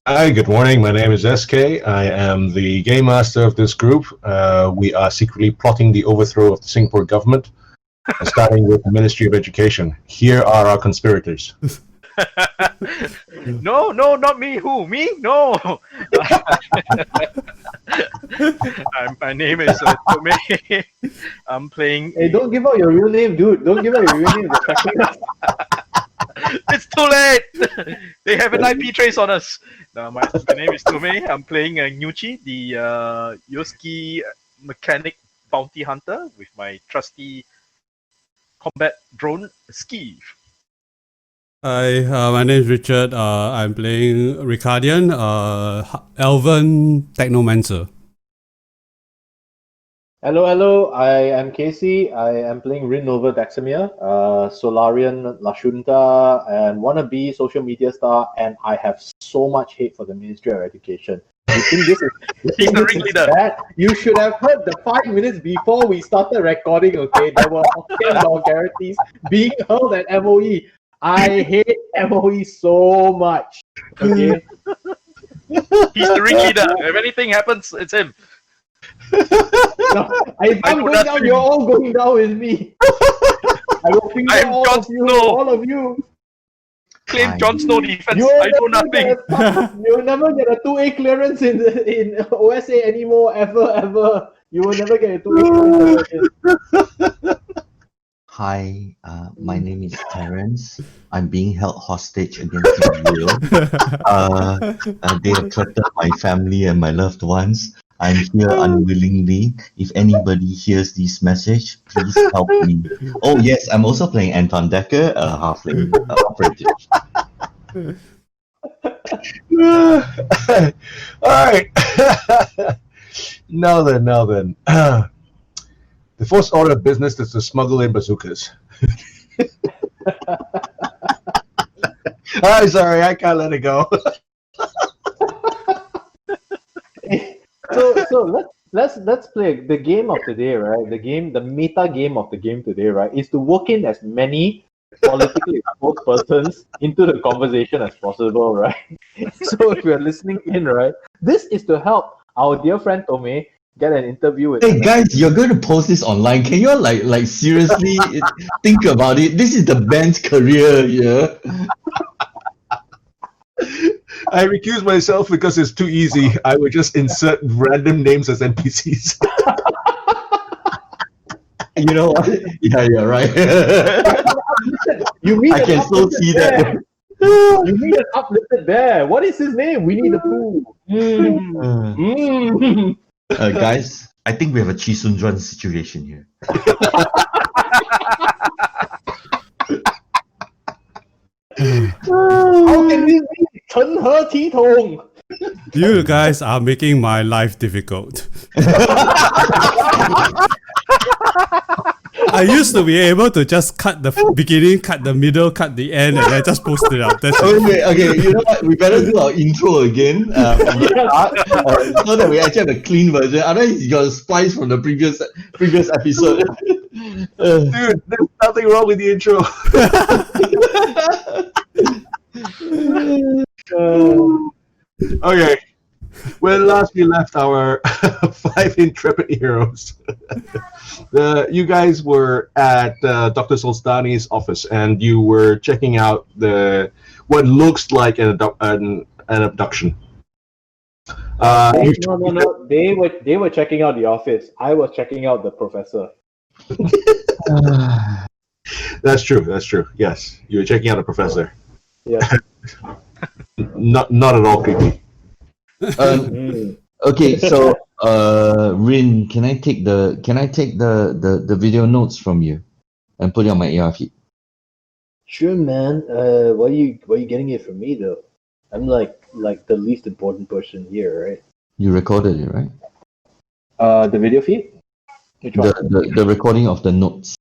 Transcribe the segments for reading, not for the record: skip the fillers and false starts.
Hi, good morning. My name is SK. I am the game master of this group. We are secretly plotting the overthrow of the Singapore government, starting with the Ministry of Education. Here are our conspirators. No, not me. Who? Me? No. My name is Tome. I'm playing. Hey, don't give out your real name, dude. Don't give out your real name. They're tracking us. It's too late. They have an IP trace on us. No, my name is Tome. I'm playing Nyuchi, the Yoski mechanic bounty hunter with my trusty combat drone Ski. Hi, my name is Richard. I'm playing Ricardian, Elven Technomancer. Hello. I am Casey. I am playing Rin Nova Daxamir, Solarian Lashunta, and wannabe social media star. And I have so much hate for the Ministry of Education. You think this is bad? You should have heard the 5 minutes before we started recording. Okay, there were vulgarities being hurled at MOE. I hate MOE so much. Okay. He's the ringleader. If anything happens, it's him. No, if I'm going down, you're all going down with me. I will finger all of you. Claim Jon Snow defense. I know nothing. You'll never get a 2A clearance in OSA anymore, ever. You will never get a 2A clearance. Hi, my name is Terence. I'm being held hostage against my will. They have threatened my family and my loved ones. I'm here unwillingly. If anybody hears this message, please help me. Oh yes, I'm also playing Anton Decker, a halfling operative. Alright. Now then. The first order of business is to smuggle in bazookas. I'm sorry, I can't let it go. So let's play the game of the day, right? The meta game of the game today, right, is to work in as many politically exposed persons into the conversation as possible, right? So if you're listening in, right, this is to help our dear friend Tome get an interview with. Hey guys, you're going to post this online. Can you like seriously think about it? This is the band's career here. I recuse myself because it's too easy. I would just insert random names as NPCs. You know what? Yeah, you're right. I can so see that. You need an uplifted bear. What is his name? We need a poo. Guys, I think we have a Chisundran situation here. How can this be? 成何体统? You guys are making my life difficult. I used to be able to just cut the beginning, cut the middle, cut the end, and then just post it up. That's it. Okay, you know what? We better do our intro again from the start, so that we actually have a clean version. Otherwise, you got to splice from the previous episode. Dude, there's nothing wrong with the intro. Okay. When last we left our 5 intrepid heroes, you guys were at Dr. Solstani's office, and you were checking out what looks like an abduction. No. They were checking out the office. I was checking out the professor. That's true. Yes, you were checking out a professor. Yeah. Not at all creepy. Okay, so Rin, can I take the video notes from you and put it on my AR feed? Sure, man. Why are you getting it from me though? I'm like the least important person here, right? You recorded it, right? The video feed? Which one? The recording of the notes.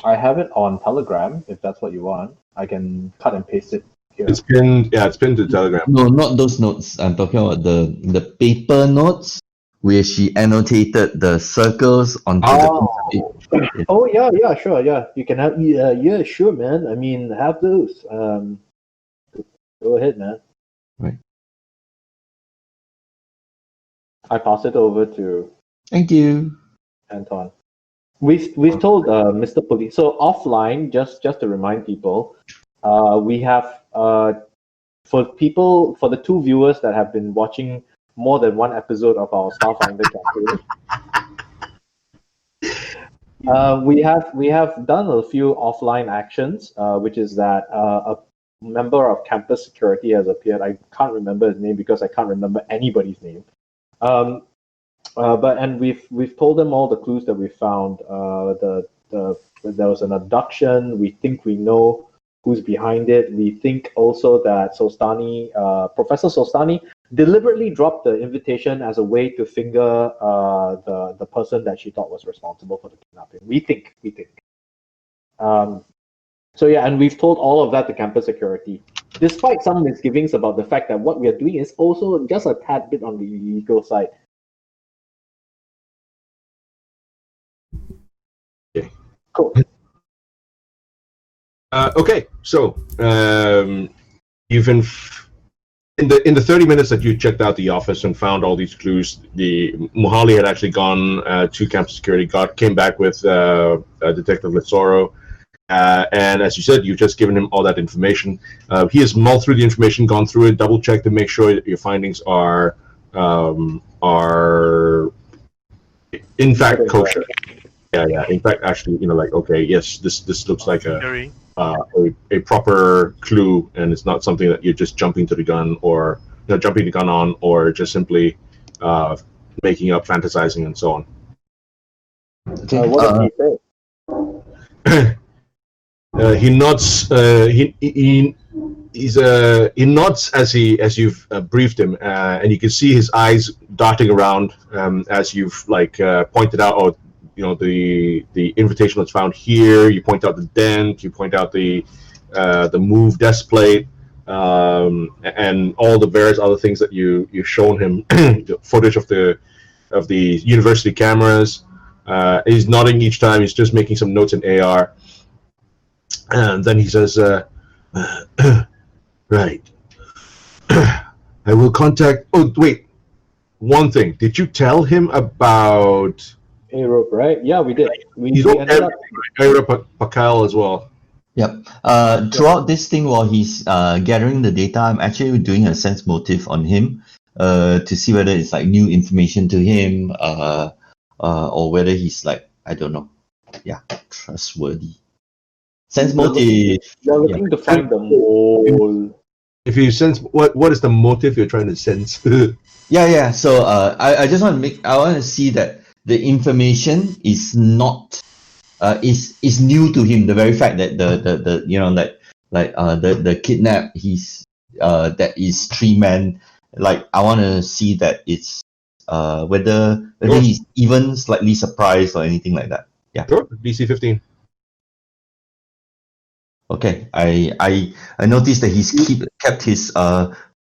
I have it on Telegram, if that's what you want. I can cut and paste it here. It's pinned to Telegram. No, not those notes. I'm talking about the paper notes where she annotated the circles onto the page. Oh yeah, sure, yeah. You can have, yeah, sure, man. I mean, have those. Go ahead, man. Right. I pass it over to Thank you. Anton. We've told Mr. Police. So offline, just to remind people, we have for the two viewers that have been watching more than one episode of our Starfinder campaign. We have done a few offline actions, which is that a member of campus security has appeared. I can't remember his name because I can't remember anybody's name. And we've told them all the clues that we found. There was an abduction. We think we know who's behind it. We think also that Professor Solstani, deliberately dropped the invitation as a way to finger the person that she thought was responsible for the kidnapping. We think. So yeah, and we've told all of that to campus security, despite some misgivings about the fact that what we are doing is also just a tad bit on the illegal side. Okay. Cool. Okay, so you've been in the 30 minutes that you checked out the office and found all these clues. The Mohali had actually gone to campus security, came back with Detective Litsoro, and as you said, you've just given him all that information. He has mulled through the information, gone through it, double checked to make sure that your findings are in fact kosher. Yeah. In fact, actually, like, okay, yes, this looks like a proper clue, and it's not something that you're just jumping to the gun or jumping the gun on, or just simply making up, fantasizing, and so on. Okay. What did he say? He nods. He nods as you've briefed him, and you can see his eyes darting around as you've pointed out. Oh, the invitation was found here. You point out the dent. You point out the move desk plate, and all the various other things that you've shown him. The footage of the university cameras. He's nodding each time. He's just making some notes in AR. And then he says, right. I will contact... Oh, wait. One thing. Did you tell him about... Aerope, right? Yeah, we did. We You ended up... Pakal as well. Yep. Throughout this thing, while he's gathering the data, I'm actually doing a sense motive on him to see whether it's like new information to him or whether he's I don't know. Yeah, trustworthy. Sense motive. You're looking to find the mole. If you sense what is the motive you're trying to sense? Yeah. So I just want to see that the information is not is new to him. The very fact that the kidnap that is 3 men. I want to see that it's whether he's even slightly surprised or anything like that. Yeah. Sure. DC 15. Okay, I noticed that he's kept his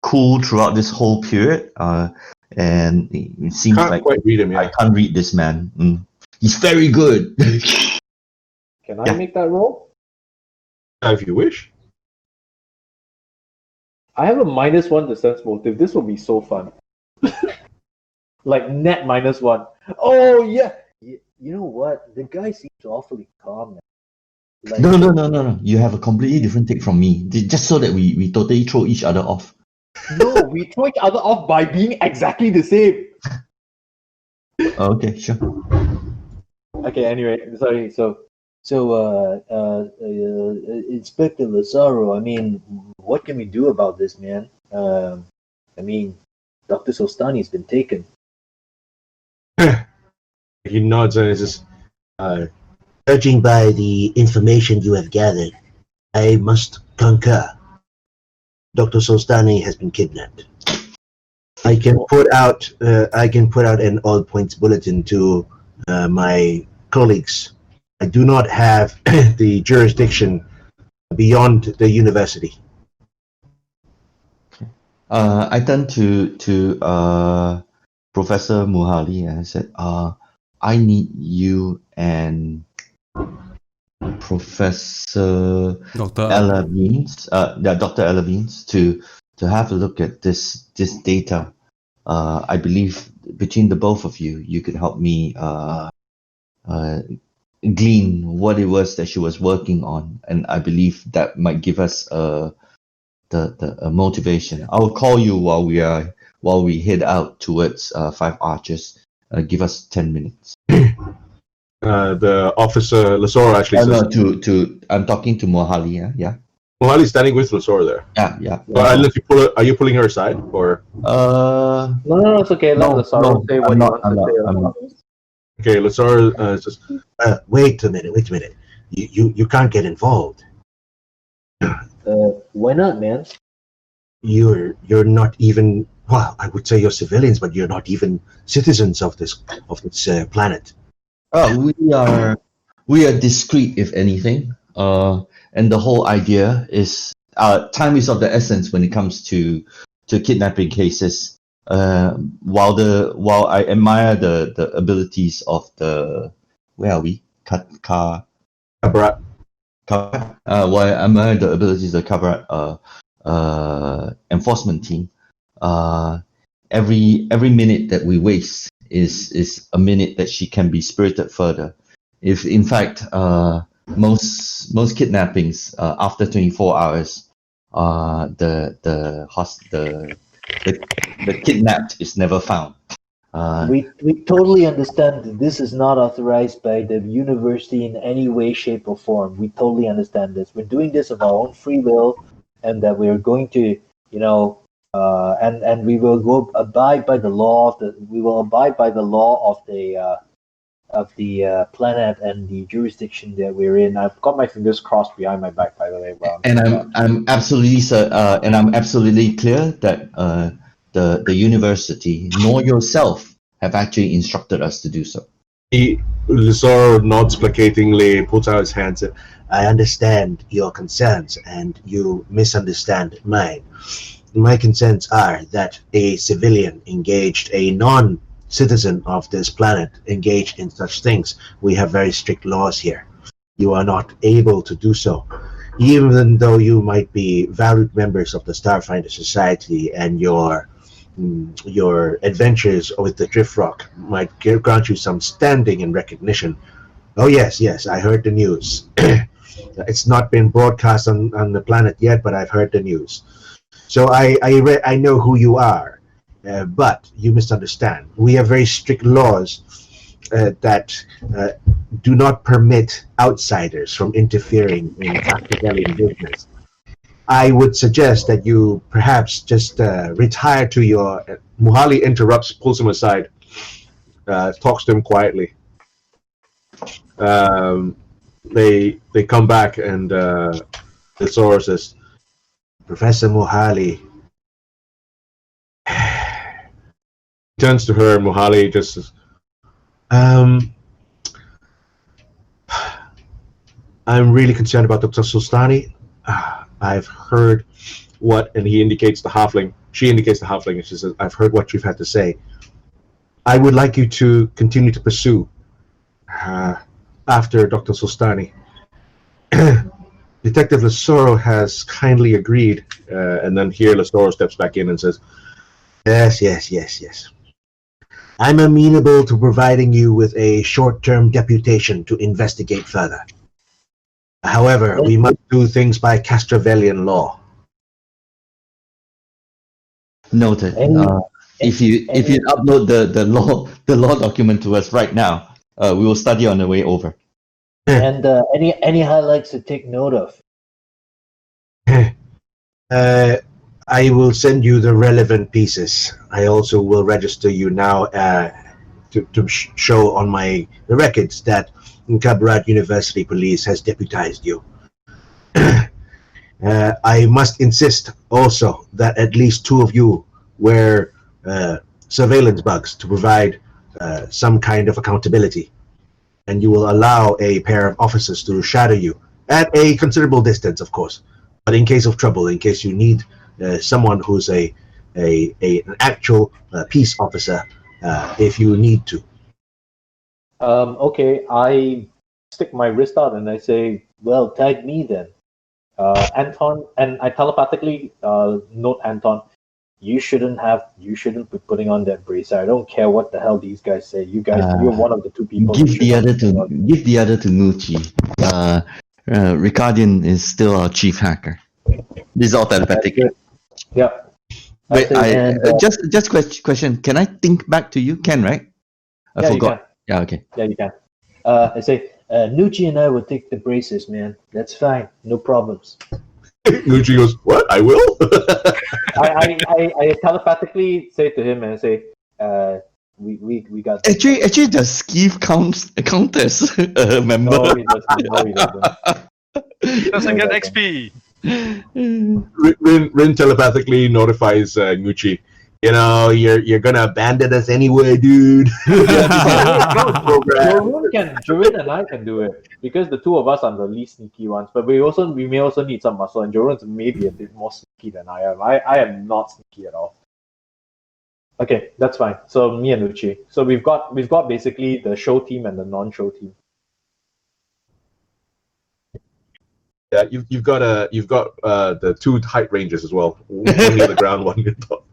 cool throughout this whole period, and it seems Can't quite read him. Yeah. I can't read this man. He's very good. Can I make that roll? If you wish. I have a -1 to sense motive. This will be so fun. Net -1. Oh yeah. You know what? The guy seems awfully calm. No. You have a completely different take from me. Just so that we totally throw each other off. No, we throw each other off by being exactly the same. Okay, sure. Okay, anyway, sorry. So, Inspector Lazaro, I mean, what can we do about this, man? I mean, Dr. Solstani's been taken. He nods and says, Judging by the information you have gathered, I must concur. Dr. Solstani has been kidnapped. I can put out an all points bulletin to my colleagues. I do not have the jurisdiction beyond the university. I turned to Professor Muhali and I said, I need you and Professor Doctor. Ella Beans, Dr. Ella Beans, to have a look at this data. I believe between the both of you, you could help me glean what it was that she was working on, and I believe that might give us the motivation. I will call you while we head out towards Five Arches. Give us 10 minutes. The officer Lasor actually says. No, I'm talking to Mohali. Yeah. Mohali's standing with Lasor there. Yeah. Unless are you pulling her aside or? No, it's okay. Let Lasaro say what he wants to say. I'm not. Okay, Lasor says. Wait a minute. You can't get involved. Why not, man? You're not even, well, I would say you're civilians, but you're not even citizens of this planet. We are discreet, if anything. And the whole idea is time is of the essence when it comes to kidnapping cases. While I admire the abilities of the, where are we? Kabarat. While I admire the abilities of the Kabarat enforcement team, every minute that we waste is a minute that she can be spirited further. If in fact most kidnappings after 24 hours, the kidnapped is never found. We totally understand that this is not authorized by the university in any way, shape, or form. We totally understand this. We're doing this of our own free will, and that we're going to, and we will go abide by the law of the. We will abide by the law of the planet and the jurisdiction that we're in. I've got my fingers crossed behind my back, by the way. And I'm absolutely clear that the university nor yourself have actually instructed us to do so. Lasor nods placatingly, puts out his hands. I understand your concerns, and you misunderstand mine. My concerns are that a civilian engaged, a non-citizen of this planet engaged in such things. We have very strict laws here. You are not able to do so. Even though you might be valued members of the Starfinder Society and your adventures with the Drift Rock might grant you some standing and recognition. Oh yes, I heard the news. It's not been broadcast on the planet yet, but I've heard the news. So I know who you are, but you misunderstand. We have very strict laws that do not permit outsiders from interfering in Machiavellian business. I would suggest that you perhaps just retire to your. Mohali interrupts, pulls him aside, talks to him quietly. They come back, and the Zora says, Professor Mohali. Turns to her. Mohali just says, I'm really concerned about Dr. Sultani. I've heard what, and he indicates the halfling. She indicates the halfling, and she says, I've heard what you've had to say. I would like you to continue to pursue after Dr. Sultani. Detective Lasoro has kindly agreed, and then here Lasoro steps back in and says, Yes. I'm amenable to providing you with a short-term deputation to investigate further. However, we must do things by Castravellian law. Noted. If you upload the law document to us right now, we will study on the way over. And any highlights to take note of? I will send you the relevant pieces. I also will register you now to show on the records that Kabarat University Police has deputized you. I must insist also that at least 2 of you wear surveillance bugs to provide some kind of accountability. And you will allow a pair of officers to shadow you at a considerable distance, of course. But in case of trouble, in case you need someone who's an actual peace officer, if you need to. Okay, I stick my wrist out and I say, "Well, tag me then." Anton, and I telepathically note Anton. You shouldn't be putting on that bracer. I don't care what the hell these guys say. You're one of the two people. Give the other to Nucci. Ricardian is still our chief hacker. This is all telepathic. Yep. Wait, just question. Can I think back to you? Can, right? I forgot. Yeah, okay. Yeah, you can. I say, Nucci and I will take the braces, man. That's fine. No problems. Nucci goes, "What? I will." I telepathically say to him and say, we got this. Actually, does Skeeve count as a member? No, he doesn't. He doesn't get XP. Rin telepathically notifies Nucci. You know, you're gonna abandon us anyway, dude. Jorun and I can do it because the two of us are the least sneaky ones. But we may also need some muscle, and Jorun's maybe a bit more sneaky than I am. I am not sneaky at all. Okay, that's fine. So me and Uchi. So we've got basically the show team and the non-show team. Yeah, you've got the two height ranges as well. One near the ground, one near the top.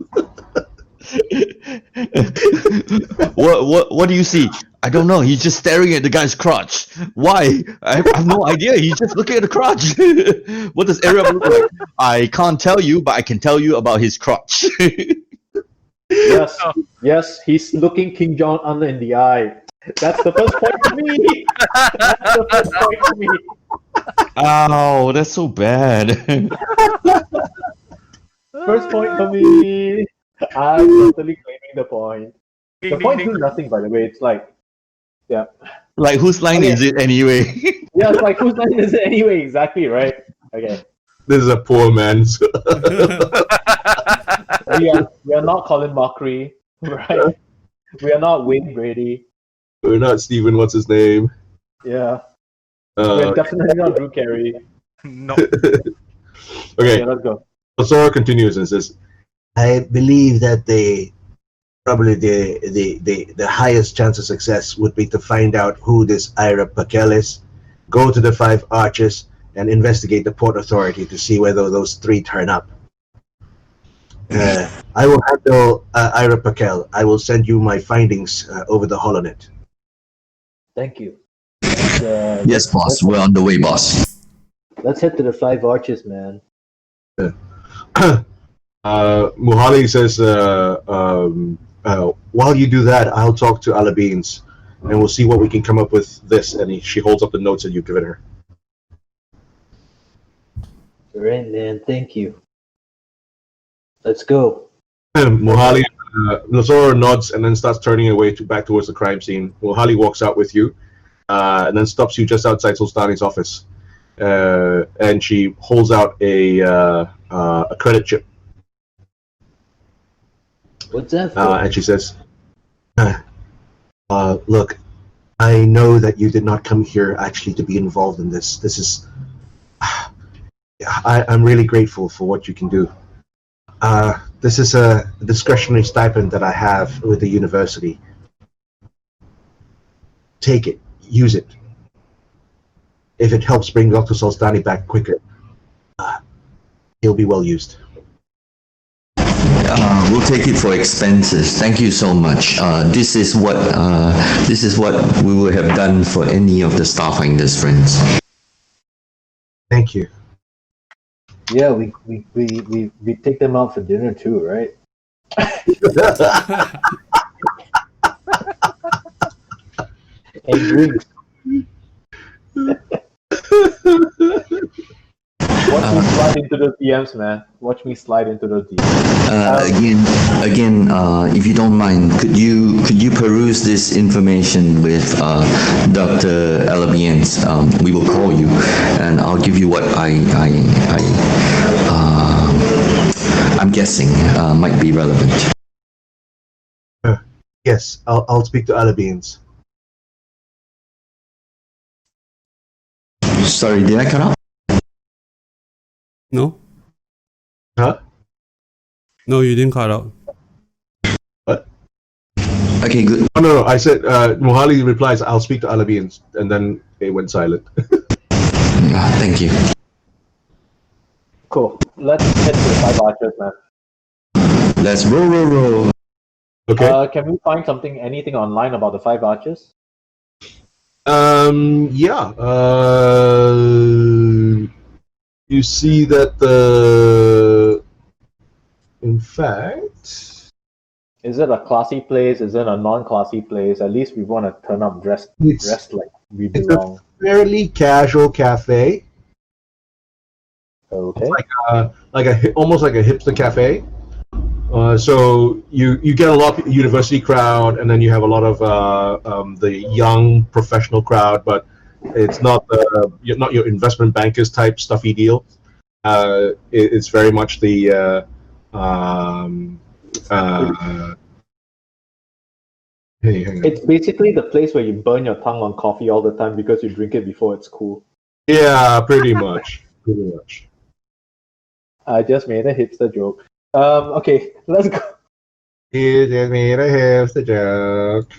What do you see? I don't know. He's just staring at the guy's crotch. Why? I have no idea. He's just looking at the crotch. What does Arab look like? I can't tell you, but I can tell you about his crotch. Yes, he's looking King Jong-un in the eye. That's the first point for me. That's the first point for me. Ow, that's so bad. First point for me. I'm totally claiming the point. The point do nothing, by the way. It's like, yeah. Like, whose line is it anyway? Yeah, it's like, whose line is it anyway? Exactly, right? Okay. This is a poor man's. We are not Colin Mockery, right? We are not Wayne Brady. We're not Steven, what's his name? Yeah. We're definitely not Drew Carey. No. Okay, let's go. Sora continues and says, I believe that the highest chance of success would be to find out who this Ira Pakel is, go to the 5 arches, and investigate the Port Authority to see whether those 3 turn up. I will handle Ira Pakel. I will send you my findings over the HoloNet. Thank you. Yes, boss. We're on the way, boss. Let's head to the 5 arches, man. Muhali says, while you do that, I'll talk to Alabines, and we'll see what we can come up with this. And she holds up the notes that you've given her. Great, man. Thank you. Let's go. Muhali, Lazora nods and then starts turning away back towards the crime scene. Muhali walks out with you, and then stops you just outside Solstani's office. And she holds out a credit chip. What's that for? And she says, look, I know that you did not come here actually to be involved in this. This is... I'm really grateful for what you can do. This is a discretionary stipend that I have with the university. Take it. Use it. If it helps bring Dr. Solstani back quicker, he'll be well used. We'll take it for expenses. Thank you so much. This is what we would have done for any of the Starfinders friends. Thank you. Yeah, we take them out for dinner too, right? And drinks. Watch me slide into those DMs, man. Watch me slide into those DMs. Again, if you don't mind, could you peruse this information with Dr. Alabians? We will call you, and I'll give you what I'm guessing might be relevant. Yes, I'll speak to Alabines. Sorry, did I cut out? No? huh? No, you didn't cut out. What? Okay, good. Oh, no, I said, Muhali replies, I'll speak to Alabines. And then They went silent. Thank you. Cool. Let's head to the 5 archers, man. Let's roll. Okay. Can we find anything online about the 5 archers? Yeah. You see that in fact, Is it a classy place? Is it a non-classy place? At least we want to turn up dressed like we it's a belong. fairly casual cafe, Okay. almost like a hipster cafe. So you get a lot of university crowd, and then you have a lot of the young professional crowd, but it's not not your investment bankers type stuffy deal. It's very much the hey, hang on. It's basically the place where you burn your tongue on coffee all the time because you drink it before it's cool. Yeah, pretty much. Pretty much. I just made a hipster joke. Okay, let's go. You just made a hipster joke.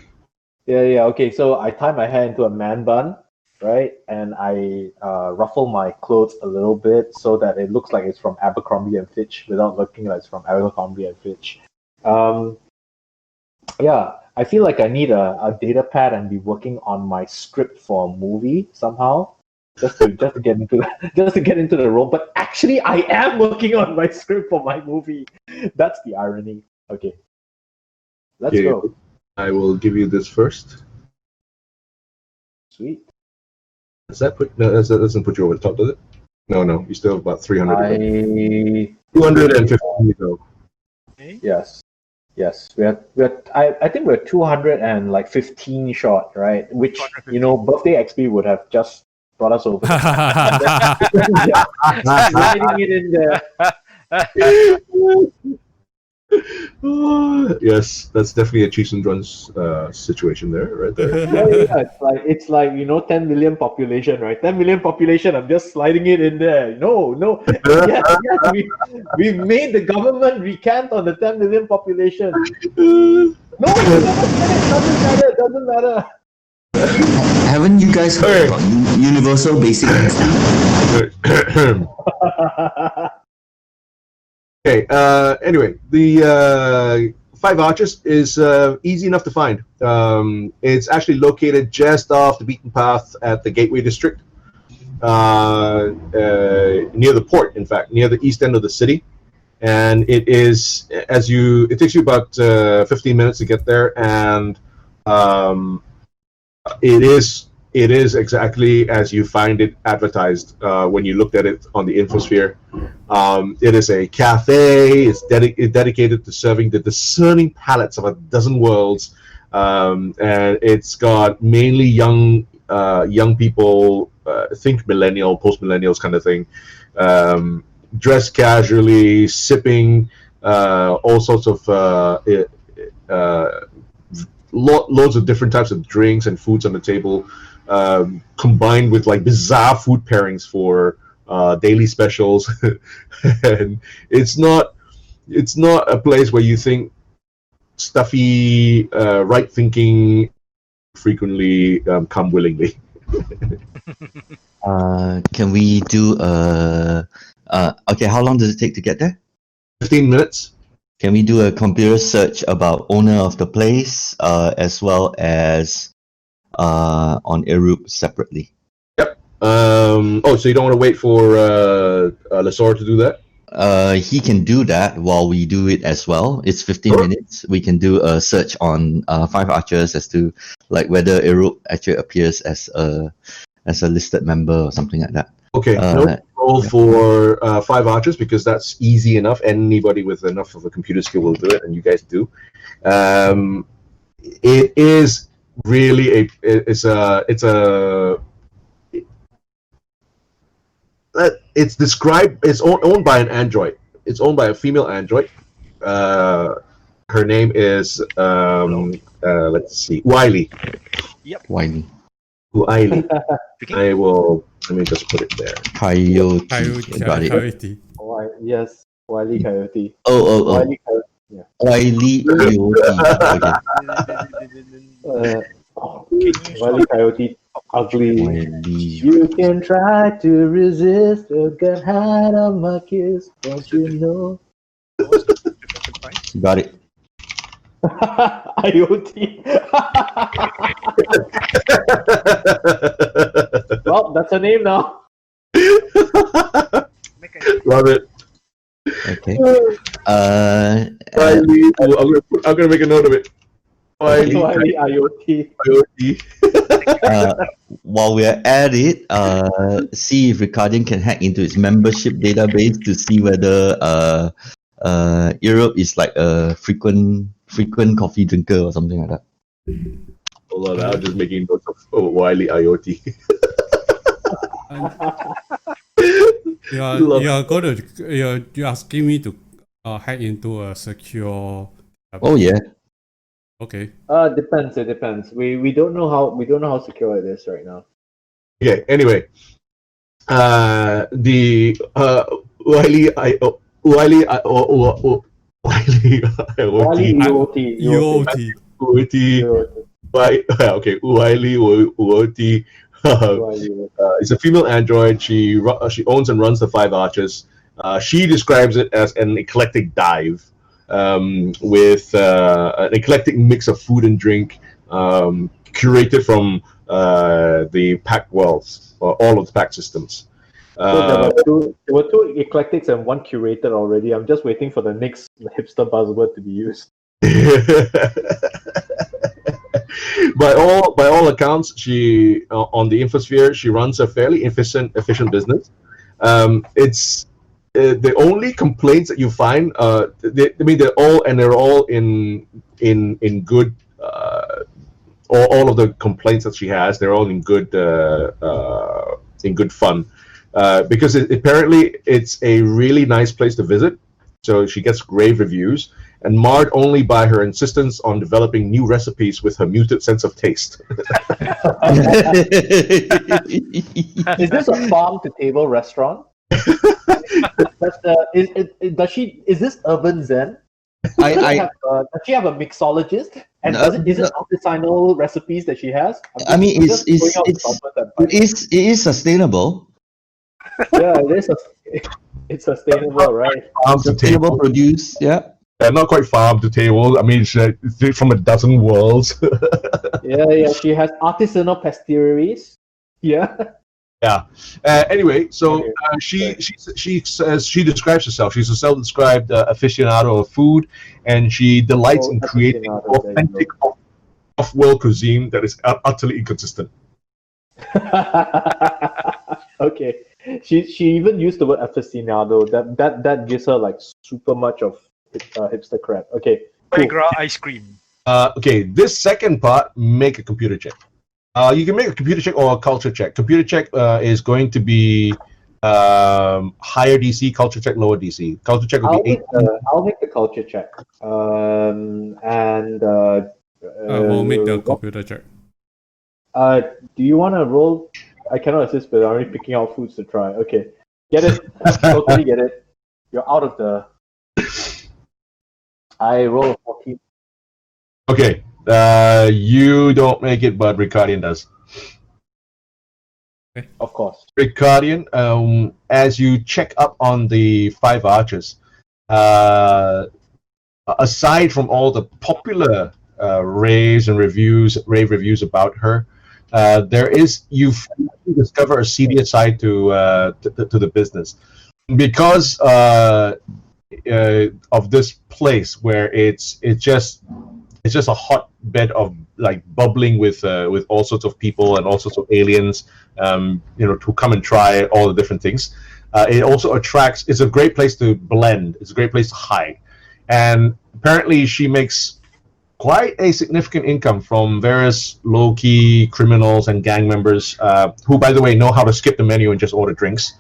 Yeah. Okay, so I tie my hair into a man bun, right? And I ruffle my clothes a little bit so that it looks like it's from Abercrombie and Fitch without looking like it's from Abercrombie and Fitch. Yeah, I feel like I need a data pad and be working on my script for a movie somehow. Just to get into the role, but actually I am working on my script for my movie. That's the irony. Okay, let's go. I will give you this first. Sweet. Does that doesn't put you over the top, does it? No. You still have about 300. 215 to go. Yes. I think we're 215 short, right? Which birthday XP would have just brought us over. Sliding it in there. Yes, that's definitely a Chiefs and Drums situation there, right there. Yeah. It's like 10 million population, right? 10 million population. I'm just sliding it in there. No. Yes. We made the government recant on the 10 million population. No, it doesn't matter. Haven't you guys heard about universal basic income? Okay. Anyway, the 5 Arches is easy enough to find. It's actually located just off the beaten path at the Gateway District, near the port. In fact, near the east end of the city, and it takes you about 15 minutes to get there, and it is exactly as you find it advertised when you looked at it on the infosphere. It is a cafe. It's dedicated to serving the discerning palates of a dozen worlds, and it's got mainly young people. Think millennial, post-millennials kind of thing. Dressed casually, sipping all sorts of loads of different types of drinks and foods on the table, combined with like bizarre food pairings for daily specials. And it's not a place where you think stuffy, right-thinking frequently come willingly. Can we do okay, how long does it take to get there? 15 minutes. Can we do a computer search about owner of the place, as well as on Erup separately? Yep. So you don't want to wait for Lesor to do that? He can do that while we do it as well. It's 15 minutes. We can do a search on 5 Archers as to like whether Erup actually appears as a listed member or something like that. Okay, no roll for 5 Archers because that's easy enough. Anybody with enough of a computer skill will do it, and you guys do. It is really it's owned by an android. It's owned by a female android. Her name is let's see, Wiley. Yep. Wiley. Let me just put it there. Coyote. Got it. Coyote. Yes, Wiley Coyote. Oh. Wiley Coyote. Yeah. Wiley Coyote. Okay. Wiley Coyote. Ugly. Wiley. You can try to resist, but get hide on my kiss, don't you know? Got it. IoT. Well, that's her name now. Love it. Okay. Wiley. I'm gonna make a note of it. Wiley Wiley IoT. IoT. While we're at it, see if Ricardian can hack into its membership database to see whether Europe is like a frequent coffee drinker or something like that. Hold on, I'm just making notes of Wiley IoT. You're asking me to hack into a secure. Oh yeah. Okay. Depends. It depends. We don't know how secure it is right now. Okay. Anyway, the Wiley Wiley IoT IoT. UOT. Okay, Wiley IoT. It's a female android. She owns and runs the Five Arches. She describes it as an eclectic dive with an eclectic mix of food and drink, curated from the pack wells, all of the pack systems. So there were two eclectics and one curated already. I'm just waiting for the next hipster buzzword to be used. By all accounts, she on the infosphere, she runs a fairly efficient business. It's the only complaints that you find. They're all in good. All of the complaints that she has, they're all in good fun, because apparently it's a really nice place to visit. So she gets rave reviews, and marred only by her insistence on developing new recipes with her muted sense of taste. Is this a farm to table restaurant? Is this urban zen? Does she have a mixologist? And is it artisanal recipes that she has? It is sustainable. Yeah, it's sustainable, right? Sustainable produce, yeah. Not quite farm to table. I mean, it's from a dozen worlds. Yeah. She has artisanal pastries. Yeah. Yeah. Anyway, so she says she describes herself. She's a self-described aficionado of food, and she delights in creating authentic off-world cuisine that is utterly inconsistent. Okay. She even used the word aficionado. That gives her like super much of hipster crap. Okay. Cool. Ice cream. Okay, this second part, make a computer check. You can make a computer check or a culture check. Computer check is going to be higher DC. Culture check, lower DC. Culture check will be 8. I'll make the culture check. I will make the computer check. Do you want to roll? I cannot assist, but I'm already picking out foods to try. Okay, get it. Totally get it. You're out of the. I roll a 14. Okay, you don't make it, but Ricardian does. Okay. Of course. Ricardian, as you check up on the Five Arches, aside from all the popular rave reviews about her, you discover a seedier side to the business, because of this place where it's just a hotbed of like bubbling with all sorts of people and all sorts of aliens, to come and try all the different things. It also attracts. It's a great place to blend. It's a great place to hide, and apparently she makes quite a significant income from various low-key criminals and gang members, who, by the way, know how to skip the menu and just order drinks.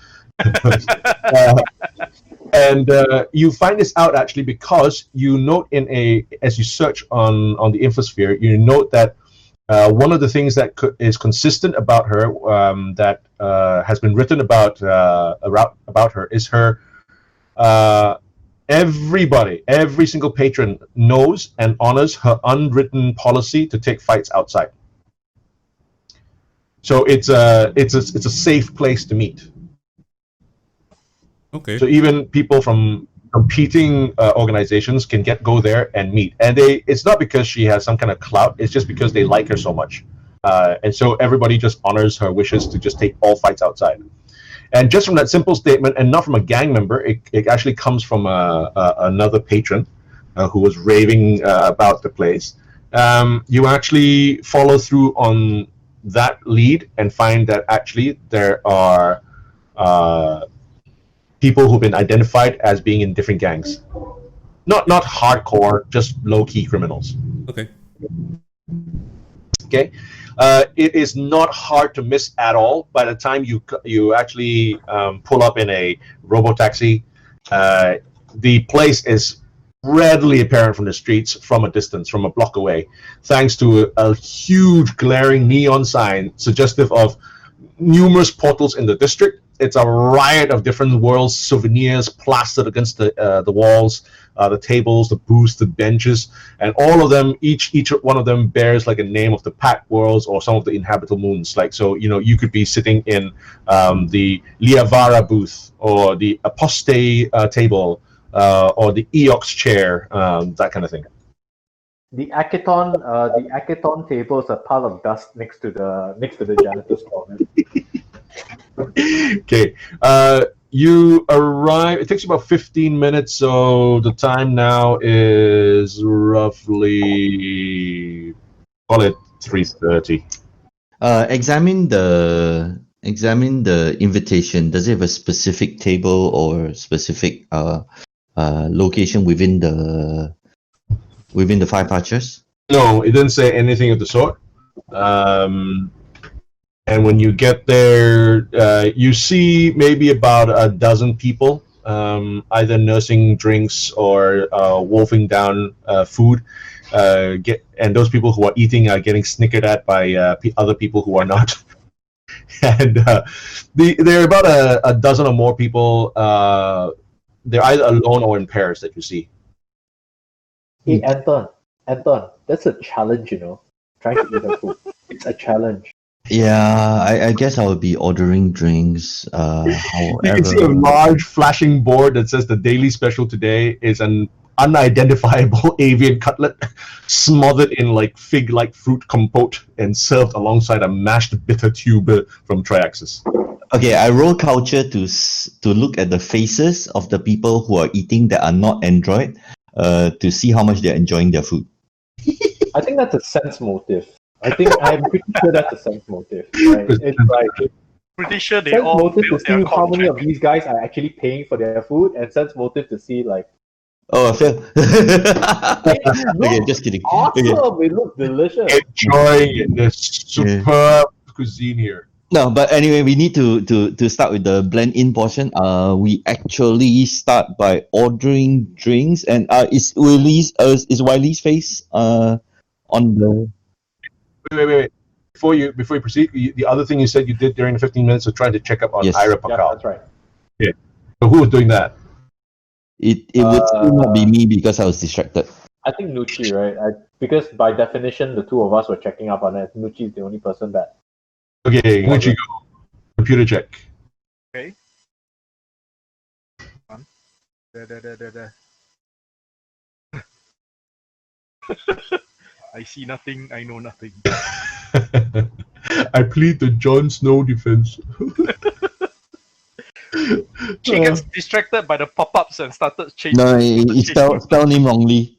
And you find this out actually because you note as you search on the infosphere, you note that one of the things that is consistent about her, that has been written about her, is her. Every single patron knows and honors her unwritten policy to take fights outside. So it's a safe place to meet. Okay. So even people from competing organizations can go there and meet. And it's not because she has some kind of clout. It's just because they like her so much. And so everybody just honors her wishes to just take all fights outside. And just from that simple statement, and not from a gang member, it actually comes from another patron who was raving about the place. You actually follow through on that lead and find that actually there are people who've been identified as being in different gangs. Not hardcore, just low-key criminals. Okay. Okay, it is not hard to miss at all. By the time you actually pull up in a robo-taxi, the place is readily apparent from the streets from a distance, from a block away, thanks to a huge glaring neon sign suggestive of numerous portals in the district. It's a riot of different worlds, souvenirs plastered against the walls, the tables, the booths, the benches, and all of them, each one of them bears like a name of the packed worlds or some of the inhabitable moons. Like, so, you could be sitting in the Liavara booth or the Aposte table or the Eox chair, that kind of thing. The Akaton table is a pile of dust next to the janitor's corner. Okay. You arrive. It takes you about 15 minutes, so the time now is roughly, call it 3:30. Examine the invitation. Does it have a specific table or specific location within the Five Archers? No, it didn't say anything of the sort. And when you get there, you see maybe about a dozen people, either nursing drinks or wolfing down food. And those people who are eating are getting snickered at by other people who are not. And there are about a dozen or more people. They're either alone or in pairs that you see. Hey, Anton, that's a challenge, Trying to eat the food. It's a challenge. Yeah, I guess I would be ordering drinks. You can see a However, large flashing board that says the daily special today is an unidentifiable avian cutlet smothered in like fig-like fruit compote and served alongside a mashed bitter tube from Triaxis. okay, I roll culture to look at the faces of the people who are eating that are not android, to see how much they're enjoying their food. I think that's a sense motive. I'm pretty sure that's a sense motive. Right? It's like Pretty sure they sense all motive to failed see their how many of contract. these guys are actually paying for their food, and sense motive to see like, Oh, I failed. Okay, just kidding. awesome, Okay. it looks delicious. Enjoying it. The superb cuisine here. No, but anyway, we need to start with the blend in portion. We actually start by ordering drinks, and is Wiley's face on the. Wait. Before you proceed, the other thing you said you did during the 15 minutes was trying to check up on Yes. Ira Yeah, Pakal. that's right. So who was doing that? It would still not be me because I was distracted. I think Nucci, right? Because by definition, the two of us were checking up on it. Nucci is the only person that. Okay, where'd you go? Computer check. Okay. Da. I see nothing, I know nothing. I plead the Jon Snow defense. She gets distracted by the pop-ups and started changing. No, he spelled name wrongly.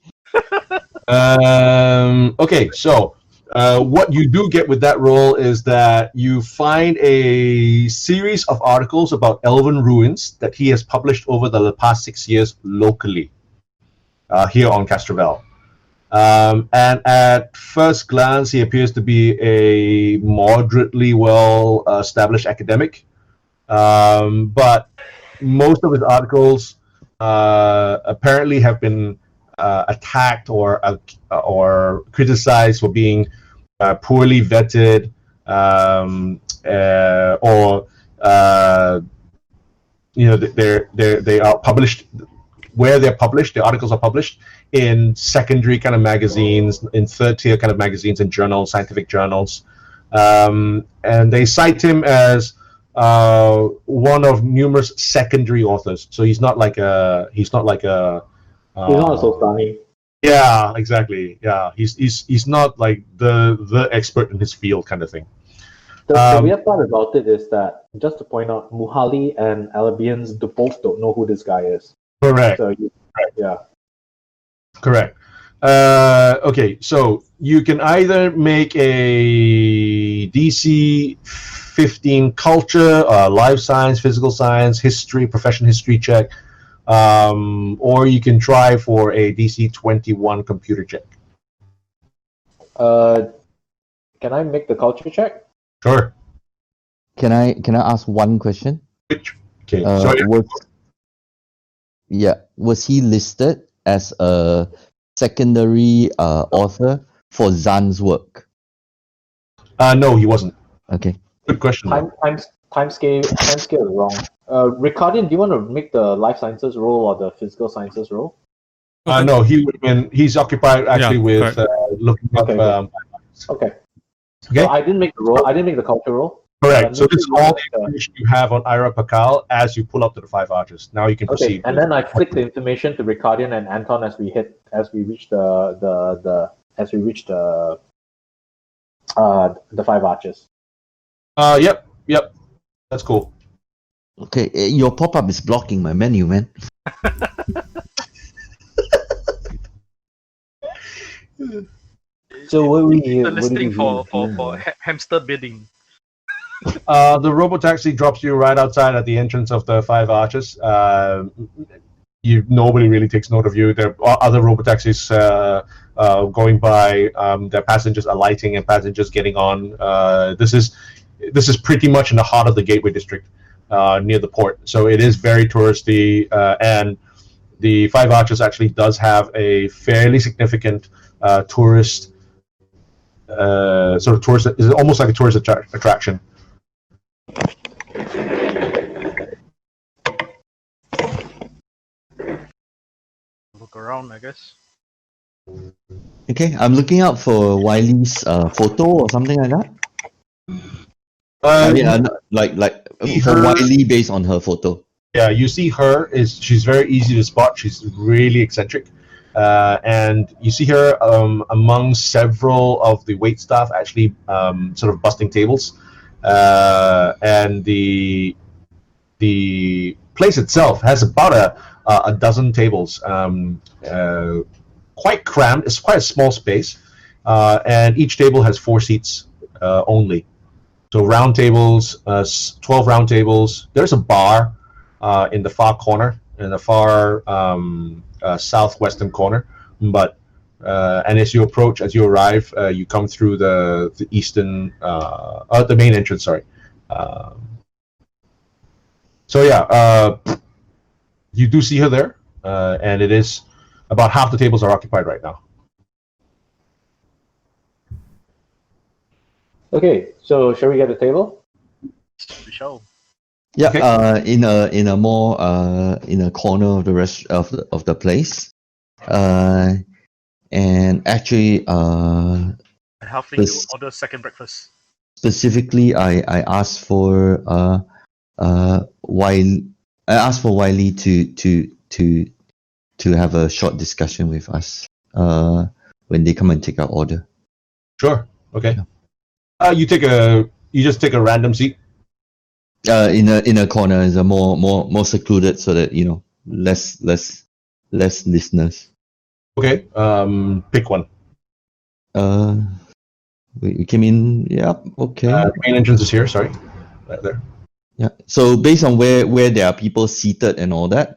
Okay, so what you do get with that role is that you find a series of articles about elven ruins that he has published over the past 6 years locally here on Castrovel. And at first glance, he appears to be a moderately well-established academic. But most of his articles apparently have been attacked or criticized for being poorly vetted, or they are published where they're published. The articles are published in secondary kind of magazines, in third tier kind of magazines and journals, scientific journals. And they cite him as one of numerous secondary authors. So he's not like a He's not a Sultani. yeah, exactly. Yeah, he's not like the expert in his field kind of thing. The weird part about it is that, just to point out, Muhali and Alabians both don't know who this guy is. Correct. So yeah. Correct. Okay, so you can either make a DC 15 culture, life science, physical science, history, profession history check, or you can try for a DC 21 computer check. Can I make the culture check? Sure. Can I ask one question? Okay. Sorry. Was he listed as a secondary author for Zan's work? No, he wasn't. Okay. Good question. Time scale is wrong. Ricardian, do you want to make the life sciences role or the physical sciences role? No, he would have been. He's occupied actually with looking up. Okay. So I didn't make the role. I didn't make the culture role. Correct. So this is all the information you have on Ira Pakal as you pull up to the 5 arches. Now you can proceed. And then I flick the information to Ricardian and Anton as we reach the 5 arches. Yep. That's cool. Okay, your pop-up is blocking my menu, man. So what we the listing for hamster bidding. The robotaxi drops you right outside at the entrance of the 5 arches. Nobody really takes note of you. There are other robotaxis going by. There are passengers alighting and passengers getting on. This is pretty much in the heart of the Gateway District, near the port. So it is very touristy, and the 5 Arches actually does have a fairly significant tourist is almost like a tourist attraction. Look around, I guess. Okay, I'm looking out for Wiley's photo or something like that. Like for Wiley based on her photo. Yeah, you see her she's very easy to spot. She's really eccentric, and you see her among several of the wait staff actually sort of busting tables, and the place itself has about a dozen tables, quite crammed. It's quite a small space, and each table has 4 seats only. So round tables, 12 round tables. There's a bar in the far corner, in the far southwestern corner. But and as you arrive, you come through the eastern, the main entrance. Sorry. So yeah, you do see her there, and it is about half the tables are occupied right now. Okay, so shall we get a table? We shall. Yeah, Okay. in a more in a corner of the rest of the place, and actually Helping to order second breakfast. specifically, I asked for Wiley. I asked for Wiley to have a short discussion with us when they come and take our order. Sure. Okay. You just take a random seat. In a corner is a more secluded, so that less listeners. Okay. Pick one. We came in. Yeah. Okay. The main entrance is here. Sorry, right there. Yeah. So based on where there are people seated and all that,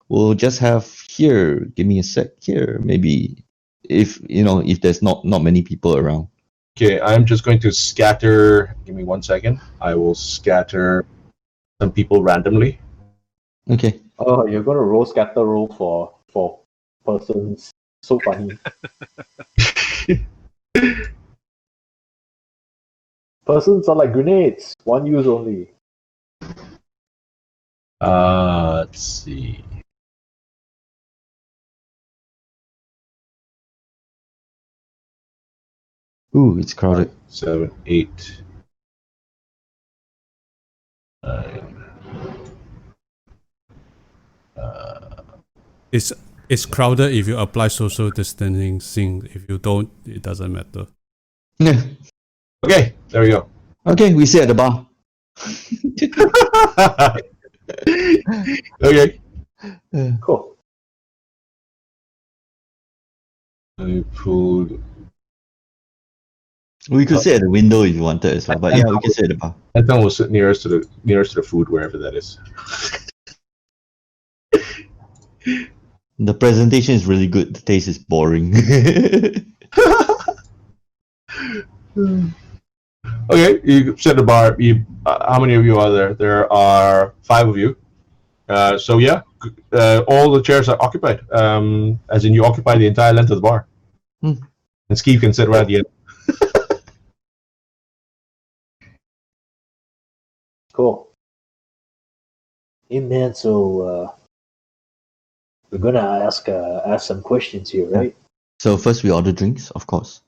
we'll just have here. Give me a sec here. Maybe if there's not many people around. Okay, I'm just going to scatter. Give me 1 second. I will scatter some people randomly. Okay. Oh, you're gonna scatter roll for persons. So funny. Persons are like grenades. One use only. Let's see. Ooh, it's crowded. 7, 8, 9. It's crowded if you apply social distancing. If you don't, it doesn't matter. Yeah. Okay, there we go. Okay, we sit at the bar. Okay. Cool. I pulled. We could sit at the window if you wanted as well, but yeah, we can sit at the bar. Anton will sit nearest to the food, wherever that is. The presentation is really good. The taste is boring. Okay, you sit at the bar. How many of you are there? There are 5 of you. So yeah, all the chairs are occupied. As in, you occupy the entire length of the bar. Hmm. And Steve can sit right at the end. Cool. Hey man, so we're gonna ask some questions here, right? So first we order drinks, of course.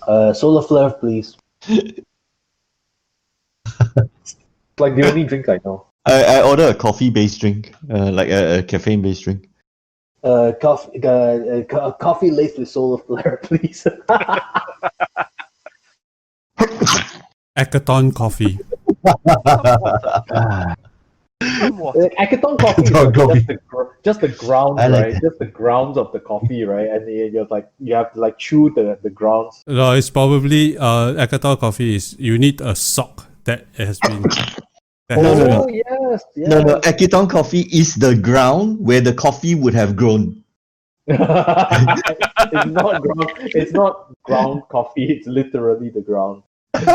Solar flare, please. Like the only drink I know. I order a coffee-based drink, like a caffeine-based drink. Coffee laced with solar flare, please. Hackathon coffee. Hackathon coffee is Hackathon coffee. just the grounds, I like right? that. Just the grounds of the coffee, right? And you have to like chew the grounds. No, it's probably Hackathon coffee is you need a sock that has been. That No, has no, been- no. Yes, yes. No, Akiton coffee is the ground where the coffee would have grown. It's not ground. It's not ground coffee. It's literally the ground. Okay.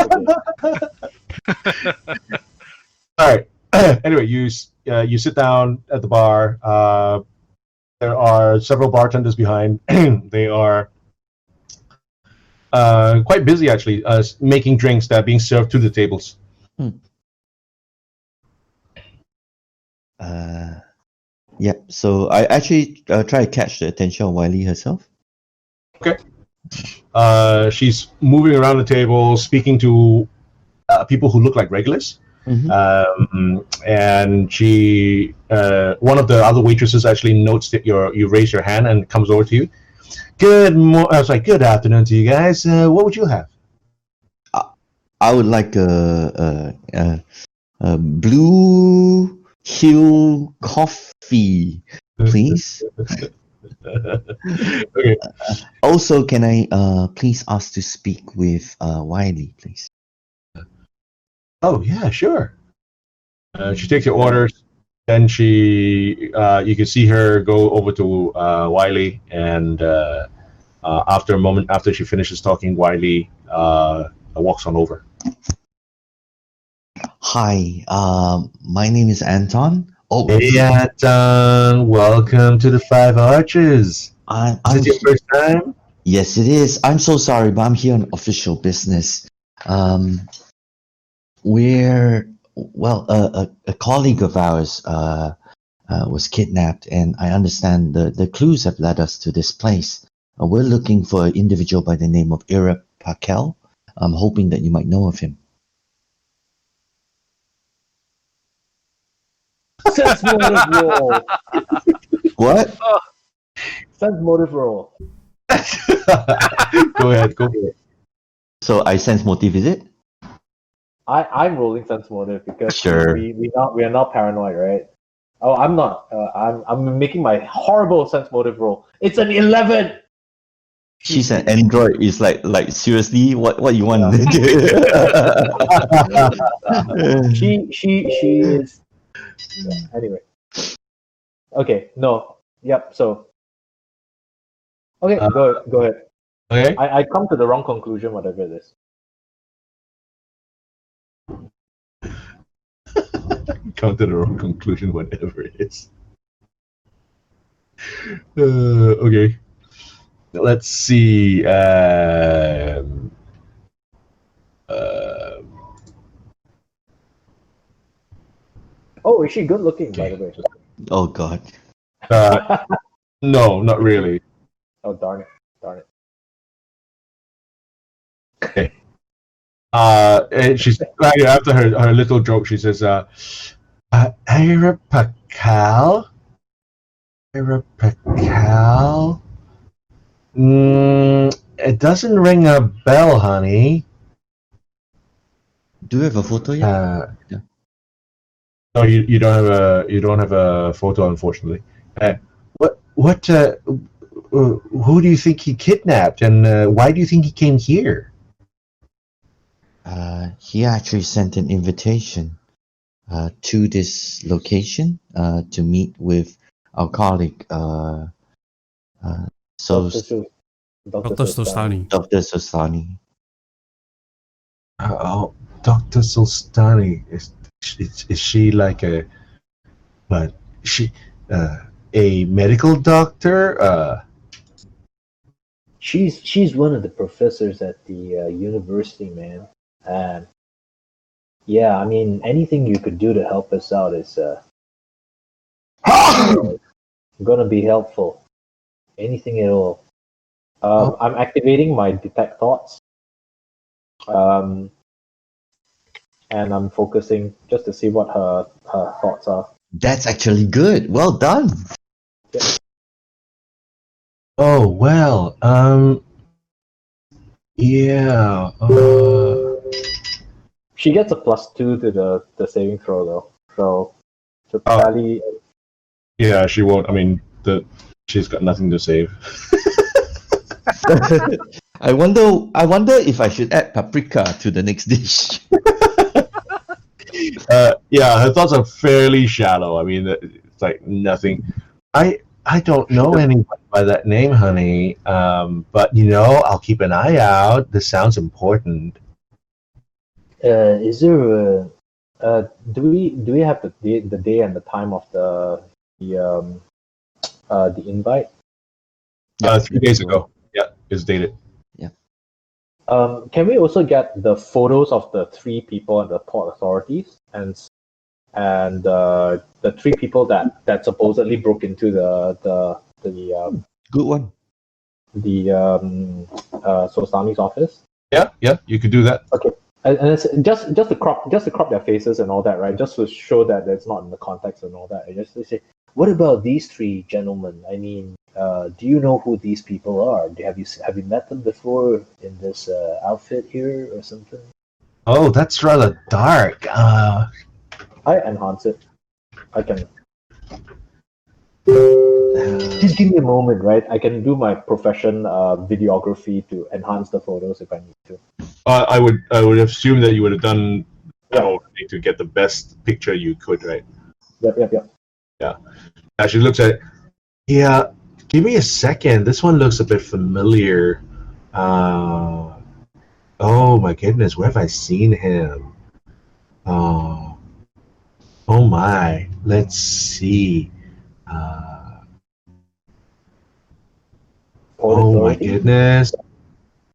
All right. Anyway, you sit down at the bar. There are several bartenders behind. They are quite busy, actually, making drinks that are being served to the tables. Yeah, so I actually try to catch the attention of Wiley herself. She's moving around the table, speaking to people who look like regulars. And she, one of the other waitresses actually notes that you raise your hand and comes over to you. Good afternoon to you guys. What would you have? I would like a Blue Hill coffee, please. Okay. Also, can I please ask to speak with Wiley, please? Oh yeah, sure. She takes your orders. Then you can see her go over to Wiley, and after a moment, after she finishes talking, Wiley walks on over. Hi, my name is Anton. Oh, Hey, Anton, welcome to the Five Arches. I'm Is it your first time? Yes, it is. I'm so sorry, but I'm here on official business. A colleague of ours was kidnapped, and I understand the clues have led us to this place. We're looking for an individual by the name of Ira Pakel. I'm hoping that you might know of him. Sense motive roll. What? Sense motive roll. Go ahead, go for it. So I sense motive, is it? I'm rolling sense motive because Sure. we are not paranoid, right? Oh, I'm not. I'm making my horrible sense motive roll. It's an 11. She's an android. It's like seriously, what you want? She is. Yeah, anyway. Okay. No. Yep. So. Okay. Go ahead. Okay. I come to the wrong conclusion, whatever it is. Come to the wrong conclusion, whatever it is. Okay. Let's see. Oh, is she good looking, by the way? Oh God. No, not really. Oh, darn it. And she's like, after her little joke, she says, Ira Pakal? Ira Pakal? It doesn't ring a bell, honey. Do you have a photo yet? Yeah. No, you don't have a photo, unfortunately. Who do you think he kidnapped, and why do you think he came here? He actually sent an invitation to this location to meet with our colleague, so Dr. Sostani. Dr. Sostani. Oh, Dr. Solstani. Is she like a a medical doctor? She's one of the professors at the university, man. And yeah, I mean, anything you could do to help us out is gonna be helpful. Anything at all. I'm activating my detect thoughts. And I'm focusing just to see what her thoughts are. That's actually good. Well done. Oh well. Yeah. She gets a +2 to the saving throw though. So to tally. Yeah, she won't. I mean, she's got nothing to save. I wonder if I should add paprika to the next dish. Yeah, her thoughts are fairly shallow. I mean, it's like nothing. I don't know anyone by that name, honey. But I'll keep an eye out. This sounds important. Is there do we have the day and the time of the invite? 3 days ago. Yeah, it's dated. Can we also get the photos of the 3 people and the port authorities and the 3 people that supposedly broke into the Good one. the Sostani's office? Yeah, you could do that. Okay. And it's just to crop their faces and all that, right? Just to show that it's not in the context and all that. I just say, what about these 3 gentlemen? I mean, do you know who these people are? Have you met them before in this outfit here or something? Oh, that's rather dark. I enhance it. I can. Just give me a moment, right? I can do my profession videography to enhance the photos if I need to. I would assume that you would have done to get the best picture you could, right? Yep. Yeah. She looks at it. Yeah, give me a second. This one looks a bit familiar. Oh my goodness, where have I seen him? Oh my. Let's see. Oh my goodness.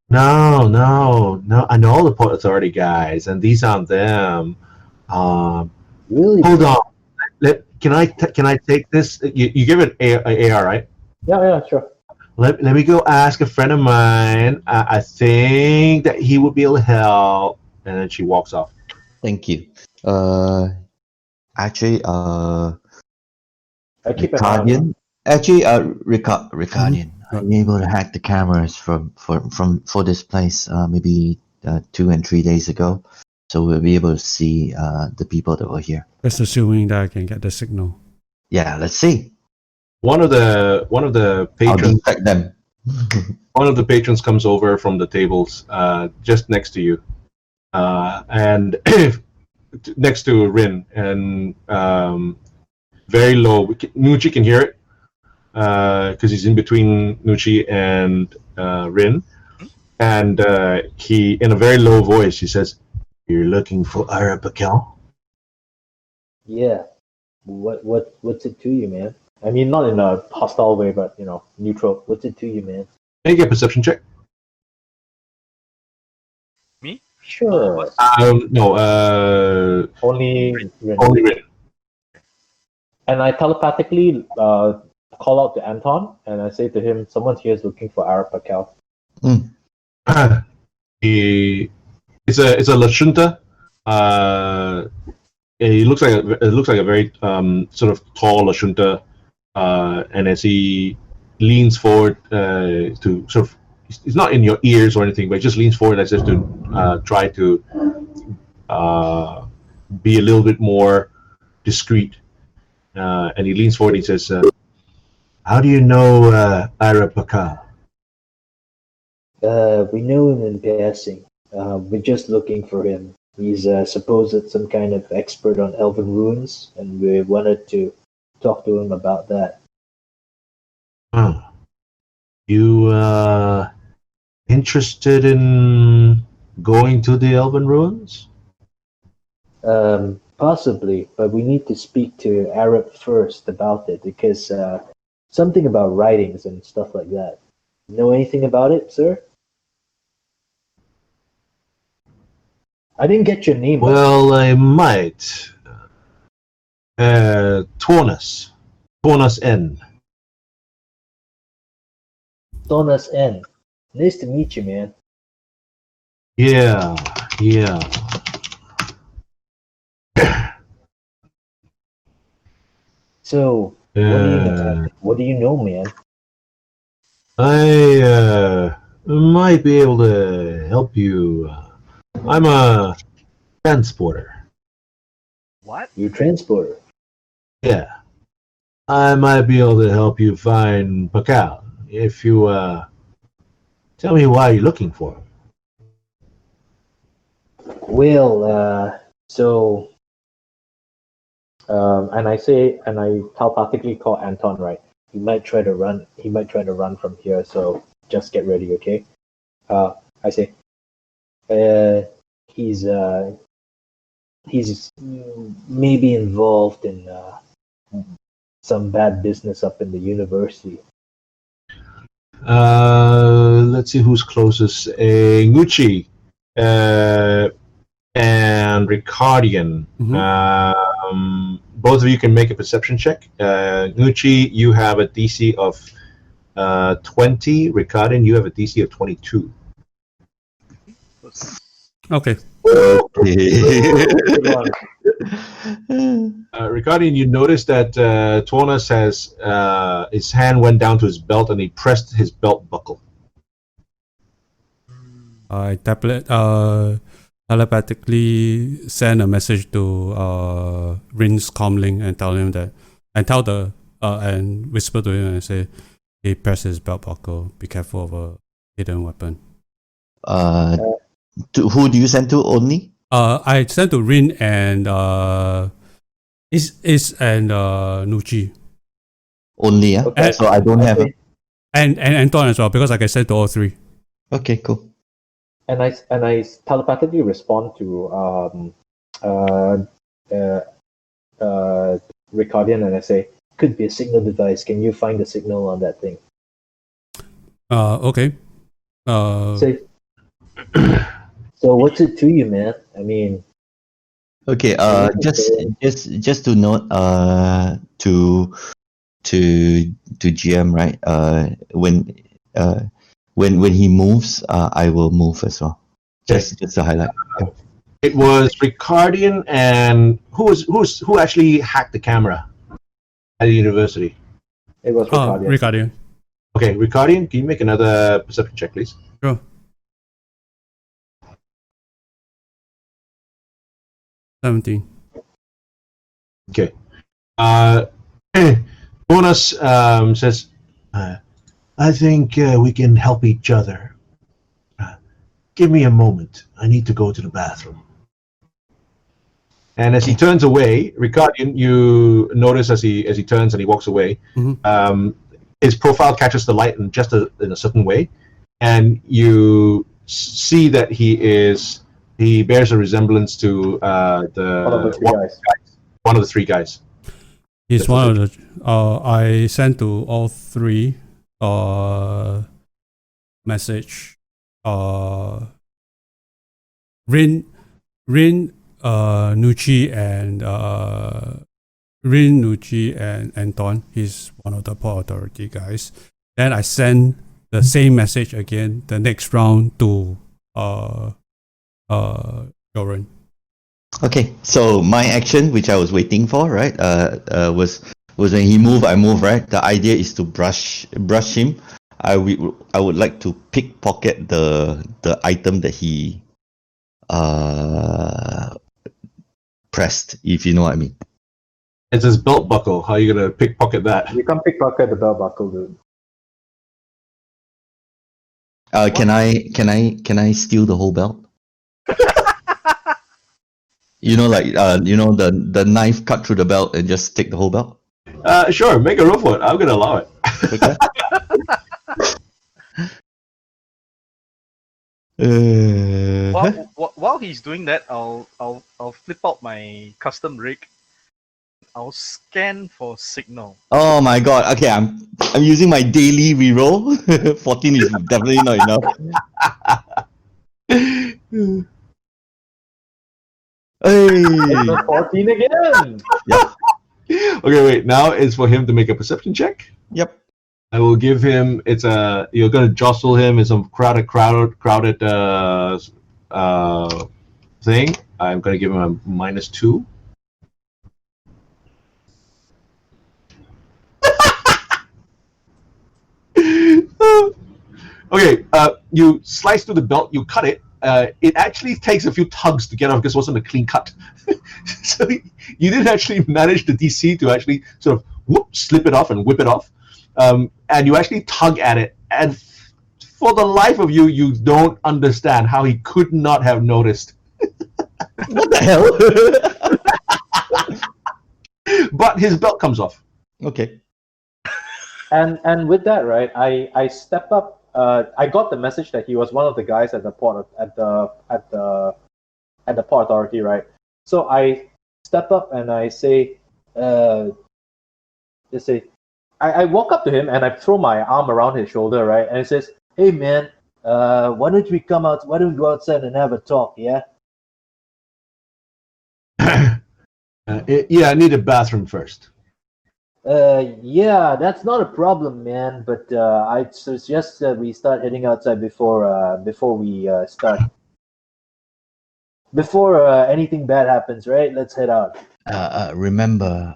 No. I know all the Port Authority guys, and these aren't them. Really? Hold on. Can I take this? You give it AR, right? Yeah, sure. Let me go ask a friend of mine. I think that he would be able to help. And then she walks off. Thank you. Actually, I keep an eye on Ricardian. Actually, Ricardian. Are you able to hack the cameras for this place? Maybe 2 and 3 days ago, so we'll be able to see the people that were here. Just assuming that I can get the signal. Yeah, let's see. One of the I'll patrons. detect them. One of the patrons comes over from the tables just next to you, and next to Rin, and very low. Nucci can hear it because he's in between Nucci and Rin, and he, in a very low voice, he says, "You're looking for Ira Pakel?" Yeah. What's it to you, man? I mean, not in a hostile way, but neutral. What's it to you, man? Can you get a perception check? Me? Sure. No. Only Only Rin. And I telepathically call out to Anton, and I say to him, "Someone here is looking for Ira Pakel." He it's a Lashunta. It looks like a very sort of tall Lashunta, and as he leans forward to sort of, it's not in your ears or anything, but it just leans forward as if to try to be a little bit more discreet. And he leans forward. He says, "How do you know Ira Pakal?" We know him in passing. We're just looking for him. He's supposed some kind of expert on elven runes, and we wanted to talk to him about that. Huh. You interested in going to the Elven Ruins? Possibly, but we need to speak to Arab first about it because something about writings and stuff like that. Know anything about it, sir? I didn't get your name. Well, I might. Tornus N. Thomas N. Nice to meet you, man. Yeah. So, what do you know, man? I might be able to help you. I'm a transporter. What? You transporter. Yeah. I might be able to help you find Pakal if you tell me why you're looking for him. Well, and I telepathically call Anton, right? He might try to run from here, so just get ready, okay? I say, he's maybe involved in some bad business up in the university. Let's see who's closest. Nguchi and Ricardian. Both of you can make a perception check. Nguchi, you have a DC of 20. Ricardian, you have a DC of 22. Okay. Ricardian, you notice that Tornus has his hand went down to his belt and he pressed his belt buckle. I telepathically send a message to Rin's comlink and tell him that, and whisper to him and say, he pressed his belt buckle. Be careful of a hidden weapon. Who do you send to only? I sent to Rin and Nuchi. Only, yeah. Okay. So I don't have. And Anton as well, because I can send to all three. Okay, cool. And I telepathically respond to Ricardian and I say, could be a signal device. Can you find the signal on that thing? Okay. So what's it to you, man? I mean, Okay. Just to note. To GM, right? When he moves, I will move as well. Just to highlight. It was Ricardian and who actually hacked the camera at the university? it was Ricardian. Ricardian. Okay, Ricardian, can you make another perception check, please? Sure. 17. Okay. Bonus says, I think we can help each other. Give me a moment. I need to go to the bathroom. And as he turns away, Ricardian, you notice as he turns and he walks away, his profile catches the light in in a certain way, and you see that he bears a resemblance to one of the three guys. He's one of the. I sent to all three. Message. Rin, Nuchi and Anton. He's one of the Port Authority guys. Then I send the same message again the next round to Joran. Okay, so my action, which I was waiting for, right, was when he moved, I move, right. The idea is to brush him. I would like to pickpocket the item that he pressed, if you know what I mean. It's his belt buckle. How are you gonna pickpocket that? You can't pickpocket the belt buckle, dude. Can I steal the whole belt? You know, like the knife cut through the belt and just take the whole belt. Sure, make a roll for it. I'm gonna allow it. Okay. While he's doing that, I'll flip out my custom rig. I'll scan for signal. Oh my god. Okay, I'm using my daily reroll. 14 is definitely not enough. Hey. It's 14 again. Okay, wait. Now it's for him to make a perception check. Yep. I will give him. You're gonna jostle him in some crowded thing. I'm gonna give him a -2. Okay, you slice through the belt, you cut it. It actually takes a few tugs to get off because it wasn't a clean cut. So you didn't actually manage the DC to actually sort of slip it off and whip it off. And you actually tug at it. And for the life of you, you don't understand how he could not have noticed. What the hell? But his belt comes off. Okay. And with that, right, I step up. I got the message that he was one of the guys at the port authority, right? So I step up and I say, I walk up to him and I throw my arm around his shoulder, right? And he says, "Hey man, why don't we go outside and have a talk, yeah?" Yeah, I need a bathroom first. Yeah, that's not a problem, man. But I suggest that we start heading outside before anything bad happens, right? Let's head out. Remember,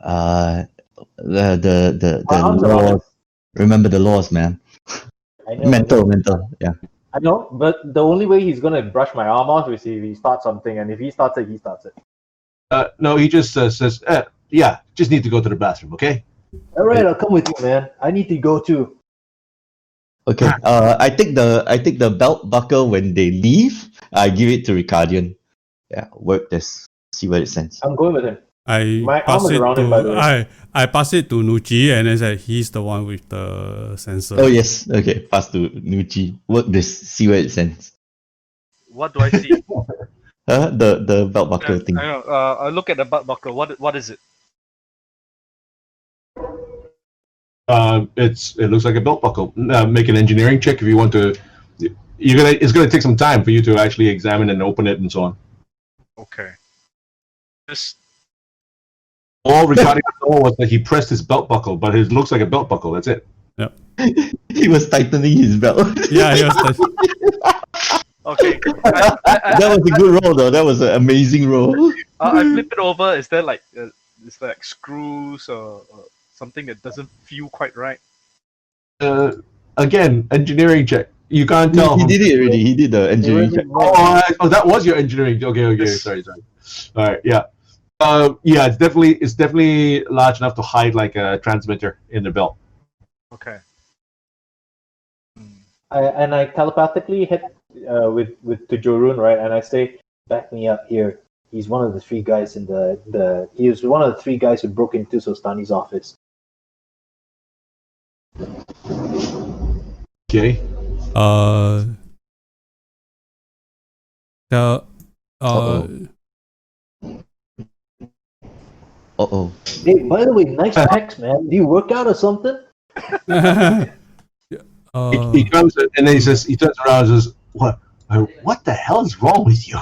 the Arms around laws. Remember the laws, man. I know. Mental. Yeah. I know, but the only way he's gonna brush my arm off is if he starts something, and if he starts it, he starts it. No, he just says, "Yeah, just need to go to the bathroom, okay?" All right, I'll come with you, man. I need to go too. Okay. I take the belt buckle when they leave. I give it to Ricardian. Yeah. Work this. See what it sends. I'm going with him. My pass arm is it around him, by the way. I pass it to Nuchi and then say he's the one with the sensor. Oh yes. Okay. Pass to Nuchi. Work this. See what it sends. What do I see? The belt buckle thing. I know. I look at the belt buckle. What is it? It looks like a belt buckle. Make an engineering check if you want to. It's gonna take some time for you to actually examine and open it and so on. Okay. Just All Ricardo saw was that he pressed his belt buckle, but it looks like a belt buckle. That's it. He was tightening his belt. Yeah, he was okay. That was a good roll, though. That was an amazing roll. I flip it over. Is there like screws or something that doesn't feel quite right? Again, engineering check. You can't tell. He did it already. He did the engineering check. Oh, that was your engineering. Okay. Sorry. All right, yeah. Yeah, it's definitely large enough to hide like a transmitter in the belt. Okay. I telepathically hit with to Jorun, right? And I say, "Back me up here. He's one of the three guys in he was one of the three guys who broke into Sostani's office." Okay. Uh-oh. Hey, by the way, nice pecs, man. Do you work out or something? He comes and then he turns around and says, "What the hell is wrong with you?"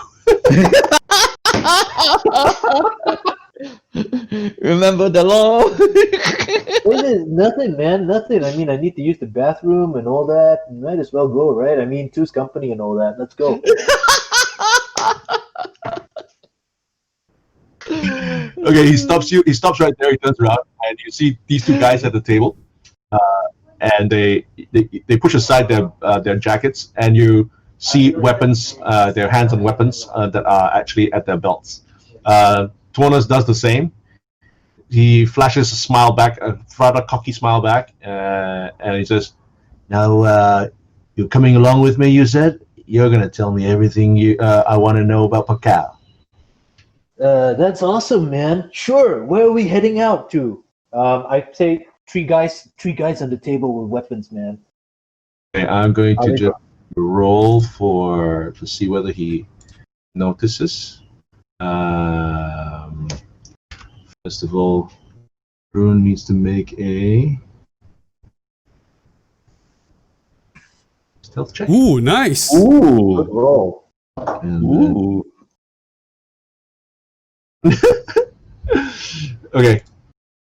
Remember the law. Nothing, man. Nothing. I mean, I need to use the bathroom and all that. Might as well go, right? I mean, two's company and all that. Let's go. Okay, he stops you. He stops right there. He turns around, and you see these two guys at the table, and they push aside their jackets, and you see weapons, their hands on weapons that are actually at their belts. Tornus does the same. He flashes a smile back, a rather cocky smile back, and he says, Now, you're coming along with me, you said? You're going to tell me everything I want to know about Pakal. That's awesome, man. Sure. Where are we heading out to? I say three guys on the table with weapons, man. okay, I'm going Are to they- just roll to see whether he notices. First of all, Rune needs to make a stealth check. Ooh, nice. Good Ooh. roll. And, Ooh. okay.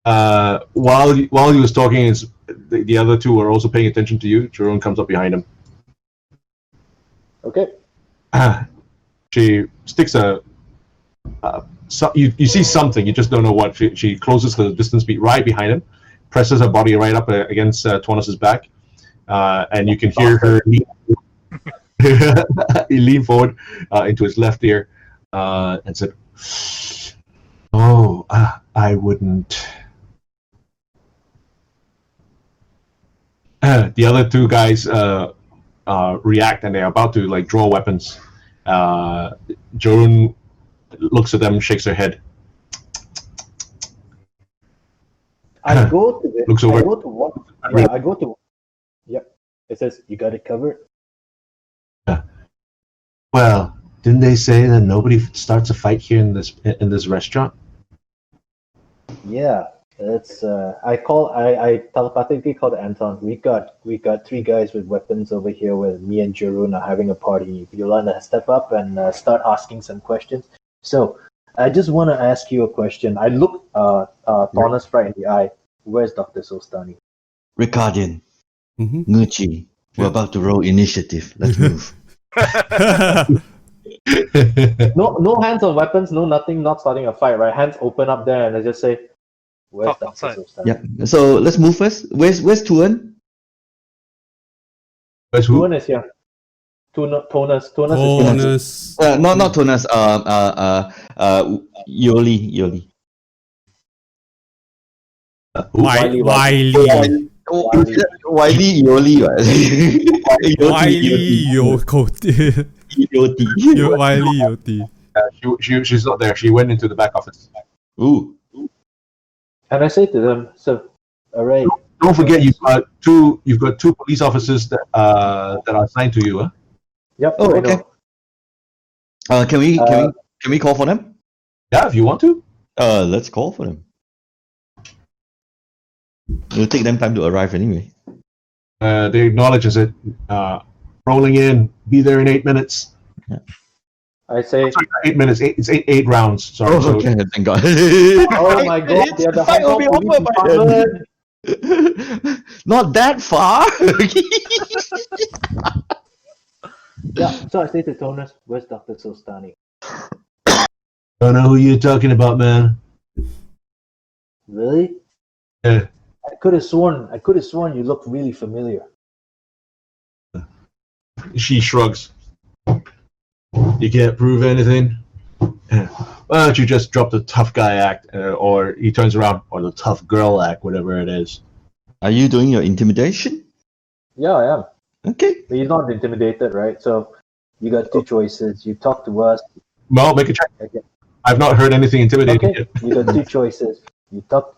While he was talking, the other two were also paying attention to you. Jerome comes up behind him. Okay. She sticks you see something, you just don't know what. She closes the distance beat right behind him, presses her body right up against Tornus's back, and you can hear her lean forward into his left ear and said, "Oh, I wouldn't." The other two guys react, and they're about to draw weapons. Jorun looks at them, shakes her head. I go to the. Looks over. I go to what? Yeah, I go to. Yep. It says you got it covered. Well, didn't they say that nobody starts a fight here in this restaurant? Yeah. It's I telepathically called Anton. We got three guys with weapons over here where me and Jerun are having a party. You want to step up and start asking some questions. So I just want to ask you a question. I look Thomas right in the eye. Where's Dr. Solstani? Ricardian. Mhm. Nucci. We're about to roll initiative. Let's move. No hands on weapons, no nothing, not starting a fight, right? Hands open up there and I just say, where's Talk Dr. outside. Solstani? Yeah. So let's move first. Where's Tuan? Where's who? Tuan is here. Tonus is here. Bonus. Not Tunas. Yoli. Wiley. Wiley Yoli. Wiley Yokoti. Wiley Yoti. She's not there. She went into the back office. Ooh. And I say to them, so, all right. Don't forget, you've got two police officers that are assigned to you. Huh? Yep. Oh, I okay. know. Can we call for them? Yeah, if you want to. Let's call for them. It'll take them time to arrive anyway. They acknowledge as it. Rolling in. Be there in 8 minutes. I say, Sorry, not 8 minutes. It's eight rounds. Sorry. So Okay, thank God. oh my God, they're the Fight Hong will be Kong over police by department. Not that far. Yeah, so I say to Tonus, where's Dr. Solstani? Don't know who you're talking about, man. Really? Yeah. I could have sworn you looked really familiar. She shrugs. You can't prove anything. Why don't you just drop the tough guy act, or he turns around, or the tough girl act, whatever it is. Are you doing your intimidation? Yeah, I am. Okay. But he's not intimidated, right? So you got two choices. You talk to us. Well, make a check. Okay. I've not heard anything intimidating Okay. yet. You got two choices. You talk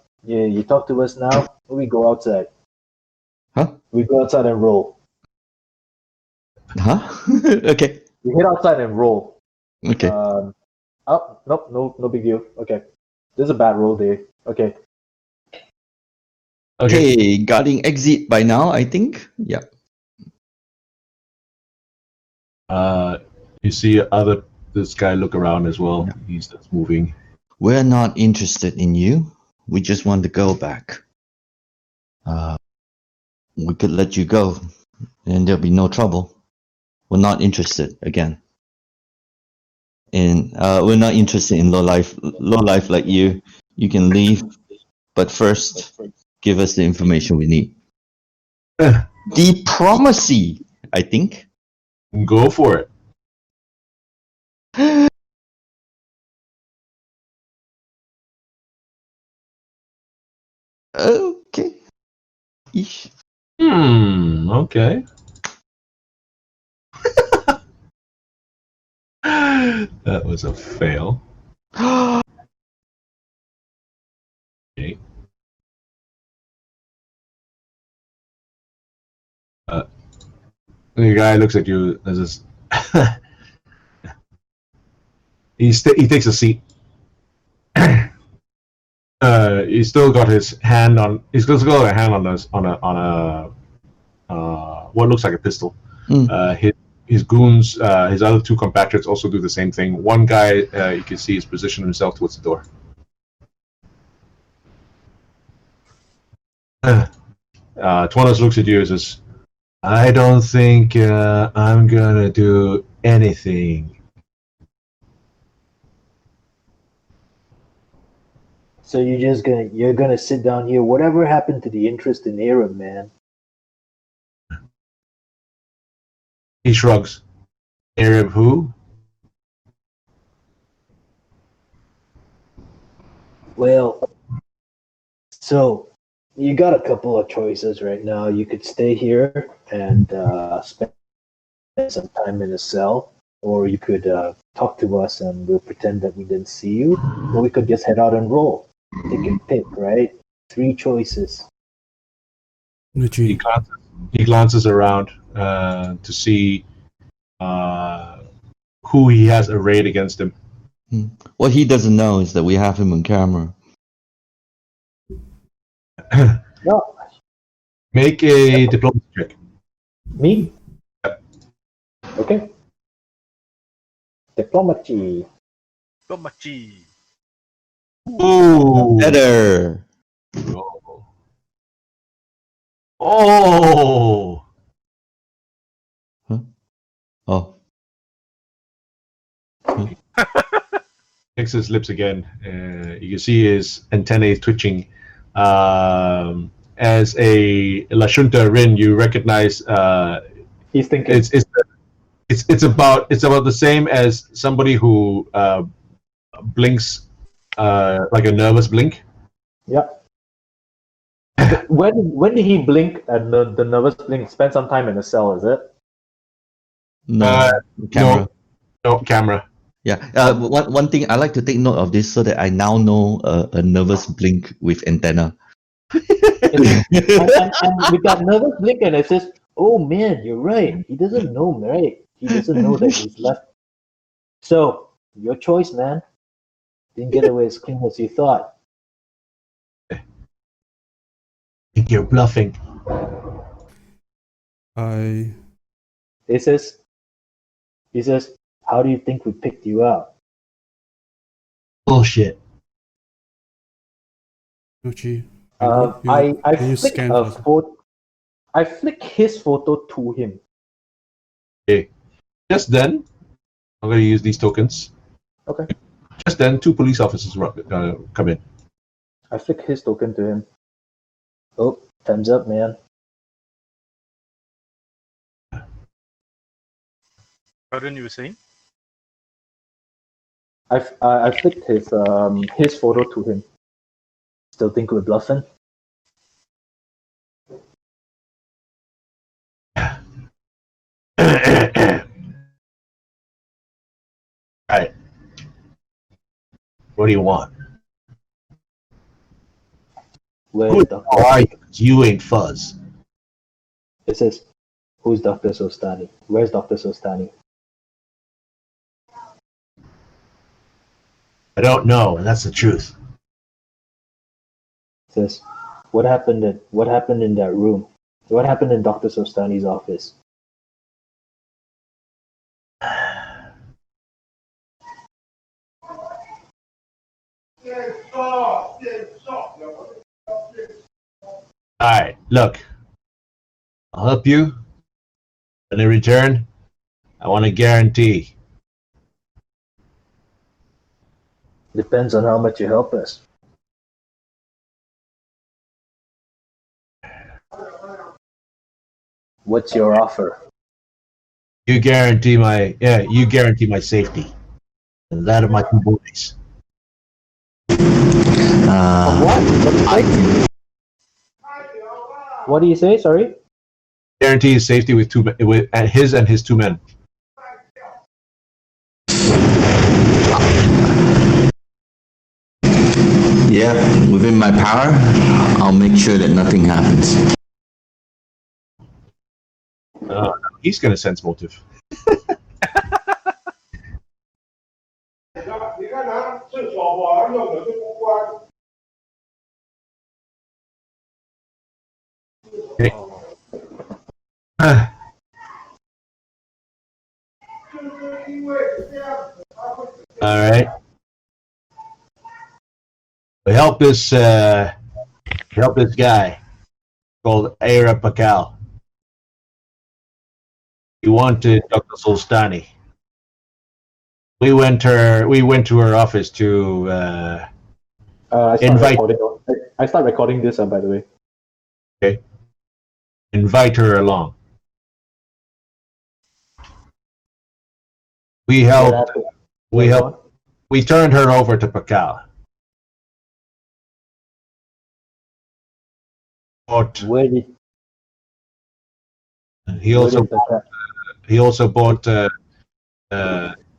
to us now, or we go outside. Huh? We go outside and roll. Huh? Okay. We hit outside and roll. Okay. Nope, no big deal. Okay. This is a bad roll day. Okay. Okay, guarding exit by now, I think. Yeah. You see this guy look around as well. He's just moving. We're not interested in you. We just want the girl back. We could let you go, and there'll be no trouble. We're not interested again. And we're not interested in low life like you. You can leave, but first, give us the information we need. Diplomacy, I think. Go for it. Okay. Ish. Okay. That was a fail. Okay. The guy looks at you. As this. He takes a seat. He's still got his hand on. He's still got a hand on what looks like a pistol. His goons, his other two compatriots also do the same thing. One guy, you can see, is positioned himself towards the door. Twanos looks at you and says, "I don't think I'm gonna do anything." So you're gonna sit down here. Whatever happened to the interest in Arab, man? He shrugs. Arab who? Well, so you got a couple of choices right now. You could stay here and spend some time in a cell, or you could talk to us and we'll pretend that we didn't see you, or we could just head out and roll. Take your pick, right? 3 choices. He glances around to see who he has arrayed against him. What he doesn't know is that we have him on camera. No, Make a diplomacy check. me? Okay. Diplomacy. Diplomacy. Ooh. Better. Oh. Oh. Licks his lips again. You can see his antennae twitching. As a Lashunta Rin, you recognize He's thinking. it's about the same as somebody who blinks like a nervous blink. Yeah. When did he blink and the nervous blink? Spend some time in a cell, is it? No. Camera. No camera. Yeah. One thing I like to take note of this so that I now know a nervous blink with antenna. and with that nervous blink, and it says, "Oh man, you're right. He doesn't know, right? He doesn't know that he's left." So your choice, man. Didn't get away as clean as you thought. I think you're bluffing. He says, "How do you think we picked you out?" Bullshit. Nuchi, I can you flick scan a for- photo. I flick his photo to him. Okay. Just then, I'm going to use these tokens. Okay. Just then, 2 police officers come in. I flick his token to him. Oh, thumbs up, man. Pardon, you were saying? I flicked his photo to him. Still think we're bluffing? Alright. What do you want? Where's Who Dr. are you? You ain't Fuzz. It says, "Who's Dr. Sostani? Where's Dr. Sostani?" I don't know, and that's the truth. It says, What happened in that room? What happened in Dr. Sostani's office?" Alright, look. I'll help you. And in return, I want a guarantee. Depends on how much you help us. What's your offer? You guarantee my safety and that of my two boys. What? What do you say? Sorry. Guarantee his safety with his and his two men. Yeah, within my power, I'll make sure that nothing happens. He's gonna sense motive. Okay. All right. We help this guy called Ara Pakal. He wanted Dr. Solstani. We went to her office to invite I start recording this, by the way. okay, invite her along. We helped. We turned her over to Pakal. Where did He also bought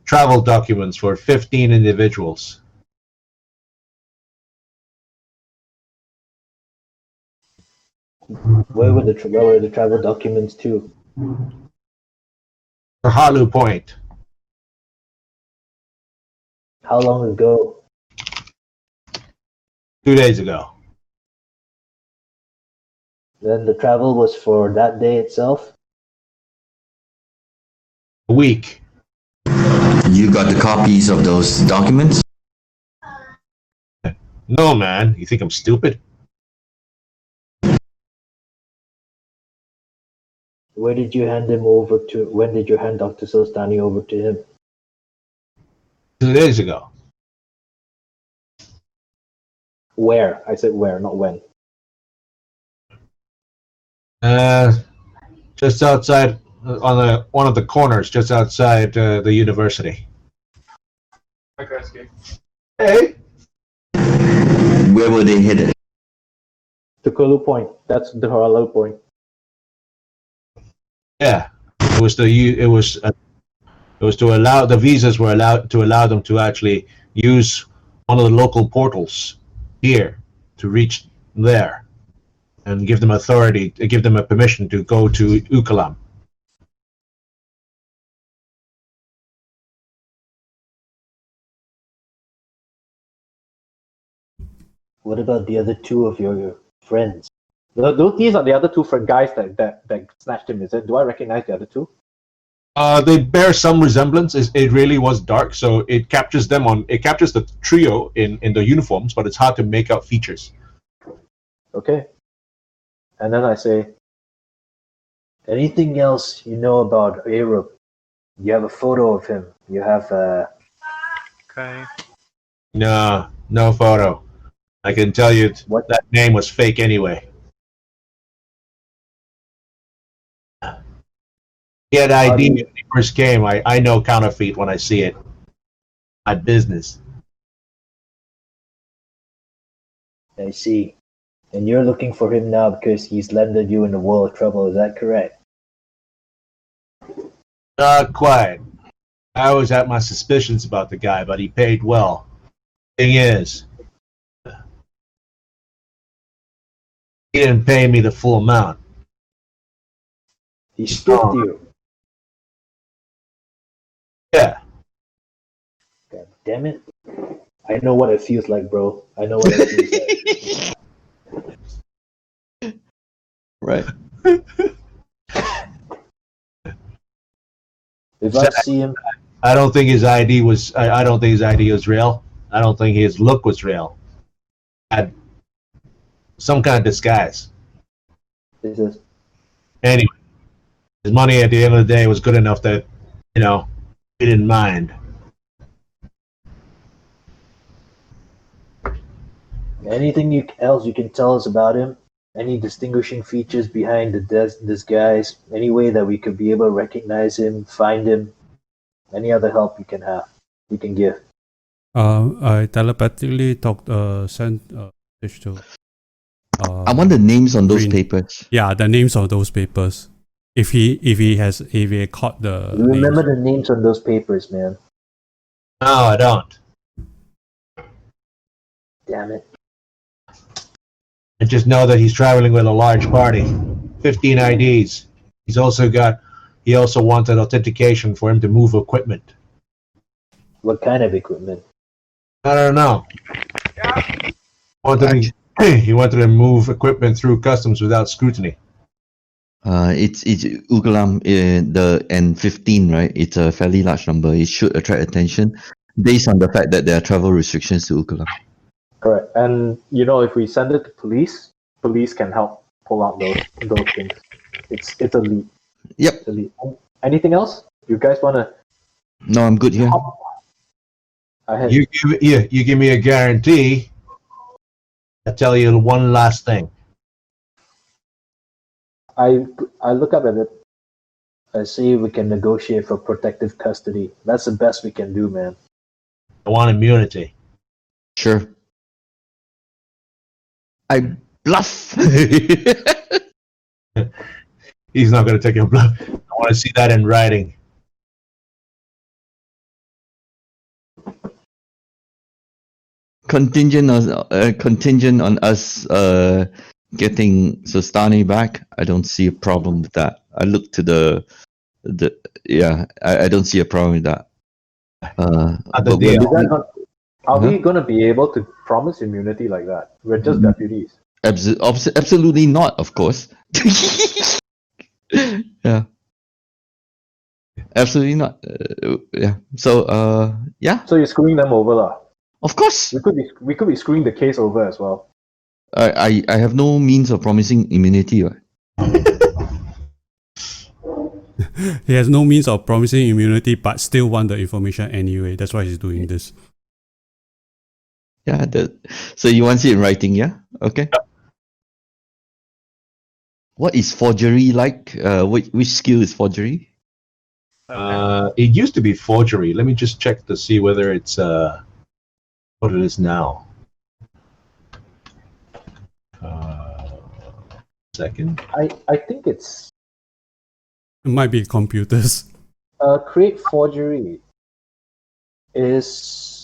travel documents for 15 individuals. where were the travel documents to? For Halu Point. How long ago? 2 days ago. Then the travel was for that day itself? A week. You got the copies of those documents? No, man. You think I'm stupid? Where did you hand him over to? When did you hand Dr. Solstani over to him? 2 days ago. Where? I said where, not when. Just outside, on one of the corners, just outside the university. Hey. Where were they headed? To Kulu Point. That's the Halal Point. Yeah, it was to allow the visas were allowed to allow them to actually use one of the local portals here to reach there and give them authority, give them a permission to go to Ukulam. What about the other two of your friends? These are the other two guys that snatched him, is it? Do I recognize the other two? They bear some resemblance. It really was dark, so it captures the trio in the uniforms, but it's hard to make out features. Okay. And then I say, anything else you know about Arab? You have a photo of him. You have Okay. No photo. I can tell you that name was fake anyway. He had ID when he first came. I know counterfeit when I see it. My business. I see. And you're looking for him now because he's landed you in a world of trouble, is that correct? Not quite. I always had my suspicions about the guy, but he paid well. Thing is, he didn't pay me the full amount. He stripped you. Yeah. God damn it. I know what it feels like, bro. I know what it feels like. Right. If I see him, I don't think his ID was. I don't think his ID was real. I don't think his look was real. Had some kind of disguise. this is Anyway, his money at the end of the day was good enough that, he didn't mind. Anything else you can tell us about him? Any distinguishing features behind the disguise? Any way that we could be able to recognize him, find him? Any other help you can give? I telepathically sent a message to. I want the names on those Green. papers. Yeah, the names of those papers. If he caught the. You remember names. the names on those papers, man? No, I don't. Damn it! I just know that he's traveling with a large party, 15 IDs. He also wanted authentication for him to move equipment. What kind of equipment? I don't know. He wanted to move equipment through customs without scrutiny. It's Ukulam, the N15, right? It's a fairly large number. It should attract attention based on the fact that there are travel restrictions to Ukulam. Correct. And if we send it to police can help pull out those things. It's elite. Yep. It's elite. Anything else? You guys wanna? No, I'm good here. Ahead. You give me a guarantee. I tell you one last thing. I look up at it. I see if we can negotiate for protective custody. That's the best we can do, man. I want immunity. Sure. I bluff. He's not going to take your bluff. I want to see that in writing. Contingent on us getting Sostani back. I don't see a problem with that. I look to I don't see a problem with that. But are we gonna be able to promise immunity like that? We're just deputies. Absolutely not, of course. Yeah. Absolutely not. Yeah. So yeah. So you're screwing them over, lah. Of course. We could be screwing the case over as well. I have no means of promising immunity. Right? He has no means of promising immunity, but still want the information anyway. That's why he's doing this. Yeah. So you want it in writing, yeah? Okay. What is forgery like? Which skill is forgery? It used to be forgery. Let me just check to see whether it's what it is now. Second. I think it's It might be computers. create forgery is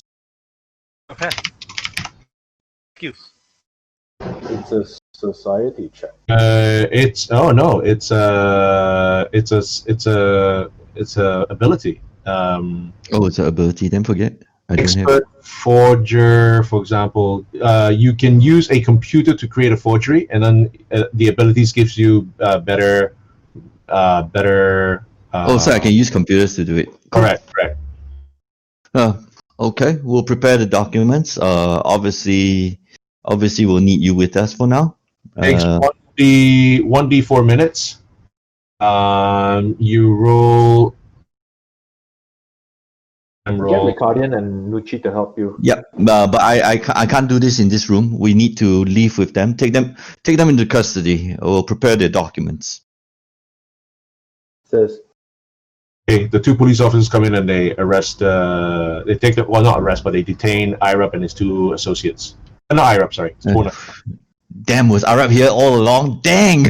Okay. Excuse. it's a society check. It's a ability. It's an ability. Then forget. I don't have. Expert forger, for example, you can use a computer to create a forgery, and then the abilities gives you better. So I can use computers to do it. Correct. Okay, we'll prepare the documents. Obviously, we'll need you with us for now. Takes 1d4 minutes. You roll. Get Ricardian and Nucci to help you. Yep, but I can't do this in this room. We need to leave with them. Take them into custody. We'll prepare their documents. Says Okay, the two police officers come in and they arrest. They take the not arrest, but they detain Irap and his two associates. Not Irap, sorry. Spooner. Damn, was Arab here all along? Dang!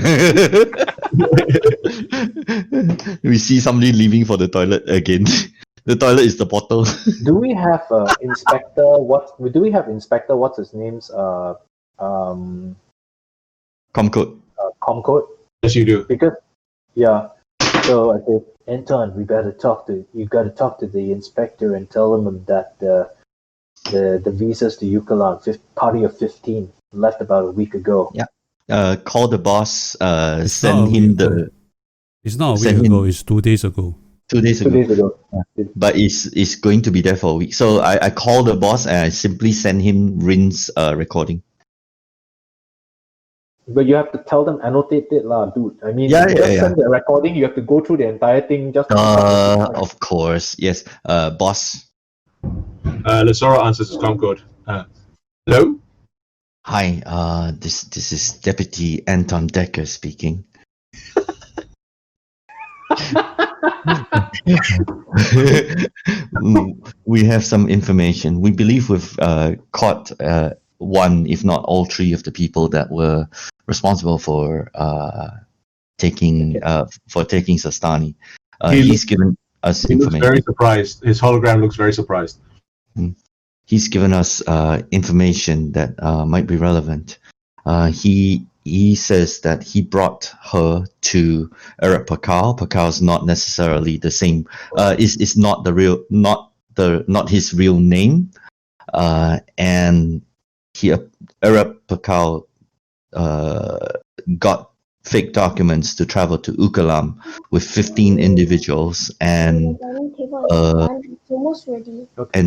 We see somebody leaving for the toilet again. The toilet is the bottle. do we have inspector what's his name's Comcode. comcode? Yes, you do. Because so I said, Anton, you got to talk to the inspector and tell him that the visas to Ukulam, party of 15 left about a week ago. Yeah. Call the boss. It's Send not a him week the. ago. It's not a send week him- ago. It's 2 days ago. 2 days 2 ago. days ago. But it's going to be there for a week. So I call the boss and I simply send him Rin's recording. But you have to tell them, annotate it, lah, dude. I mean, Yeah, send the recording. You have to go through the entire thing just. Of course, yes. Boss. Lazaro answers his com code. Hello? Hi, this is Deputy Anton Decker speaking. We have some information. We believe we've caught one, if not all three, of the people that were responsible for taking Sastani. He's given us He looks information. very surprised. His hologram looks very surprised. He's given us information that might be relevant. He says that he brought her to Arab Pakal. Pakal is not necessarily the same. Is not the real, not his real name. And Arab Pakal got fake documents to travel to Ukulam with 15 individuals and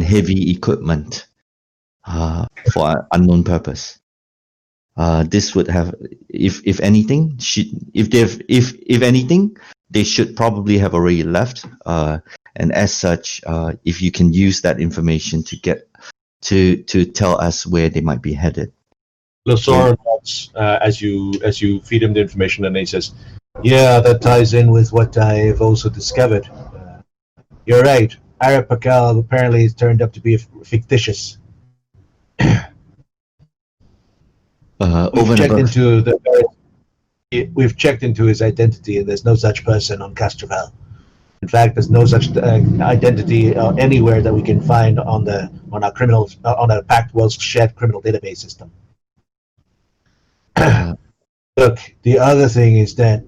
heavy equipment for an unknown purpose. This would have, if anything, if anything, they should probably have already left. And as such, if you can use that information to get to tell us where they might be headed. Lasor nods as you feed him the information, and he says, Yeah, that ties in with what I've also discovered. You're right. Arab Pakal apparently has turned up to be fictitious. We've checked into his identity, and there's no such person on Castrovel. In fact, there's no such identity anywhere that we can find on our Pact World's shared criminal database system. Look, the other thing is that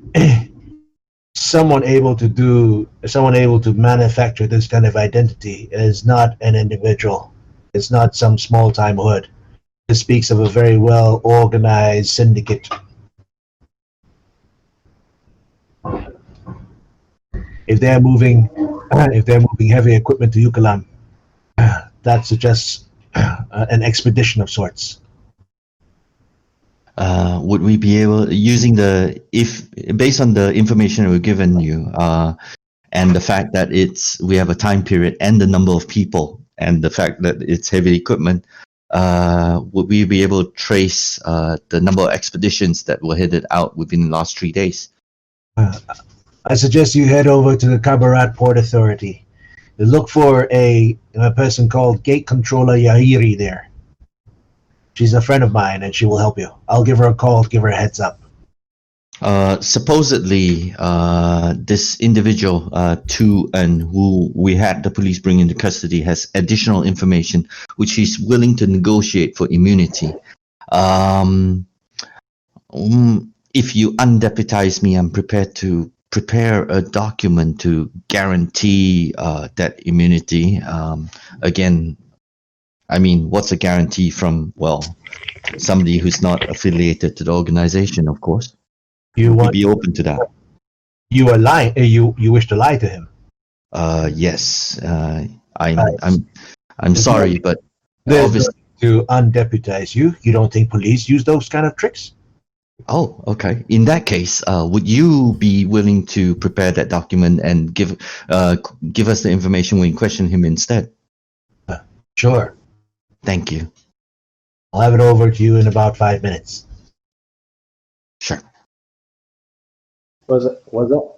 someone able to manufacture this kind of identity is not an individual. It's not some small-time hood. It speaks of a very well-organized syndicate. If they're moving heavy equipment to Ukulam, that suggests an expedition of sorts. Would we be able, based on the information we've given you, and the fact that we have a time period and the number of people and the fact that it's heavy equipment, would we be able to trace the number of expeditions that were headed out within the last 3 days? I suggest you head over to the Kabarat Port Authority. Look for a person called Gate Controller Yahiri there. She's a friend of mine, and she will help you. I'll give her a call, give her a heads up. Supposedly, this individual, and who we had the police bring into custody, has additional information which he's willing to negotiate for immunity. If you undeputize me, I'm prepared to prepare a document to guarantee that immunity. Again, I mean, what's a guarantee from, somebody who's not affiliated to the organization, of course. Would be open to that. You are lying. You wish to lie to him. Yes. I'm sorry, but obviously to undeputize you. You don't think police use those kind of tricks? Oh, okay. In that case, would you be willing to prepare that document and give us the information when you question him instead? Sure. Thank you. I'll have it over to you in about 5 minutes. Sure. What's that?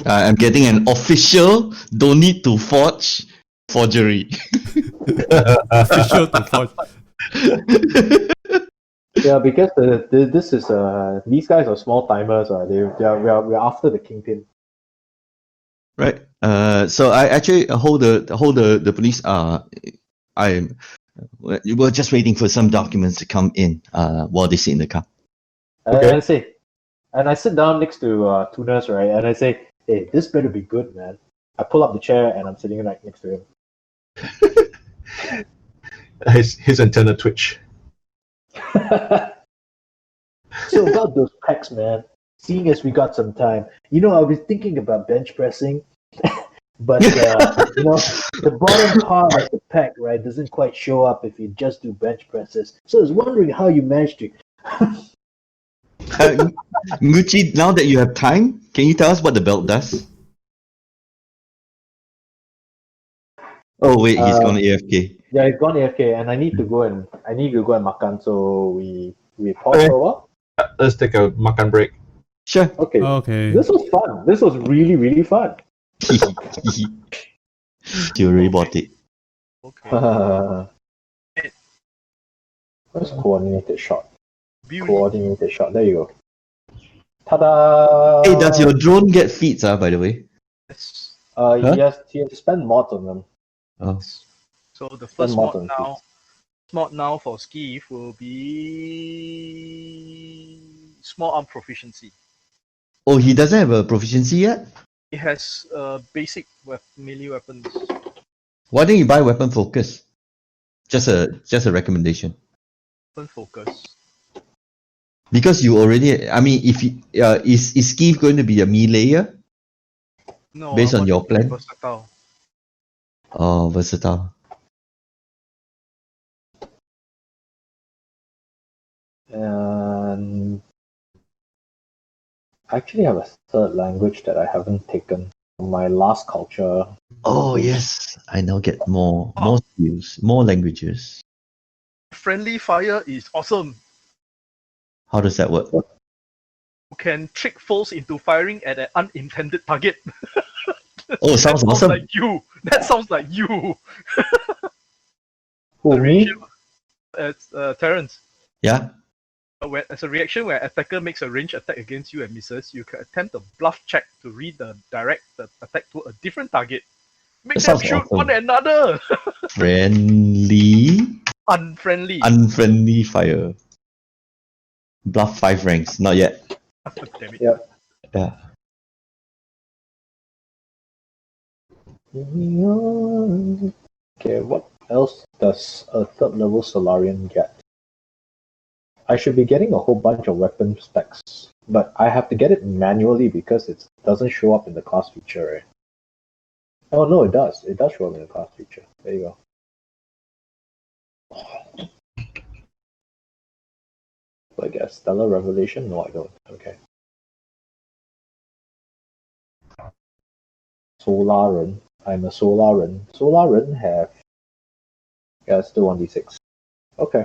I'm getting an official, don't need to forgery. Official to forge. Yeah, because this is these guys are small timers. We're after the kingpin. Right. So I actually hold the police. We're just waiting for some documents to come in while they sit in the car. Okay. And I sit down next to Tunas, right? And I say, "Hey, this better be good, man." I pull up the chair and I'm sitting right next to him. his antenna twitch. So about those packs, man. Seeing as we got some time, I was thinking about bench pressing, but the bottom part of the pack, right, doesn't quite show up if you just do bench presses. So I was wondering how you managed to. Nguchi, now that you have time, can you tell us what the belt does? Oh wait, he's gone AFK. Yeah, he's gone AFK, and I need to go and makan. So we pause Okay. for a while. Let's take a makan break. Sure. Okay. Okay. This was fun. This was really, really fun. You already bought it. Okay. Where's coordinated shot? Beauty. Coordinated shot. There you go. Ta-da! Hey, does your drone get feeds, by the way? Yes. Huh? He has to spend mods on them. Oh. So the Spend first mods mod on now, feeds. mod now for Skiff will be small arm proficiency. Oh, he doesn't have a proficiency yet? It has basic melee weapons. Why don't you buy weapon focus? Just a recommendation. Weapon focus. Because you already, I mean, if you, is Skeeve going to be a meleeer? No, Based I on want your to be plan? versatile. Oh, versatile. And I actually have a third language that I haven't taken from my last culture. Oh yes, I now get more skills, more languages. Friendly fire is awesome. How does that work? You can trick foes into firing at an unintended target. Oh, sounds awesome. Like you. That sounds like you. Who, me? Terrence. Yeah. As a reaction, where attacker makes a ranged attack against you and misses, you can attempt a bluff check to direct the attack to a different target. Make That them sounds shoot awesome. one another. Friendly, Unfriendly. unfriendly fire. Bluff 5 ranks, not yet. Damn it. Yeah. Yeah. Okay, what else does a third level Solarian get? I should be getting a whole bunch of weapon specs, but I have to get it manually because it doesn't show up in the class feature, right? Oh no, it does. It does show up in the class feature. There you go. So I guess Stellar Revelation? No, I don't. Okay. Solaren. I'm a Solaren. Solaren have. Yeah, it's still 1d6. Okay.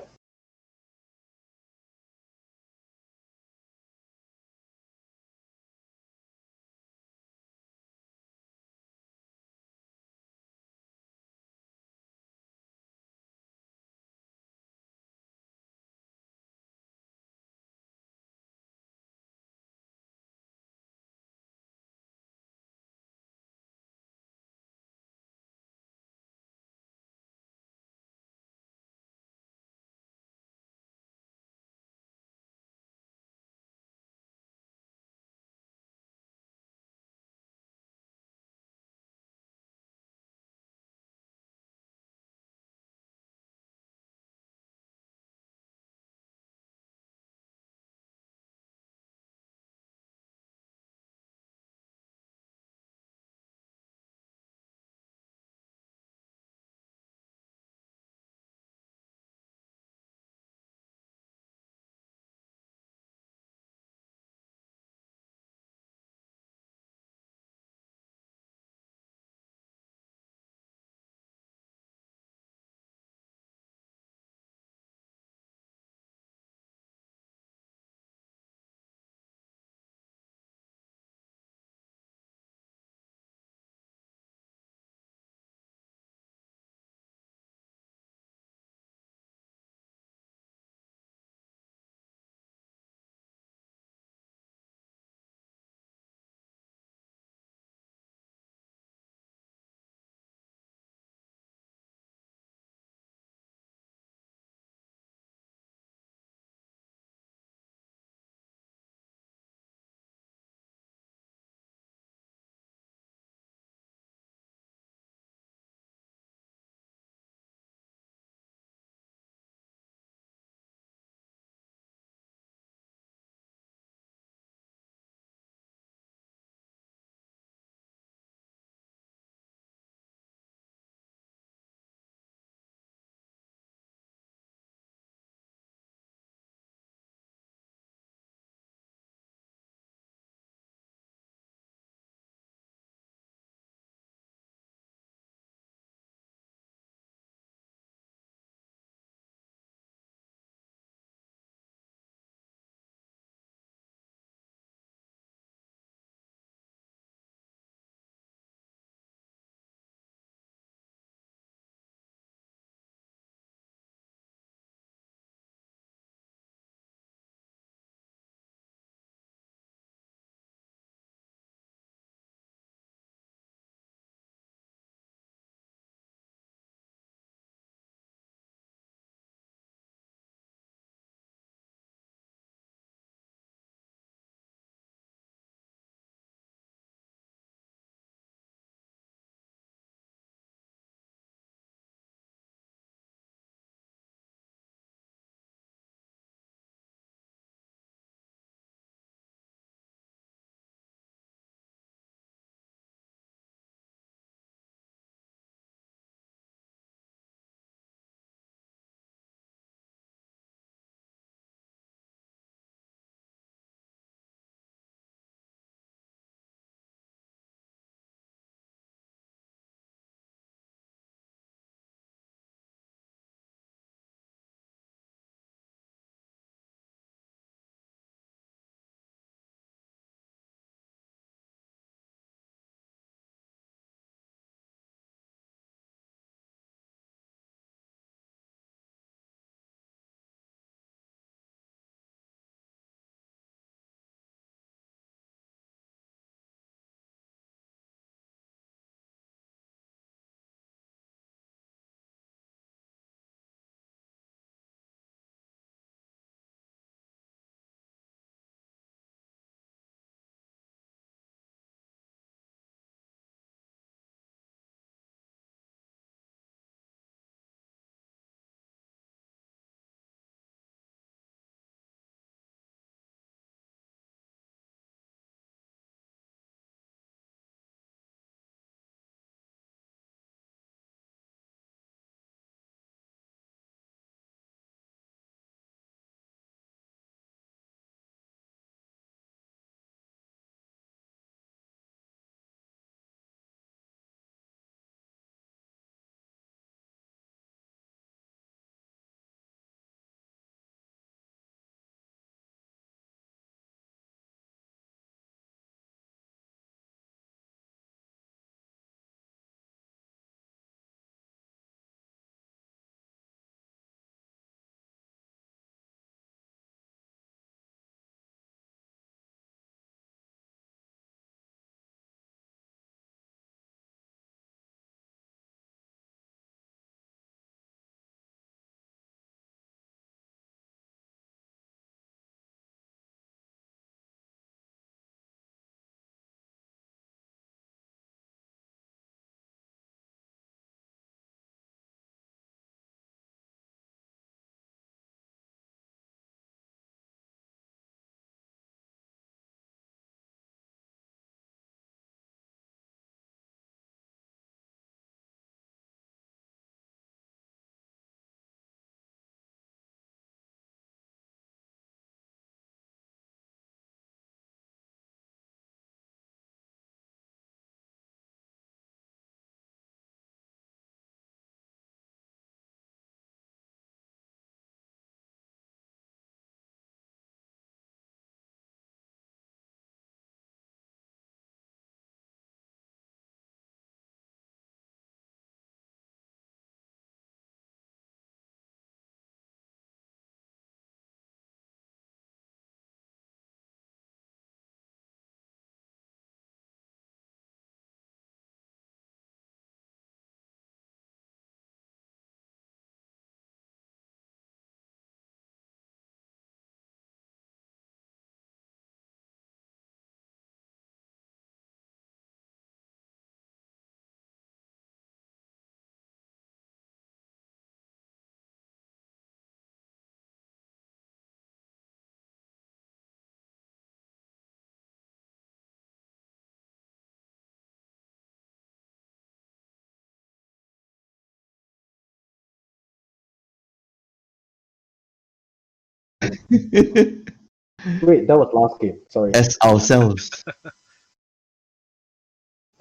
Wait, that was last game. Sorry. As ourselves.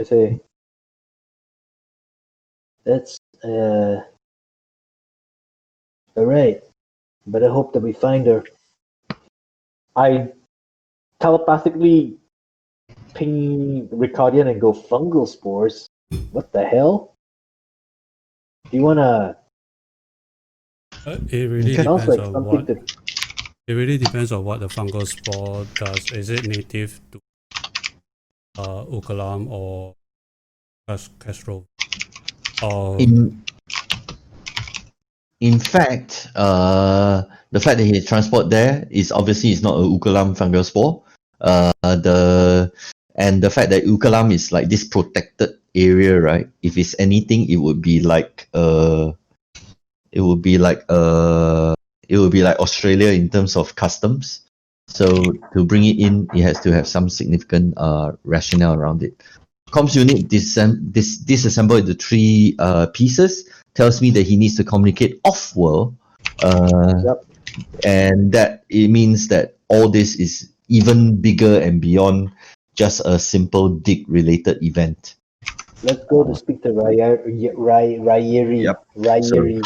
I say that's alright. But I hope that we find her. I telepathically ping Ricardian and go fungal spores. What the hell? Do you wanna? It really Okay. Sounds depends like on something what. to. It really depends on what the fungal spore does. Is it native to Ukulam or Castro? Or In fact, the fact that he transport there is obviously it's not a Ukulam fungal spore. The fact that Ukulam is like this protected area, right? If it's anything, it would be like Australia in terms of customs. So to bring it in, it has to have some significant rationale around it. Comms unit disassemble into three pieces. Tells me that he needs to communicate off-world, and that it means that all this is even bigger and beyond just a simple dig-related event. Let's go to speak to Rayeri. Yep. Rayeri.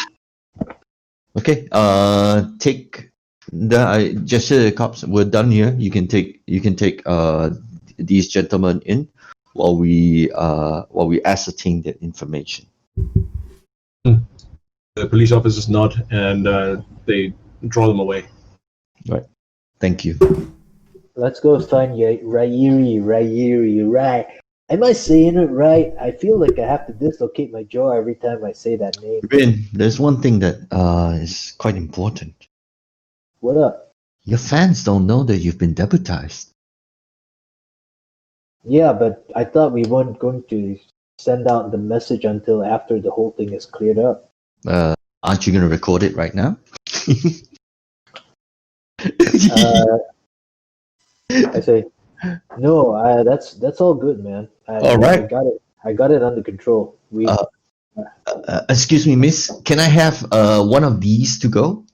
Okay. Take the I gesture the cops. We're done here. You can take these gentlemen in while we ascertain that information. The police officers nod and they draw them away. Right. Thank you. Let's go find Rayeri. Am I saying it right? I feel like I have to dislocate my jaw every time I say that name. Rin, there's one thing that is quite important. What up? Your fans don't know that you've been deputized. Yeah, but I thought we weren't going to send out the message until after the whole thing is cleared up. Aren't you going to record it right now? I say, no. That's all good, man. All right. I got it under control. Excuse me, miss. Can I have one of these to go?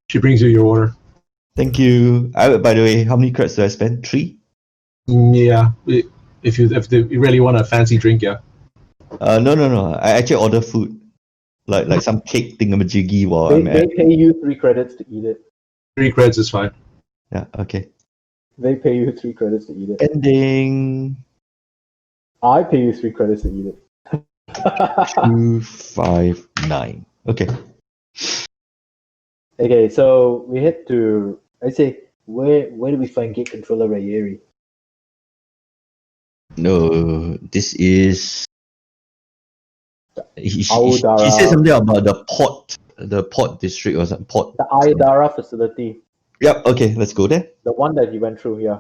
She brings you your order. Thank you. By the way, how many credits do I spend? 3? Yeah, if you really want a fancy drink, yeah. No. I actually order food, like some cake thingamajiggy while I'm They at. pay you 3 credits to eat it. 3 credits is fine. Yeah. Okay. They pay you 3 credits to eat it. Ending I pay you 3 credits to eat it. 259. Okay. Okay, so we head to. I say, where do we find Gate Controller Rayeri? No, this is. He Aodara. said something about the port district or something. Port. The Ayadara facility, Yep. Okay, let's go there. the one that you went through. Yeah.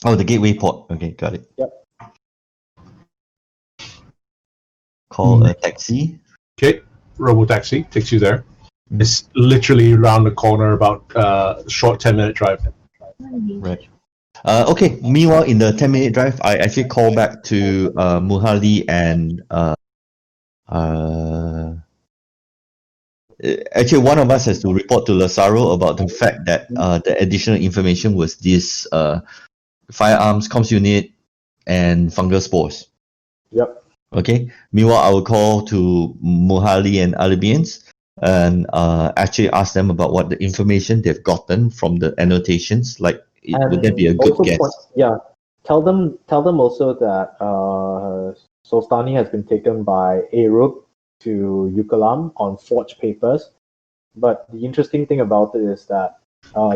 Oh, the gateway port. Okay, got it. Yep. Call a taxi. Okay, robo taxi takes you there. It's literally around the corner, about a short 10-minute drive. Right. Okay. Meanwhile, in the 10-minute drive, I actually call back to Muhali and actually one of us has to report to Lazaro about the fact that the additional information was this firearms, comms unit, and fungal spores. Yep. Okay. Meanwhile, I will call to Muhali and Alibians and actually ask them about what the information they've gotten from the annotations. Like, would that be a good also guess? Tell them also that Solstani has been taken by Arub to Ukulam on forged papers. But the interesting thing about it is that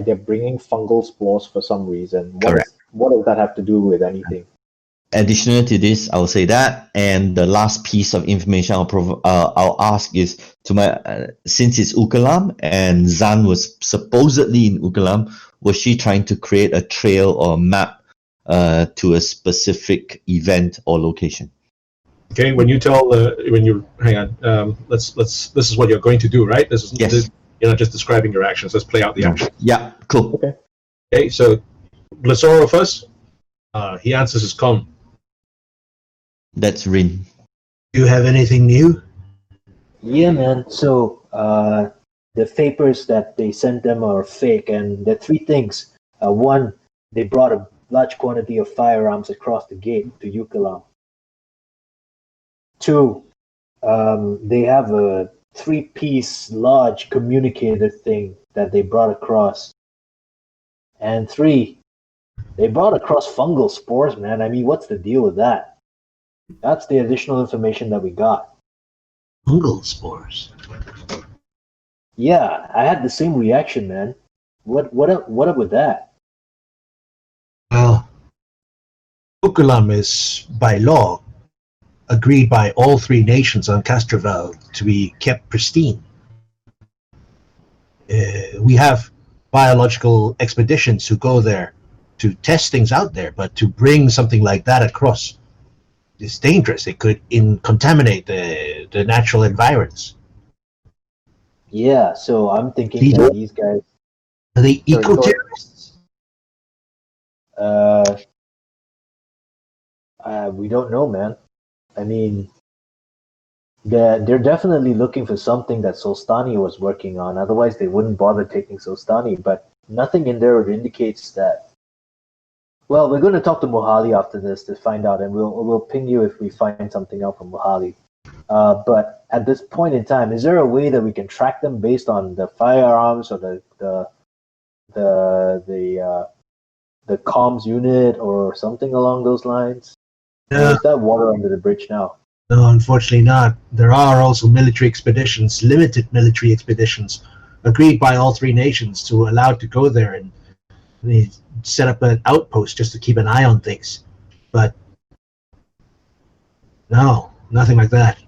they're bringing fungal spores for some reason. Correct. What does that have to do with anything? Additional to this, I'll say that, and the last piece of information I'll ask is to my since it's Ukulam and Zan was supposedly in Ukulam, was she trying to create a trail or map to a specific event or location? Okay, when you tell hang on, this is what you're going to do, right? Yes. You're not just describing your actions. Let's play out the action. Yeah, cool. Okay, so Glissoro first. He answers his comm. That's Rin. Do you have anything new? Yeah, man. So the papers that they sent them are fake, and there are three things. One, they brought a large quantity of firearms across the gate to Ukulam. Two, they have a three-piece large communicator thing that they brought across. And three, they brought across fungal spores, man. I mean, what's the deal with that? That's the additional information that we got. Fungal spores. Yeah, I had the same reaction, man. What up with that? Well, Ukulam is, by law, agreed by all three nations on Castrovel to be kept pristine. We have biological expeditions who go there to test things out there, but to bring something like that across is dangerous. It could contaminate the natural environs. Yeah, so I'm thinking that these guys Are they eco-terrorists? We don't know, man. I mean, they're definitely looking for something that Solstani was working on. Otherwise, they wouldn't bother taking Solstani. But nothing in there indicates that. Well, we're going to talk to Mohali after this to find out, and we'll ping you if we find something out from Mohali. But at this point in time, is there a way that we can track them based on the firearms or the comms unit or something along those lines? Or is that water under the bridge now? No, unfortunately not. There are also military expeditions, limited military expeditions, agreed by all three nations to allow to go there and set up an outpost just to keep an eye on things. But no, nothing like that.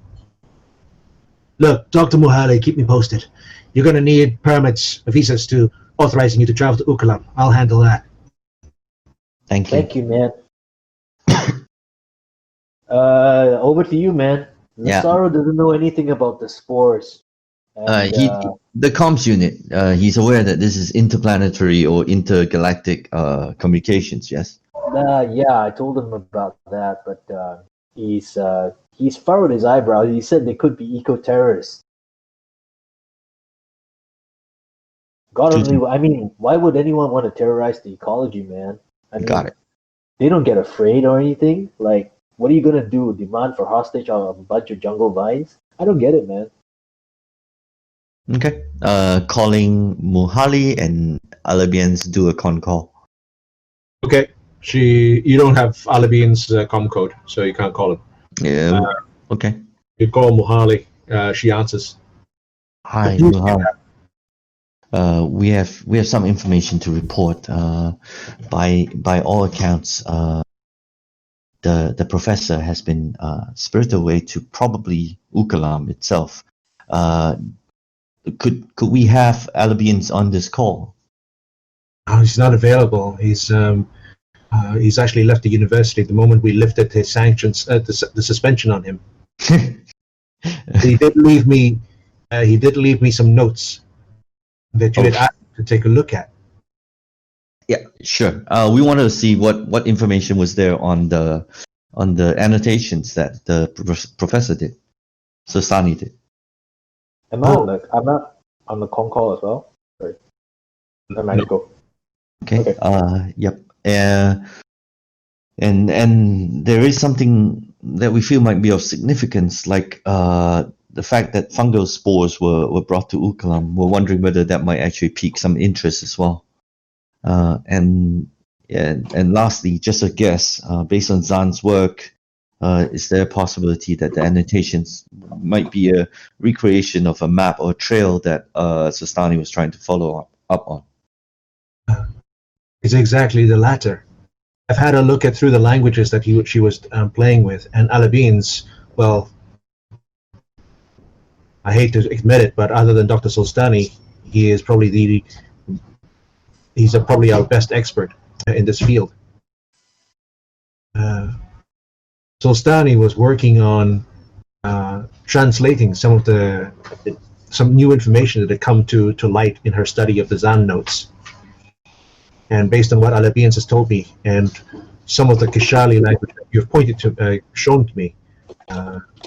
Look, Dr. Muhale, keep me posted. You're going to need permits, visas to authorizing you to travel to Ukulam. I'll handle that. Thank you. Thank you, man. Over to you, man. Yeah. Lazaro doesn't know anything about the spores. And, The comms unit, he's aware that this is interplanetary or intergalactic communications, yes? yeah, I told him about that, but he's furrowed his eyebrow. He said they could be eco-terrorists. God only, I mean, why would anyone want to terrorize the ecology, man? I mean, Got it. They don't get afraid or anything. Like, what are you gonna do? Demand for hostage on a bunch of jungle vines? I don't get it, man. Okay. Calling Muhali and Alabians do a con call. Okay. You don't have Alabian's com code, so you can't call him. Yeah. Okay. You call Muhali. She answers. Hi, Muhali. We have some information to report. By all accounts, the professor has been spirited away to probably Ukulam itself. Could we have Alabians on this call? Oh, he's not available. He's actually left the university the moment we lifted his sanctions, the suspension on him. He did leave me. He did leave me some notes that you had asked to take a look at. Yeah, sure. We wanted to see what information was there on the annotations that the professor did. So Sani did. I'm not on the con call as well. Sorry. I might go. Okay. Yep. And there is something that we feel might be of significance, like the fact that fungal spores were brought to Ukulam. We're wondering whether that might actually pique some interest as well. And lastly, just a guess, based on Zan's work, is there a possibility that the annotations might be a recreation of a map or trail that Sostani was trying to follow up on? It's exactly the latter. I've had a look at through the languages that she was playing with, and Alabians, well, I hate to admit it, but other than Dr. Solstani, he is probably probably our best expert in this field. Solstani was working on translating some new information that had come to light in her study of the Zan notes. And based on what Alabians has told me, and some of the Kishali language that you've shown to me,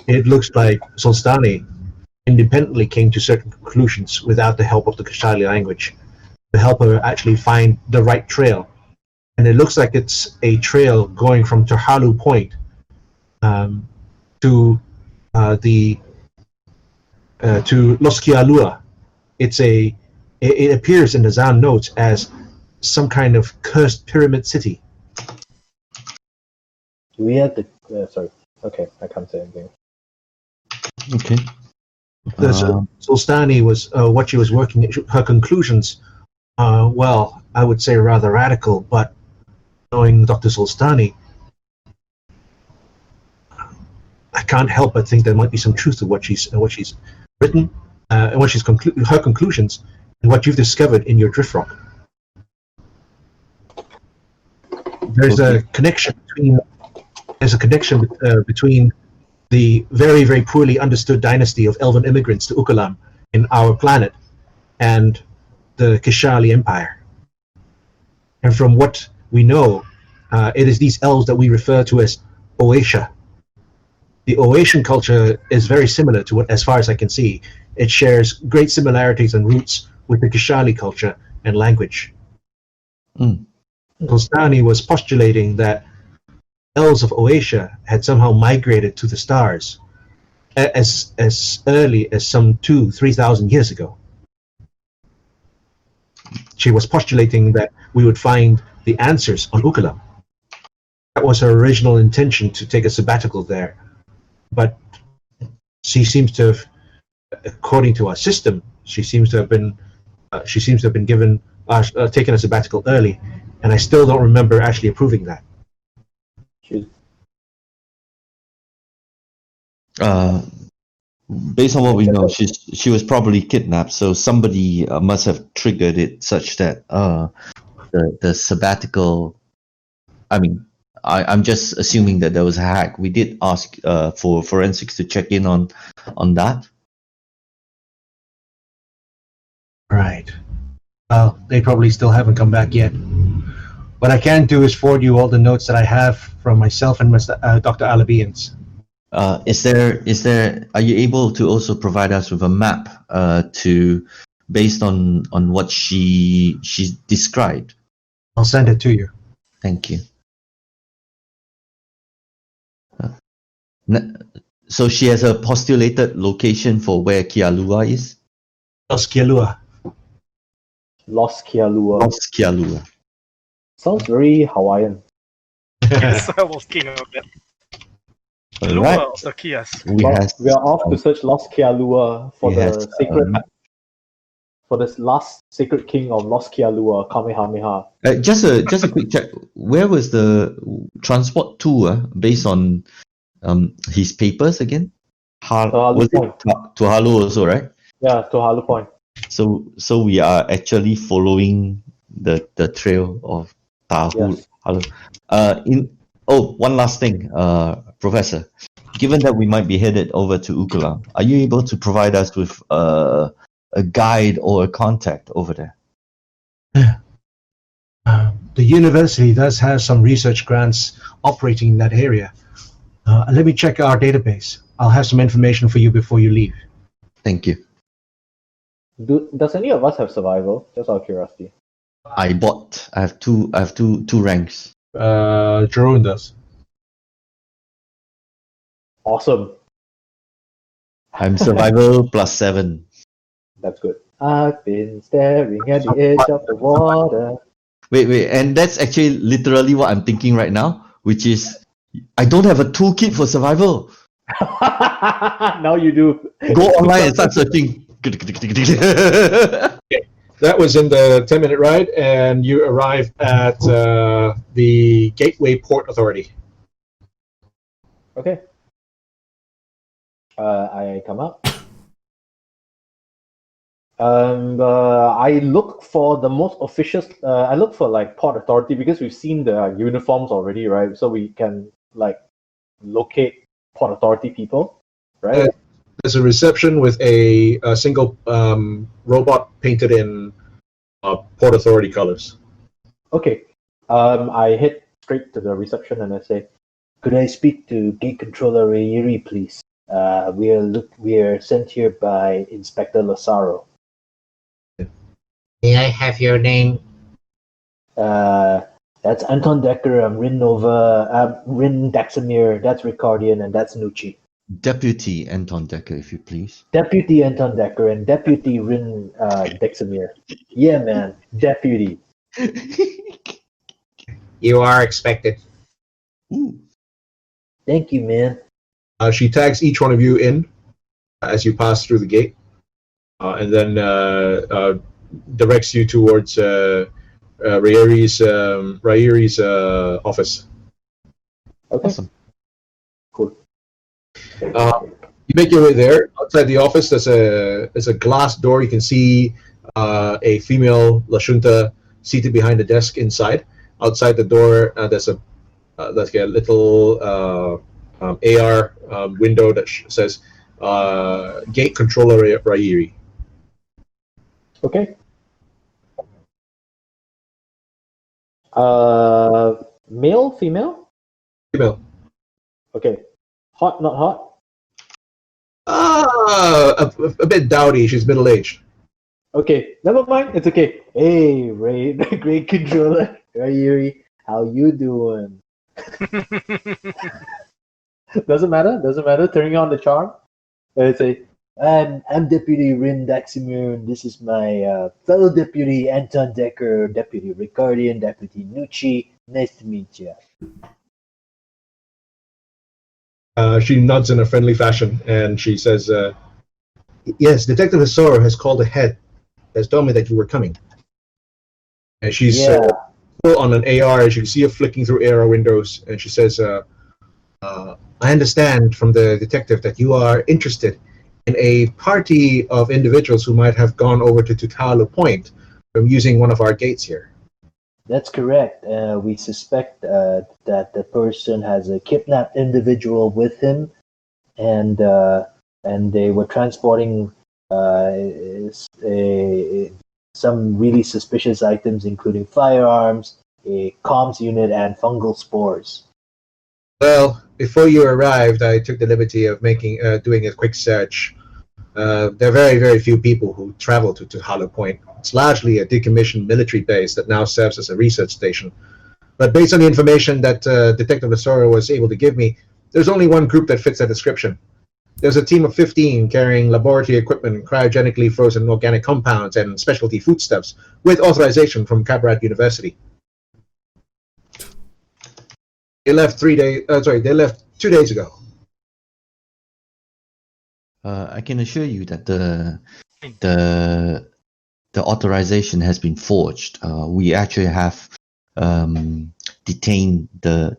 it looks like Solstani independently came to certain conclusions without the help of the Kashali language to help her actually find the right trail. And it looks like it's a trail going from Tohalu Point to to Los Kialua. It appears in the Zan notes as some kind of cursed pyramid city. We had the sorry. Okay, I can't say anything. Okay. Solstani was what she was working at. Her conclusions, well, I would say rather radical, but knowing Dr. Solstani, I can't help but think there might be some truth to what she's written, and what she's her conclusions, and what you've discovered in your drift rock. There's a connection between the very, very poorly understood dynasty of elven immigrants to Ukulam in our planet and the Kishali Empire. And from what we know, it is these elves that we refer to as Oesha. The Oesian culture is very similar to what, as far as I can see, it shares great similarities and roots with the Kishali culture and language. Kostani was postulating that elves of Oesha had somehow migrated to the stars as early as some 2,000-3,000 years ago. She was postulating that we would find the answers on Ukulam. That was her original intention, to take a sabbatical there. But she seems to have, according to our system, she seems to have been given taken a sabbatical early, and I still don't remember actually approving that. Based on what we know, she was probably kidnapped, so somebody must have triggered it such that the sabbatical. I mean, I'm just assuming that there was a hack. We did ask for forensics to check in on that. Right. Well, they probably still haven't come back yet. What I can do is forward you all the notes that I have from myself and Dr. Alabians. Is there? Are you able to also provide us with a map based on what she described? I'll send it to you. Thank you. So she has a postulated location for where Kialua is? Los Kialua. Los Kialua. Los Kialua. Sounds very Hawaiian. Yes, I was king of that. Lua Alright. of the Kias. We are off to search Los Kialua for the sacred for this last sacred king of Los Kialua, Kamehameha. Just a quick check. Where was the transport to based on his papers again? Was it Tohalu also, right? Yeah, Tohalu Point. So we are actually following the trail of Tahu. Yes. One last thing, Professor. Given that we might be headed over to Ukulam, are you able to provide us with a guide or a contact over there? The university does have some research grants operating in that area. Let me check our database. I'll have some information for you before you leave. Thank you. Does any of us have survival? Just out of curiosity. I have two ranks. Jerome does. Awesome. I'm survival +7. That's good. I've been staring at the edge of the water. Wait, and that's actually literally what I'm thinking right now, which is I don't have a toolkit for survival. Now you do. Go online and start searching. That was in the 10-minute ride, and you arrived at the Gateway Port Authority. Okay. I come up. I look for the most officious. I look for like Port Authority because we've seen the uniforms already, right? So we can like locate Port Authority people, right? There's a reception with a single robot painted in Port Authority colors. Okay. I head straight to the reception and I say, "Could I speak to Gate Controller Rayiri, please? We are sent here by Inspector Lazaro. May I have your name? That's Anton Decker. I'm Rin Nova. Rin Daxamir. That's Ricardian, and that's Nucci. Deputy Anton Decker, if you please. Deputy Anton Decker and Deputy Rin Daxamir. Yeah, man. Deputy. You are expected. Ooh. Thank you, man. She tags each one of you in as you pass through the gate, and then directs you towards Rayeri's office. Okay. Awesome. Cool. You make your way there. Outside the office, there's a glass door. You can see a female Lashunta seated behind the desk inside. Outside the door, there's a little AR window that says Gate Controller Rayeri. Okay. Male, female? Female. Okay. Hot, not hot? A bit dowdy. She's middle-aged. Okay, never mind. It's okay. Hey, Ray, the great controller. Rayeri, how you doing? Doesn't matter. Turning on the charm. Say, I'm Deputy Rin Daximir, and this is my fellow Deputy Anton Decker, Deputy Ricardian, Deputy Nucci. Nice to meet you. She nods in a friendly fashion, and she says, "Yes, Detective Asoro has called ahead. Has told me that you were coming." And she's still on an AR, as you can see her flicking through AR windows, and she says, "I understand from the detective that you are interested in a party of individuals who might have gone over to Tutalo Point from using one of our gates here." That's correct. We suspect that the person has a kidnapped individual with him, and they were transporting some really suspicious items, including firearms, a comms unit, and fungal spores. Well, before you arrived, I took the liberty of doing a quick search. There are very, very few people who travel to Hollow Point. It's largely a decommissioned military base that now serves as a research station. But based on the information that Detective Asoro was able to give me, there's only one group that fits that description. There's a team of 15 carrying laboratory equipment, cryogenically frozen organic compounds, and specialty foodstuffs with authorization from Kabrat University. They left 2 days ago. I can assure you that the authorization has been forged. We actually have detained the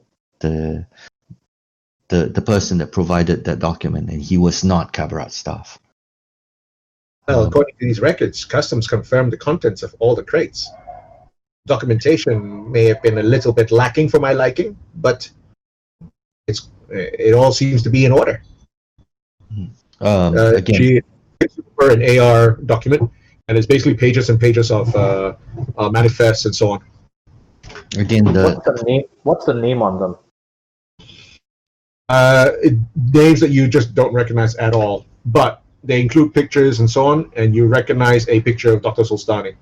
person that provided that document, and he was not Kabarat staff. Well, according to these records, Customs confirmed the contents of all the crates. Documentation may have been a little bit lacking for my liking, but it all seems to be in order. Again, she gives her an AR document, and it's basically pages and pages of manifests and so on. Again, What's the name on them? Names that you just don't recognize at all, but they include pictures and so on, and you recognize a picture of Dr. Solstani.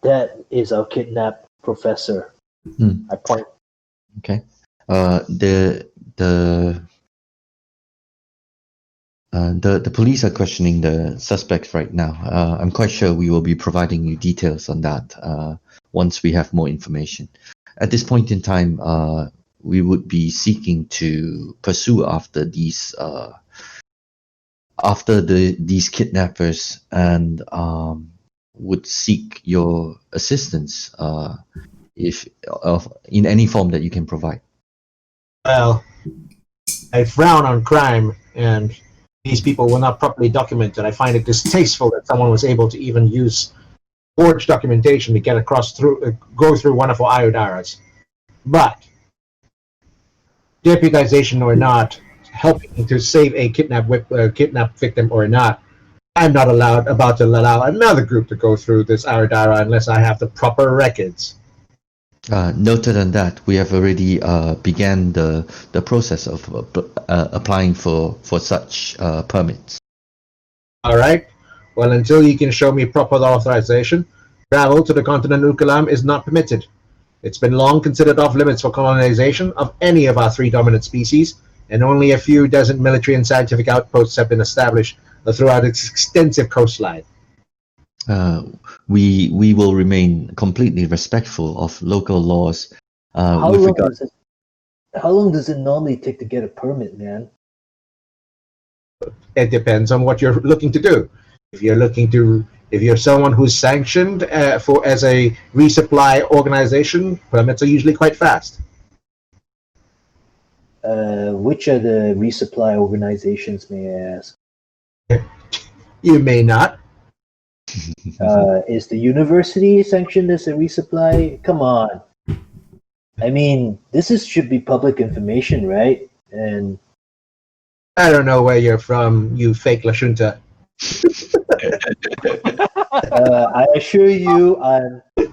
That is our kidnapped professor. I point. Okay. The police are questioning the suspects right now. I'm quite sure we will be providing you details on that once we have more information. At this point in time, we would be seeking to pursue after these kidnappers, and would seek your assistance if in any form that you can provide. Well, I frown on crime, and these people were not properly documented. I find it distasteful that someone was able to even use forged documentation to get go through one of our Iodaras. But deputization or not, helping to save a kidnapped victim or not, I'm not about to allow another group to go through this Aradara unless I have the proper records. Noted on that, we have already began the process of applying for such permits. All right. Well, until you can show me proper authorization, travel to the continent Ukulam is not permitted. It's been long considered off limits for colonization of any of our three dominant species, and only a few dozen military and scientific outposts have been established throughout its extensive coastline. We will remain completely respectful of local laws. How with long regard, does it? How long does it normally take to get a permit, man? It depends on what you're looking to do. If you're someone who's sanctioned as a resupply organization, permits are usually quite fast. Which are the resupply organizations, may I ask? You may not. Is the university sanctioned as a resupply? Come on. I mean, should be public information, right? And I don't know where you're from, you fake Lashunta. I assure you,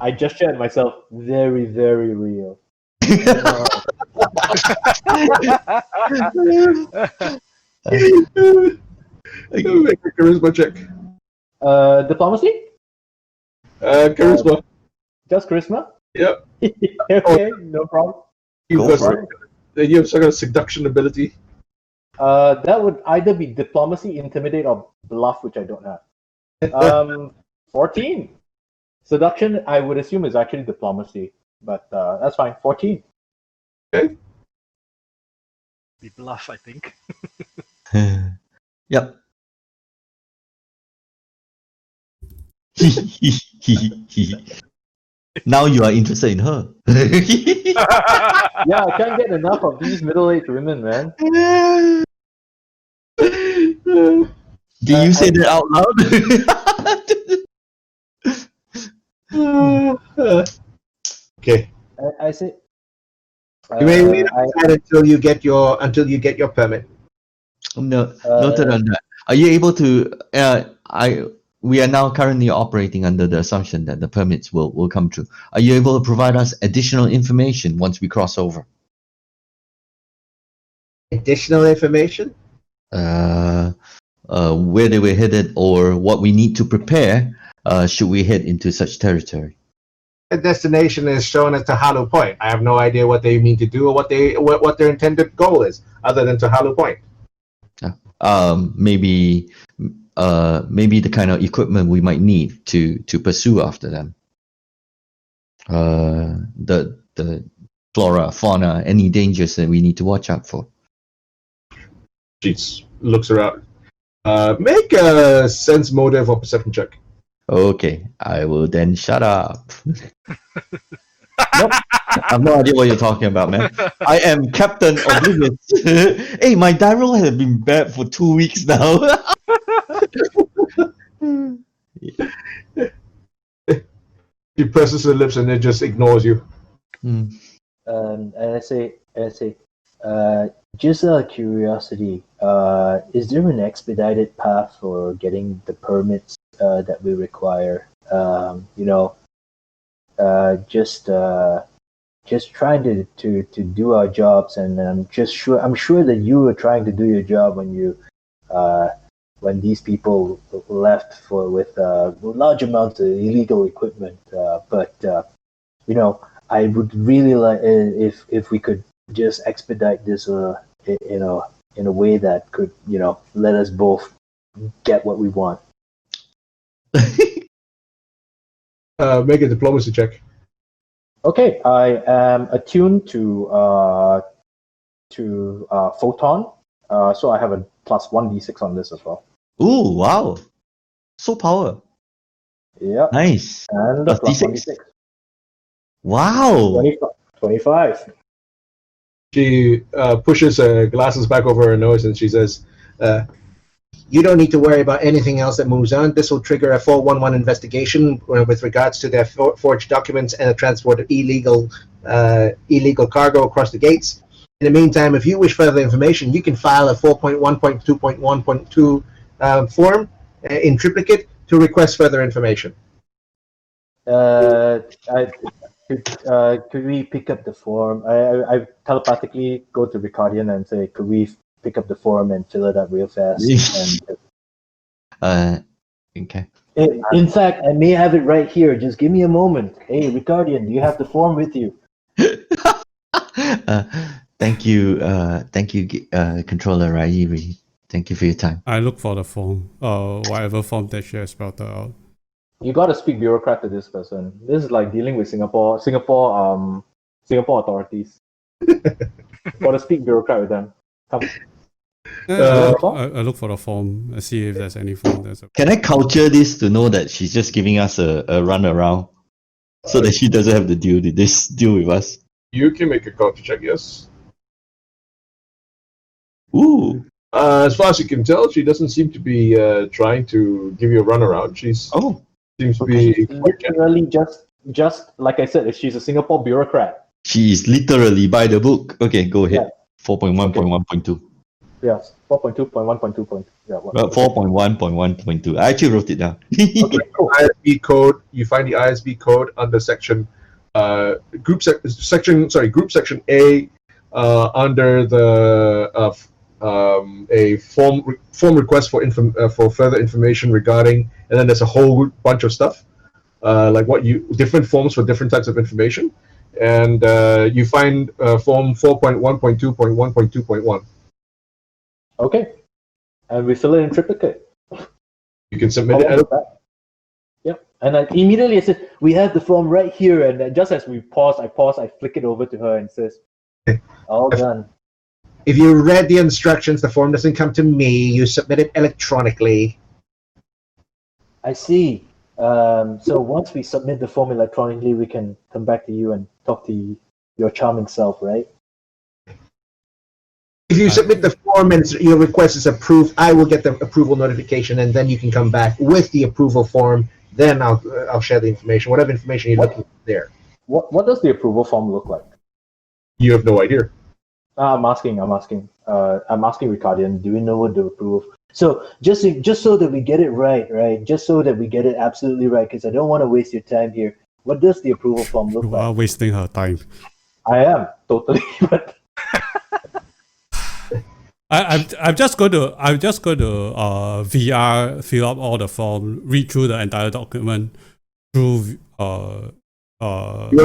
I gestured myself very, very real. Make a charisma check. Diplomacy? Charisma. Just charisma? Yep. Okay, no problem. You have some kind of seduction ability. That would either be diplomacy, intimidate, or bluff, which I don't have. 14. Seduction, I would assume, is actually diplomacy, but that's fine. 14. Okay. We bluff, I think. Yep. Now you are interested in her. Yeah, I can't get enough of these middle-aged women, man. Did you say that out loud? Okay. I say. You may wait outside until you get your permit. No, noted on that. Are you able to? We are now currently operating under the assumption that the permits will come true. Are you able to provide us additional information once we cross over? Additional information? Where they were headed or what we need to prepare should we head into such territory. The destination is shown as Tahalu Point. I have no idea what they mean to do or what their intended goal is, other than Tahalu Point. Maybe the kind of equipment we might need to pursue after them. The flora, fauna, any dangers that we need to watch out for. She looks around. Make a sense motive or perception check. Okay, I will then shut up. Nope. I have no idea what you're talking about, man. I am Captain Oblivious. Hey, my die roll has been bad for 2 weeks now. She presses her lips and then just ignores you. And I say, just out of curiosity, is there an expedited path for getting the permits that we require? Just trying to do our jobs, and I'm sure that you were trying to do your job when these people left with large amounts of illegal equipment. But I would really like if we could just expedite this in a way that could let us both get what we want. Make a diplomacy check. Okay, I am attuned to photon, so I have a plus 1d6 on this as well. Ooh, wow. So power. Yeah. Nice. And Plus plus D6. 1d6. Wow. 25. She pushes her glasses back over her nose and she says, you don't need to worry about anything else that moves on. This will trigger a 411 investigation with regards to their forged documents and the transport of illegal cargo across the gates. In the meantime, if you wish further information, you can file a 4.1.2.1.2 form in triplicate to request further information. Can Could we pick up the form? I telepathically go to Ricardian and say, could we pick up the form and fill it up real fast? Okay. In fact, I may have it right here. Just give me a moment. Hey, Ricardian, do you have the form with you? Thank you, Controller Rairi. Thank you for your time. I look for the form, whatever form that she has spelled out. You got to speak bureaucrat to this person. This is like dealing with Singapore authorities. Got to speak bureaucrat with them. Come. I look for the form. I see if there's any form. Can I culture this to know that she's just giving us a run around, so that she doesn't have to deal with us? You can make a culture check, yes. Ooh. As far as you can tell, she doesn't seem to be trying to give you a runaround. Seems to be literally just like I said. If she's a Singapore bureaucrat, she is literally by the book. Okay, go ahead. 4.1.1.2. Yes, 4.2.1.2. Yeah. 4.1.1.2. I actually wrote it down. Okay, cool. ISB code. You find the ISB code under section group section A under the a form request for further information regarding, and then there's a whole bunch of stuff like different forms for different types of information, and you find form 4.1.2.1.2.1. Okay, and we fill it in triplicate. You can submit it. Yep, and I immediately said, "We have the form right here." And just as we pause, I flick it over to her and says, "All done." If you read the instructions, the form doesn't come to me. You submit it electronically. I see. So once we submit the form electronically, we can come back to you and talk to your charming self, right? If you submit the form and your request is approved, I will get the approval notification, and then you can come back with the approval form. Then I'll share the information, whatever information you're looking for there. What does the approval form look like? You have no idea. I'm asking Ricardian. Do we know what the approval? So just so that we get it right? Just so that we get it absolutely right, because I don't want to waste your time here. What does the approval form look like? You are wasting her time. I am totally, but. I'm just going to VR fill up all the form, read through the entire document through You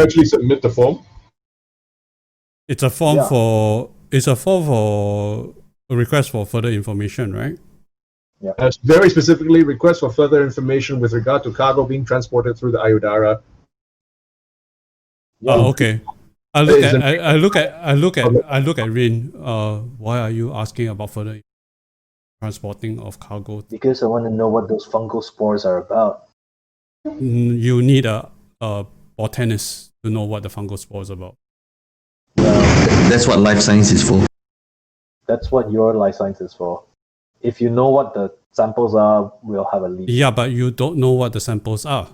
actually submit the form? It's a form for a request for further information, right? Yeah. Very specifically, request for further information with regard to cargo being transported through the Ayudara. Yeah. Oh, okay. I look at Rin. Why are you asking about further transporting of cargo? Because I want to know what those fungal spores are about. You need a botanist to know what the fungal spore is about. That's what life science is for. That's what your life science is for. If you know what the samples are, we'll have a lead. Yeah, but you don't know what the samples are.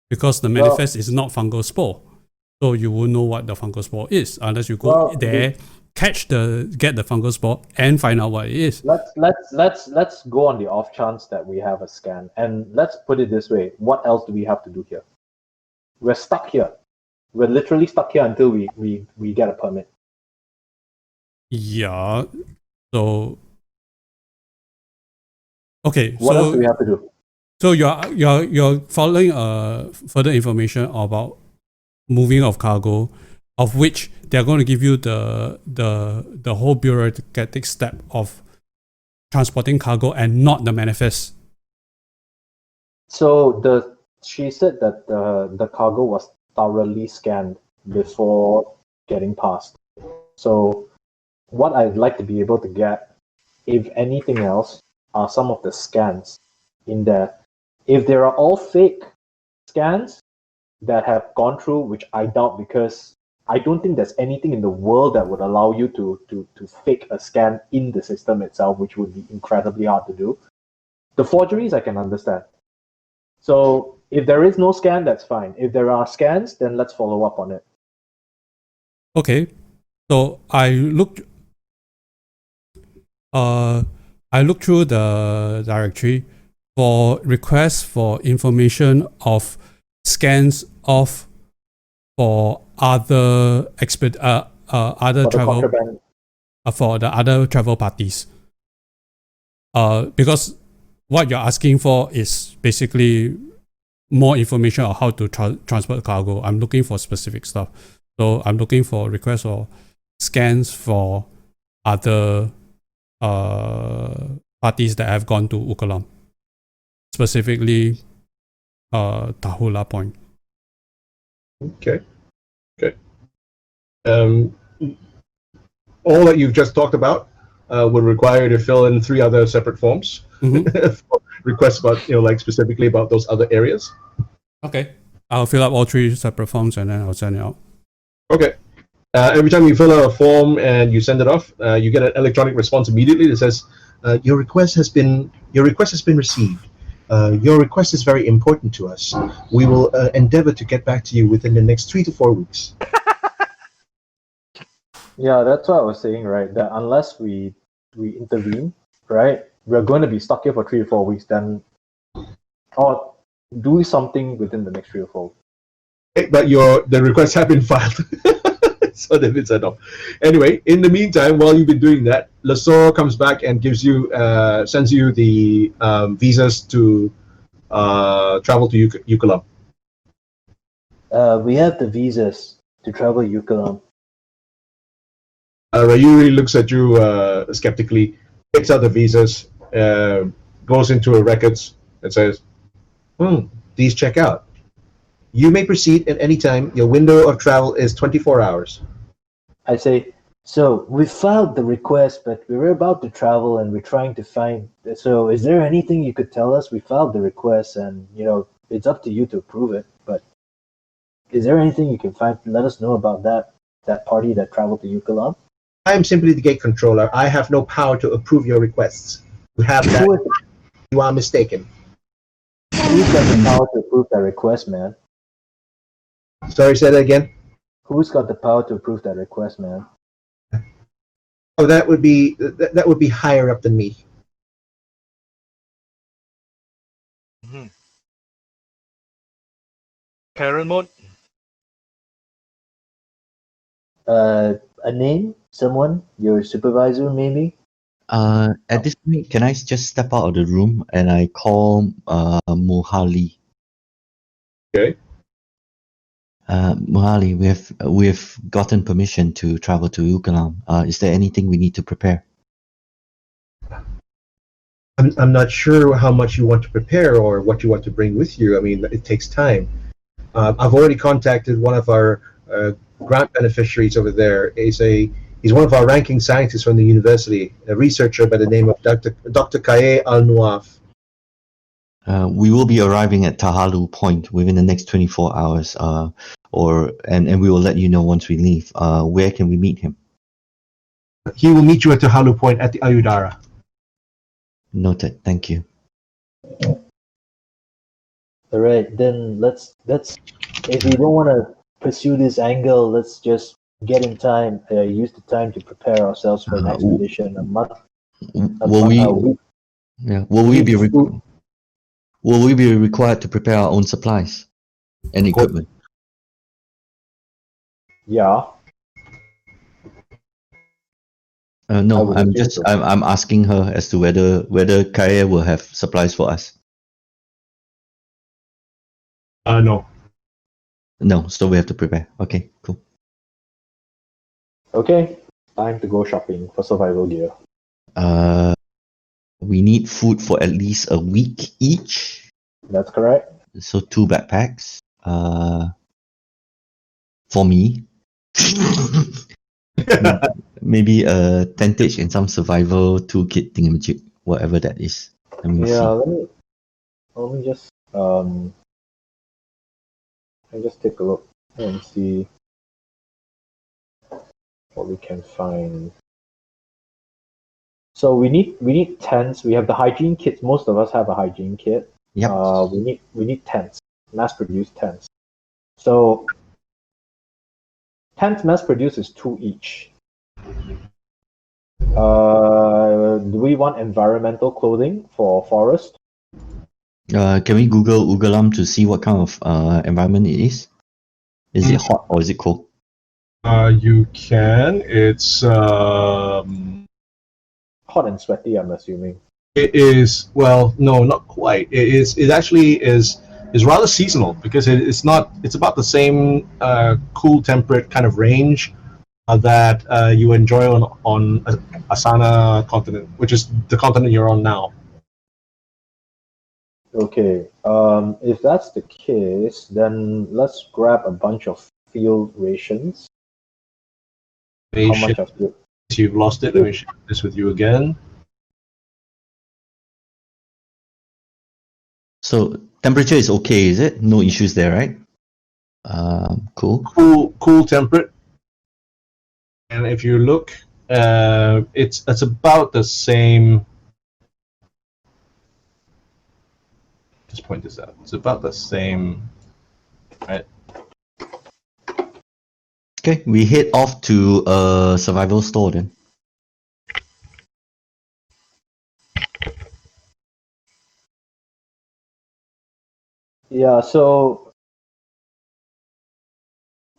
Because the manifest is not fungal spore. So you will know what the fungal spore is unless you go there, get the fungal spore and find out what it is. Let's go on the off chance that we have a scan. And let's put it this way. What else do we have to do here? We're stuck here. We're literally stuck here until we get a permit. Yeah. So okay. What else do we have to do? So you're following further information about moving of cargo, of which they're going to give you the whole bureaucratic step of transporting cargo and not the manifest. So she said that the cargo was thoroughly scanned before getting past. So what I'd like to be able to get, if anything else, are some of the scans in there. If there are all fake scans that have gone through, which I doubt, because I don't think there's anything in the world that would allow you to fake a scan in the system itself, which would be incredibly hard to do. The forgeries I can understand. So if there is no scan, that's fine. If there are scans, then let's follow up on it. Okay. So I looked through the directory for requests for information of scans off for other other For the travel contraband. for the other travel parties. Because what you're asking for is basically more information on how to transport cargo. I'm looking for specific stuff. So I'm looking for requests or scans for other parties that have gone to Ukulam, specifically Tahula Point. Okay. Okay. All that you've just talked about would require you to fill in 3 other separate forms. Requests about, like specifically about those other areas. Okay. I'll fill up all 3 separate forms and then I'll send it out. Okay. Every time you fill out a form and you send it off, you get an electronic response immediately that says, "Your request has been received. Your request is very important to us. We will endeavor to get back to you within the next 3 to 4 weeks." Yeah, that's what I was saying, right? That unless we intervene, right, we're going to be stuck here for 3 to 4 weeks. Then, or do something within the next 3 or 4 weeks. But the requests have been filed. So they've been sent off. Anyway, in the meantime, while you've been doing that, Lasor comes back and sends you the visas to travel to Ukulam. We have the visas to travel Ukulam. Rayuri looks at you skeptically, picks out the visas, goes into her records, and says, "These check out. You may proceed at any time. Your window of travel is 24 hours. I say, so we filed the request, but we were about to travel and we're trying to find. So, is there anything you could tell us? We filed the request, and it's up to you to approve it. But is there anything you can find? Let us know about that party that traveled to Ukulam. I am simply the gate controller. I have no power to approve your requests. You have that. You are mistaken." Who's got the power to approve that request, man? Sorry, say that again. Who's got the power to approve that request, man? Oh, that would be higher up than me. Parent mode. A name? Someone? Your supervisor, maybe? At this point, can I just step out of the room and I call Mohali? Okay. Mohali, we've gotten permission to travel to Ukulam. Is there anything we need to prepare? I'm not sure how much you want to prepare or what you want to bring with you. I mean, it takes time. I've already contacted one of our grant beneficiaries over there. He's one of our ranking scientists from the university, a researcher by the name of Dr. Kaye Al-Nuaf. We will be arriving at Tahalu Point within the next 24 hours, and we will let you know once we leave. Where can we meet him? He will meet you at Tahalu Point at the Ayudara. Noted. Thank you. All right, then let's. If we don't want to pursue this angle, let's just get in time. Use the time to prepare ourselves for an expedition. Will we be required to prepare our own supplies and equipment? Yeah. No, I'm asking her as to whether Kaya will have supplies for us. No. No, so we have to prepare. Okay, cool. Okay, time to go shopping for survival gear. We need food for at least a week each. That's correct. So 2 backpacks. For me. Maybe a tentage and some survival toolkit thingamajig, whatever that is. Let me see. Let me just take a look and see what we can find. So we need tents. We have the hygiene kits. Most of us have a hygiene kit. Yep. We need tents, mass-produced tents. So tents mass-produced is 2 each. Do we want environmental clothing for forest? Can we Google Ukulam to see what kind of environment it is? Is it hot or is it cold? You can. It's Hot and sweaty, I'm assuming. it is, well, no, not quite. It actually is rather seasonal because it's not. It's about the same cool temperate kind of range that you enjoy on Asana continent, which is the continent you're on now. Okay. If that's the case, then let's grab a bunch of field rations. How much of it? You've lost it. Let me share this with you again. So temperature is okay, is it? No issues there, right? Cool. Cool temperate. And if you look, it's about the same. Just point this out. It's about the same, right? Okay, we head off to a survival store then. Yeah, so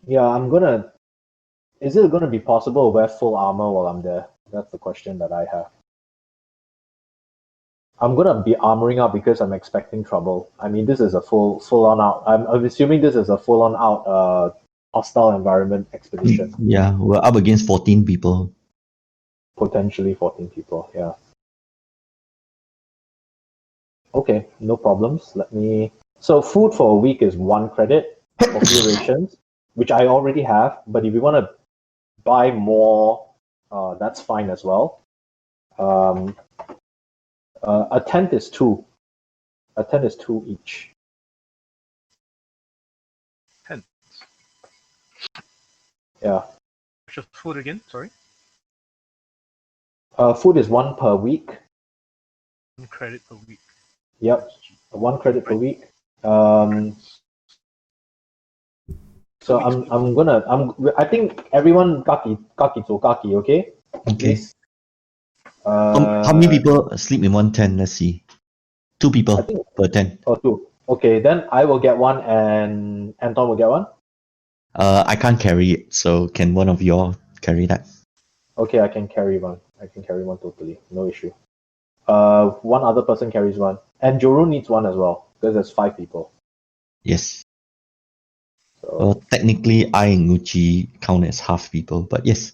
yeah, I'm gonna. Is it gonna be possible to wear full armor while I'm there? That's the question that I have. I'm gonna be armoring up because I'm expecting trouble. I mean, this is a full on out. I'm assuming this is a full on out hostile environment expedition. Yeah, we're up against 14 people. Potentially 14 people. Yeah. Okay, no problems. Let me. So food for a week is 1 credit for few rations, which I already have. But if you want to buy more, that's fine as well. A tent is 2. A tent is 2 each. 10. Yeah. Just food again, sorry. Food is 1 per week. 1 credit per week. Yep, 1 credit per week. So I think everyone kaki to kaki, okay? Okay. Please. How many people sleep in one tent? Let's see. 2 people I think per tent. Oh, 2. Okay, then I will get 1 and Anton will get 1. I can't carry it, so can one of y'all carry that? Okay, I can carry 1. I can carry 1 totally, no issue. One other person carries 1, and Joru needs 1 as well because there's 5 people. Yes. So Well, technically, I and Gucci count as half people, but yes.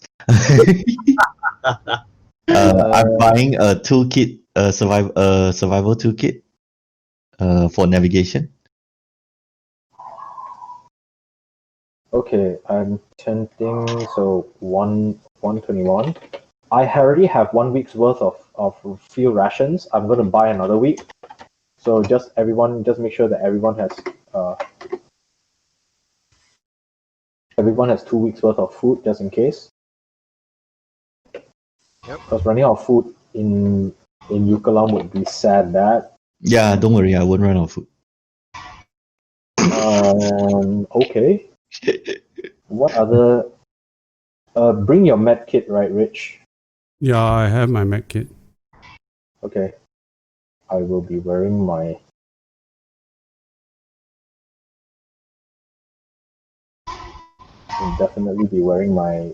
I'm buying a toolkit, a survival toolkit, for navigation. okay, I'm tempting. So 121. I already have 1 week's worth of fuel rations. I'm gonna buy another week. So just make sure that everyone has 2 weeks worth of food just in case. Yep. Because running out of food in Ukulam would be sad. That Yeah, don't worry, I won't run out of food. okay. What other? Bring your med kit, right, Rich? Yeah, I have my med kit. Okay. I will be wearing my. I'll definitely be wearing my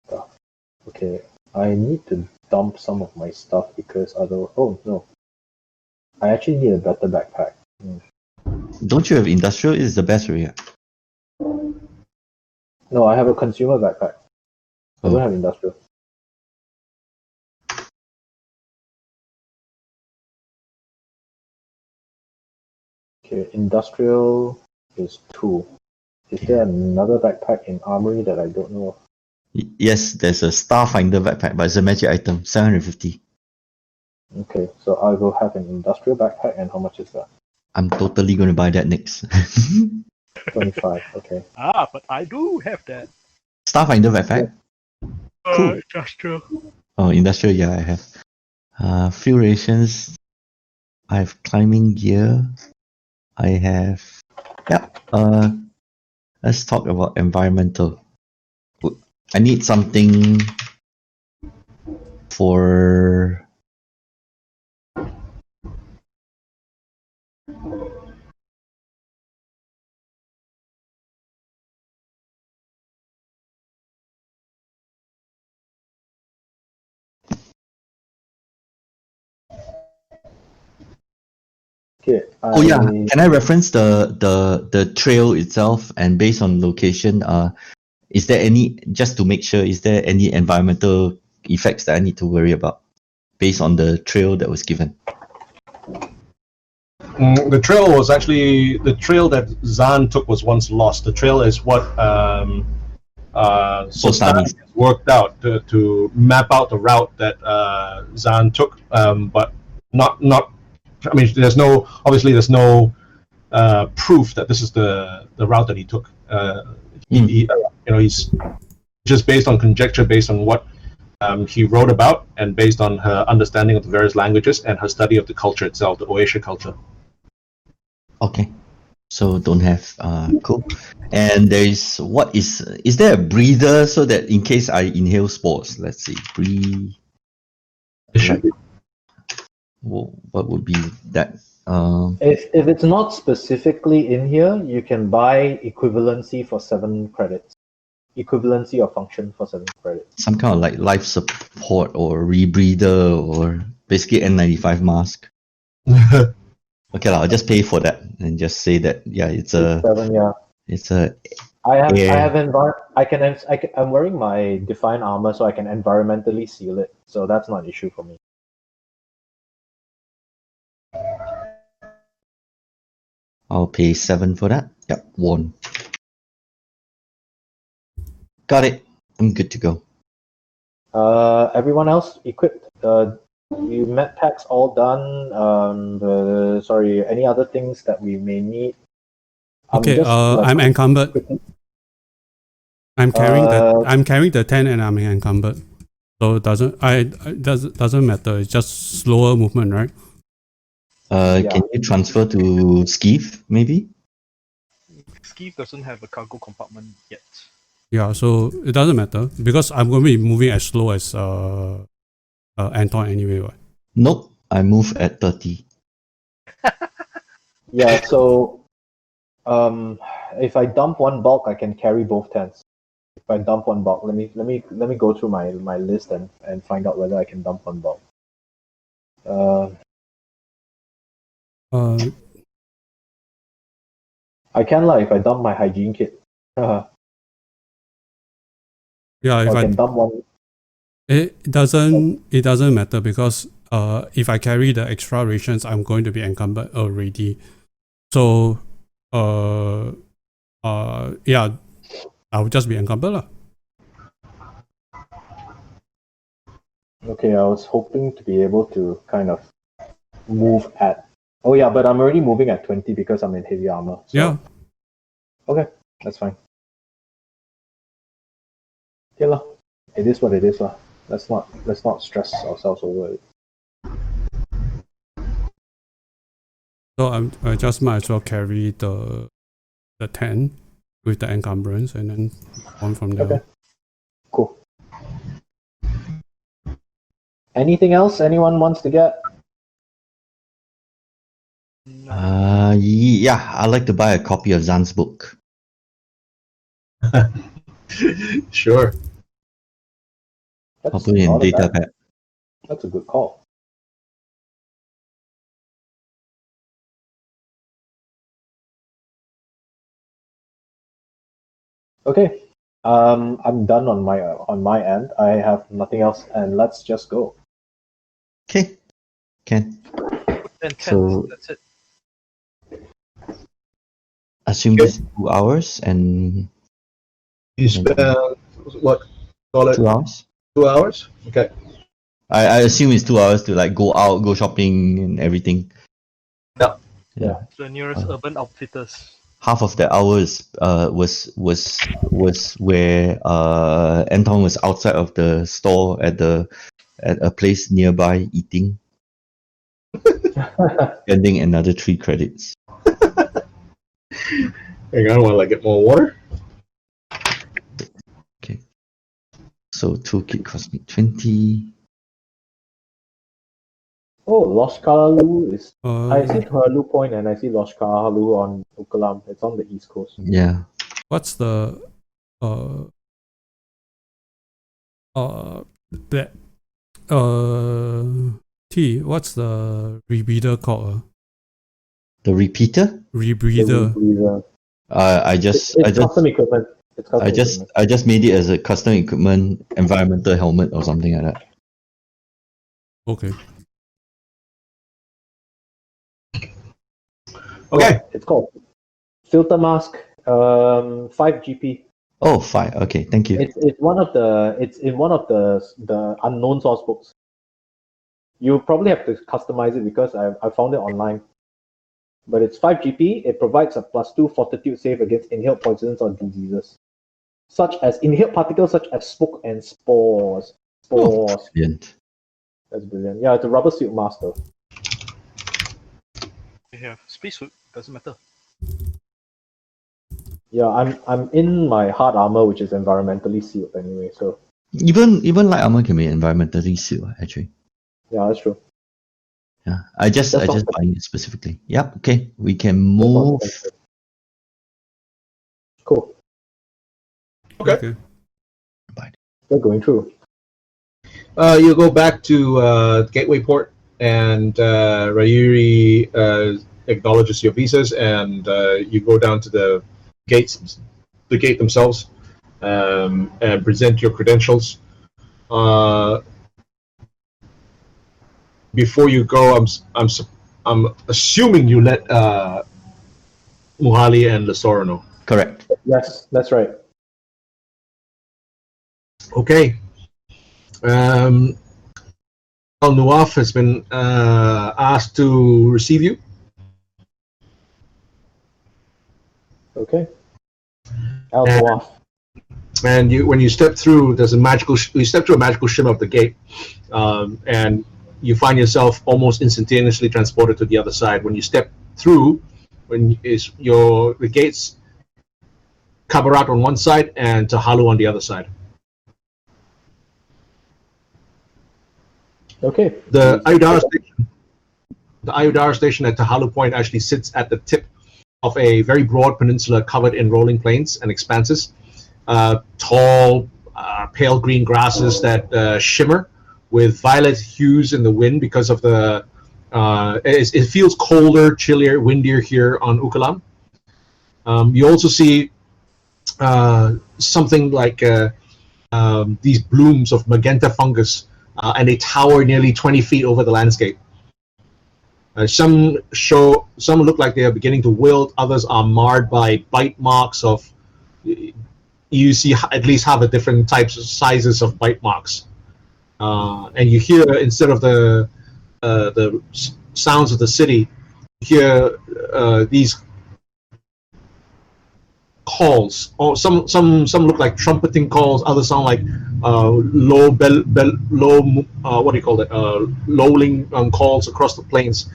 stuff. Okay. I need to dump some of my stuff because other. Oh no. I actually need a better backpack. Don't you have industrial? It's the best way. No, I have a consumer backpack. I don't Oh. have industrial. Okay, industrial is 2. Is there another backpack in armory that I don't know of? Yes, there's a Starfinder backpack, but it's a magic item, 750. Okay, so I will have an industrial backpack, and how much is that? I'm totally going to buy that next. 25, okay. But I do have that. Starfinder backpack? Cool. Industrial. Oh, industrial, yeah, I have. Fuel rations. I have climbing gear. I have. Yeah. Let's talk about environmental. I need something for. Okay. Oh yeah, can I reference the trail itself, and based on location, is there any, just to make sure, is there any environmental effects that I need to worry about based on the trail that was given? The trail was actually the trail that Zan took was once lost. The trail is what Sostani has worked out to map out the route that Zan took, but not. I mean, there's no proof that this is the route that he took. He's just based on conjecture, based on what he wrote about, and based on her understanding of the various languages and her study of the culture itself, the Oasia culture. Okay, so don't have cool. And is there a breather so that in case I inhale spores, let's see, breathe. Like, what would be that? If it's not specifically in here, you can buy equivalency for 7 credits. Equivalency of function for 7 credits. Some kind of like life support or rebreather or basically N95 mask. Okay, I'll just pay for that and just say that it's a 7, yeah. It's a I'm wearing my Define armor, so I can environmentally seal it. So that's not an issue for me. I'll pay 7 for that. Yep, 1. Got it. I'm good to go. Everyone else equipped. You med packs all done. Sorry, any other things that we may need? Okay, I'm encumbered. I'm carrying the tent and I'm encumbered. So it doesn't matter. It's just slower movement, right? Can you transfer to Skeef, maybe? Skeef doesn't have a cargo compartment yet. Yeah, so it doesn't matter because I'm going to be moving as slow as Anton anyway. Right? Nope, I move at 30. Yeah, so if I dump one bulk, I can carry both tents. If I dump one bulk, let me go through my list and find out whether I can dump one bulk. I can if I dump my hygiene kit. Yeah, if I can dump one. It doesn't matter because if I carry the extra rations, I'm going to be encumbered already. So yeah, I'll just be encumbered lah. Okay, I was hoping to be able to kind of move at. Oh yeah, but I'm already moving at 20 because I'm in heavy armor. So. Yeah. Okay, that's fine. Okay lah. It is what it is lah. Let's not stress ourselves over it. So I just might as well carry the tent with the encumbrance and then on from there. Okay. Cool. Anything else anyone wants to get? Yeah, I'd like to buy a copy of Zan's book. Sure. I'll put it in data pad. That's a good call. Okay, I'm done on my end. I have nothing else, and let's just go. Okay, can. Then 10, So that's it. assume this 2 hours and You spend what? Call it 2 hours. 2 hours. Okay. I assume it's 2 hours to like go out, go shopping, and everything. Yeah. The nearest urban outfitters. Half of the hours was where Anton was outside of the store at a place nearby eating, spending another 3 credits. Hang on while I get more water. Okay. So toolkit cost me 20. Oh, Lost Kalalu is. I see Hurlu Point and I see Lost Kalalu on Ukulam. It's on the east coast. Yeah. What's the T? What's the rebreather called? The repeater? Rebreather. It's custom equipment. It's custom equipment. I just made it as a custom equipment environmental helmet or something like that. Okay. Okay. It's called filter mask. 5 GP. Oh, fine. Okay, thank you. It's in one of the unknown source books. You probably have to customize it because I found it online. But it's 5 GP. It provides a +2 fortitude save against inhaled poisons or diseases, such as inhaled particles such as smoke and spores. Brilliant. That's brilliant. Yeah, it's a rubber suit mask though. Yeah, spacesuit doesn't matter. Yeah, I'm in my hard armor, which is environmentally sealed anyway. So Even light armor can be environmentally sealed, actually. yeah, that's true. Yeah, I just That's not buying it specifically. Yep. Okay, we can That's not move. expensive. Cool. Okay. They're going through. You go back to Gateway Port, and Rayuri acknowledges your visas, and you go down to the gate themselves, and present your credentials. Before you go, I'm assuming you let Muhali and Lesora know. Correct. Yes, that's right. Okay. Al Nuaf has been asked to receive you. Okay. Al Noaf. And when you step through, there's a magical. You step through a magical shimmer of the gate, and you find yourself almost instantaneously transported to the other side. When you step through, the gates, Kabarat on one side and Tahalu on the other side. Okay. The Ayudara station at Tahalu Point actually sits at the tip of a very broad peninsula covered in rolling plains and expanses. Tall, pale green grasses that shimmer with violet hues in the wind because of the. It feels colder, chillier, windier here on Ukulam. You also see something like these blooms of magenta fungus, and they tower nearly 20 feet over the landscape. Some look like they are beginning to wilt. Others are marred by bite marks of. You see at least half a different types of sizes of bite marks, and you hear, instead of the sounds of the city, you hear these calls. Or some look like trumpeting calls. Others sound like low what do you call it? Lowling calls across the plains,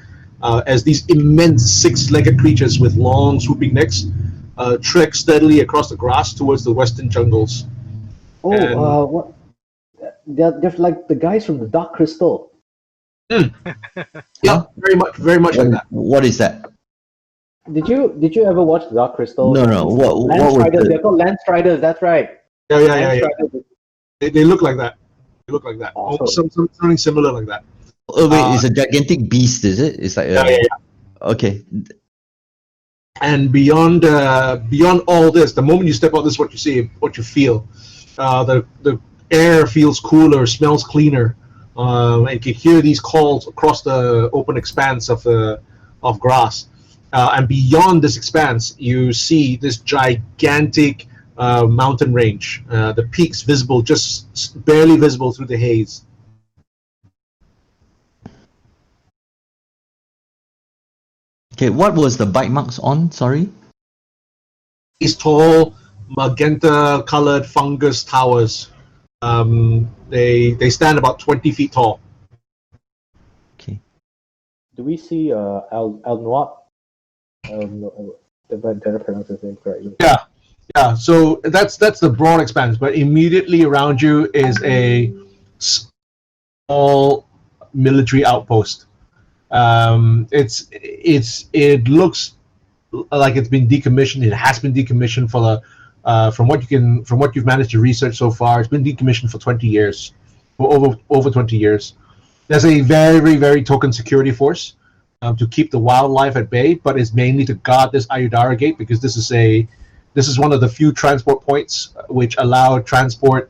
as these immense six-legged creatures with long swooping necks trek steadily across the grass towards the western jungles. Oh, what? They're like the guys from the Dark Crystal. Yeah, very much like that. What is that? Did you ever watch the Dark Crystal? No. What Land was Striders. the- They're called Land Striders. That's right. Yeah. Land Striders. They look like that. They look like that. Awesome. Something similar like that. Oh wait, it's a gigantic beast, is it? It's like Yeah. Okay. And beyond all this, the moment you step out, this is what you see, what you feel. The air feels cooler, smells cleaner, and you can hear these calls across the open expanse of grass. And beyond this expanse, you see this gigantic mountain range. The peaks visible, just barely visible through the haze. Okay, what was the bite marks on? Sorry. These tall, magenta-colored fungus towers. They stand about 20 feet tall. Okay. Do we see El Noir? Did I pronounce his name correctly? Yeah. So that's the broad expanse, but immediately around you is a small military outpost. It looks like it's been decommissioned. It has been decommissioned for the from what you've managed to research so far. It's been decommissioned for 20 years, for over 20 years. There's a very, very token security force to keep the wildlife at bay, but it's mainly to guard this Ayudara Gate because this is one of the few transport points which allow transport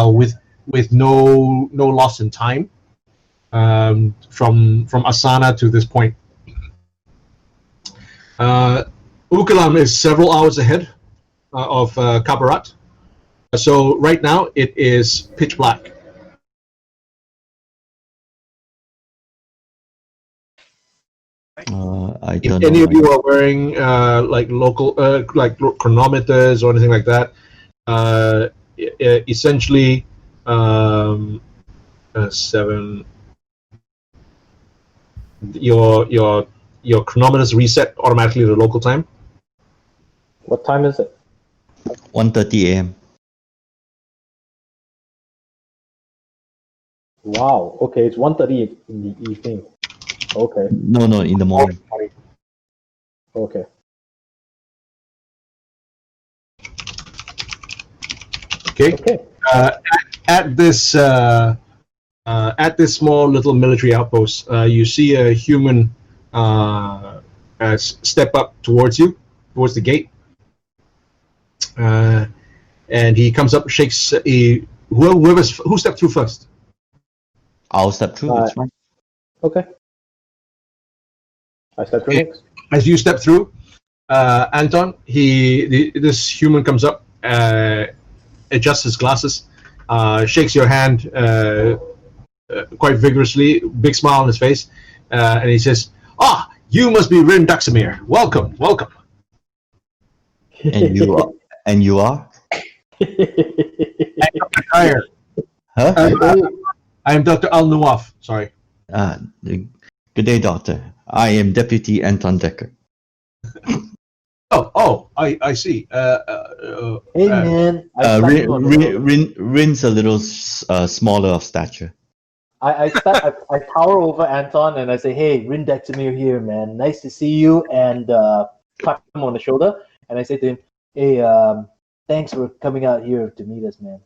with no loss in time from Asana to this point. Ukulam is several hours ahead of Kabarat, so right now it is pitch black. I If don't any know. of you are wearing like local chronometers or anything like that, essentially 7. Your chronometers reset automatically to local time. What time is it? 1:30 a.m. Wow. Okay, it's 1:30 in the evening. Okay. No, in the morning. Okay. Okay. Okay. At this small little military outpost, you see a human step up towards the gate, and he comes up, shakes who stepped through first. I'll step through. It's fine. Okay. I step through Okay. next. As you step through, Anton, this human comes up, adjusts his glasses, shakes your hand quite vigorously, big smile on his face, and he says, you must be Rin Daxamir. Welcome. And you are? And you are? Higher. Huh? I am Dr. Al Nawaf. Sorry. Good day, Doctor. I am Deputy Anton Decker. I see. Hey man, I studied on the- Rin's a little smaller of stature. I tower over Anton and I say, "Hey, Rin Dexamir here, man. Nice to see you." And tap him on the shoulder, and I say to him, "Hey, thanks for coming out here to meet us, man."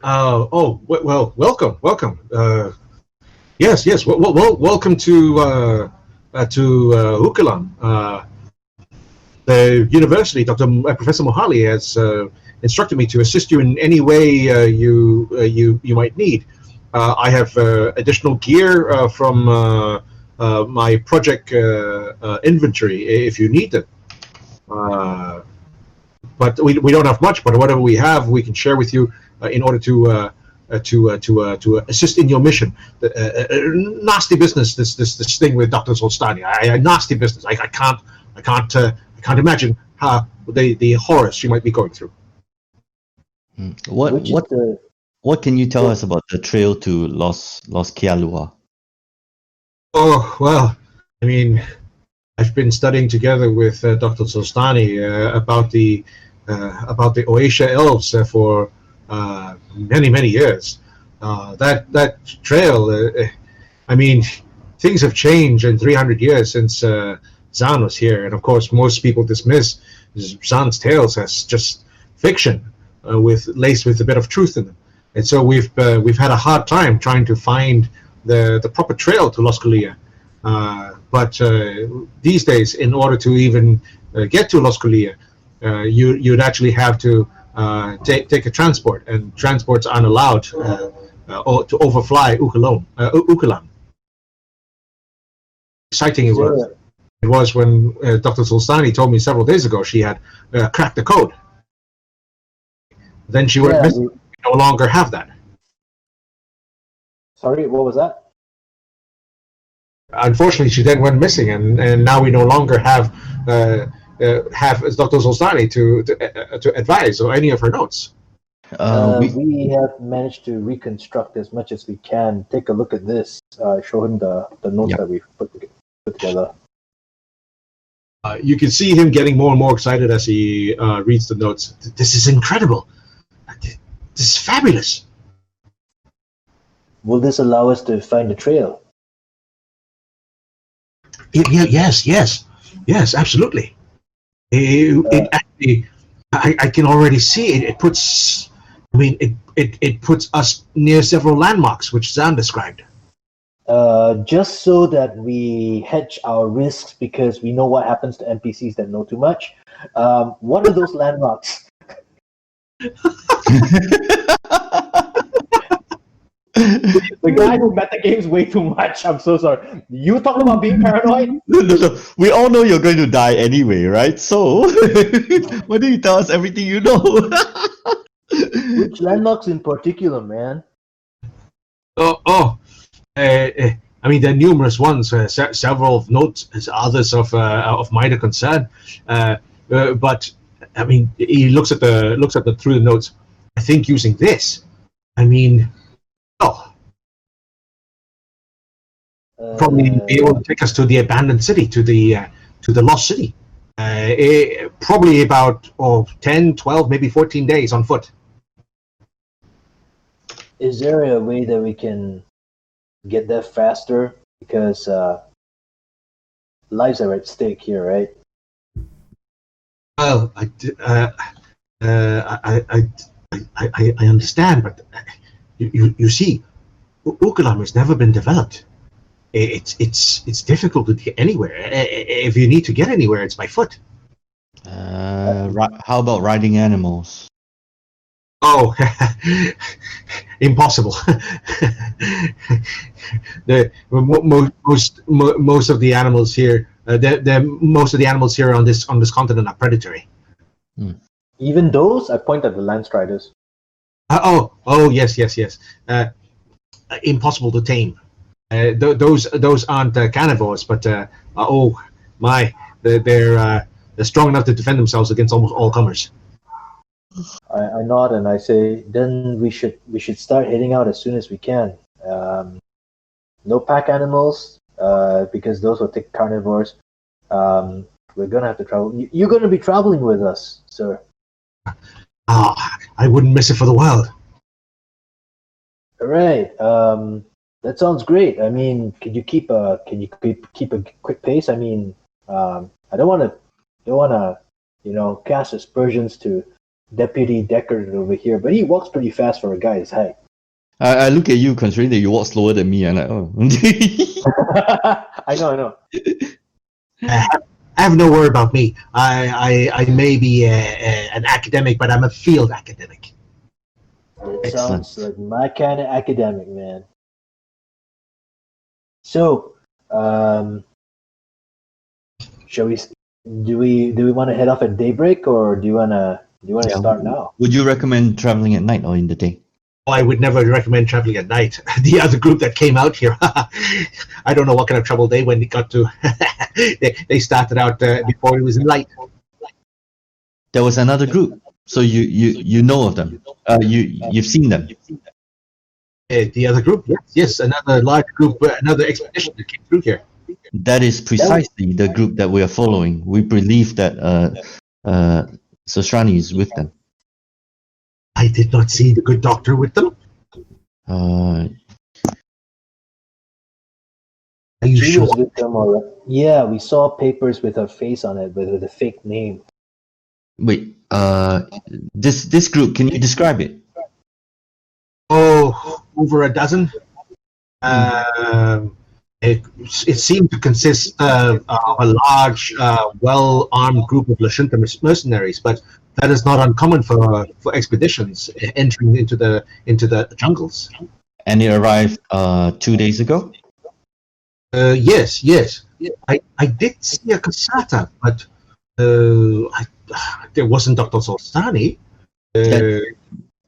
Well, welcome. Yes. Welcome to Ukulam. The university, Professor Mohali has instructed me to assist you in any way you might need. I have additional gear from my project inventory if you need it. But we don't have much. But whatever we have, we can share with you in order to assist in your mission. Nasty business. This thing with Dr. Solstani. Nasty business. I can't imagine how the horrors she might be going through. What can you tell us about the trail to Los Kialua? Oh well, I mean, I've been studying together with Dr. Solstani about the Oasia elves for many years. That trail, I mean, things have changed in 300 years since Zan was here, and of course, most people dismiss Zan's tales as just fiction, laced with a bit of truth in them. And so we've had a hard time trying to find the proper trail to Los Colia. But these days, in order to even get to Los Colia, you'd actually have to take a transport, and transports aren't allowed to overfly Ukulam. Exciting it was. It was when Dr. Solstani told me several days ago she had cracked the code. Then she went missing. We no longer have that. Sorry, what was that? Unfortunately, she then went missing, and now we no longer have Dr. Solstani to advise or any of her notes. We have managed to reconstruct as much as we can. Take a look at this. Show him the notes that we've put together. You can see him getting more and more excited as he reads the notes. This is incredible. This is fabulous. Will this allow us to find the trail? Yes, absolutely. It actually, I can already see it. It puts I mean, it puts us near several landmarks, which Zan described. Just so that we hedge our risks because we know what happens to NPCs that know too much. What are those landmarks? The guy who metagames way too much. I'm so sorry. You talking about being paranoid? No. We all know you're going to die anyway, right? So, why don't you tell us everything you know? Which landmarks in particular, man? I mean, there are numerous ones, several of note, others of minor concern. But I mean, he looks at the through the notes. I think using this, I mean, probably be able to take us to the abandoned city, to the lost city. Probably about 10, 12, maybe 14 days on foot. Is there a way that we can get there faster? Because lives are at stake here, right? Well, I understand, but you see, Ukulam has never been developed. It's difficult to get anywhere. If you need to get anywhere, it's by foot. How about riding animals? Oh, impossible. Most of the animals here, most of the animals here on this continent are predatory. Even those? I point at the Landstriders. Yes. Impossible to tame. Those aren't carnivores, but they're strong enough to defend themselves against almost all comers. I nod and I say, then we should start heading out as soon as we can. No pack animals, because those will take carnivores. We're gonna have to travel. You're gonna be traveling with us, sir. I wouldn't miss it for the world. All right. That sounds great. I mean, can you keep a quick pace? I mean, I don't wanna cast aspersions to Deputy Deckard over here, but he walks pretty fast for a guy his height. I look at you, considering that you walk slower than me, and like, oh. I know. Have no worry about me. I may be an academic, but I'm a field academic. It sounds like my kind of academic, man. So, shall we? Do we want to head off at daybreak, or do you wanna start now? Would you recommend traveling at night or in the day? Oh, I would never recommend traveling at night. The other group that came out here, I don't know what kind of trouble they went got to. They started out before it was light. There was another group, so you know of them. You've seen them. The other group, yes, another large group, another expedition that came through here. That is precisely the group that we are following. We believe that Sosrani is with them. I did not see the good doctor with them. Uh, Are you She sure? was with them already. Yeah, we saw papers with her face on it, with a fake name. wait, this group, can you describe it? Oh, over a dozen. It seemed to consist of a large, well-armed group of Lashunta mercenaries, but that is not uncommon for expeditions entering into the jungles. And it arrived 2 days ago. Yes. I did see a Kasata, but there wasn't Dr. Solstani.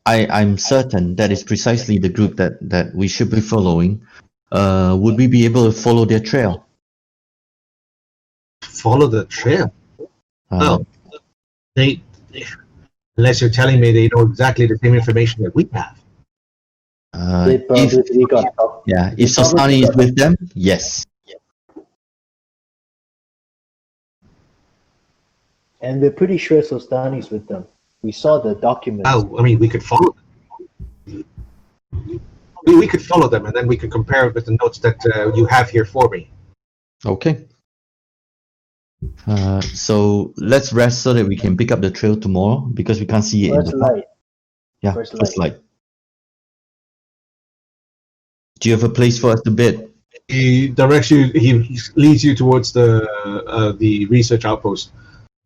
I'm certain that is precisely the group that we should be following. Would we be able to follow their trail? Follow the trail. Well, they, unless you're telling me they know exactly the same information that we have. They probably got If Sosani is with them, yes. And we're pretty sure Sostani's with them. We saw the documents. Oh, I mean, we could follow them. We could follow them, and then we could compare it with the notes that you have here for me. Okay. So let's rest so that we can pick up the trail tomorrow because we can't see it in That's the park. light. Yeah, First first light. light. Do you have a place for us to bid? He directs you. He leads you towards the research outpost.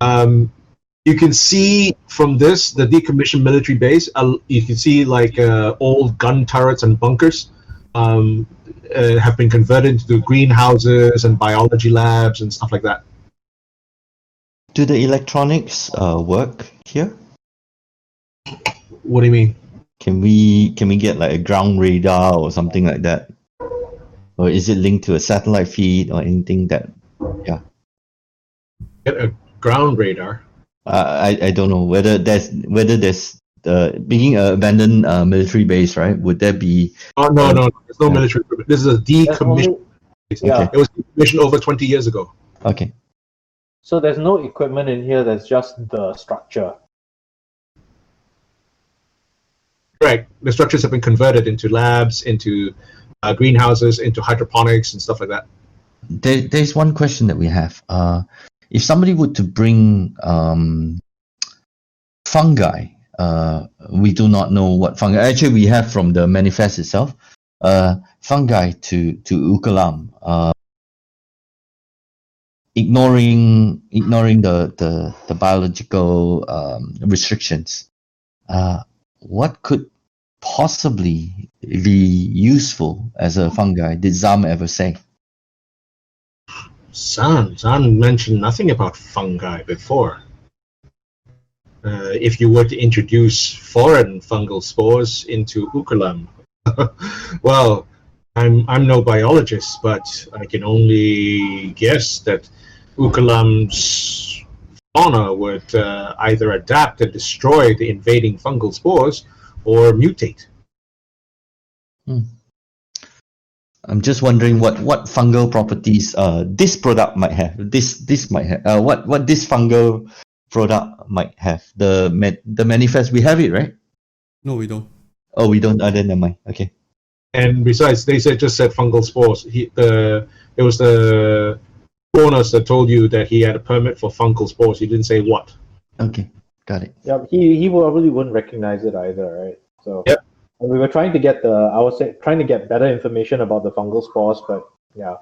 You can see from this the decommissioned military base. You can see like old gun turrets and bunkers have been converted into greenhouses and biology labs and stuff like that. Do the electronics work here? What do you mean? Can we get like a ground radar or something like that? Or is it linked to a satellite feed or anything that? Get a ground radar. I don't know whether there's being an abandoned military base, right? Would there be? Oh no, there's no Yeah. military equipment. This is a There's decommissioned. only, yeah. It was decommissioned over 20 years ago. Okay. So there's no equipment in here. There's just the structure. Right. The structures have been converted into labs, into greenhouses, into hydroponics and stuff like that. There's one question that we have. If somebody were to bring fungi, we do not know what fungi. Actually, we have from the manifest itself. Fungi to Ukulam. Ignoring the biological restrictions. What could possibly be useful as a fungi? Did Zam ever say? Zan mentioned nothing about fungi before. If you were to introduce foreign fungal spores into Ukulam, well, I'm no biologist, but I can only guess that Ukulam's fauna would either adapt and destroy the invading fungal spores or mutate. I'm just wondering what fungal properties this product might have. This might have. What this fungal product might have. The manifest, we have it, right? No, we don't. Oh, we don't. Then never mind. Okay. And besides, they just said fungal spores. It was the bonus that told you that he had a permit for fungal spores. He didn't say what. Okay, got it. Yeah, he probably wouldn't recognize it either, right? So Yep. And we were trying to get trying to get better information about the fungal spores, but yeah,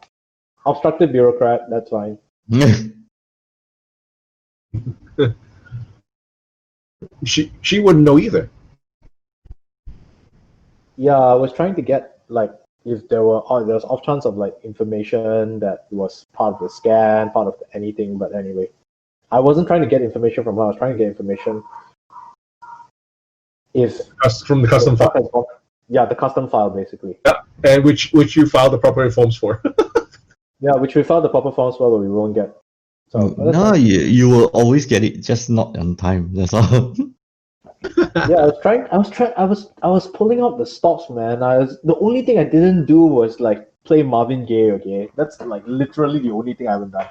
obstructed bureaucrat. That's fine. She wouldn't know either. Yeah, I was trying to get like if there was off chance of like information that was part of the scan, part of anything. But anyway, I wasn't trying to get information from her. I was trying to get information From the custom file. Yeah, the custom file basically. Yeah, and which you filed the proper forms for. Yeah, which we filed the proper forms for, but we won't get. So no, you will always get it, just not on time. That's all. Yeah, I was pulling out the stops, man. The only thing I didn't do was like play Marvin Gaye. Okay, that's like literally the only thing I haven't done.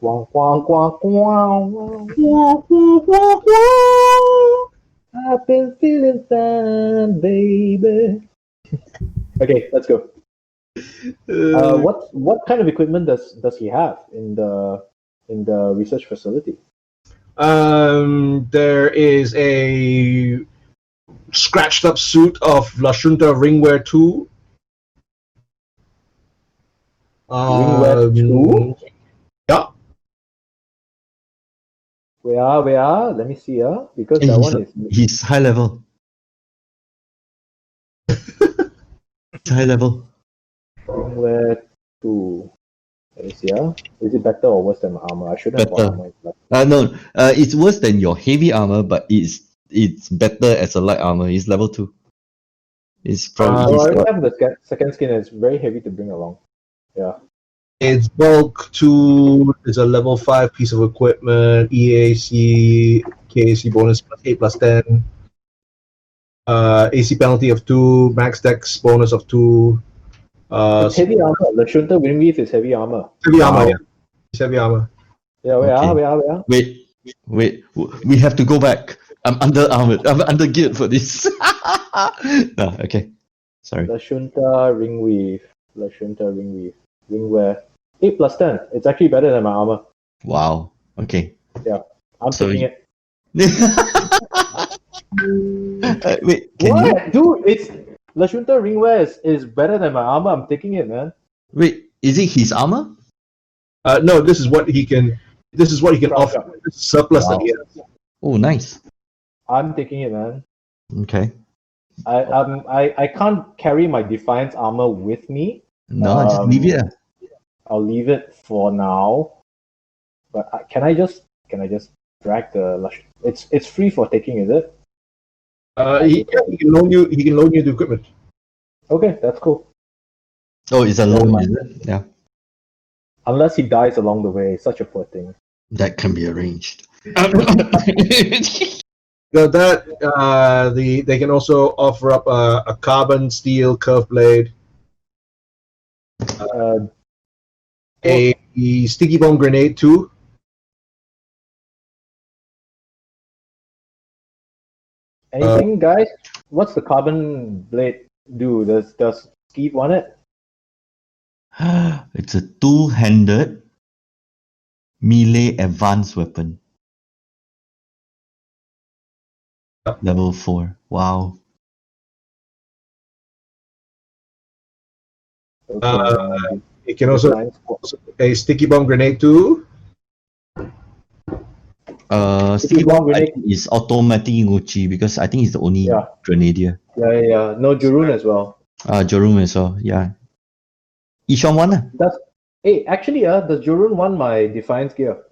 Wah, wah, wah, wah, wah, wah, wah, wah. I've been feeling fine, baby. Okay, let's go. What kind of equipment does he have in the research facility? There is a scratched up suit of Lashunta Ringwear 2. Ringwear 2? Yeah. Where? Let me see. Because that one is he's high level. High level. Ringwear 2. Let me see. Is it better or worse than my armor? I should have Better. armor. No. It's worse than your heavy armor, but it's better as a light armor. It's level 2. It's probably. I don't have the second skin. It's very heavy to bring along. Yeah. It's bulk 2. It's a level 5 piece of equipment. EAC, KAC bonus plus 8 plus 10. AC penalty of 2. Max dex bonus of 2. It's heavy armor. The Shunta Wingweave is heavy armor. Heavy armor, yeah. It's heavy armor. Yeah, where? Wait. We have to go back. I'm under armored. I'm under geared for this. No, okay. Sorry. The Shunta Ringweave. Ringwear. 8 plus 10. It's actually better than my armor. Wow. Okay. I'm So taking it. Wait, can you? What? Dude, it's Lashunta ringwear is better than my armor. I'm taking it, man. Wait, is it his armor? No, this is what he can. This is what he can Crouch offer. up. This is surplus that Wow. he has. Oh, nice. I'm taking it, man. Okay. I can't carry my Defiance armor with me. No, just leave it. I'll leave it for now. But can I just drag the Lush? It's free for taking, is it? He can loan you. He can loan you the equipment. Okay, that's cool. Oh, it's a Never loan, mind. is it? Yeah. Unless he dies along the way, such a poor thing. That can be arranged. So that they can also offer up a carbon steel curved blade, a sticky bomb grenade too. Anything, guys? What's the carbon blade do? Does Steve want it? It's a two-handed melee advanced weapon. Level 4. Wow. Okay, It can also a sticky bomb grenade too. Sticky bomb bomb I grenade. think is automatic Nguchi because I think he's the only Yeah. grenadier. Yeah. No, Jurun as well. Jerome as well, yeah. Ishan one lah. Hey, actually, does Jurun want my Defiance gear?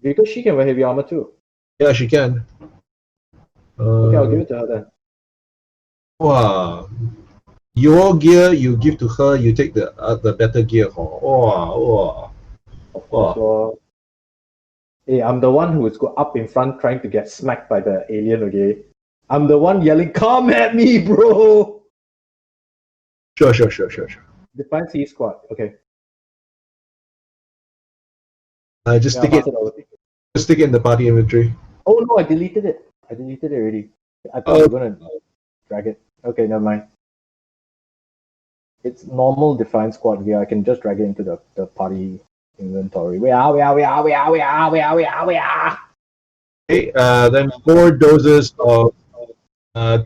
Because she can wear heavy armor too. Yeah, she can. Okay, I'll give it to her then. Wow. Your gear you give to her. You take the better gear. Wow. Of course. So, hey, I'm the one who is up in front trying to get smacked by the alien, okay? I'm the one yelling, "Come at me, bro!" Sure. Define C squad. Okay. Just Yeah, stick pass it. it over. Just stick it in the party inventory. Oh no, I deleted it. I deleted it already. I thought you were gonna drag it. Okay, never mind. It's normal Define squad gear. I can just drag it into the party inventory. We are. Okay. Then 4 doses of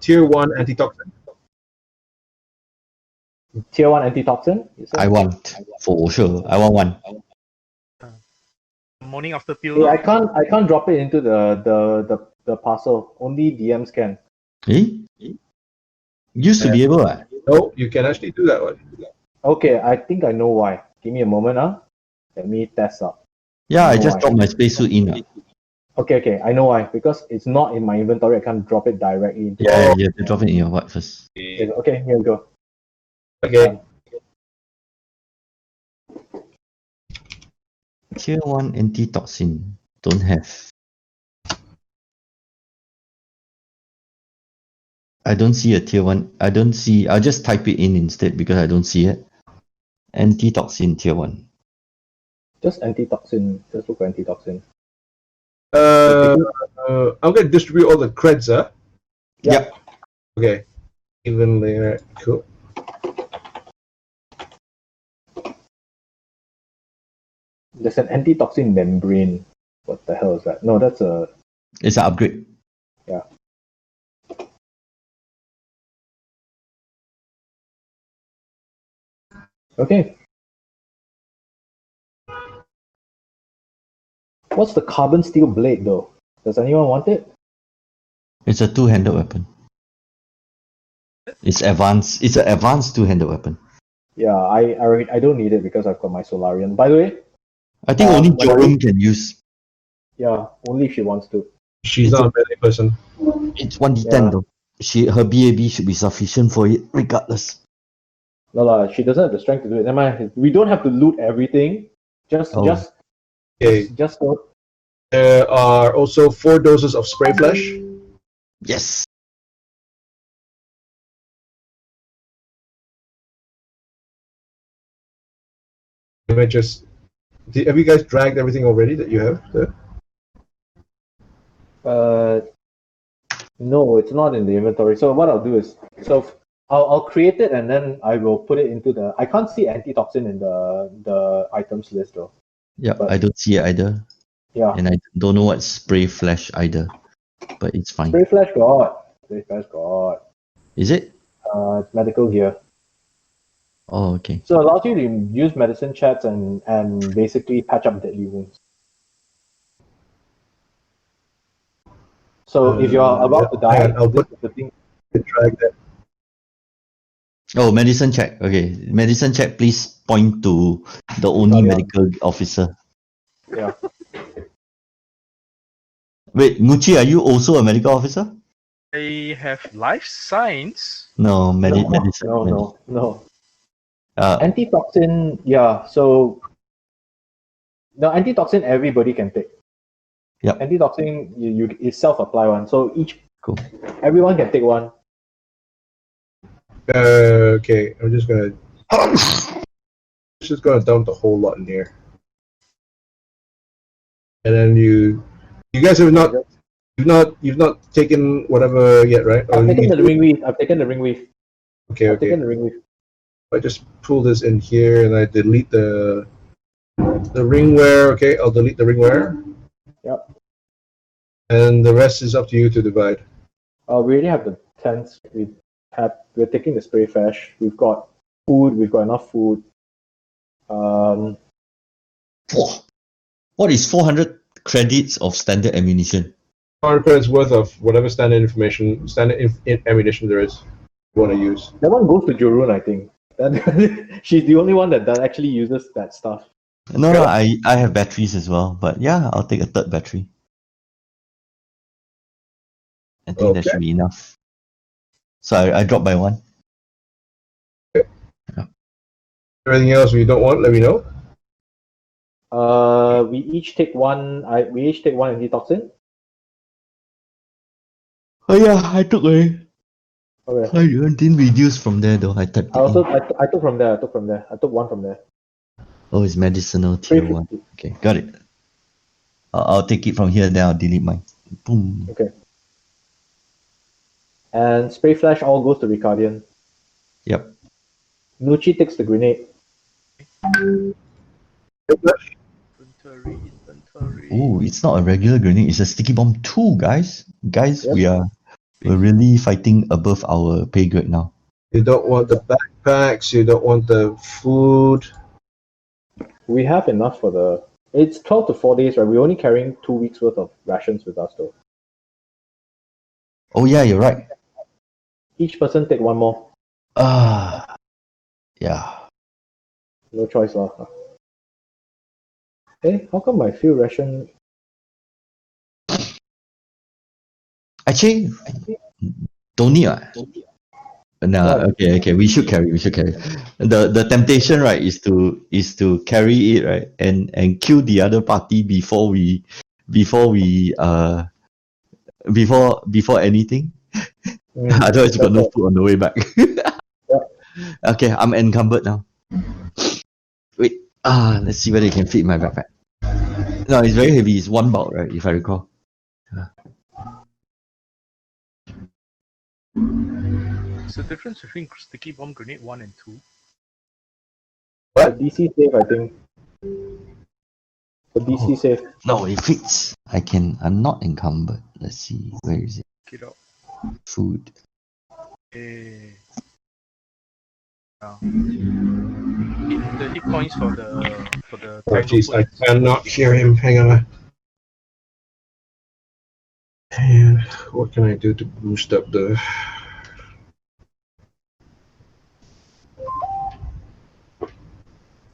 tier 1 antitoxin. Tier 1 antitoxin? I want for sure. I want one. Morning after pill. Hey, I can't drop it into the parcel. Only DMs can. Eh? Used to be able to. No, you can actually do that one. Okay, I think I know why. Give me a moment, Let me test out. Yeah, I know just why. dropped my spacesuit in. Okay, I know why. Because it's not in my inventory, I can't drop it directly into Yeah, you have to drop it in your what first. Okay, here we go. Okay. Tier 1 antitoxin. Don't have. I don't see a tier 1. I'll just type it in instead because I don't see it. Antitoxin tier 1. Just antitoxin. Just look for antitoxin. I'm gonna distribute all the creds, Yep. Okay. Even there. Cool. There's an antitoxin membrane. What the hell is that? No, that's a It's an upgrade. okay. What's the carbon steel blade though? Does anyone want it? It's a two-handed weapon. It's advanced. It's an advanced two-handed weapon. Yeah, I don't need it because I've got my Solarian. By the way, I think only when Joram can use. yeah, only if she wants to. She's not a melee person. It's 1d10 Yeah. though. Her BAB should be sufficient for it, regardless. No, she doesn't have the strength to do it. Never mind. We don't have to loot everything. Just Okay. so There are also 4 doses of spray flesh. Yes. Have you guys dragged everything already that you have there? no, it's not in the inventory. So what I'll do is I'll create it and then I will put it into the. I can't see antitoxin in the items list though. Yeah, But- I don't see it either. Yeah. And I don't know what spray flash either, but it's fine. Spray flash got. Spray flash got. Is it? It's medical gear. Oh, okay. So it allows you to use medicine chats and basically patch up deadly wounds. So if you're about to die, I'll this put is the thing. the drag that. Oh, medicine check. Okay, medicine check. Please point to the only Yeah. medical officer. Yeah. Wait, Muchi, are you also a medical officer? I have life science. No, medicine. No. Uh, Antitoxin, yeah. So the antitoxin everybody can take. Yep. Antitoxin you is self-apply one. So Cool. everyone can take one. Okay, I'm just gonna. Just gonna dump the whole lot in here, and then you guys have not. You've not taken whatever yet, right? I've taken you the ring weave. I've taken the ring weave. Okay, I've okay. taken the ring weave. I just pull this in here and I delete the ringware. Okay, I'll delete the ringware. Yep. And the rest is up to you to divide. We already have the tents. We're taking the spray flash. We've got food. We've got enough food. What is 400 credits of standard ammunition? 100 credits worth of whatever standard ammunition there is you want to use. That one goes to Jorun, I think. She's the only one that actually uses that stuff. No, I have batteries as well, but yeah, I'll take a third battery. I think that Okay. should be enough. So I dropped by one. Anything else you don't want, let me know. We each take one. We each take one antitoxin. Oh yeah, I took a. Okay. I didn't reduce from there though. I typed it in. I took from there. I took one from there. Oh, it's medicinal tier 1. 350. Okay, got it. I'll take it from here, then I'll delete mine. Boom. Okay. And spray flash all goes to Ricardian. Yep. Nucci takes the grenade. Inventory. Oh, it's not a regular grenade. It's a sticky bomb 2, guys. Guys, Yep. we're really fighting above our pay grade now. You don't want the backpacks, you don't want the food. We have enough for the. It's 12 to 4 days, right? We're only carrying 2 weeks worth of rations with us, though. Oh yeah, you're right. Each person take one more. Yeah. No choice, lah. Hey, how come my fuel ration? Actually, don't need. Nah, Why? okay. We should carry. The temptation, right, is to carry it, right, and kill the other party before anything. Otherwise, you got no food on the way back. Okay, I'm encumbered now. Wait, let's see whether it can fit in my backpack. No, it's very heavy. It's 1 bulk, right, if I recall. What's the difference between sticky bomb grenade 1 and 2? The DC safe, I think. The DC safe. No, it fits. I'm not encumbered. Let's see. Where is it? Get out. Food. Eh. Now. 30 points for the Oh jeez, I cannot hear him. Hang on. And what can I do to boost up the...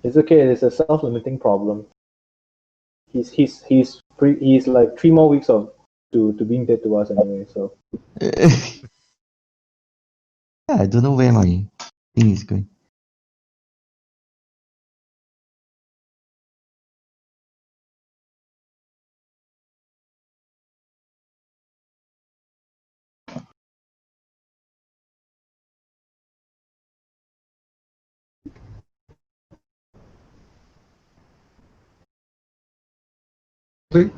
It's okay. It's a self-limiting problem. He's like 3 more weeks to being dead to us anyway. So Yeah, I don't know where my thing is going. See?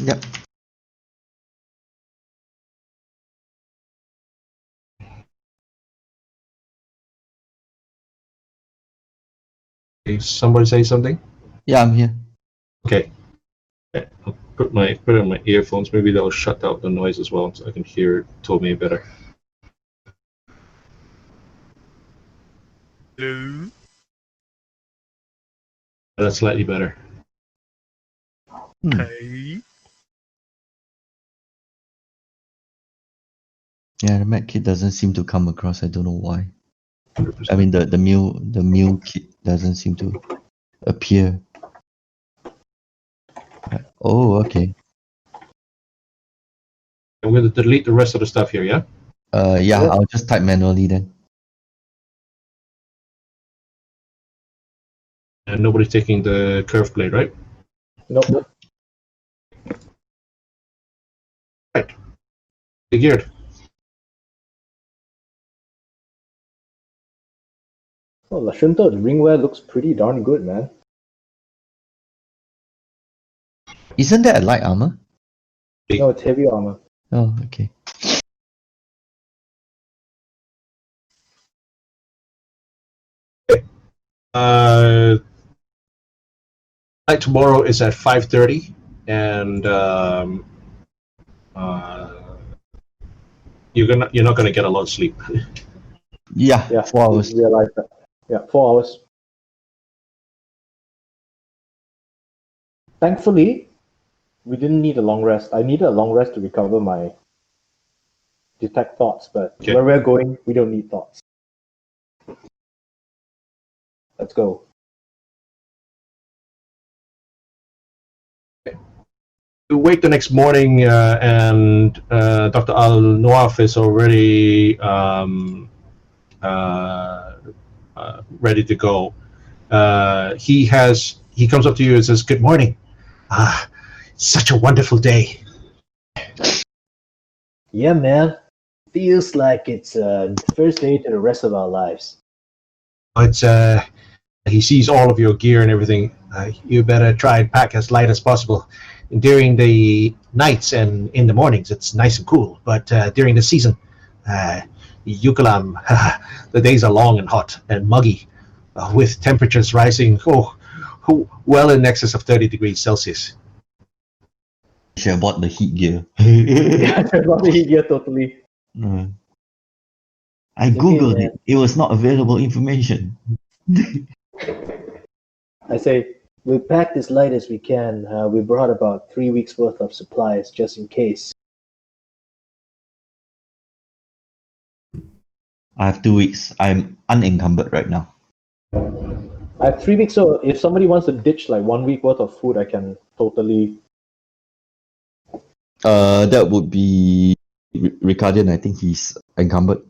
Yep. Okay, somebody say something? Yeah, I'm here. Okay. I'll put it on my earphones. Maybe that'll shut out the noise as well, so I can hear Tomei better. Hello. That's slightly better. Okay. Yeah, the Mac kit doesn't seem to come across. I don't know why. 100%. I mean, the mule kit doesn't seem to appear. Oh, okay. I'm going to delete the rest of the stuff here, yeah? Yeah, Yeah. I'll just type manually then. And nobody's taking the curved blade, right? Nope. Right. Be geared. Oh, Lashunta's ringwear looks pretty darn good, man. Isn't that a light armor? No, it's heavy armor. Oh, okay. Night tomorrow is at 5:30, and you're not gonna get a lot of sleep. Yeah, Yeah, 4 hours. we realized that. Yeah, 4 hours. Thankfully, we didn't need a long rest. I needed a long rest to recover my detect thoughts, but Okay. where we're going, we don't need thoughts. Let's go. You wake the next morning, and Dr. Al Noaf is already ready to go. He comes up to you and says, "Good morning. Ah, such a wonderful day." Yeah, man. Feels like it's the first day to the rest of our lives. It's he sees all of your gear and everything. You better try and pack as light as possible. During the nights and in the mornings, it's nice and cool. But during the season, Ukulam, the days are long and hot and muggy, with temperatures rising well in excess of 30 degrees Celsius. Should have bought the heat gear. Yeah, probably yeah, totally. I okay, googled man. it. It was not available information. I say we packed as light as we can. We brought about 3 weeks worth of supplies just in case. I have 2 weeks. I'm unencumbered right now. I have 3 weeks, so if somebody wants to ditch like 1 week worth of food, I can totally. That would be Ricardian. I think he's encumbered.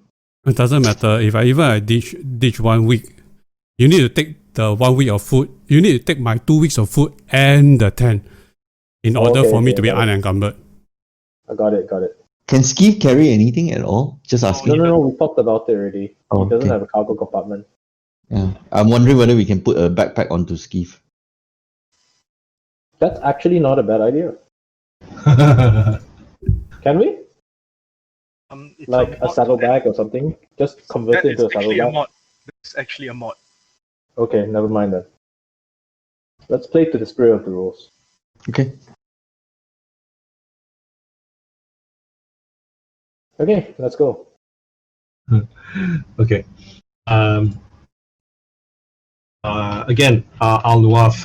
It doesn't matter if I ditch 1 week. You need to take the 1 week of food. You need to take my 2 weeks of food and the tent in order okay, for me okay, to be got it. unencumbered. I got it. Can Ski carry anything at all? Just asking. No. We talked about it already. Oh, He doesn't okay. have a cargo compartment. Yeah, I'm wondering whether we can put a backpack onto Skeef. That's actually not a bad idea. Can we? It's Like a mod. saddlebag or something? Just convert That it into is a actually a saddlebag? mod. That's actually a mod. Okay, never mind then. Let's play to the spirit of the rules. Okay. Okay, let's go. Okay. Again, Al Nuaf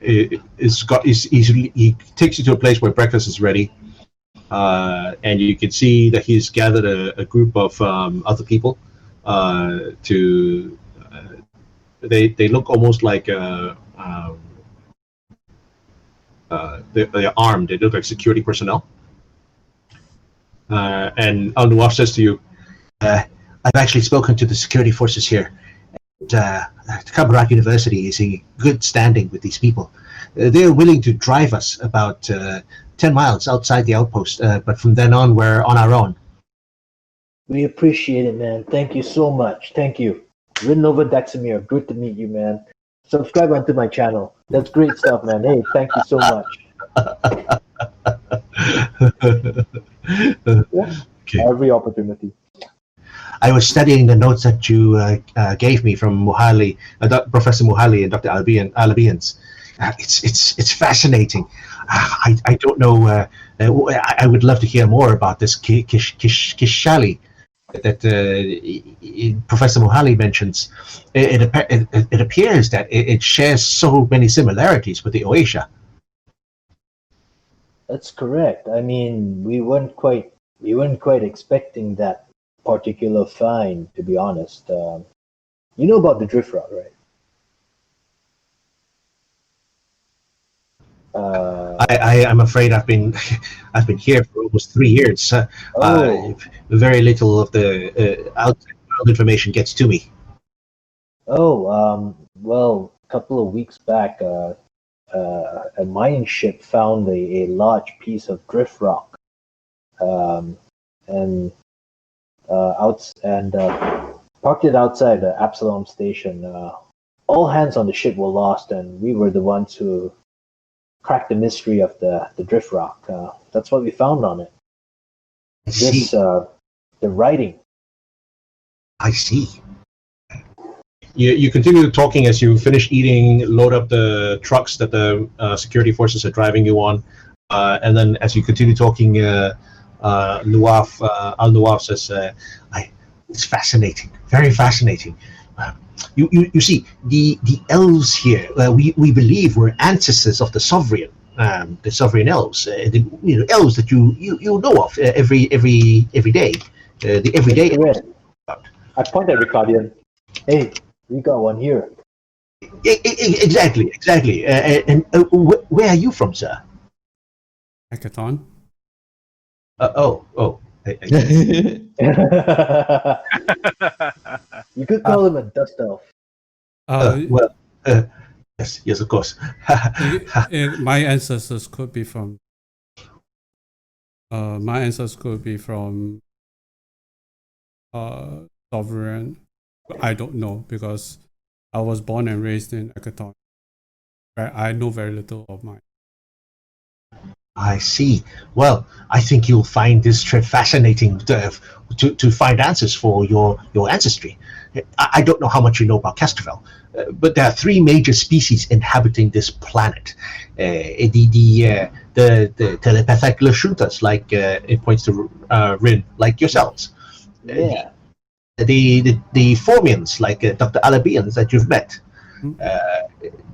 he takes you to a place where breakfast is ready, and you can see that he's gathered a group of other people. They look almost like they're armed. They look like security personnel. And Al Nuaf says to you, "I've actually spoken to the security forces here. Kabarak University is in good standing with these people. They're willing to drive us about 10 miles outside the outpost, but from then on, we're on our own." We appreciate it, man. Thank you so much. Thank you. Written over Daxamir. Good to meet you, man. Subscribe onto my channel. That's great stuff, man. Hey, thank you so much. Okay. Every opportunity. I was studying the notes that you gave me from Muhali, Professor Muhali and Dr. Alabians. It's fascinating. I don't know. I would love to hear more about this Kishali that Professor Muhali mentions. It appears that it shares so many similarities with the Oasia. That's correct. I mean, we weren't quite expecting that particular find, to be honest. You know about the drift route, right? I'm afraid I've been I've been here for almost 3 years. Oh, Very little of the outside world information gets to me. well, a couple of weeks back, a mining ship found a large piece of drift rock, and parked it outside the Absalom station. All hands on the ship were lost, and we were the ones who cracked the mystery of the drift rock. That's what we found on it. I see. The writing. I see. You continue talking as you finish eating, load up the trucks that the security forces are driving you on, and then as you continue talking, Al Nuaf says, "It's fascinating, very fascinating. You see, the elves here, we believe were ancestors of the sovereign elves, elves that you know of every day, the everyday. Correct. I point at Ricardian. Hey, we got one here. Exactly. Where are you from, sir? Hackathon. You could call him a dust elf. Well, yes, of course. My ancestors could be from. My ancestors could be from. Sovereign. I don't know because I was born and raised in Hackathon. I know very little of mine. I see. Well, I think you'll find this trip fascinating to find answers for your ancestry. I don't know how much you know about Castrovel, but there are three major species inhabiting this planet. The telepathic Lashuntas, like it points to Rin, like yourselves. Yeah. The Formians, like Dr. Alabians that you've met.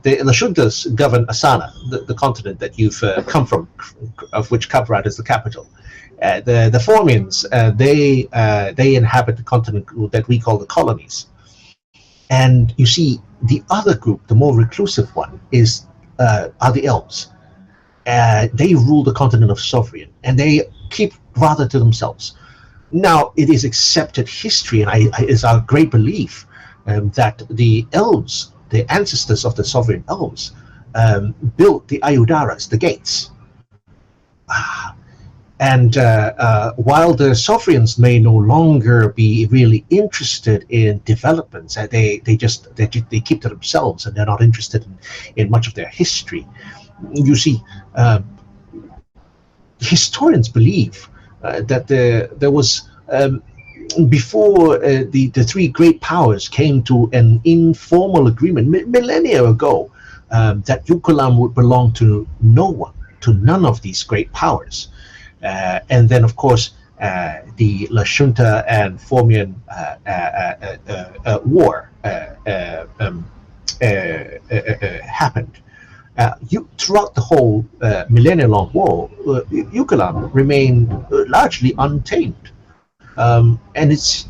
The Lashuntas govern Asana, the continent that you've come from, of which Kabrat is the capital. The Formians, they inhabit the continent that we call the colonies. And you see, the other group, the more reclusive one, are the elves. They rule the continent of Sovereign, and they keep rather to themselves. Now, it is accepted history, and it's our great belief that the elves, the ancestors of the sovereign elves, built the Ayudaras, the gates. And while the sovereigns may no longer be really interested in developments, they keep to themselves, and they're not interested in much of their history. You see, historians believe that there was before the three great powers came to an informal agreement millennia ago that Ukulam would belong to no one, to none of these great powers. And then, of course, the Lashunta and Formian war happened. Throughout the whole millennia-long war, Ukulam remained largely untamed. And it's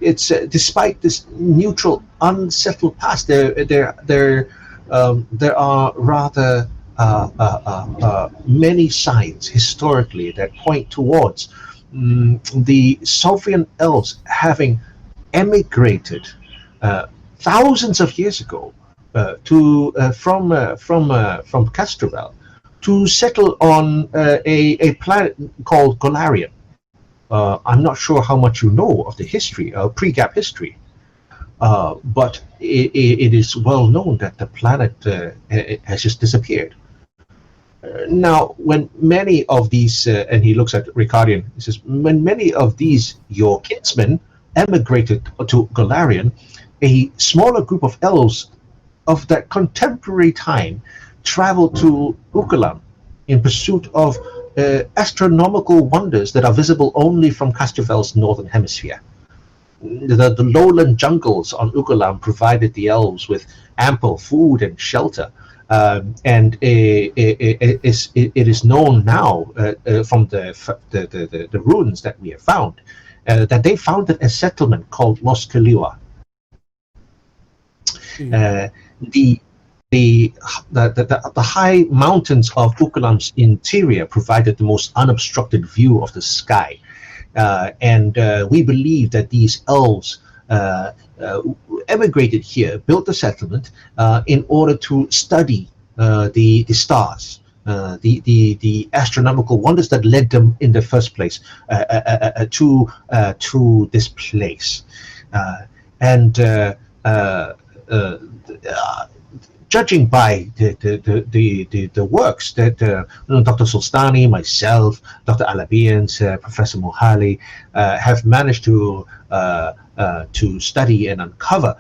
despite this neutral, unsettled past, there are rather many signs historically that point towards the sovereign elves having emigrated thousands of years ago from Castrovel to settle on a planet called Golarion. I'm not sure how much you know of the history, pre-gap history, but it is well known that the planet has just disappeared. Now, when many of these, and he looks at Ricardian, he says, when many of these, your kinsmen, emigrated to Golarion, a smaller group of elves of that contemporary time traveled to Ukulam in pursuit of astronomical wonders that are visible only from Castervel's northern hemisphere. The lowland jungles on Ukulam provided the elves with ample food and shelter. And it is known now from the ruins that we have found that they founded a settlement called Los Kaliwa. The high mountains of Ukulam's interior provided the most unobstructed view of the sky. And we believe that these elves emigrated here, built a settlement in order to study the stars, the astronomical wonders that led them in the first place to this place. Judging by the works that Dr. Solstani, myself, Dr. Alabians, Professor Mohali have managed to study and uncover,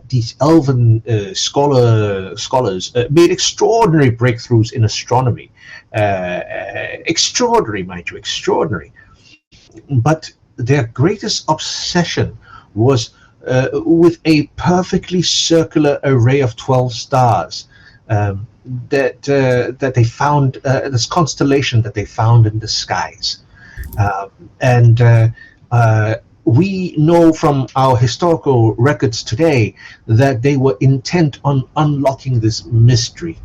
these elven scholars made extraordinary breakthroughs in astronomy. Extraordinary, mind you, extraordinary. But their greatest obsession was with a perfectly circular array of 12 stars that they found, this constellation that they found in the skies. We know from our historical records today that they were intent on unlocking this mystery.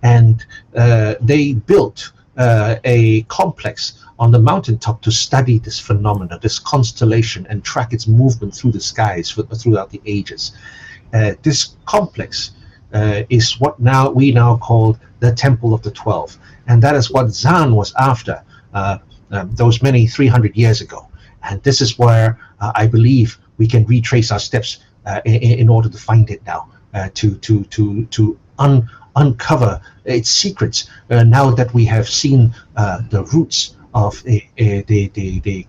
And they built a complex on the mountaintop to study this phenomena, this constellation, and track its movement through the skies throughout the ages. This complex is what we now call the Temple of the 12, and that is what Zan was after those many 300 years ago. And this is where I believe we can retrace our steps in order to find it now, to uncover its secrets. Now that we have seen the roots of the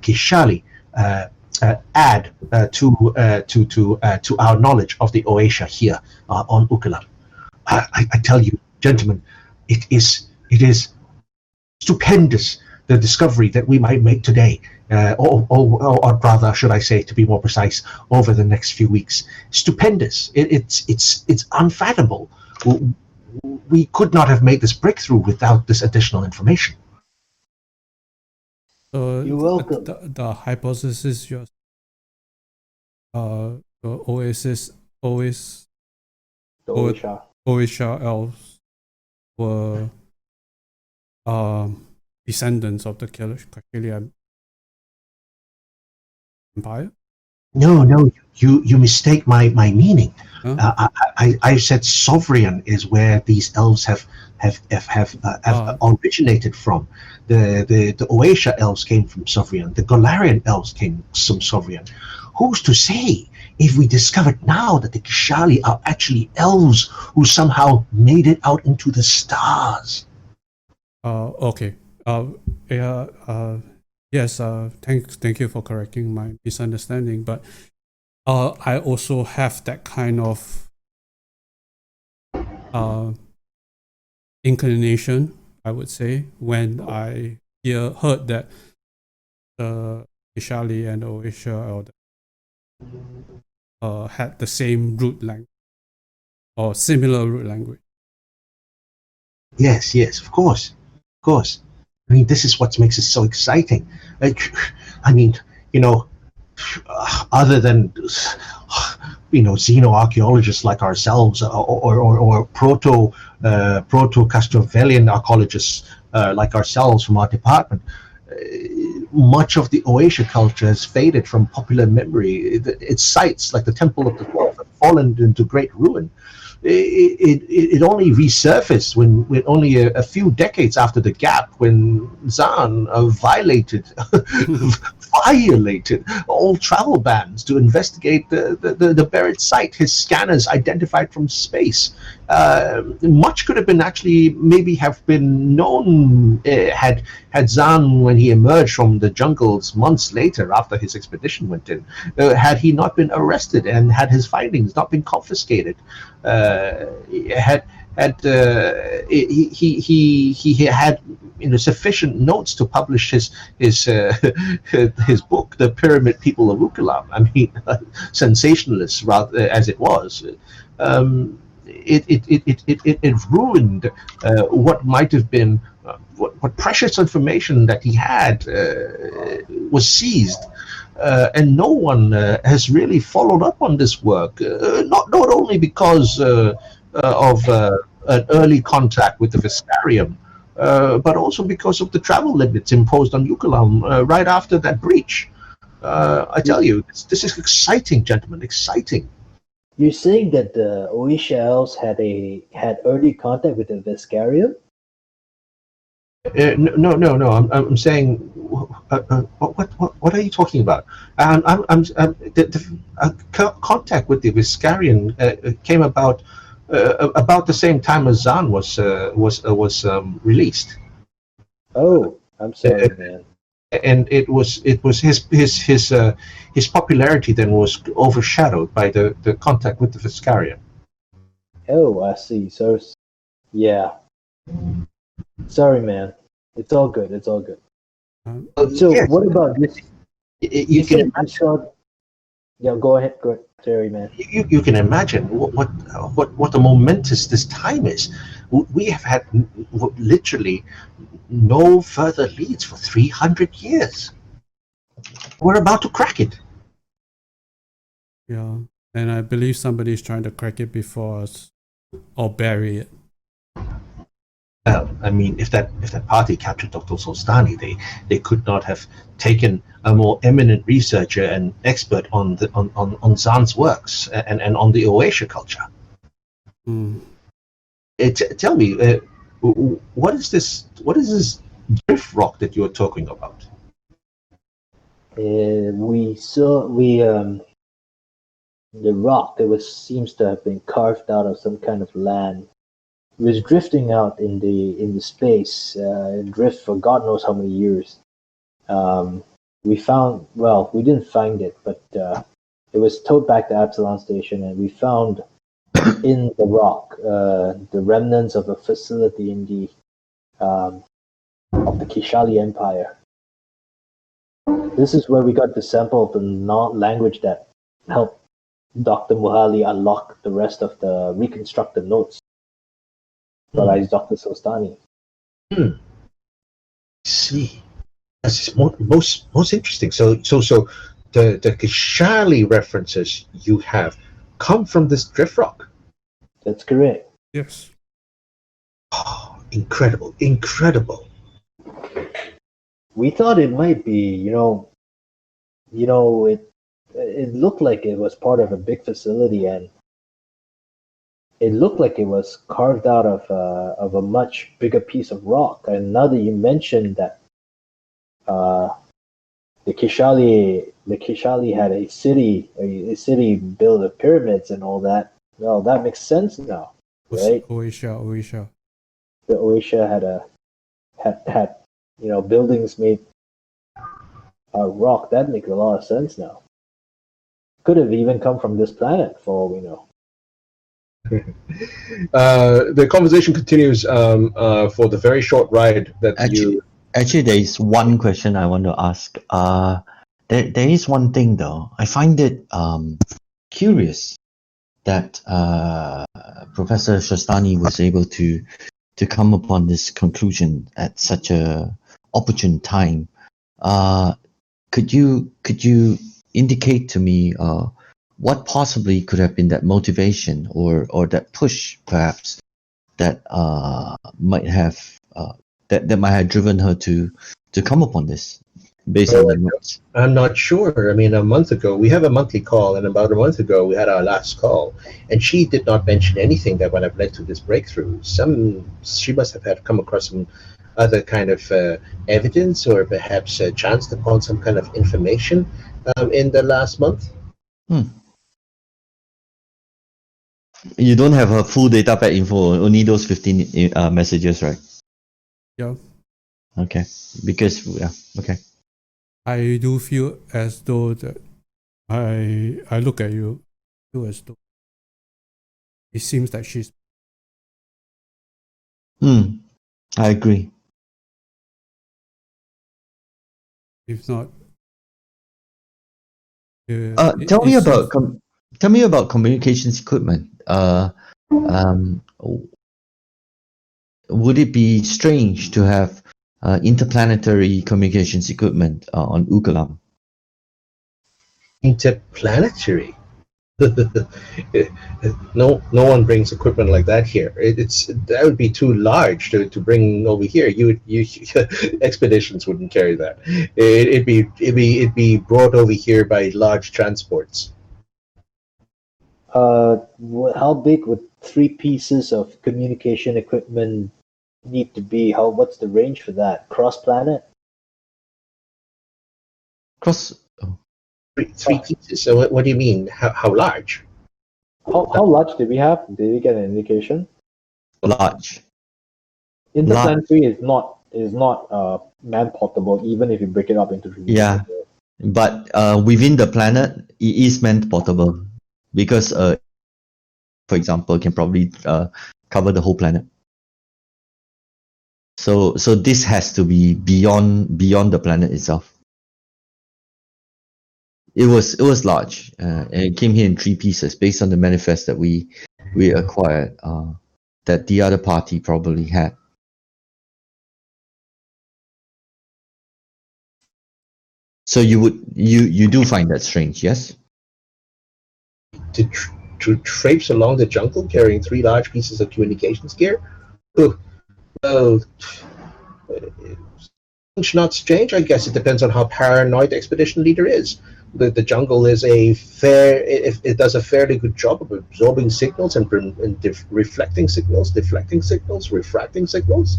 Kishali add to our knowledge of the Oasia here on Ukulam. I tell you, gentlemen, it is stupendous, the discovery that we might make today, or rather, should I say, to be more precise, over the next few weeks. Stupendous. It's unfathomable. We could not have made this breakthrough without this additional information. You're welcome. The hypothesis, the Oasia elves were descendants of the Kashilian Empire? No, you mistake my meaning. Huh? I said sovereign is where these elves have originated from. The Oasia elves came from Sovereign. The Golarion elves came from Sovereign. Who's to say if we discovered now that the Kishali are actually elves who somehow made it out into the stars? Okay. Yes. Thank you for correcting my misunderstanding. But I also have that kind of inclination, I would say, when I heard that the Kishali and Oasia had the same root language or similar root language. Yes, of course. I mean, this is what makes it so exciting. I mean, other than xenoarchaeologists like ourselves, or proto-Castrovelian archaeologists like ourselves from our department, much of the Oasia culture has faded from popular memory. Its sites, like the Temple of the 12, have fallen into great ruin. It only resurfaced when only a few decades after the gap, when Zan violated all travel bans to investigate the buried site. His scanners identified from space, much could have been actually maybe have been known had Zan, when he emerged from the jungles months later after his expedition went in, had he not been arrested and had his findings not been confiscated, had he had sufficient notes to publish his his book, The Pyramid People of Ukulam. I mean, sensationalist rather as it was. It ruined what might have been what precious information that he had was seized. And no one has really followed up on this work, not only because of an early contact with the Viscarium, but also because of the travel limits imposed on Ukulam right after that breach. I tell you, this is exciting, gentlemen, exciting. You're saying that the Oisha elves had early contact with the Viscarium? No. I'm saying, what are you talking about? Contact with the Viscarian came about the same time as Zan was released. Oh, I'm sorry, man. And it was his popularity then was overshadowed by the contact with the Viscarian. Oh, I see. So, yeah. Sorry, man. It's all good. It's all good. So, yes, what about this? you can imagine. Yeah, go ahead, Terry, man. you can imagine what a momentous this time is. We have had literally no further leads for 300 years. We're about to crack it. Yeah, and I believe somebody's trying to crack it before us or bury it. Well, I mean, if that party captured Dr. Solstani, they could not have taken a more eminent researcher and expert on Zan's works and on the Oasia culture. Tell me, what is this drift rock that you're talking about? The rock that seems to have been carved out of some kind of land. It was drifting out in the space, drift for God knows how many years. We didn't find it, but it was towed back to Absalon Station, and we found in the rock the remnants of a facility in the of the Kishali Empire. This is where we got the sample of the language that helped Dr. Muhali unlock the rest of the reconstructed notes. By Dr. Solstani. See, this is most interesting. So the Kishali references you have come from this drift rock. That's correct. Yes. Oh, incredible! We thought it might be, it looked like it was part of a big facility, and it looked like it was carved out of a much bigger piece of rock. And now that you mentioned that the Kishali had a city built of pyramids and all that, well, that makes sense now, right? Oisha. The Oisha had buildings made out of rock. That makes a lot of sense now. Could have even come from this planet, for all we know. The conversation continues for the very short ride that Actually, there is one question I want to ask. There is one thing though. I find it curious that Professor Shastani was able to come upon this conclusion at such a opportune time. Could you indicate to me what possibly could have been that motivation or that push, perhaps, that might have that might have driven her to come upon this based on the notes? I'm not sure. I mean, a month ago, we have a monthly call, and about a month ago, we had our last call, and she did not mention anything that would have led to this breakthrough. She must have had come across some other kind of evidence, or perhaps chanced upon some kind of information in the last month. You don't have her full data pack info, only those 15 messages, right? Yeah. Okay. Because, yeah, okay. I do feel as though that I look at you, feel as though it seems that she's I agree. if not. Tell me about communications equipment. Um, would it be strange to have interplanetary communications equipment on Ukulam? Interplanetary. No one brings equipment like that here. That would be too large to bring over here. You expeditions wouldn't carry that. It'd be brought over here by large transports. How big would 3 pieces of communication equipment need to be? What's the range for that? Cross planet? Three pieces. So what do you mean? How large? How large did we have? Did we get an indication? Large. Interplanetary is not man portable, even if you break it up into 3 pieces. Yeah, but within the planet, it is meant portable because, for example, can probably cover the whole planet. So this has to be beyond the planet itself. It was large, and it came here in 3 pieces based on the manifest that we acquired. That the other party probably had. So you do find that strange, yes? To traipse along the jungle carrying 3 large pieces of communications gear? Oh, well, it's not strange. I guess it depends on how paranoid the expedition leader is. The jungle is it does a fairly good job of absorbing signals and reflecting signals, deflecting signals, refracting signals.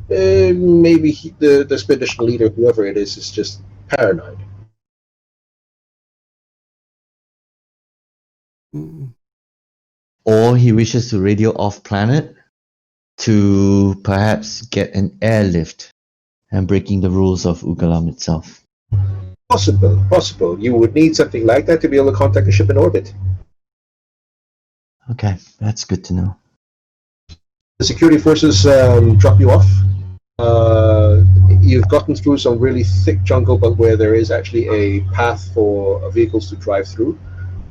Maybe the expedition leader, whoever it is just paranoid. Or he wishes to radio off planet to perhaps get an airlift and breaking the rules of Ukulam itself. Possible. You would need something like that to be able to contact a ship in orbit. Okay, that's good to know. The security forces drop you off. You've gotten through some really thick jungle, but where there is actually a path for vehicles to drive through.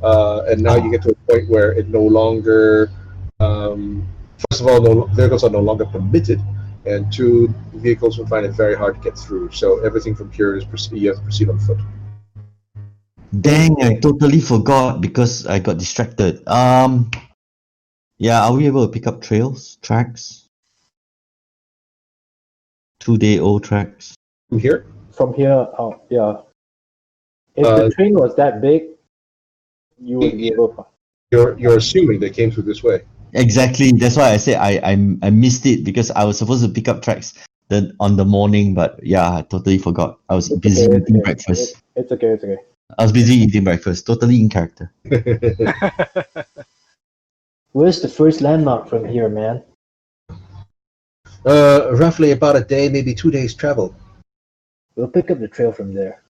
And now you get to a point where it no longer, first of all, vehicles are no longer permitted, and 2, vehicles will find it very hard to get through. So everything from here is you have to proceed on foot. Dang, I totally forgot because I got distracted. Yeah, are we able to pick up tracks? 2-day-old tracks. From here? From here, yeah. If the train was that big, you would be able to. You're assuming they came through this way. Exactly. That's why I said I missed it because I was supposed to pick up tracks on the morning, but yeah, I totally forgot. I was busy eating breakfast. It's okay. I was busy eating breakfast. Totally in character. Where's the first landmark from here, man? Roughly about a day, maybe 2 days travel. We'll pick up the trail from there.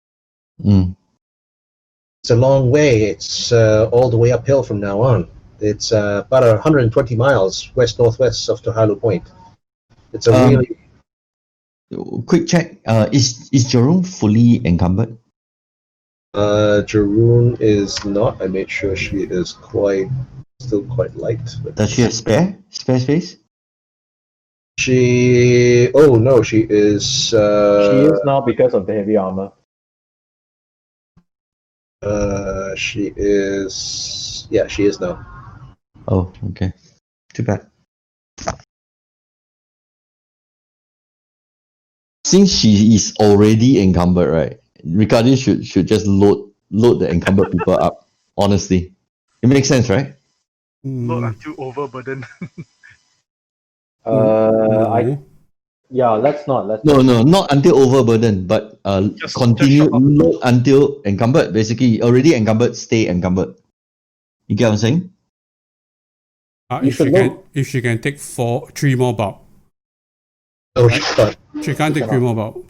It's a long way. It's all the way uphill from now on. It's about 120 miles west-northwest of Tohalu Point. It's a really... Quick check. Is Jerome fully encumbered? Jeroen is not. I made sure she is still quite light. But Does she have spare space? Oh no, she is. She is now because of the heavy armor. She is. Yeah, she is now. Oh, okay. Too bad. Since she is already encumbered, right? Ricardo should just load the encumbered people up. Honestly, it makes sense, right? Not until overburdened. Let's not. No, not until overburdened, but continue load until encumbered. Basically, already encumbered, stay encumbered. You get what I'm saying? You should know. If she can take 3 more bulk. Oh, she's fine. She can't take 3 more bulk.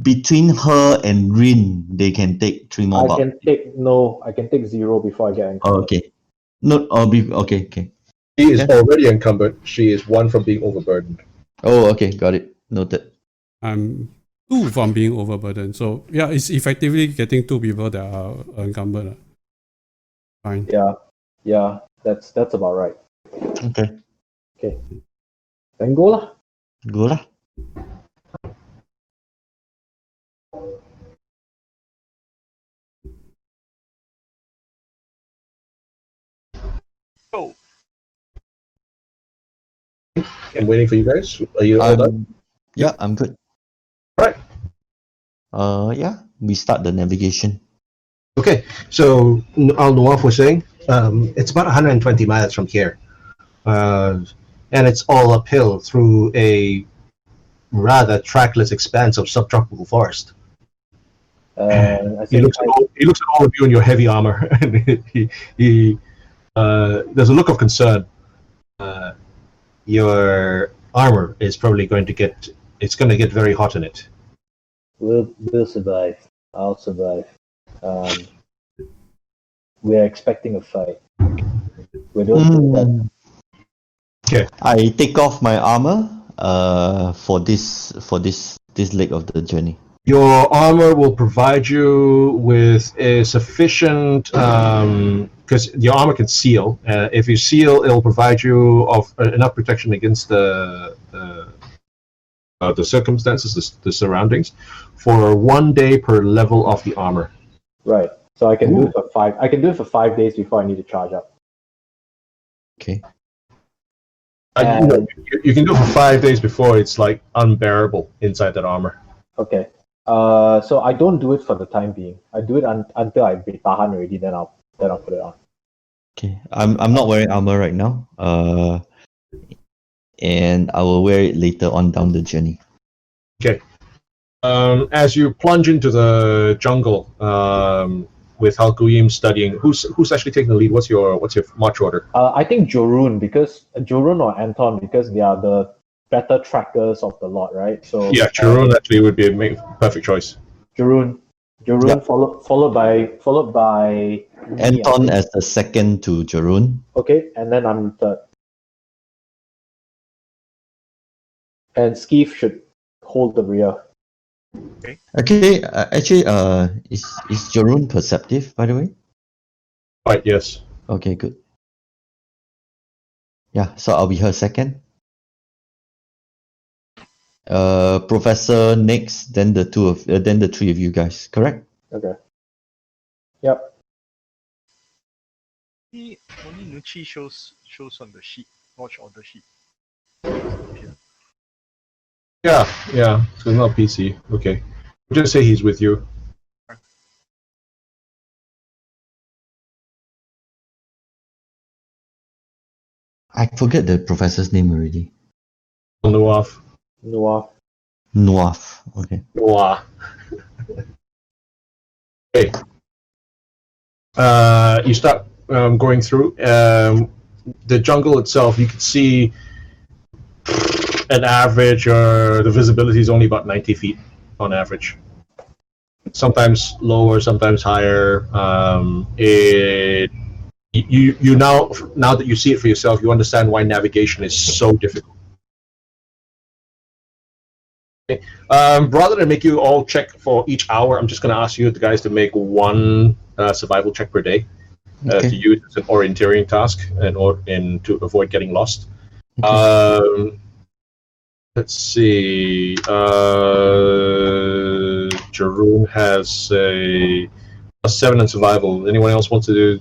Between her and Rin, they can take 3 more I bulk. I can take 0 before I get encumbered. Oh, okay. No, okay. She is Yeah. already encumbered. She is 1 from being overburdened. Oh, okay, got it. Noted. I'm 2 from being overburdened. So yeah, it's effectively getting 2 people that are encumbered. Fine. Yeah, that's about right. Okay, Then go lah. go lah. Oh, I'm waiting for you guys. Are you all done? Yeah, I'm good. Right. Yeah, we start the navigation. Okay, so Al Nawaf was saying it's about 120 miles from here, and it's all uphill through a rather trackless expanse of subtropical forest. I He think looks at all of you in your heavy armor, and he there's a look of concern. Your armor is probably going to get very hot in it. we'll survive. I'll survive. We're expecting a fight. We don't do that. I take off my armor for this leg of the journey. Your armor will provide you with a sufficient, because your armor can seal. If you seal, it'll provide you of enough protection against the circumstances, the surroundings, for 1 day per level of the armor. Right. So I can do it for 5. I can do it for 5 days before I need to charge up. Okay. You can do it for 5 days before it's like unbearable inside that armor. Okay. So I don't do it for the time being. I do it until I be tahan already. Then I'll put it on. Okay. I'm not wearing armor right now. And I will wear it later on down the journey. Okay. As you plunge into the jungle, with Halkuim studying, who's actually taking the lead? What's your march order? I think Jorun or Anton, because they are the better trackers of the lot, right? So Yeah, Chirun actually would be a perfect choice. Jorun, Yep. followed by me, Anton as the second to Jarun. Okay, and then I'm third. And Skeef should hold the rear. Okay, actually, is Jarun perceptive, by the way? Right, yes. Okay, good. Yeah, so I'll be her second. Professor next, then the three of you guys, correct? Okay. Yep. only Nuchi shows on the sheet, watch order sheet. Yeah. So not PC. Okay. Just say he's with you. I forget the professor's name already. Noaf. Noah. Noaf. Okay. Noah. Okay. You start going through the jungle itself. You can see an average, or the visibility is only about 90 feet on average. Sometimes lower, sometimes higher. You now that you see it for yourself, you understand why navigation is so difficult. Okay. Rather than make you all check for each hour, I'm just going to ask you guys to make one survival check per day Okay. to use as an orienteering task and to avoid getting lost. Okay. Let's see. Jeroen has a +7 in survival. Anyone else want to do?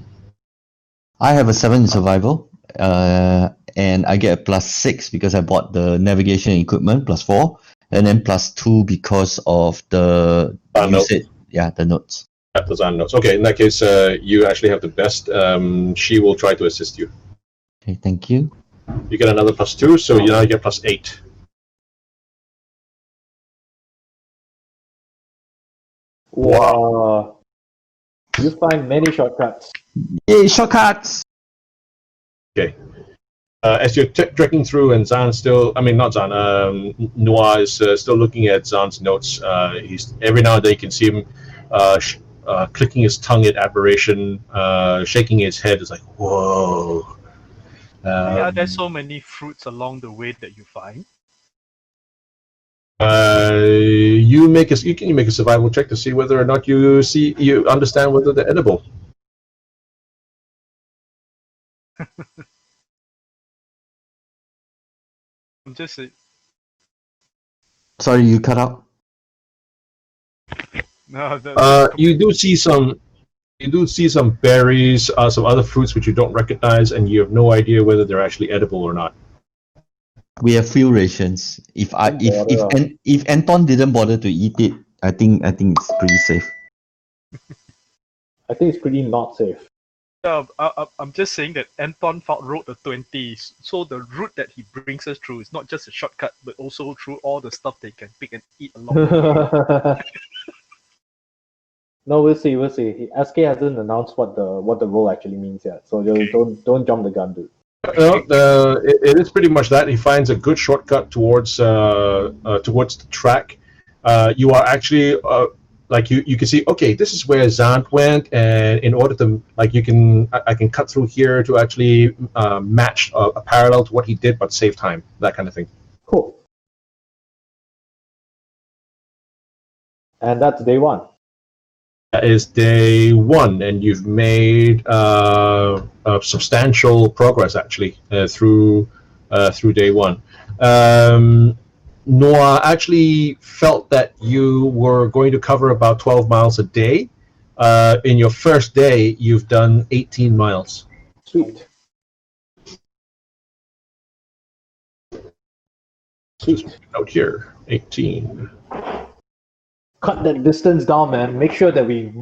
I have a 7 in survival, and I get a +6 because I bought the navigation equipment, +4, and then +2 because of the Notes. the notes. Design notes. Okay, in that case, you actually have the best. She will try to assist you. Okay, thank you. You get another +2, so you now get +8. Wow. You find many shortcuts. Yay, shortcuts! Okay. as you're trekking through, and Zan's still, I mean, not Zan, Noah is still looking at Zan's notes. He's every now and then you can see him clicking his tongue at admiration, shaking his head. It's like, whoa. Why are there so many fruits along the way that you find? You can make a survival check to see whether or not you understand whether they're edible. I'm just Sorry, you cut out. no. You do see some berries, some other fruits which you don't recognize, and you have no idea whether they're actually edible or not. We have few rations. If Anton didn't bother to eat it, I think it's pretty safe. I think it's pretty not safe. I'm just saying that Anton wrote the 20s, so the route that he brings us through is not just a shortcut, but also through all the stuff they can pick and eat along the way. No, we'll see. SK hasn't announced what the role actually means yet, so Okay. don't jump the gun, dude. No, it is pretty much that. He finds a good shortcut towards the track. You are actually like you can see, okay, this is where Zant went, and in order to I can cut through here to actually match a parallel to what he did, but save time, that kind of thing. Cool. And that's day one. That is day one, and you've made substantial progress actually through day one. Noah actually felt that you were going to cover about 12 miles a day. In your first day, you've done 18 miles. Sweet. Just out here, 18. Cut that distance down, man. Make sure that we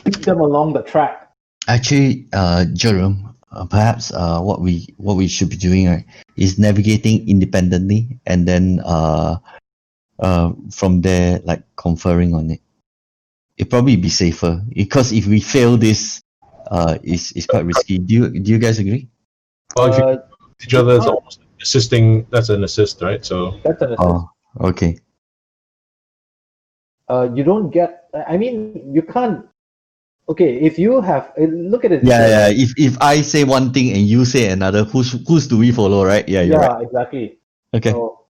beat them along the track. Actually, Jerome, perhaps what we should be doing, right, is navigating independently, and then from there, like, conferring on it. It'd probably be safer, because if we fail this, it's quite risky. Do you guys agree? Well, if you each other is can't- almost assisting. That's an assist, right? So That's an assist. Oh, okay. You don't get. I mean, you can't. Okay, if you have look at it. Yeah. If I say one thing and you say another, whose do we follow, right? Yeah, you're right. Exactly. Okay. So,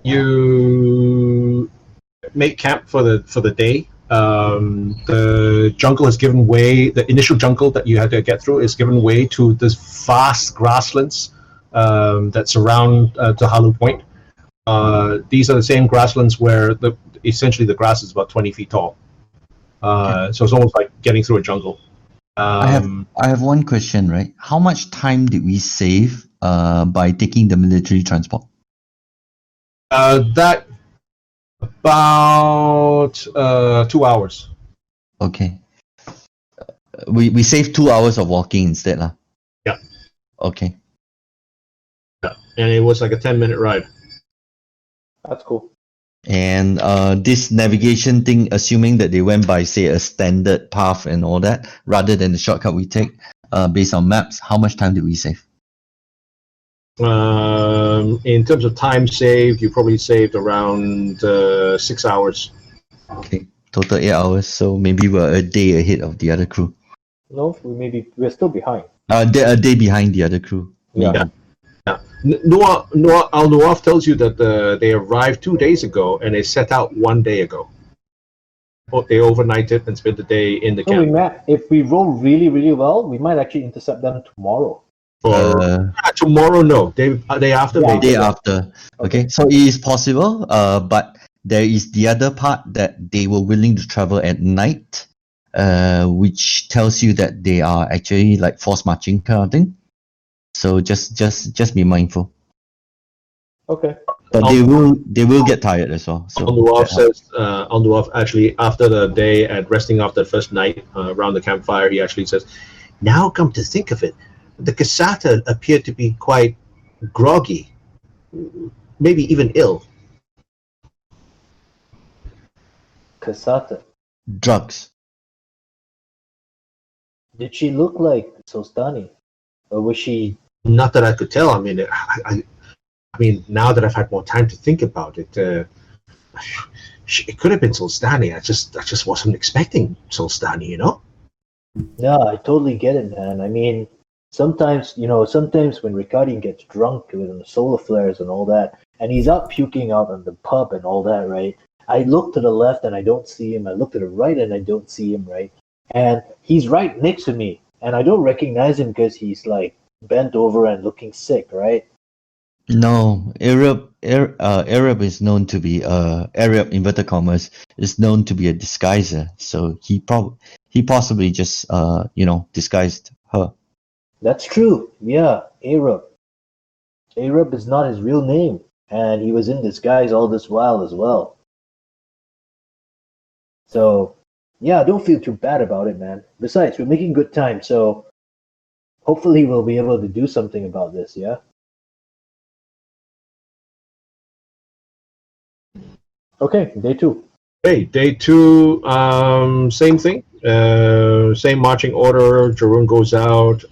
you make camp for the day. The jungle has given way. The initial jungle that you had to get through is given way to this vast grasslands that surround Tahalu Point. These are the same grasslands where essentially the grass is about 20 feet tall. So it's almost like getting through a jungle. I have one question, right? How much time did we save by taking the military transport? That about 2 hours. Okay. We saved 2 hours of walking instead, lah. Yeah. Okay. Yeah. And it was like a 10-minute ride. that's cool. And this navigation thing, assuming that they went by, say, a standard path and all that, rather than the shortcut we take based on maps, how much time did we save? In terms of time saved, you probably saved around 6 hours. Okay, total 8 hours. So maybe we're a day ahead of the other crew. No, we're still behind. They're a day behind the other crew. Yeah. maybe. Noah Al-Nuaf tells you that they arrived 2 days ago and they set out 1 day ago. They overnighted and spent the day in the So camp. if we roll really, really well, we might actually intercept them tomorrow. Tomorrow, no. Day after, Yeah. maybe. Day after. Okay, so it is possible, but there is the other part that they were willing to travel at night, which tells you that they are actually like force marching kind of thing. So just be mindful. Okay. But they will get tired as well. So Al-Nuaf says, Al-Nuaf actually, after the day and resting after the first night around the campfire, he actually says, now come to think of it, the Kasata appeared to be quite groggy, maybe even ill. Kasata. drugs. Did she look like Solstani? Or was she... Not that I could tell. I mean, I mean, now that I've had more time to think about it, it could have been Solstani. I just wasn't expecting Solstani, you know? Yeah, I totally get it, man. I mean, sometimes when Ricardian gets drunk with the solar flares and all that, and he's out puking out on the pub and all that, right? I look to the left and I don't see him. I look to the right and I don't see him, right? And he's right next to me, and I don't recognize him because he's like bent over and looking sick, right? No, Arab is known to be Arab inverted commas is known to be a disguiser. So he possibly just disguised her. That's true. Yeah, Arab. Arab is not his real name, and he was in disguise all this while as well. So, yeah, don't feel too bad about it, man. Besides, we're making good time, so hopefully we'll be able to do something about this, yeah? Okay, day 2. Hey, day 2, same thing. Same marching order. Jarun goes out.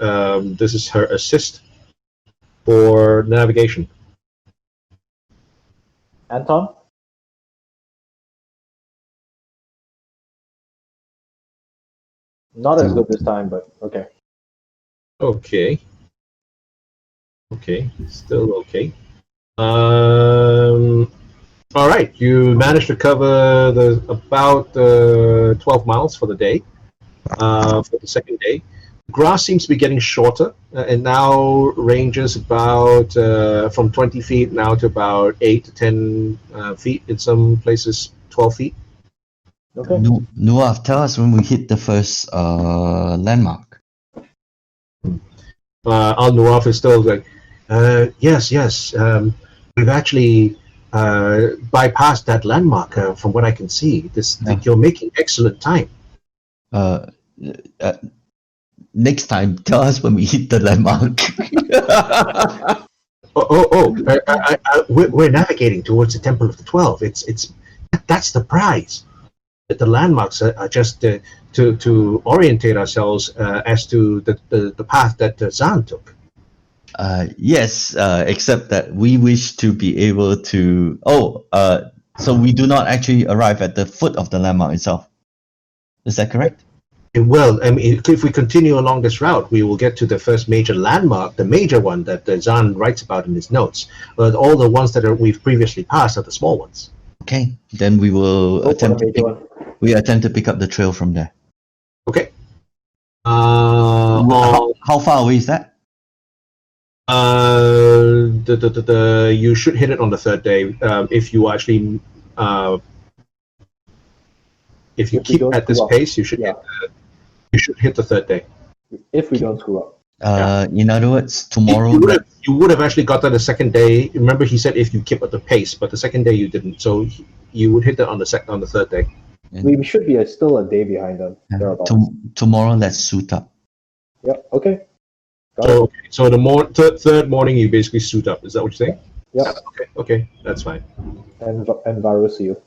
This is her assist for navigation. Anton? Not as good this time, but okay. Okay. Okay, still okay. All right, you managed to cover about 12 miles for the day, for the second day. Grass seems to be getting shorter and now ranges about from 20 feet now to about 8 to 10 feet, in some places 12 feet. Okay. Nuaf, tell us when we hit the first landmark. Al Nuaf is still like, yes, we've actually bypassed that landmark from what I can see. You're making excellent time. Next time, tell us when we hit the landmark. We're navigating towards the Temple of the 12. That's the prize. The landmarks are just to orientate ourselves as to the path that Zan took. Yes, except that we wish to be able to. So we do not actually arrive at the foot of the landmark itself. Is that correct? Well, I mean, if we continue along this route, we will get to the first major landmark, the major one that Zan writes about in his notes. But all the ones that we've previously passed are the small ones. Okay, then we will attempt to pick up the trail from there. Okay. How far away is that? You should hit it on the third day if you actually if you keep at this pace, you should hit the third day. If we don't screw up. In other words, tomorrow. You would have actually got that the second day. Remember, he said if you keep at the pace, but the second day you didn't. So you would hit that on the third day. We should be still a day behind them. Tomorrow, let's suit up. Yep. Okay. So the third morning you basically suit up. Is that what you're saying? Yep. Okay, that's fine. And Varu see you.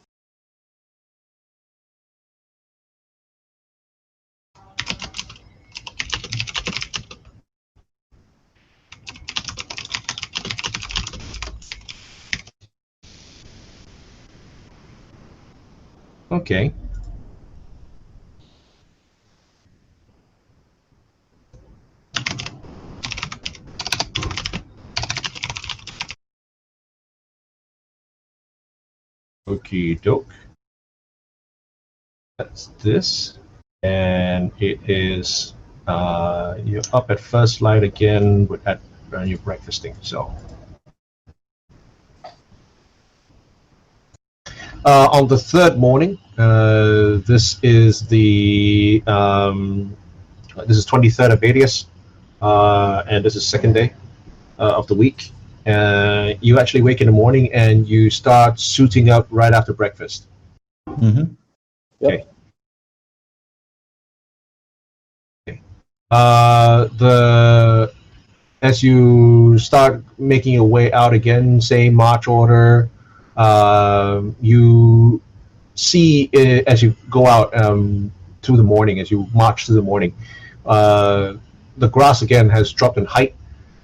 Okay. Okie doke. That's this. And it is you're up at first light again at your breakfasting. So on the third morning, this is the this is 23rd of Adius, and this is second day of the week. You actually wake in the morning and you start suiting up right after breakfast. Mm-hmm. Okay. Yep. Okay. As you start making your way out again, same march order. You see as you go out through the morning, as you march through the morning, The grass again has dropped in height.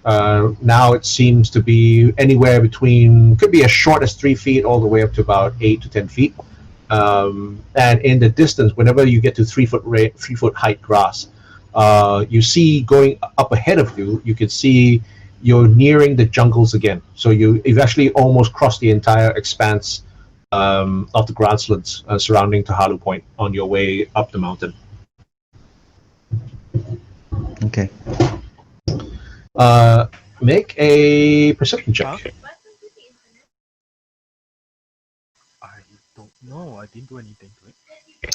Now it seems to be anywhere between, could be as short as 3 feet all the way up to about 8 to 10 feet. And in the distance, whenever you get to 3 foot height grass, you see going up ahead of you, you can see you're nearing the jungles again. So you've actually almost crossed the entire expanse of the grasslands surrounding Tahalu Point on your way up the mountain. Okay. Make a perception check. Huh? I don't know. I didn't do anything to it.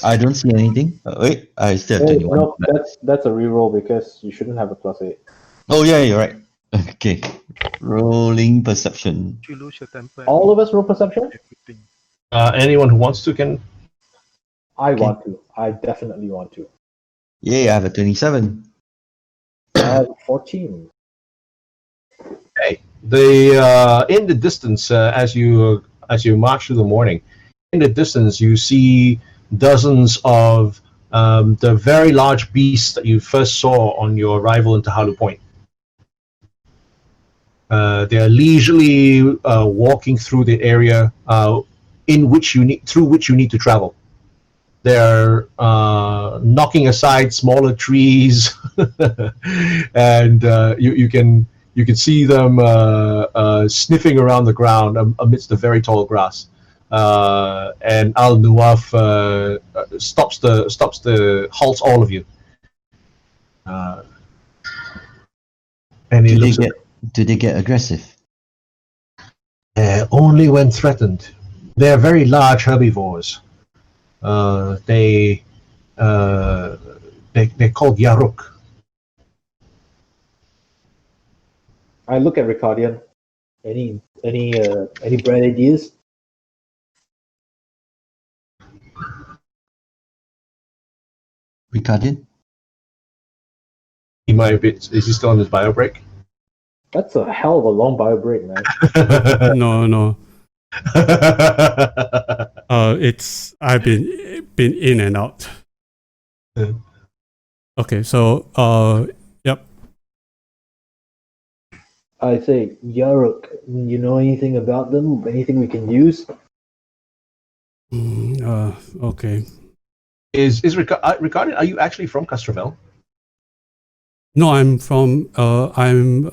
I don't see anything. Wait, I still have 21. No, that's a reroll because you shouldn't have a +8. Oh, yeah, you're right. Okay. Rolling perception. You lose your temper. All of us roll perception? Everything. Anyone who wants to can. I Okay. want to. I definitely want to. Yay, I have a 27. I have 14. Okay. In the distance, as you march through the morning, in the distance you see dozens of the very large beasts that you first saw on your arrival into Tahalu Point. They are leisurely walking through the area through which you need to travel. They're knocking aside smaller trees, and you can see them sniffing around the ground amidst the very tall grass. And Al Nuaf halts all of you. And he looks Do they get aggressive? only when threatened. They're very large herbivores. They're called Yaruk. I look at Ricardian. Any bright ideas? Ricardian? He might be. Is he still on his bio break? That's a hell of a long bio break, man. No. It's I've been in and out. Yeah. Okay, so yep. I say, Yaruk, you know anything about them? Anything we can use? Okay. Is Ricardo? Are you actually from Castrovel? No, I'm from All from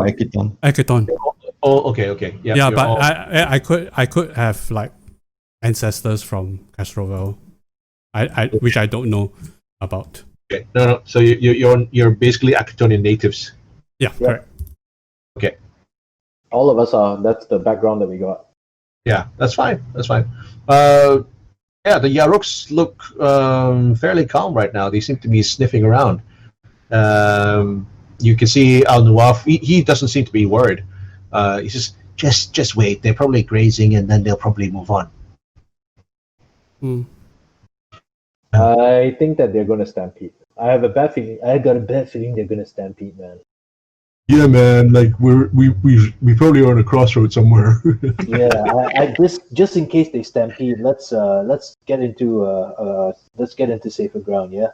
Akiton. Akiton. Oh, okay. Yep, Yeah, you're but all- I could have like ancestors from Castrovel, which I don't know about. okay. No. So you're basically Akitonian natives. Yeah, Yeah. correct. Okay. All of us are. That's the background that we got. Yeah, that's fine. Yeah, the Yaruks look fairly calm right now. They seem to be sniffing around. You can see Al Nuaf. He doesn't seem to be worried. He says, "Just wait. They're probably grazing, and then they'll probably move on." I think that they're going to stampede. I have a bad feeling. I got a bad feeling they're going to stampede, man. Yeah, man. Like we probably are on a crossroad somewhere. Yeah, I just in case they stampede, let's get into safer ground. Yeah.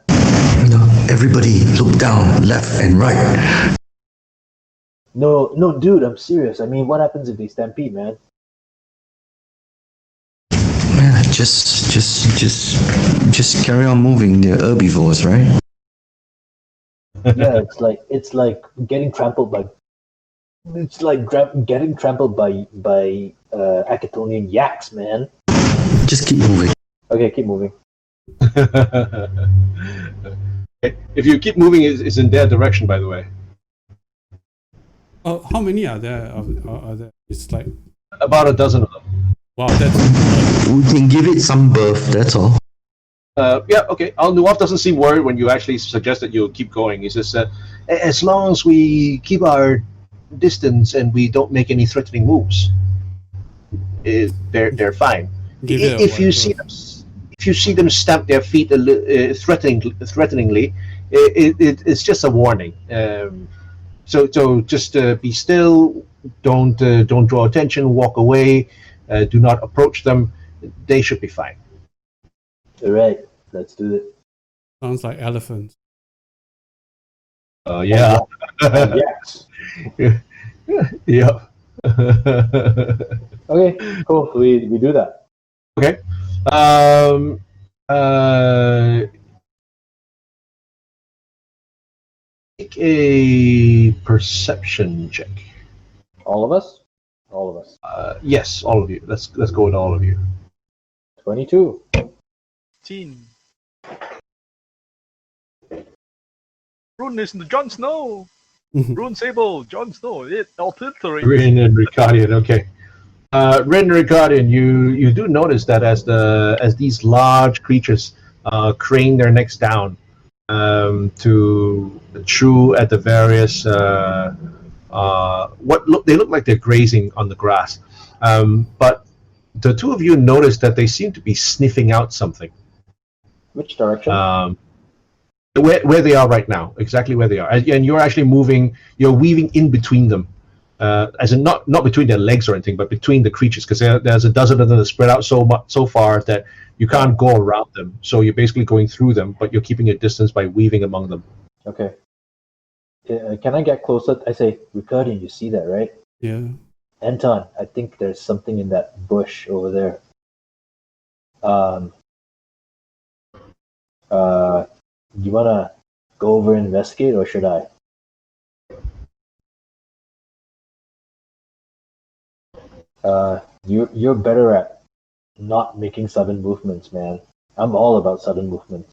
Everybody look down, left and right. No, dude, I'm serious. I mean, what happens if they stampede, man? Man, just carry on moving. They're herbivores, right? Yeah, it's like getting trampled by. It's like getting trampled by Akitonian yaks, man. Just keep moving. Okay, keep moving. If you keep moving, it's in their direction, by the way. How many are there? Are there? It's like About a dozen of them. wow. That's We can give it some birth, that's all. Yeah, okay. Al Nuaf doesn't seem worried when you actually suggest that you'll keep going. He says, as long as we keep our distance and we don't make any threatening moves, they're fine. give it a If you whirl. see them stamp their feet threateningly, it's just a warning. So just be still. Don't draw attention. Walk away. Do not approach them. They should be fine. All right, let's do it. Sounds like elephants. Yeah. And yes. Yeah. Okay, cool. We do that. Okay. Um, uh, make a perception check. All of us? All of us. Yes, all of you. Let's go with all of you. 22. 15. Rune is Jon Snow. Rune Sable, Jon Snow. It obliterates. Rin and Ricardian. Okay. Rin and Ricardian, you do notice that as these large creatures crane their necks down to chew at the various they look like they're grazing on the grass, but the two of you notice that they seem to be sniffing out something. Which direction? Where they are right now, exactly where they are, and you're actually moving. You're weaving in between them, as in not between their legs or anything, but between the creatures, because there's a dozen of them that spread out so far that you can't go around them. So you're basically going through them, but you're keeping a distance by weaving among them. Okay. Can I get closer? I say, Ricardian, you see that, right? Yeah. Anton, I think there's something in that bush over there. You wanna go over and investigate, or should I? You're better at not making sudden movements, man. I'm all about sudden movements.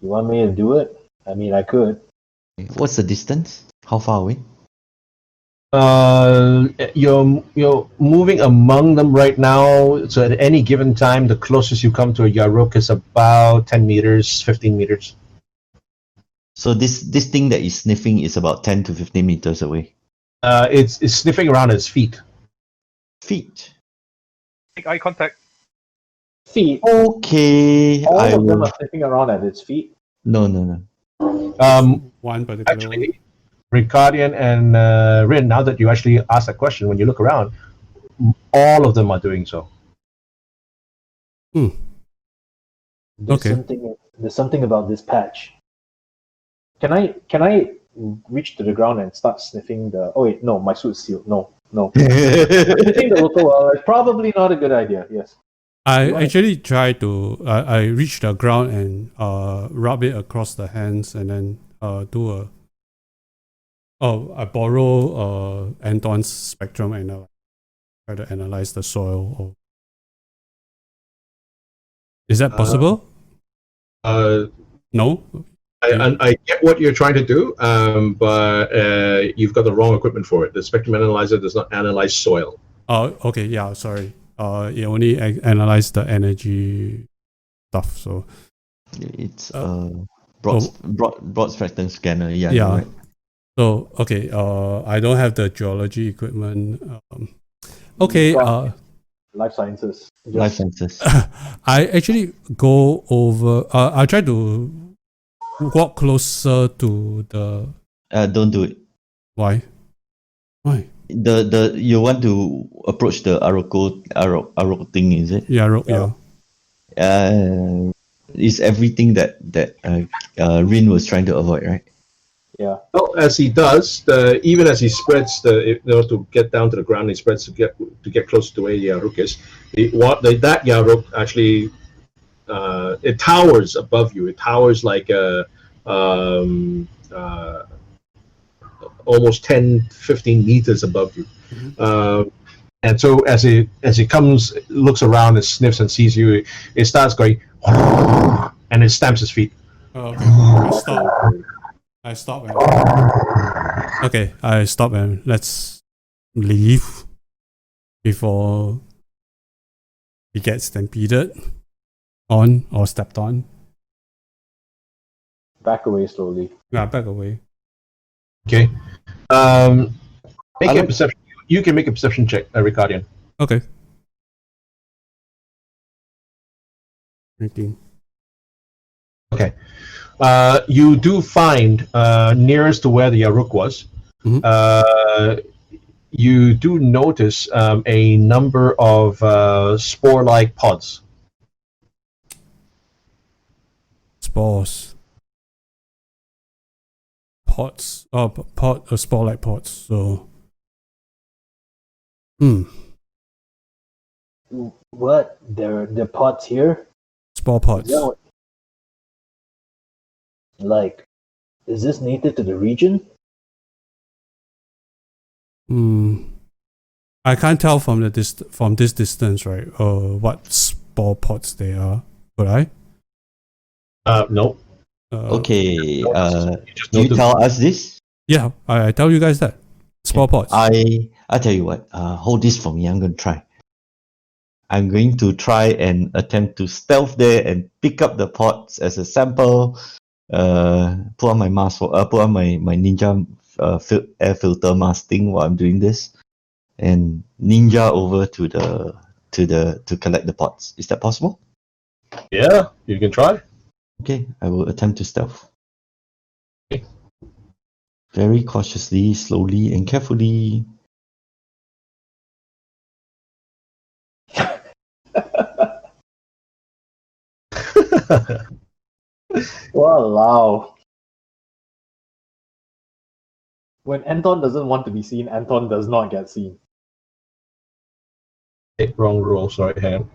You want me to do it? I mean, I could. What's the distance? How far away? You're moving among them right now. So at any given time, the closest you come to a Yarok is about 10 meters, 15 meters. So this thing that is sniffing is about 10 to 15 meters away. It's sniffing around its feet. Feet. Make eye contact. Feet. Okay. All of them are sniffing around at its feet. No. One particular Actually, Ricardian and Rin, now that you actually asked that question, when you look around, all of them are doing so. There's Okay. There's something about this patch. Can I reach to the ground and start sniffing the? Oh wait, no, my suit's sealed. No. Sniffing the local wildlife probably not a good idea. Yes. I actually try to. I reach the ground and rub it across the hands, and then do a. Oh, I borrow Anton's spectrum and try to analyze the soil. Is that possible? No. I get what you're trying to do, but you've got the wrong equipment for it. The spectrum analyzer does not analyze soil. Oh, okay. Yeah, sorry. It only analyze the energy stuff. So It's broad spectrum scanner. Yeah. yeah. Right. So okay. I don't have the geology equipment. Okay. Life sciences. Life sciences. I actually go over. I try to walk closer to the. Don't do it. Why? Why? The you want to approach the Aroko thing, is it? Yeah. Is everything that Rin was trying to avoid, right? Yeah. Well, as he does, even as he spreads to get down to the ground, he spreads to get closer to where Yarok is. That Yarok actually it towers above you. It towers like almost 10, 15 meters above you. And so as it comes, looks around and sniffs and sees you, it starts going and it stamps its feet. Oh, okay. I stop. Okay, I stop and let's leave before he gets stampeded on or stepped on. Back away slowly. Yeah, back away. Okay. Make a perception. You can make a perception check, Ricardian. Okay. 19. Okay. You do find nearest to where the Yarok was. You do notice a number of spore-like pods. spores. Pods. Spore-like pods. So. What? The pods here? Spore pods. Is that what- Like, is this native to the region? I can't tell from from this distance, right? What spore pods they are. Could I? No. Okay. Just Do you noted. tell us this? Yeah, I tell you guys that. Spore pods. I tell you what. Hold this for me. I'm going to try. I'm going to try and attempt to stealth there and pick up the pods as a sample. Put on my mask. Put on my ninja air filter mask thing while I'm doing this, and ninja over to collect the pods. Is that possible? Yeah, you can try. Okay, I will attempt to stealth. Very cautiously, slowly, and carefully. Walao. When Anton doesn't want to be seen, Anton does not get seen. Wrong roll. Sorry, hang on.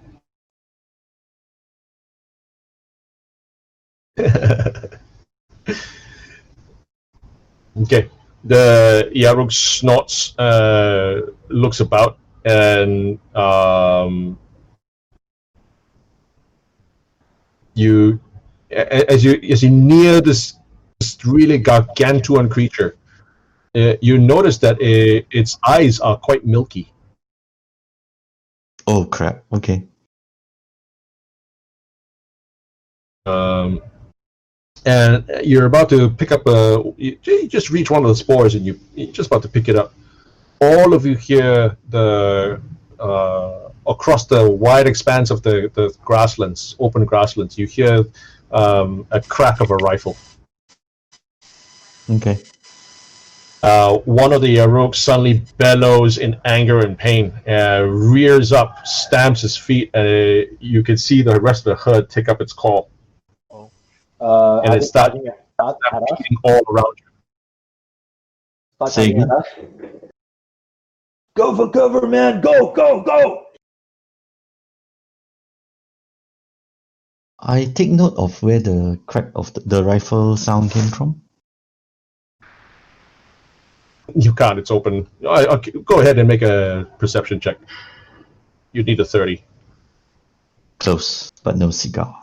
Okay. The Yaruk snorts, looks about, and as you near this really gargantuan creature, you notice that its eyes are quite milky. Oh crap! Okay. And you're about to pick up you just reach one of the spores, and you're just about to pick it up. All of you hear the across the wide expanse of the grasslands, open grasslands, you hear a crack of a rifle. Okay. One of the Yarok suddenly bellows in anger and pain, rears up, stamps his feet, and you can see the rest of the herd take up its call. And it starts beating all around you. Say again? Go for cover, man! Go, go, go! I take note of where the crack of the rifle sound came from. You can't. It's open. Okay, go ahead and make a perception check. You need a 30. Close, but no cigar.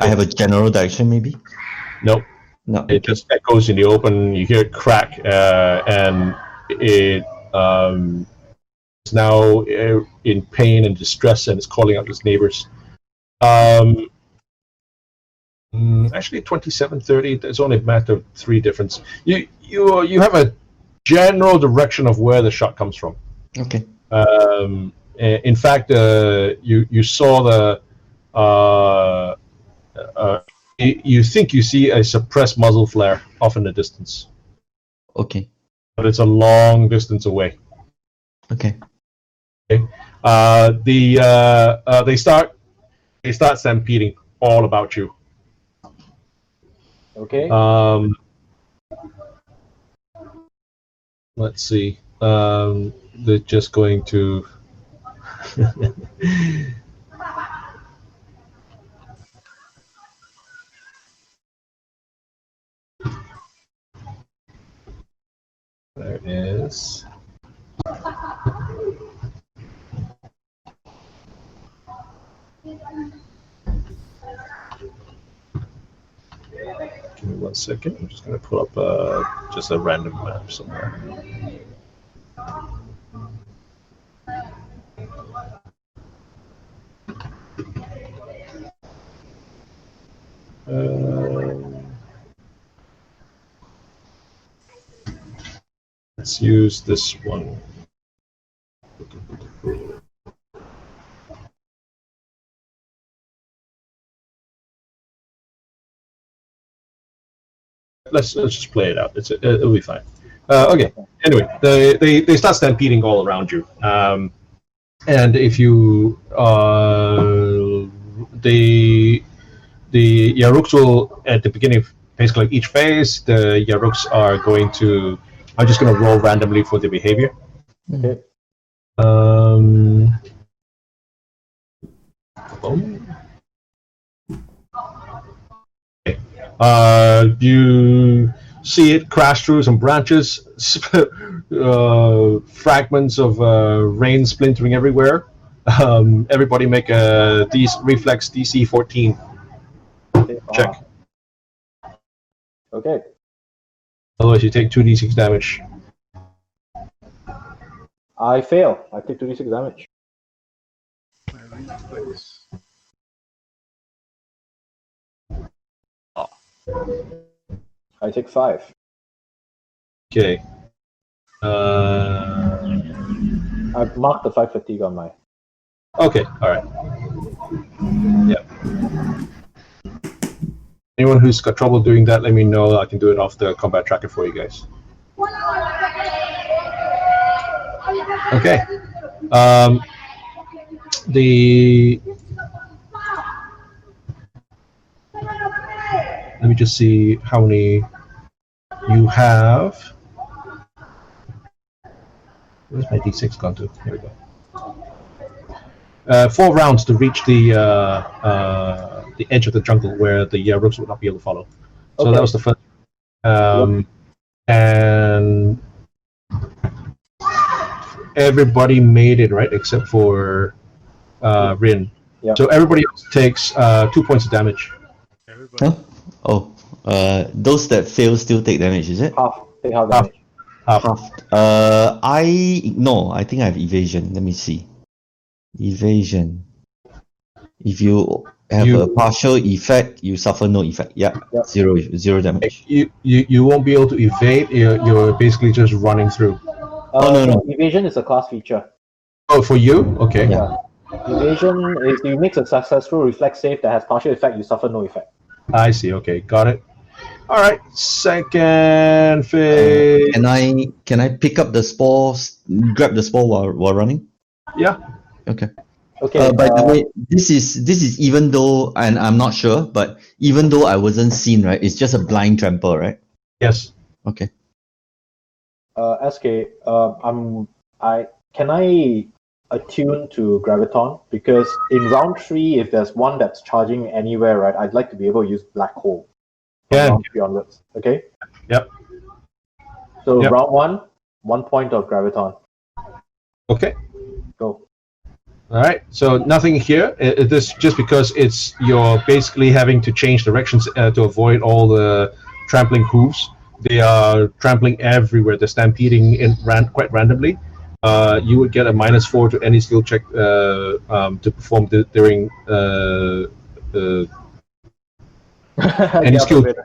I have a general direction, maybe? Nope. No. It just echoes in the open. You hear it crack, and it is now in pain and distress, and it's calling out its neighbors. Actually, 27-30. There's only a matter of 3 difference. You have a general direction of where the shot comes from. Okay. In fact, you saw the. You think you see a suppressed muzzle flare off in the distance, Okay. but it's a long distance away. Okay. They start stampeding all about you. Okay. Let's see. They're just going to. There it is. Give me 1 second. I'm just going to pull up just a random map somewhere. Let's use this one. Let's just play it out. It'll be fine. Okay. Anyway, they start stampeding all around you, and if you the Yaruks will, at the beginning of basically each phase, the Yaruks are going to. I'm just going to roll randomly for the behavior. Okay. Oh. You see it crash through some branches, fragments of rain splintering everywhere. Everybody make a reflex DC 14 check. Okay. Otherwise, you take 2d6 damage. I fail. I take 2d6 damage. I take 5. Okay. I've marked the 5 fatigue on my. Okay. All right. Yeah. Anyone who's got trouble doing that, let me know. I can do it off the combat tracker for you guys. Okay. Let me just see how many you have. Where's my d6 gone to? Here we go. 4 rounds to reach the edge of the jungle where the rooks would not be able to follow. So Okay. that was the first. And everybody made it, right, except for Rin. Yep. So everybody else takes 2 points of damage. Huh? Oh, those that fail still take damage, is it? Half. Take half Half. damage. Half. I think I have evasion. Let me see. Evasion. If you have a partial effect, you suffer no effect. Yeah, Yep. zero damage. You won't be able to evade. You're basically just running through. No. Evasion is a class feature. Oh, for you? Okay. Yeah. Evasion is you make a successful reflex save that has partial effect, you suffer no effect. I see. Okay, got it. All right. Second phase. Can I pick up the spores? Grab the spore while running? Yeah. Okay. Okay. By the way, this is even though, and I'm not sure, but even though I wasn't seen, right? It's just a blind trample, right? Yes. Okay. SK, can I attune to Graviton? Because in round 3, if there's one that's charging anywhere, right, I'd like to be able to use Black Hole. From Yeah. round 3 onwards. Okay? Yep. So Yep. round 1, 1 point of Graviton. Okay. Go. All right. So nothing here. This just because you're basically having to change directions to avoid all the trampling hooves. They are trampling everywhere. They're stampeding quite randomly. You would get a -4 to any skill check to perform during any Yeah, skill. but-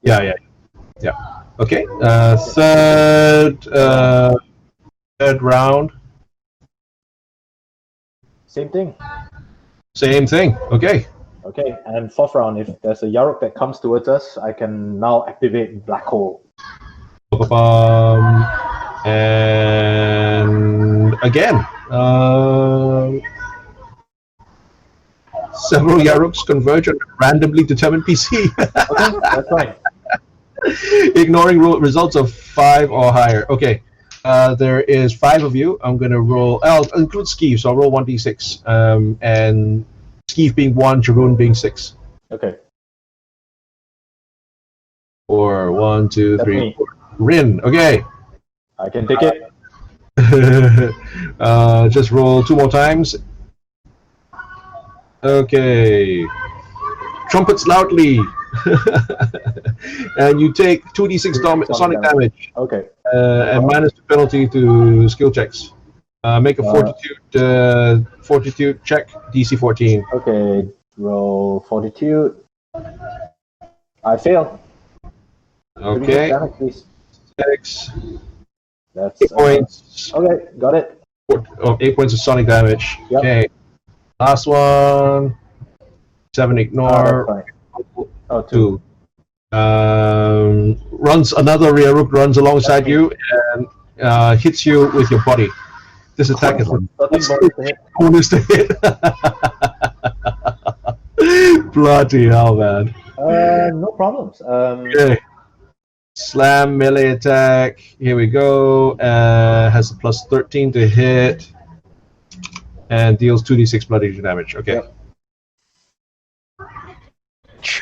Yeah. Okay. Third round. Same thing. Same thing. Okay. Okay, and 4th round, if there's a Yarok that comes towards us, I can now activate Black Hole. And again, several Yaruks converge on a randomly determined PC, Okay, that's fine. ignoring results of 5 or higher. Okay, there is 5 of you. I'm going to roll. I'll include Skeeve, so I'll roll 1d6. And Skeeve being 1, Jeroen being 6. Okay. Or 1, 2, That's 3, me. 4. Rin. Okay. I can take it. Just roll 2 more times. Okay. Trumpets loudly. And you take 2d6 sonic damage. Okay. And minus the penalty to skill checks. Make a fortitude check, DC 14. Okay, roll Fortitude. I fail. Okay. Damage, please. 6. That's 8 points. Okay, got it. 8 points of sonic damage. Yep. Okay. Last one. 7 ignore. That's fine. Oh, 2. Another Ryaruk runs alongside you and hits you with your body. This attack is 13 bonus to hit. bonus to hit. Bloody hell, man. No problems. Okay. Slam melee attack. Here we go. Has a plus 13 to hit. And deals 2d6 bloody damage. Okay. Yep.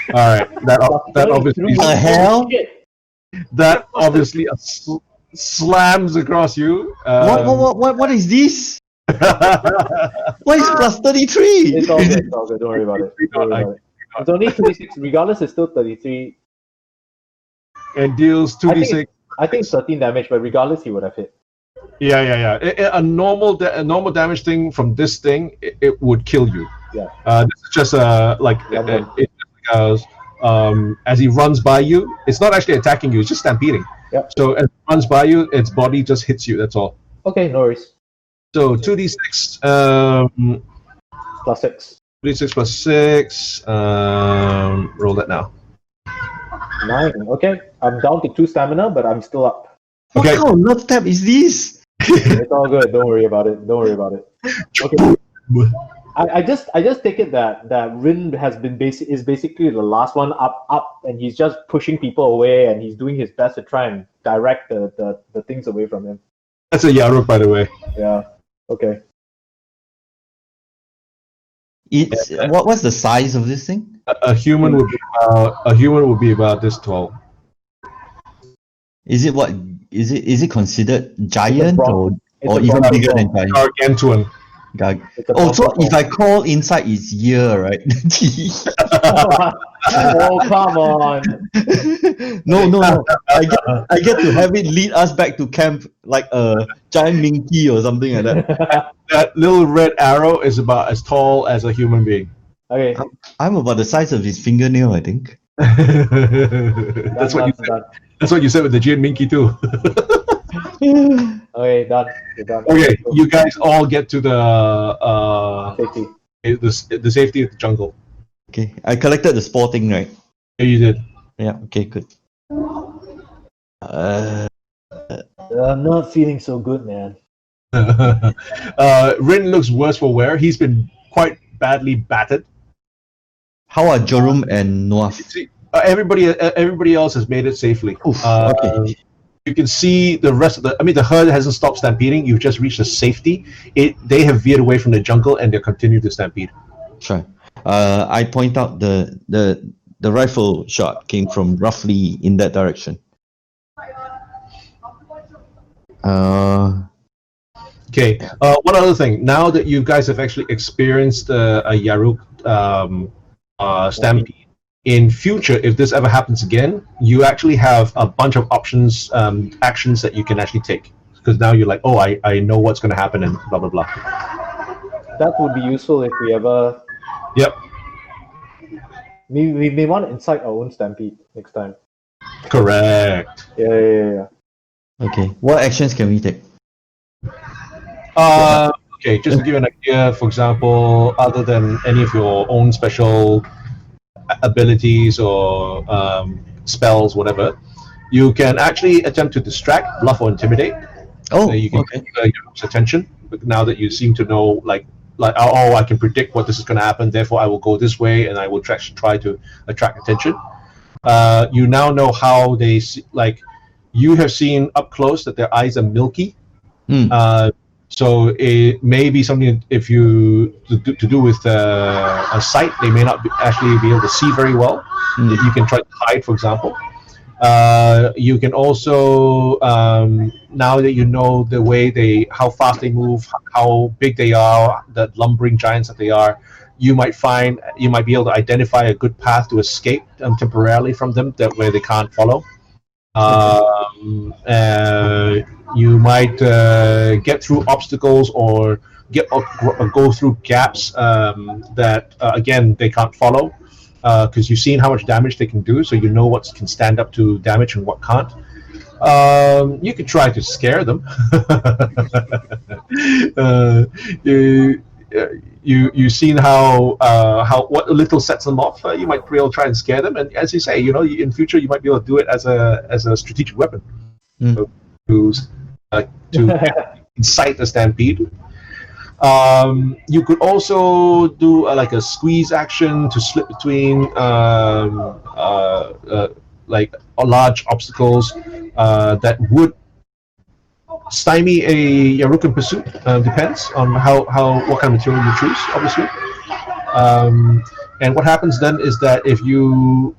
Alright. That obviously The hell? that obviously slams across you. What is this? What is plus 33? It's all good. It's all good. Don't worry about it. Don't worry about it. It's only 26. Regardless, it's still 33. And deals 2d6. I think 13 damage, but regardless, he would have hit. Yeah. A normal damage thing from this thing, it would kill you. Yeah. This is just as he runs by you, it's not actually attacking you; it's just stampeding. Yep. So as it runs by you, its body just hits you. That's all. Okay, no worries. So 2d6. Plus 6. 2d6 plus 6. Roll that now. 9. Okay, I'm down to 2 stamina, but I'm still up. Okay. What kind of love tap is this? It's all good. Don't worry about it. Don't worry about it. Okay. I just take it that Rin is basically the last one up, and he's just pushing people away, and he's doing his best to try and direct the things away from him. That's a Yaruk, by the way. Yeah. Okay. It's what's the size of this thing? A human would be about this tall. Is it considered giant or even broad bigger than claw. giant? Gargantuan. It's a Oh, so proper if I call inside, it's year, right? Oh, come on. No. I get to have it lead us back to camp like a giant minky or something like that. That little red arrow is about as tall as a human being. Okay. I'm about the size of his fingernail, I think. That's what you said. Done. That's what you said with the Jin Minky too. Okay, done. You're done. Okay, you guys all get to the Safety. the safety of the jungle. Okay, I collected the spore thing, right? Yeah, you did. Yeah, okay, good. I'm not feeling so good, man. Rin looks worse for wear. He's been quite badly battered. How are Jorum and Noaf? See, everybody else has made it safely. Oof, okay. You can see the rest of the herd hasn't stopped stampeding. You've just reached the safety. They have veered away from the jungle and they're continuing to stampede. Sure. I point out the rifle shot came from roughly in that direction. Okay. One other thing. Now that you guys have actually experienced a Yaruk stampede, in future, if this ever happens again, you actually have a bunch of options, actions that you can actually take. Because now you're like, oh, I know what's going to happen and blah, blah, blah. That would be useful if we ever... Yep. We may want to incite our own stampede next time. Correct. Yeah. Okay. What actions can we take? Okay, just to give you an idea, for example, other than any of your own special abilities or spells, whatever, you can actually attempt to distract, bluff, or intimidate. Oh, You can okay. get your attention. But now that you seem to know, like, oh, I can predict what this is going to happen, therefore I will go this way, and I will try to attract attention. You now know how they see, like, you have seen up close that their eyes are milky. So it may be something if you to do with a sight. They may not actually be able to see very well. You can try to hide, for example. You can also now that you know the way how fast they move, how big they are, the lumbering giants that they are, you might be able to identify a good path to escape temporarily from them, where they can't follow. You might get through obstacles or go through gaps that again they can't follow, because you've seen how much damage they can do, so you know what can stand up to damage and what can't. You could try to scare them. You've seen how what little sets them off. You might be able to try and scare them, and as you say, in future you might be able to do it as a strategic weapon to incite a stampede. You could also do like a squeeze action to slip between like large obstacles that would stymie a Yarukan pursuit. Depends on how what kind of material you choose, obviously. And what happens then is that if you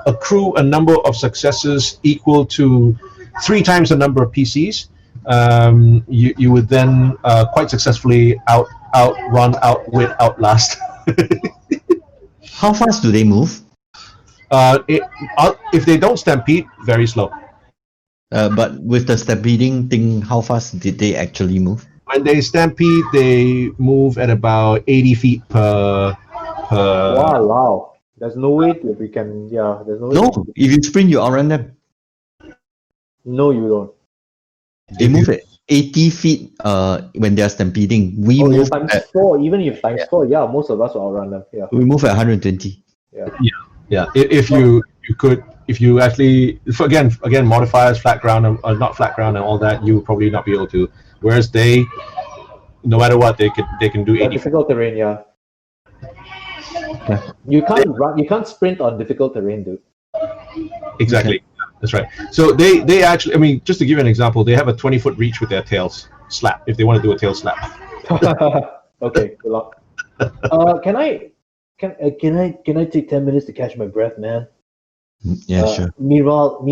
accrue a number of successes equal to 3 times the number of PCs, you would then quite successfully outrun, outwit, outlast. How fast do they move? If they don't stampede, very slow. But with the stampeding thing, how fast did they actually move? When they stampede, they move at about 80 feet per. Wow. There's no way we can. Yeah, there's no way. No, if you sprint, you outrun them. No, you don't. They move at 80 feet when they are stampeding. We Oh, yeah, move times at 4. Even if times 4, yeah, most of us will outrun them. Yeah. we move at 120. Yeah, if you could, if you actually, again modifiers, flat ground or not flat ground and all that, you would probably not be able to. Whereas they, no matter what, they can do Yeah, 80. difficult terrain, yeah. You can't run. You can't sprint on difficult terrain, dude. Exactly. That's right. So they actually, I mean, just to give you an example, they have a 20-foot reach with their tails slap if they want to do a tail slap. Okay, good luck. Can I take 10 minutes to catch my breath, man? Yeah, sure. Meanwhile,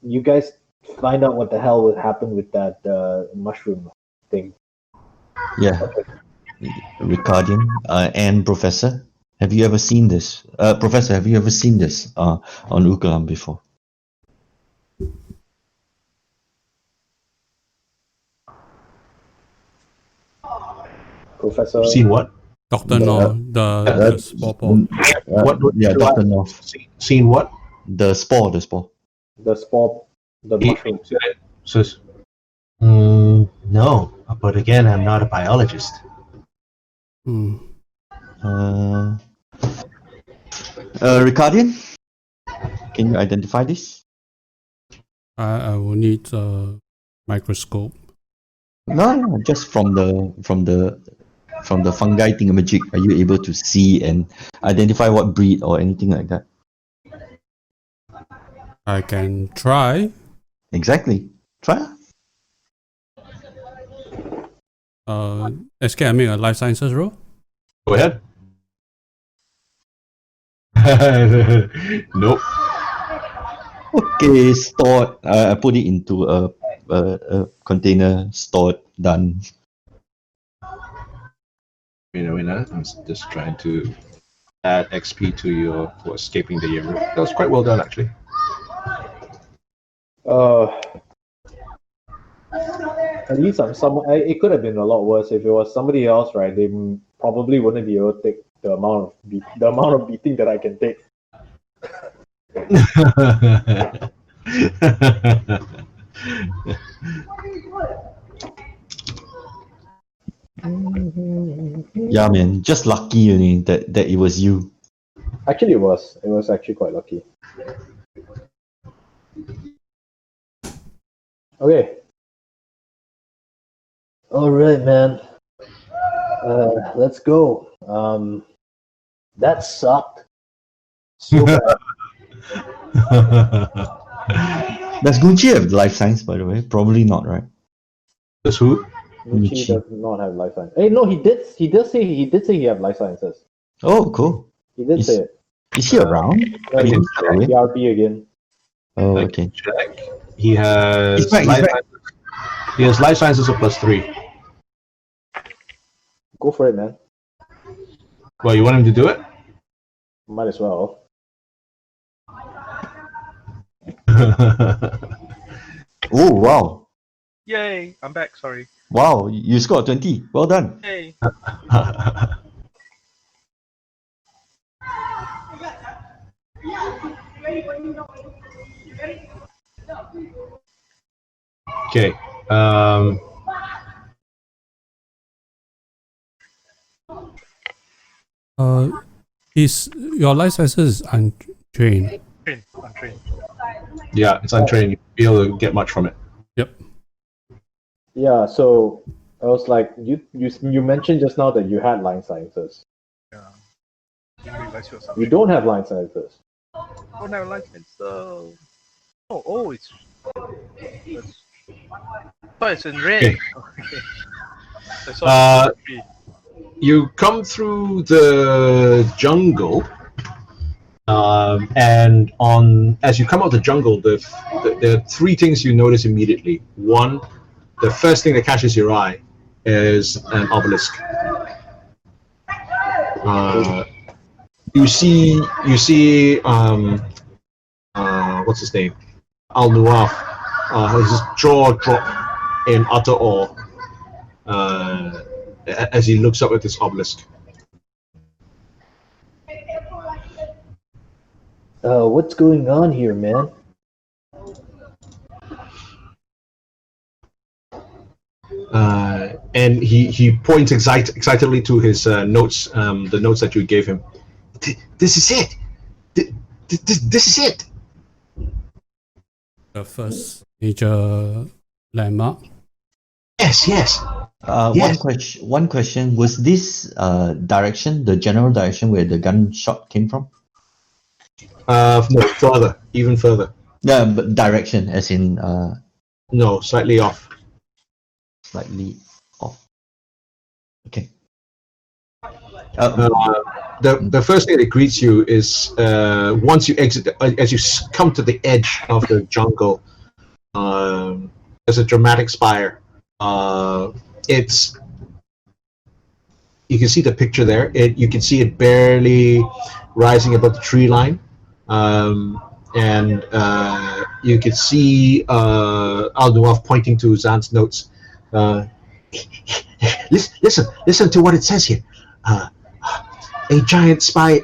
you guys find out what the hell would happen with that mushroom thing. Yeah. Ricardian and Professor, have you ever seen this? Professor, have you ever seen this on Ukulam before? Professor. Seen what? Dr. No, the spore ball. Yeah, Dr. No. Seen what? The spore. The spore, the mushroom. No, but again, I'm not a biologist. Ricardian, can you identify this? I will need a microscope. No, just from the fungi thingamajig. Are you able to see and identify what breed or anything like that? I can try. Exactly. Try. SK, I make a life sciences roll. Go ahead. Nope. Okay, stored. I put it into a container. Stored. Done. Wait a minute. I'm just trying to add XP to your for escaping the year. That was quite well done, actually. At least I'm some. It could have been a lot worse if it was somebody else, right? They probably wouldn't be able to take the amount of beating that I can take. Yeah, man. Just lucky only that it was you. Actually, it was actually quite lucky. Okay. All right, man. Let's go. That sucked. So bad. Does Gucci have life science, by the way? Probably not, right? That's who? Michi does not have life science. Hey, no, he did say he have life sciences. Oh, cool. He did say it. Is he around? No, he's Away? PRP again. Oh, Like, okay. check. He has He's back, life he's back. sciences. He has life sciences of +3. Go for it, man. Well, you want him to do it? Might as well. Oh, wow. Yay! I'm back. Sorry. Wow, you scored 20. Well done. Yay! Okay. Is your life sciences is untrained? Untrained. Yeah, it's untrained. You won't be able to get much from it. Yep. Yeah. So I was like, you mentioned just now that you had line sciences. Yeah. Didn't realize your You assumption. don't have line sciences. Don't have license. Oh, it's. Oh, it's in red. Okay. Okay. I saw it in You come through the jungle, and as you come out of the jungle, there are three things you notice immediately. One, the first thing that catches your eye is an obelisk. You see, what's his name? Al Nuaf. His jaw drop in utter awe as he looks up at this obelisk. What's going on here, man? And he points excitedly to his notes, the notes that you gave him. This is it. This is it. The first major landmark. Yes, yes. Yes. One question. Was this direction the general direction where the gunshot came from? No, further, even further. Yeah, but direction, as in No, slightly off. slightly off. Okay. The first thing that greets you is once you exit, as you come to the edge of the jungle, there's a dramatic spire. You can see the picture there. You can see it barely rising above the tree line, and you can see Al Nuaf pointing to Zan's notes. Listen to what it says here. A giant spire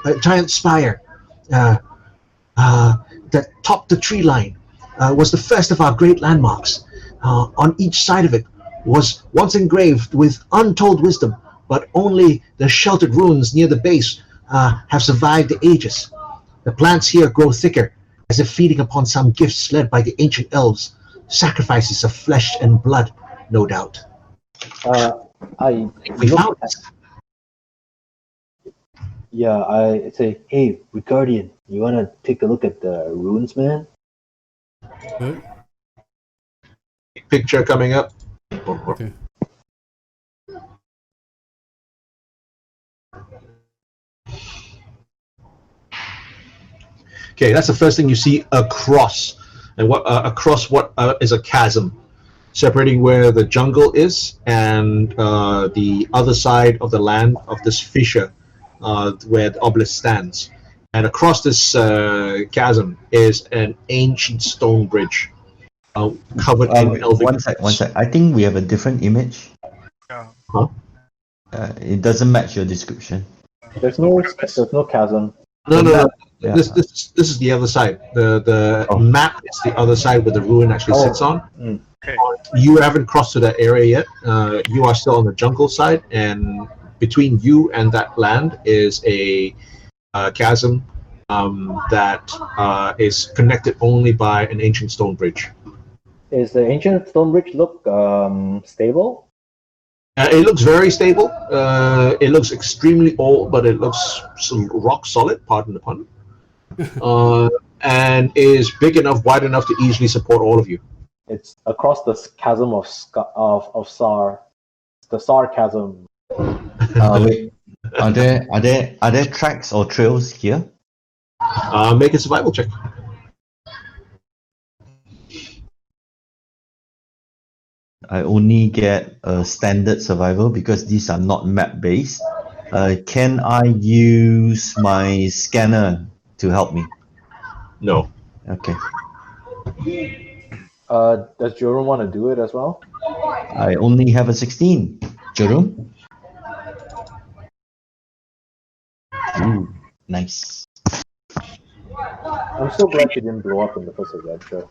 that topped the tree line was the first of our great landmarks. On each side of it was once engraved with untold wisdom, but only the sheltered ruins near the base have survived the ages. The plants here grow thicker, as if feeding upon some gifts led by the ancient elves, sacrifices of flesh and blood, no doubt. We found it. Yeah, I say, hey, Ricardian, you wanna take a look at the runes, man? Good. Picture coming up. Okay. Okay, that's the first thing you see across, and across what is a chasm, separating where the jungle is and the other side of the land of this fissure where the obelisk stands. And across this chasm is an ancient stone bridge covered in elven. One sec. I think we have a different image. Yeah. Huh? It doesn't match your description. There's no chasm. No. Yeah. This is the other side. The map is the other side where the ruin actually sits on. Okay. You haven't crossed to that area yet. You are still on the jungle side, and between you and that land is a chasm that is connected only by an ancient stone bridge. Is the ancient stone bridge look stable? It looks very stable. It looks extremely old, but it looks rock solid, pardon the pun. And is big enough, wide enough to easily support all of you. It's across the chasm of Sar, the Sar chasm. Wait. Are there tracks or trails here? Make a survival check. I only get a standard survival because these are not map based. Can I use my scanner to help me? No. Okay. Does Jerome want to do it as well? I only have a 16. Jerome? Ooh, nice. I'm so glad she didn't blow up in the first adventure.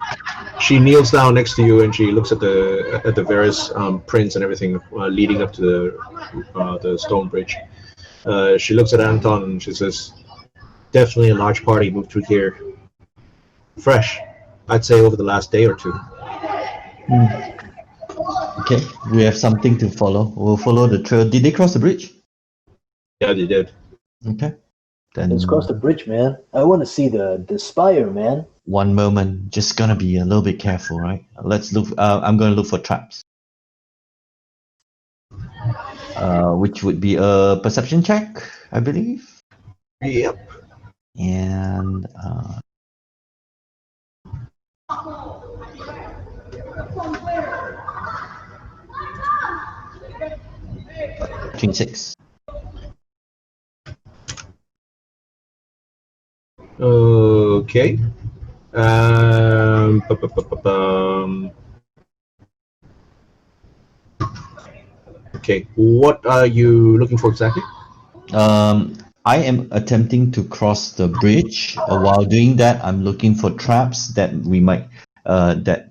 She kneels down next to you and she looks at the various prints and everything leading up to the stone bridge. She looks at Anton and she says, "Definitely a large party moved through here. Fresh, I'd say over the last day or two." Okay, we have something to follow. We'll follow the trail. Did they cross the bridge? Yeah, they did. Okay. Then Let's cross the bridge, man. I want to see the spire, man. one moment. Just gonna be a little bit careful, right? Let's look. I'm gonna look for traps. Which would be a perception check, I believe. Yep. And 26. Okay. Bu- bu- bu- bu- bum. Okay. What are you looking for exactly? I am attempting to cross the bridge. While doing that, I'm looking for traps that we might that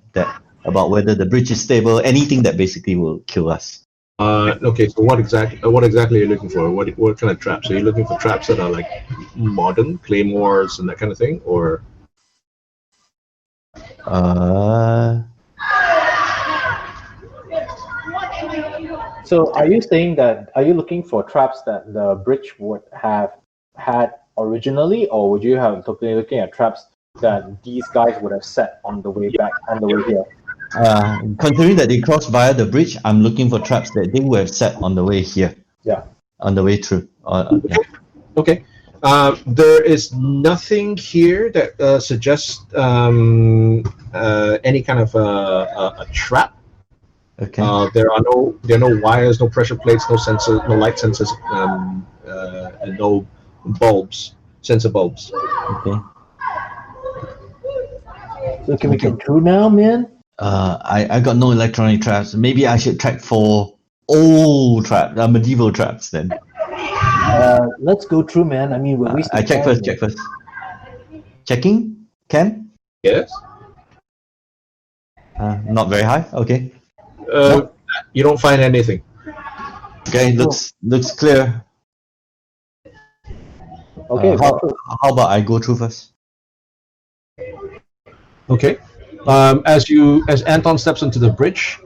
about whether the bridge is stable. Anything that basically will kill us. Okay. So what exactly are you looking for? What kind of traps? Are you looking for traps that are like modern claymores and that kind of thing, or? So are you saying that, are you looking for traps that the bridge would have had originally, or would you have looking at traps that these guys would have set on the way back, on the way here? Considering that they crossed via the bridge, I'm looking for traps that they would have set on the way here. Yeah. On the way through. Yeah. Okay. There is nothing here that suggests any kind of a trap. Okay. There are no wires, no pressure plates, no sensors, no light sensors, and no sensor bulbs. Okay. So can we go through now, man? I got no electronic traps. Maybe I should track for old traps, medieval traps then. Let's go through, man. I mean, we're wasting I check time, first. man. Check first. Checking. Ken? Yes. Not very high. Okay. You don't find anything. Okay. Looks clear. Okay. How about I go through first? Okay. As Anton steps onto the bridge,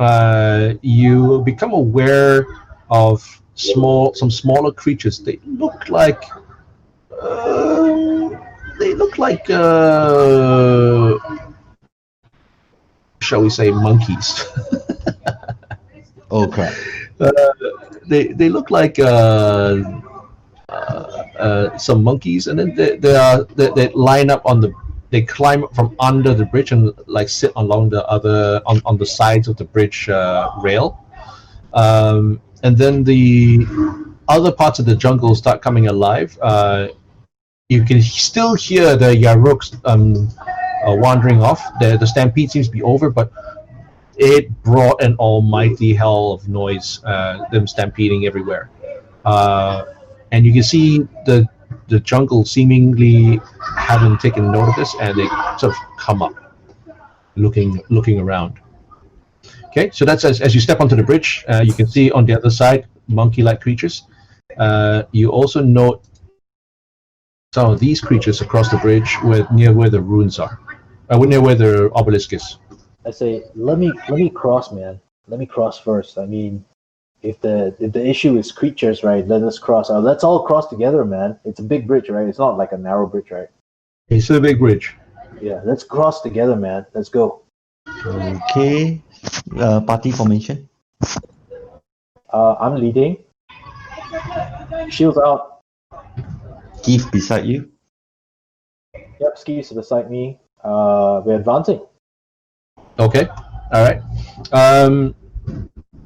you become aware of some smaller creatures. They look like shall we say monkeys. Oh crap. They look like some monkeys, and then they line up they climb up from under the bridge and like sit along on the sides of the bridge rail, and then the other parts of the jungle start coming alive. You can still hear the Yaruks wandering off. The stampede seems to be over, but it brought an almighty hell of noise, them stampeding everywhere. And you can see the jungle seemingly haven't taken note of this, and they sort of come up, looking around. Okay, so that's as you step onto the bridge, you can see on the other side monkey-like creatures. You also note some of these creatures across the bridge, near where the ruins are, near where the obelisk is. I say, let me cross, man. Let me cross first. I mean, if the issue is creatures, right? Let us cross. Let's all cross together, man. It's a big bridge, right? It's not like a narrow bridge, right? It's a big bridge. Yeah, let's cross together, man. Let's go. Okay. Party formation. I'm leading. Shields out. Keith beside you. Yep, skis beside me. We're advancing. Okay. All right.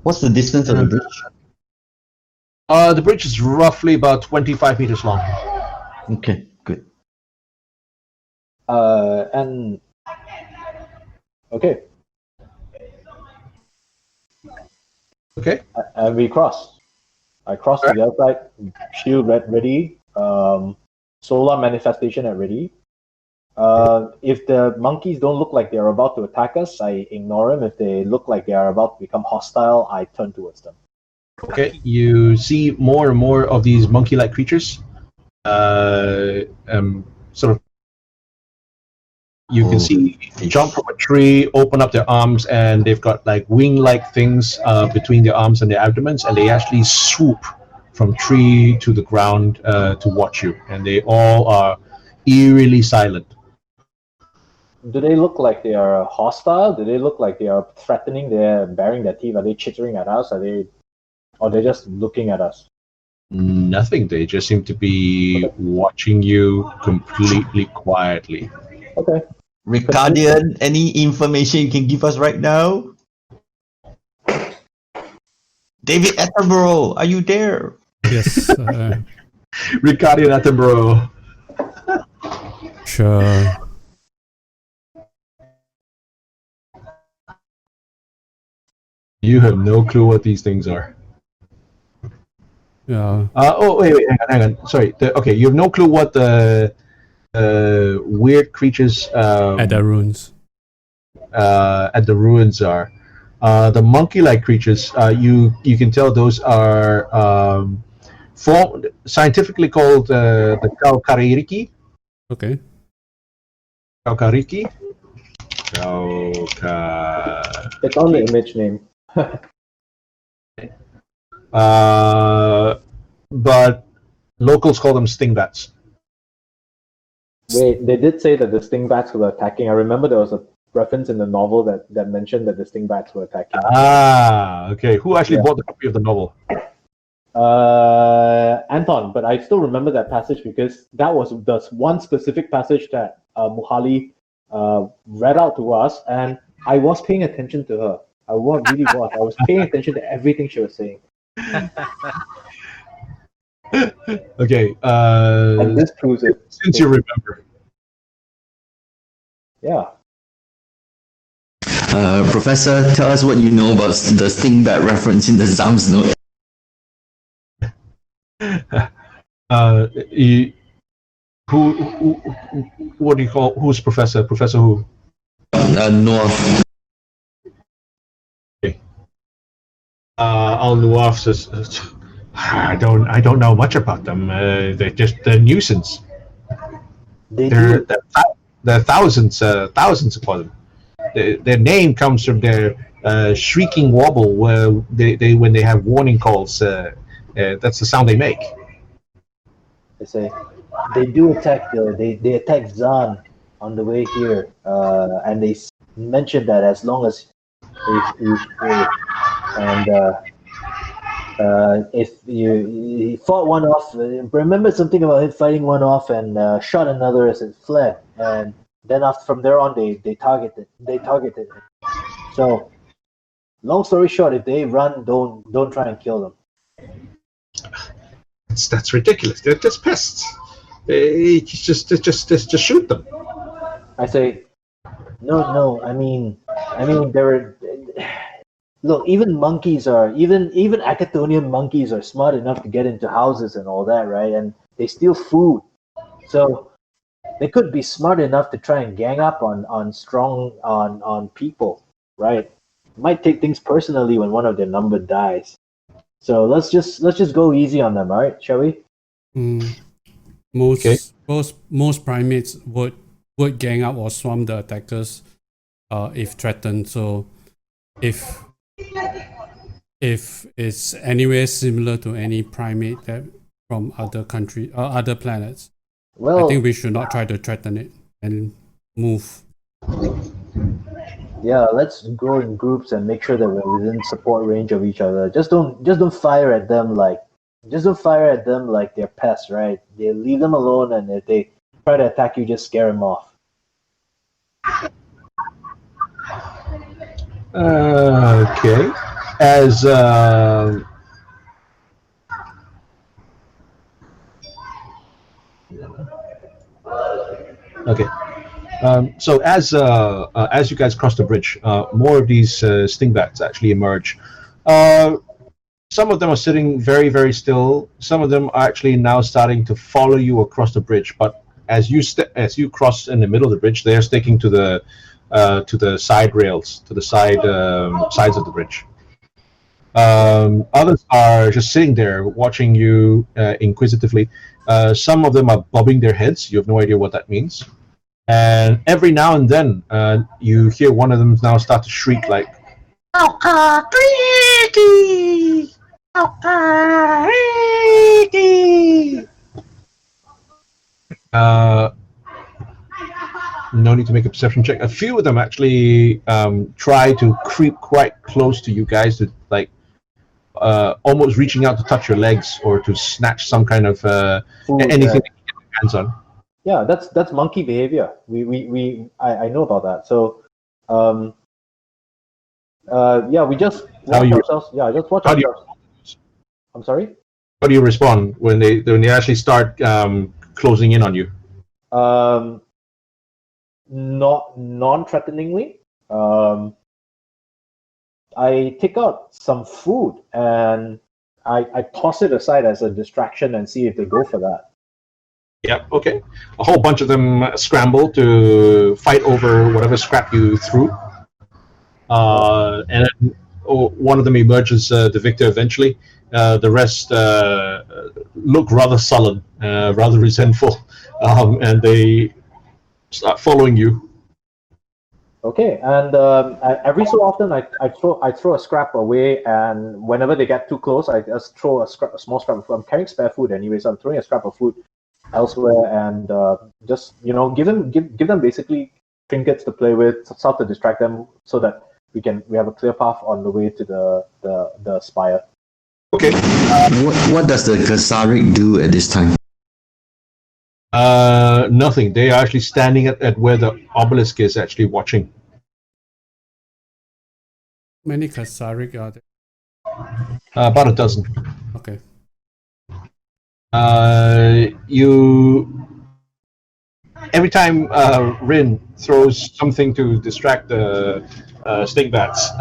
What's the distance of the bridge? The bridge is roughly about 25 meters long. Okay, good. And okay. Okay. And we cross. I cross to the other side. Shield ready. Solar manifestation at ready. If the monkeys don't look like they're about to attack us, I ignore them. If they look like they are about to become hostile, I turn towards them. Okay. You see more and more of these monkey-like creatures, sort of You can Oh, see fish. jump from a tree, open up their arms, and they've got like wing-like things between their arms and their abdomens, and they actually swoop from tree to the ground to watch you, and they all are eerily silent. Do they look like they are hostile? Do they look like they are threatening? They're baring their teeth. Are they chittering at us? Or they're just looking at us? Nothing. They just seem to be watching you completely quietly. Okay. Ricardian, any information you can give us right now? David Attenborough, are you there? Yes. Ricardian Attenborough. Sure. You have no clue what these things are. Yeah. Oh, wait, hang on. Sorry. Okay, you have no clue what the weird creatures At the ruins. at the ruins are. The monkey-like creatures, you can tell those are scientifically called the Kaukaririki. Okay. Kaukariki. It's on the image name. But locals call them stingbats. Wait, they did say that the stingbats were attacking. I remember there was a reference in the novel that mentioned that the stingbats were attacking. Okay. Who actually bought the copy of the novel? Anton, but I still remember that passage because that was the one specific passage that Muhali read out to us, and I was paying attention to her. I really was. I was paying attention to everything she was saying. Okay. And this proves it. Since you remember. Yeah. Professor, tell us what you know about the Stingbat reference in the Zams note. Who what do you call? Who's Professor? Professor who? North. Okay. Al Nuaf says, I don't know much about them. They're just a nuisance. There are thousands upon them. Their name comes from their shrieking wobble, where they when they have warning calls. That's the sound they make. They say they do attack. They attack Zan on the way here, and they mentioned that as long as you and if you fought one off, remember something about him fighting one off and shot another as it fled, and then from there on they targeted it. So, long story short, if they run, don't try and kill them. That's ridiculous. They're just pests. Just shoot them. I say, no. I mean, there are. Look, even monkeys are even Acatonian monkeys are smart enough to get into houses and all that, right? And they steal food, so they could be smart enough to try and gang up on people, right? Might take things personally when one of their number dies. So let's just go easy on them, all right? Shall we? Most primates would gang up or swarm the attackers if threatened. So if it's anywhere similar to any primate that from other country or other planets, Well, I think we should not try to threaten it and move. yeah, let's go in groups and make sure that we're within support range of each other. Just don't fire at them like they're pests, right? They leave them alone, and if they try to attack you, just scare them off. Okay. As okay. So as you guys cross the bridge, more of these stingbats actually emerge. Some of them are sitting very, very still. Some of them are actually now starting to follow you across the bridge. But as you cross in the middle of the bridge, they're sticking to the side rails, to the sides of the bridge. Others are just sitting there watching you inquisitively. Some of them are bobbing their heads. You have no idea what that means. And every now and then, you hear one of them now start to shriek like, "Tricky! Tricky!" No need to make a perception check. A few of them actually try to creep quite close to you guys, to like almost reaching out to touch your legs or to snatch some kind of Food, anything they can get their hands on. Yeah, that's monkey behavior. I know about that. So, yeah, we just watch ourselves. Yeah, just watch ourselves. I'm sorry. How do you respond when they actually start closing in on you? Not non-threateningly. I take out some food and I toss it aside as a distraction and see if they go for that. Yep. Okay. A whole bunch of them scramble to fight over whatever scrap you threw, and then, one of them emerges the victor eventually. The rest look rather sullen, rather resentful, and they start following you. Okay, and every so often I throw a scrap away, and whenever they get too close, I just throw a small scrap of food. I'm carrying spare food anyway, so I'm throwing a scrap of food elsewhere, and just give them basically trinkets to play with, stuff to distract them, so that we have a clear path on the way to the spire. Okay. What does the Kasarik do at this time? Nothing. They are actually standing at where the obelisk is, actually watching. How many Kasarik are there? About a dozen. Okay. Every time Rin throws something to distract the stink bats,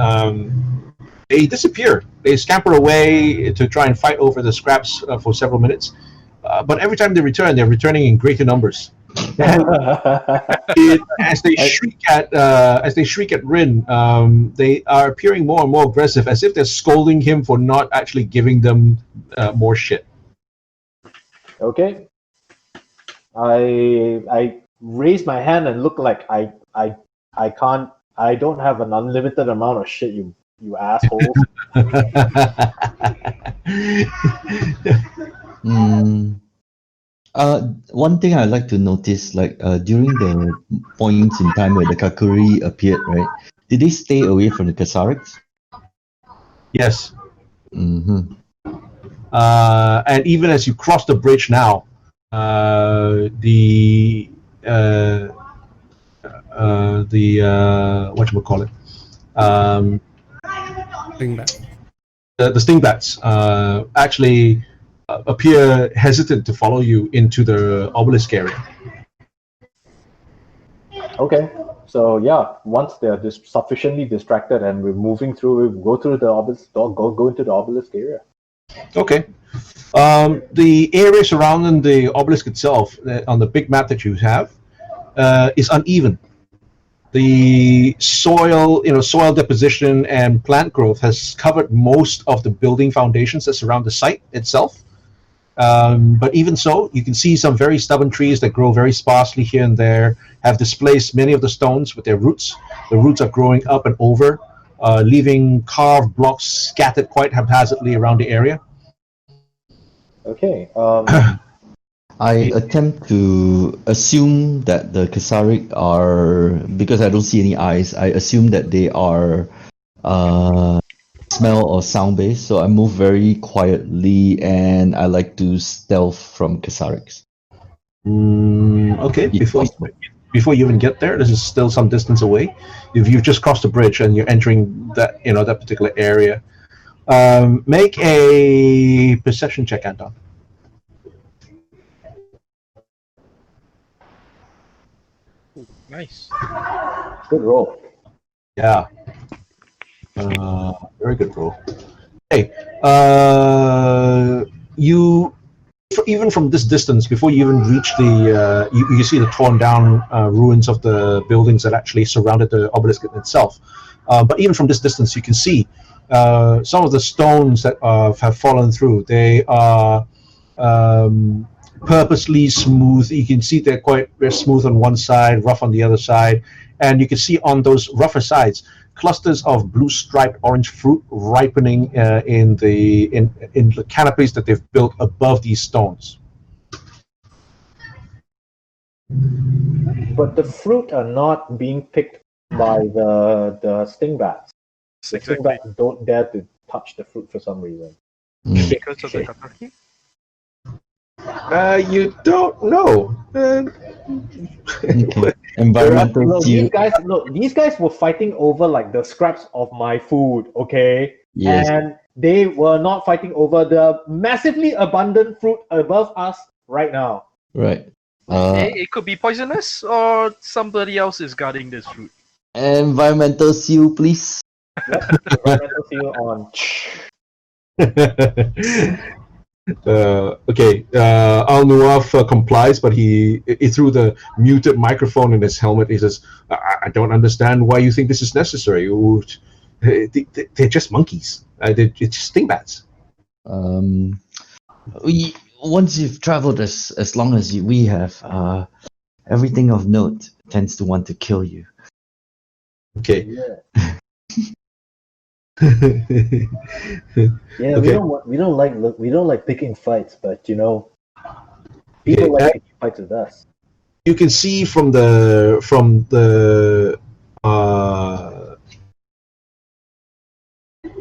they disappear. They scamper away to try and fight over the scraps for several minutes. But every time they return, they're returning in greater numbers. As they shriek at Rin, they are appearing more and more aggressive, as if they're scolding him for not actually giving them more shit. Okay. I raise my hand and look like I don't have an unlimited amount of shit, you assholes. One thing I'd like to notice, like during the points in time where the Kakuri appeared, right? Did they stay away from the Kasariks? Yes. Mm-hmm. And even as you cross the bridge now, the whatchamacallit, Stingbat. the stingbats actually appear hesitant to follow you into the obelisk area. Okay, so yeah, once they're sufficiently distracted and we're moving through, we go through the obelisk, go into the obelisk area. Okay. The area surrounding the obelisk itself, on the big map that you have, is uneven. The soil deposition and plant growth has covered most of the building foundations that surround the site itself. But even so, you can see some very stubborn trees that grow very sparsely here and there, have displaced many of the stones with their roots. The roots are growing up and over, leaving carved blocks scattered quite haphazardly around the area. Okay. I attempt to assume that the Kasarik are, because I don't see any eyes, I assume that they are smell or sound based, so I move very quietly and I like to stealth from Kasariks. Okay, before you even get there, this is still some distance away. You've just crossed the bridge and you're entering that particular area. Make a perception check, Anton. Nice. Good roll. Yeah. Very good roll. Hey, you even from this distance, before you even reach the, you see the torn down ruins of the buildings that actually surrounded the obelisk itself. But even from this distance, you can see some of the stones that have fallen through. They are purposely smooth. You can see they're quite very smooth on one side, rough on the other side, and you can see on those rougher sides clusters of blue striped orange fruit ripening in the canopies that they've built above these stones. But the fruit are not being picked by the sting bats. The sting Exactly. bats don't dare to touch the fruit for some reason. Because of the Okay. Kataki? You don't know. Okay. Environmental Look, seal. these guys were fighting over like the scraps of my food, okay? Yes. And they were not fighting over the massively abundant fruit above us right now. Right. It could be poisonous, or somebody else is guarding this fruit. Environmental seal, please. Environmental seal on. Okay, Al Nuaf complies, but he through the muted microphone in his helmet, he says, I don't understand why you think this is necessary. They're just monkeys. They're just stingbats. Once you've traveled as long as we have, everything of note tends to want to kill you. Okay. Yeah. Yeah, Okay. we don't like picking fights, but you know, people Okay, like picking fights with us. you can see from the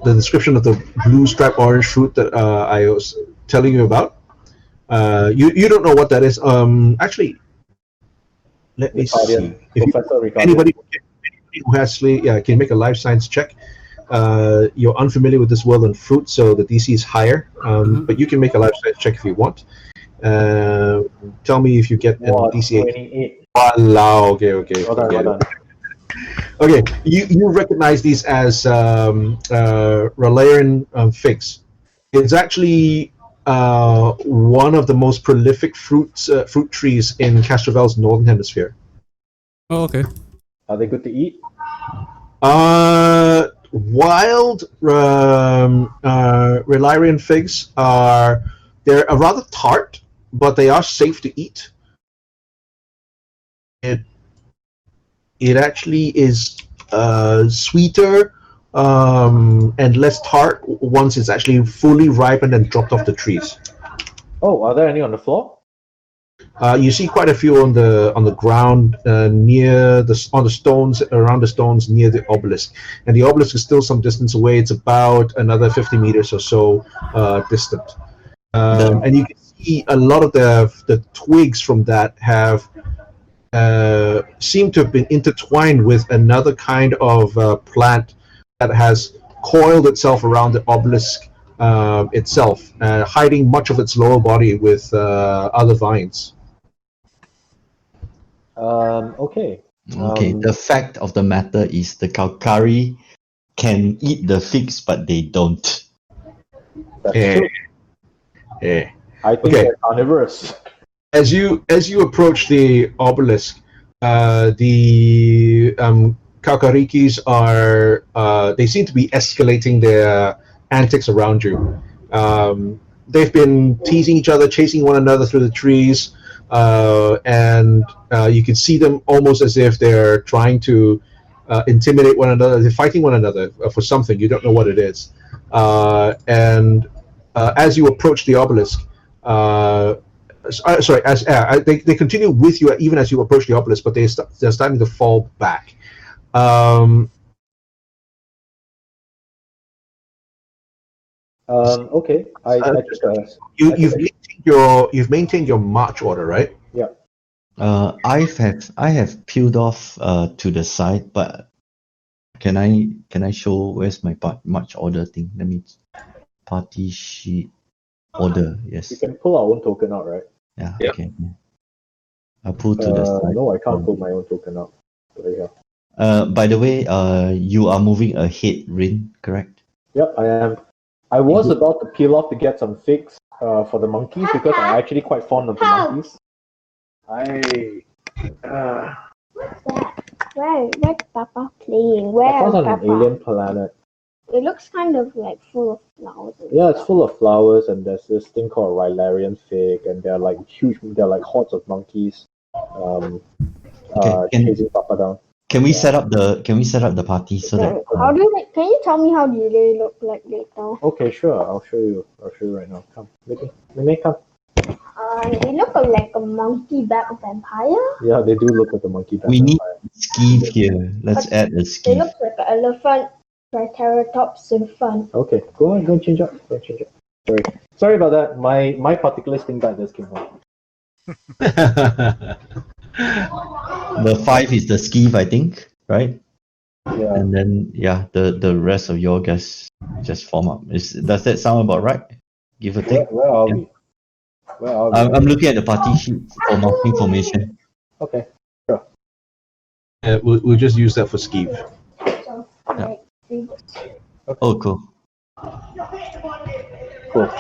description of the blue striped orange fruit that I was telling you about. You don't know what that is. Actually, let me see. If Professor Ricardian. anybody who has can make a life science check. You're unfamiliar with this world and fruit, so the DC is higher. But you can make a life science check if you want. Tell me if you get an DC 8. 28. Wow. Okay. Well done. Okay, you recognize these as Ralarian figs. It's actually one of the most prolific fruit trees in Castrovel's northern hemisphere. Oh, okay. Are they good to eat? Wild Ralarian figs they're rather tart, but they are safe to eat. It actually is sweeter and less tart once it's actually fully ripened and dropped off the trees. Oh, are there any on the floor? You see quite a few on the ground near on the stones, around the stones near the obelisk, and the obelisk is still some distance away. It's about another 50 meters or so distant, and you can see a lot of the twigs from that have seem to have been intertwined with another kind of plant that has coiled itself around the obelisk itself, hiding much of its lower body with other vines. Okay. Okay. The fact of the matter is the Kalkari can eat the figs, but they don't. That's Eh. true. I think Okay. they're carnivorous. As you approach the obelisk, the Kaukarikis are they seem to be escalating their antics around you. They've been teasing each other, chasing one another through the trees, and you can see them almost as if they're trying to intimidate one another. They're fighting one another for something. You don't know what it is. And as you approach the obelisk, sorry, as they continue with you even as you approach the obelisk, but they're starting to fall back. Okay. You've maintained your march order, right? Yeah. I have peeled off to the side, but can I show where's my march order thing? Let me party sheet order. We Yes. can pull our own token out, right? Yeah. Yeah. Okay. I'll pull to the side. No, I can't pull my own token out. There you go. By the way, you are moving ahead, Rin, correct? Yep, I am. I was about to peel off to get some figs for the monkeys because I'm actually quite fond of the monkeys. Where's Papa playing? Where I was is on an Papa? alien planet. It looks kind of like full of flowers. Yeah, it's full of flowers, and there's this thing called Rylarian fig, and they're like huge. They're like hordes of monkeys, chasing Papa down. Can we set up the party so that How do they? Can you tell me how do they look like later? Okay, sure. I'll show you. I'll show you right now. Come, Mimi, come. They look like a monkey back vampire. Yeah, they do look like a monkey. we need skeeve here? Let's add a They skeeve. look like an elephant, triceratops in front. Okay, go on, go and change up. Go and change up. Sorry about that. My particular sting bite just came home. The 5 is the skeeve, I think, right? Yeah. And then the rest of your guys just form up. Does that sound about right? Give or take. Where are we? Where are we? I'm looking at the party sheet for marking formation. Okay, sure. We'll just use that for skeeve. So, like, Oh, cool. Cool.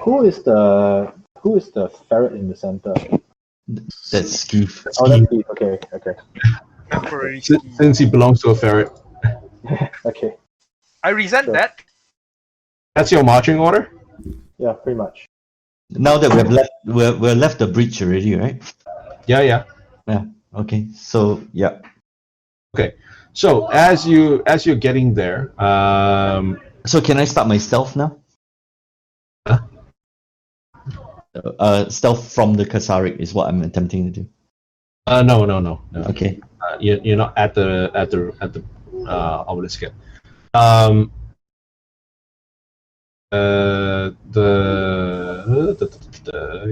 Who is the ferret in the center? That's skeeve. Oh, that's Steve. Okay. Temporary Since he belongs to a ferret. Okay. I resent Sure. that. That's your marching order? Yeah, pretty much. Now that we're left the bridge already, right? Yeah. Yeah. Okay. So yeah. Okay. So as you're getting there, So can I start my stealth now? Huh? Stealth from the Kasarik is what I'm attempting to do. no. Okay. You're not at the obelisk yet.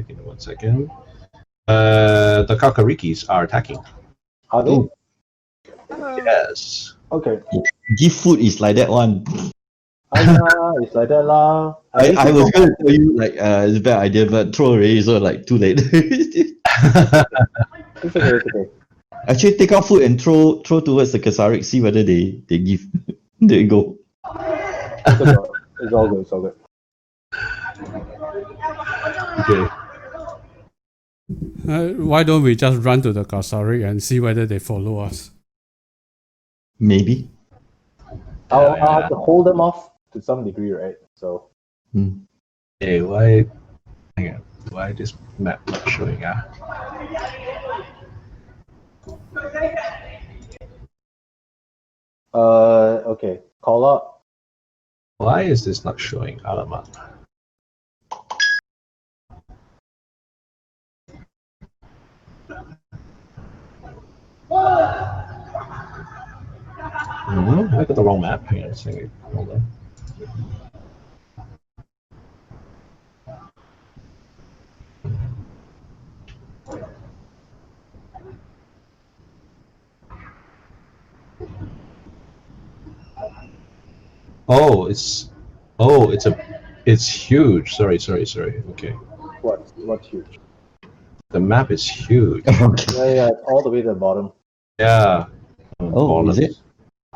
Give me 1 second. The Kakarikis are attacking. Are they? Ooh. Yes. Okay. Give food is like that one. It's like that lah. I was gonna tell you like it's a bad idea, but throw already, so like too late. It's okay. Actually, take out food and throw towards the Kasarik. See whether they give. There you go. It's all good. Okay. Why don't we just run to the Kasari and see whether they follow us? Maybe. I'll have to hold them off to some degree, right? So. Hey, why? Hang on. Why this map not showing? Okay. Call up. Why is this not showing? Alamak. I got the wrong map. Hang on a second. Hold on. It's huge. Sorry. Okay. What's huge? The map is huge. Okay. Yeah, it's all the way to the bottom. Yeah. Oh, is it?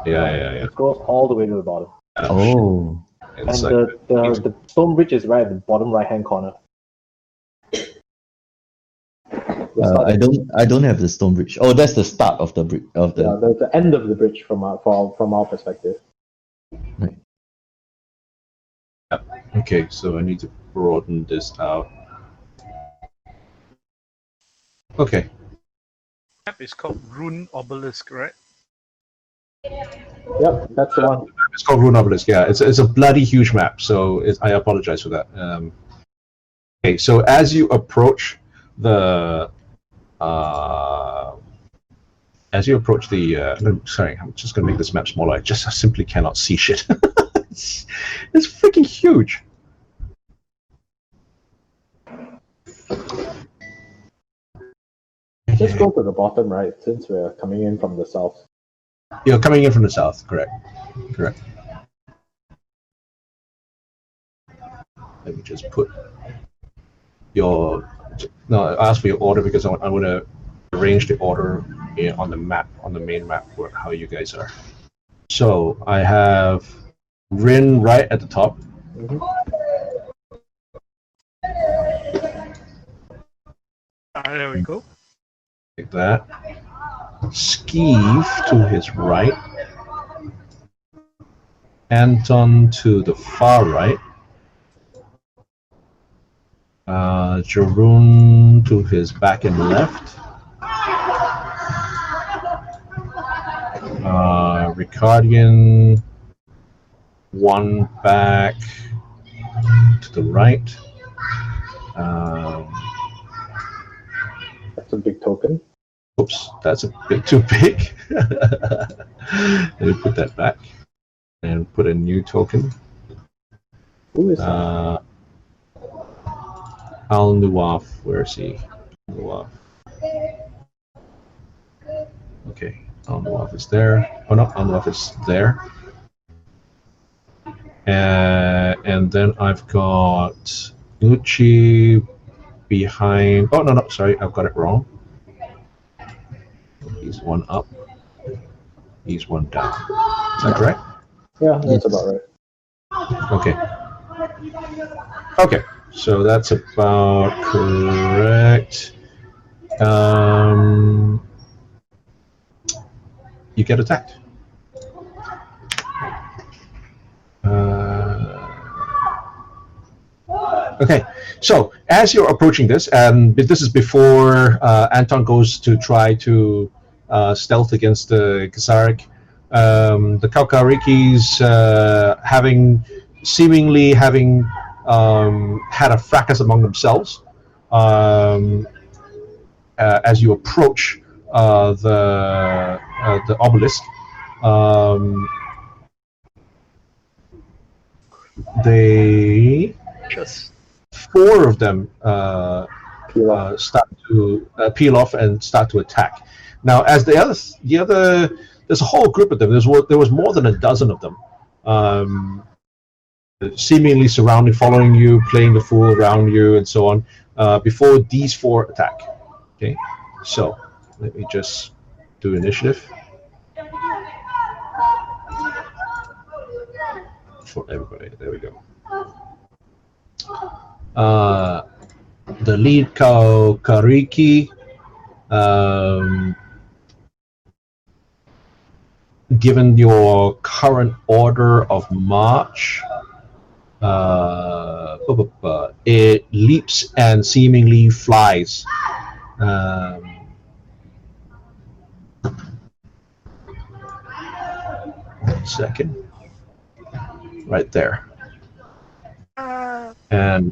Yeah. It goes all the way to the bottom. Oh. And It's like, the stone bridge is right at the bottom right hand corner. I don't have the stone bridge. Oh, that's the start of the bridge of the. Yeah, the end of the bridge from our perspective. Right. okay, so I need to broaden this out. Okay. Map is called Rune Obelisk, right? Yep, that's the one. It's called Rune Obelisk. Yeah, it's a bloody huge map. So I apologize for that. Okay, so as you approach the sorry, I'm just gonna make this map smaller. I simply cannot see shit. it's freaking huge. Just go to the bottom right, since we're coming in from the south. You're coming in from the south, correct? Let me just put your. No, I asked for your order because I want to arrange the order on the map, on the main map, where how you guys are. So I have Rin right at the top. There we go. Like that. Skeeve to his right. Anton to the far right. Jarun to his back and left. Ricardian, one back to the right. That's a big token. Oops, that's a bit too big. Let me put that back and put a new token. Who is that? Al Nuaf, where is he? Nuaf. Okay, Al Nuaf is there. Oh no, Al Nuaf is there. And then I've got Uchi behind. Oh no, sorry, I've got it wrong. He's one up. He's one down. Is that correct? Yeah, that's about right. Okay. Okay, so that's about correct. You get attacked. Okay, so as you're approaching this, and this is before Anton goes to try to stealth against the Kasarik, the Kaukarikis seemingly having had a fracas among themselves as you approach the obelisk. They Just 4 of them Peel off. start to peel off and start to attack. Now, as the other, there's a whole group of them. There was more than a dozen of them, seemingly surrounding, following you, playing the fool around you, and so on. Before these 4 attack. Okay, so let me just do initiative for everybody. There we go. The lead Kaukariki, given your current order of march, it leaps and seemingly flies. 1 second. Right there. And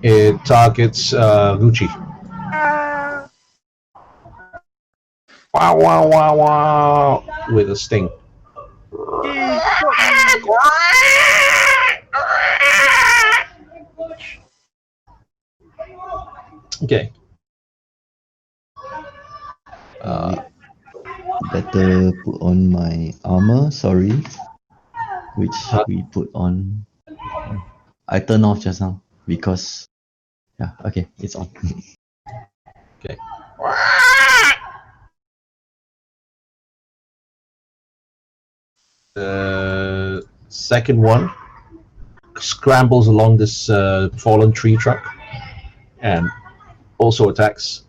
it targets Gucci. Wow, wow, wow, wow, with a sting. Okay. Better put on my armor, sorry. Which we put on. I turned off just now because. Yeah, okay, it's on. Okay. The second one scrambles along this fallen tree trunk and also attacks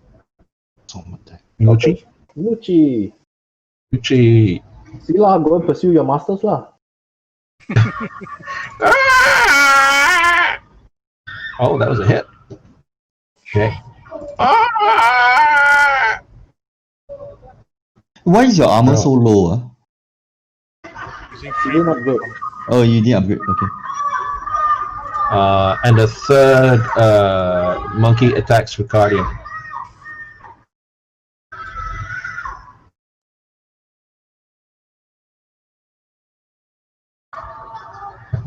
Muchi. Muchi. Muchi. See lah, go and pursue your masters lah. Oh, that was a hit. Okay. Why is your armor so low? using You free. didn't upgrade. Oh, you didn't upgrade, okay. And the third monkey attacks Ricardian.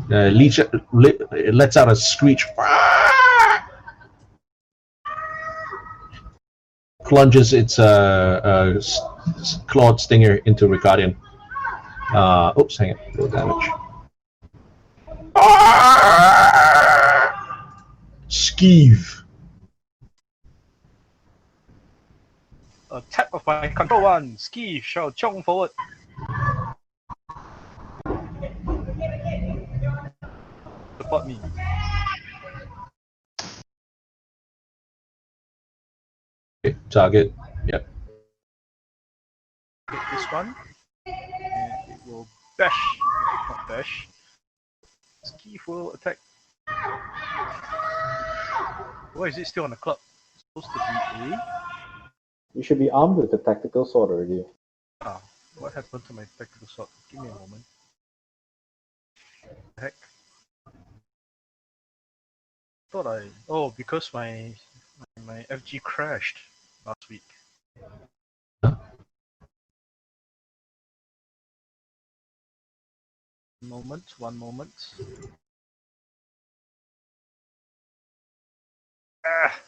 It lets out a screech. Plunges its clawed stinger into Ricardian. Oops, hang it. No damage. Skeeve. Attack of my control one. Ski shall chong forward. Support me. Okay, target. Yep. Hit this one. And it will bash. Not bash. Ski will attack. Why is it still on the club? It's supposed to be A. You should be armed with the tactical sword already. Ah, what happened to my tactical sword? Give me a moment. The heck? Thought I. Oh, because my FG crashed last week. One moment. Ah!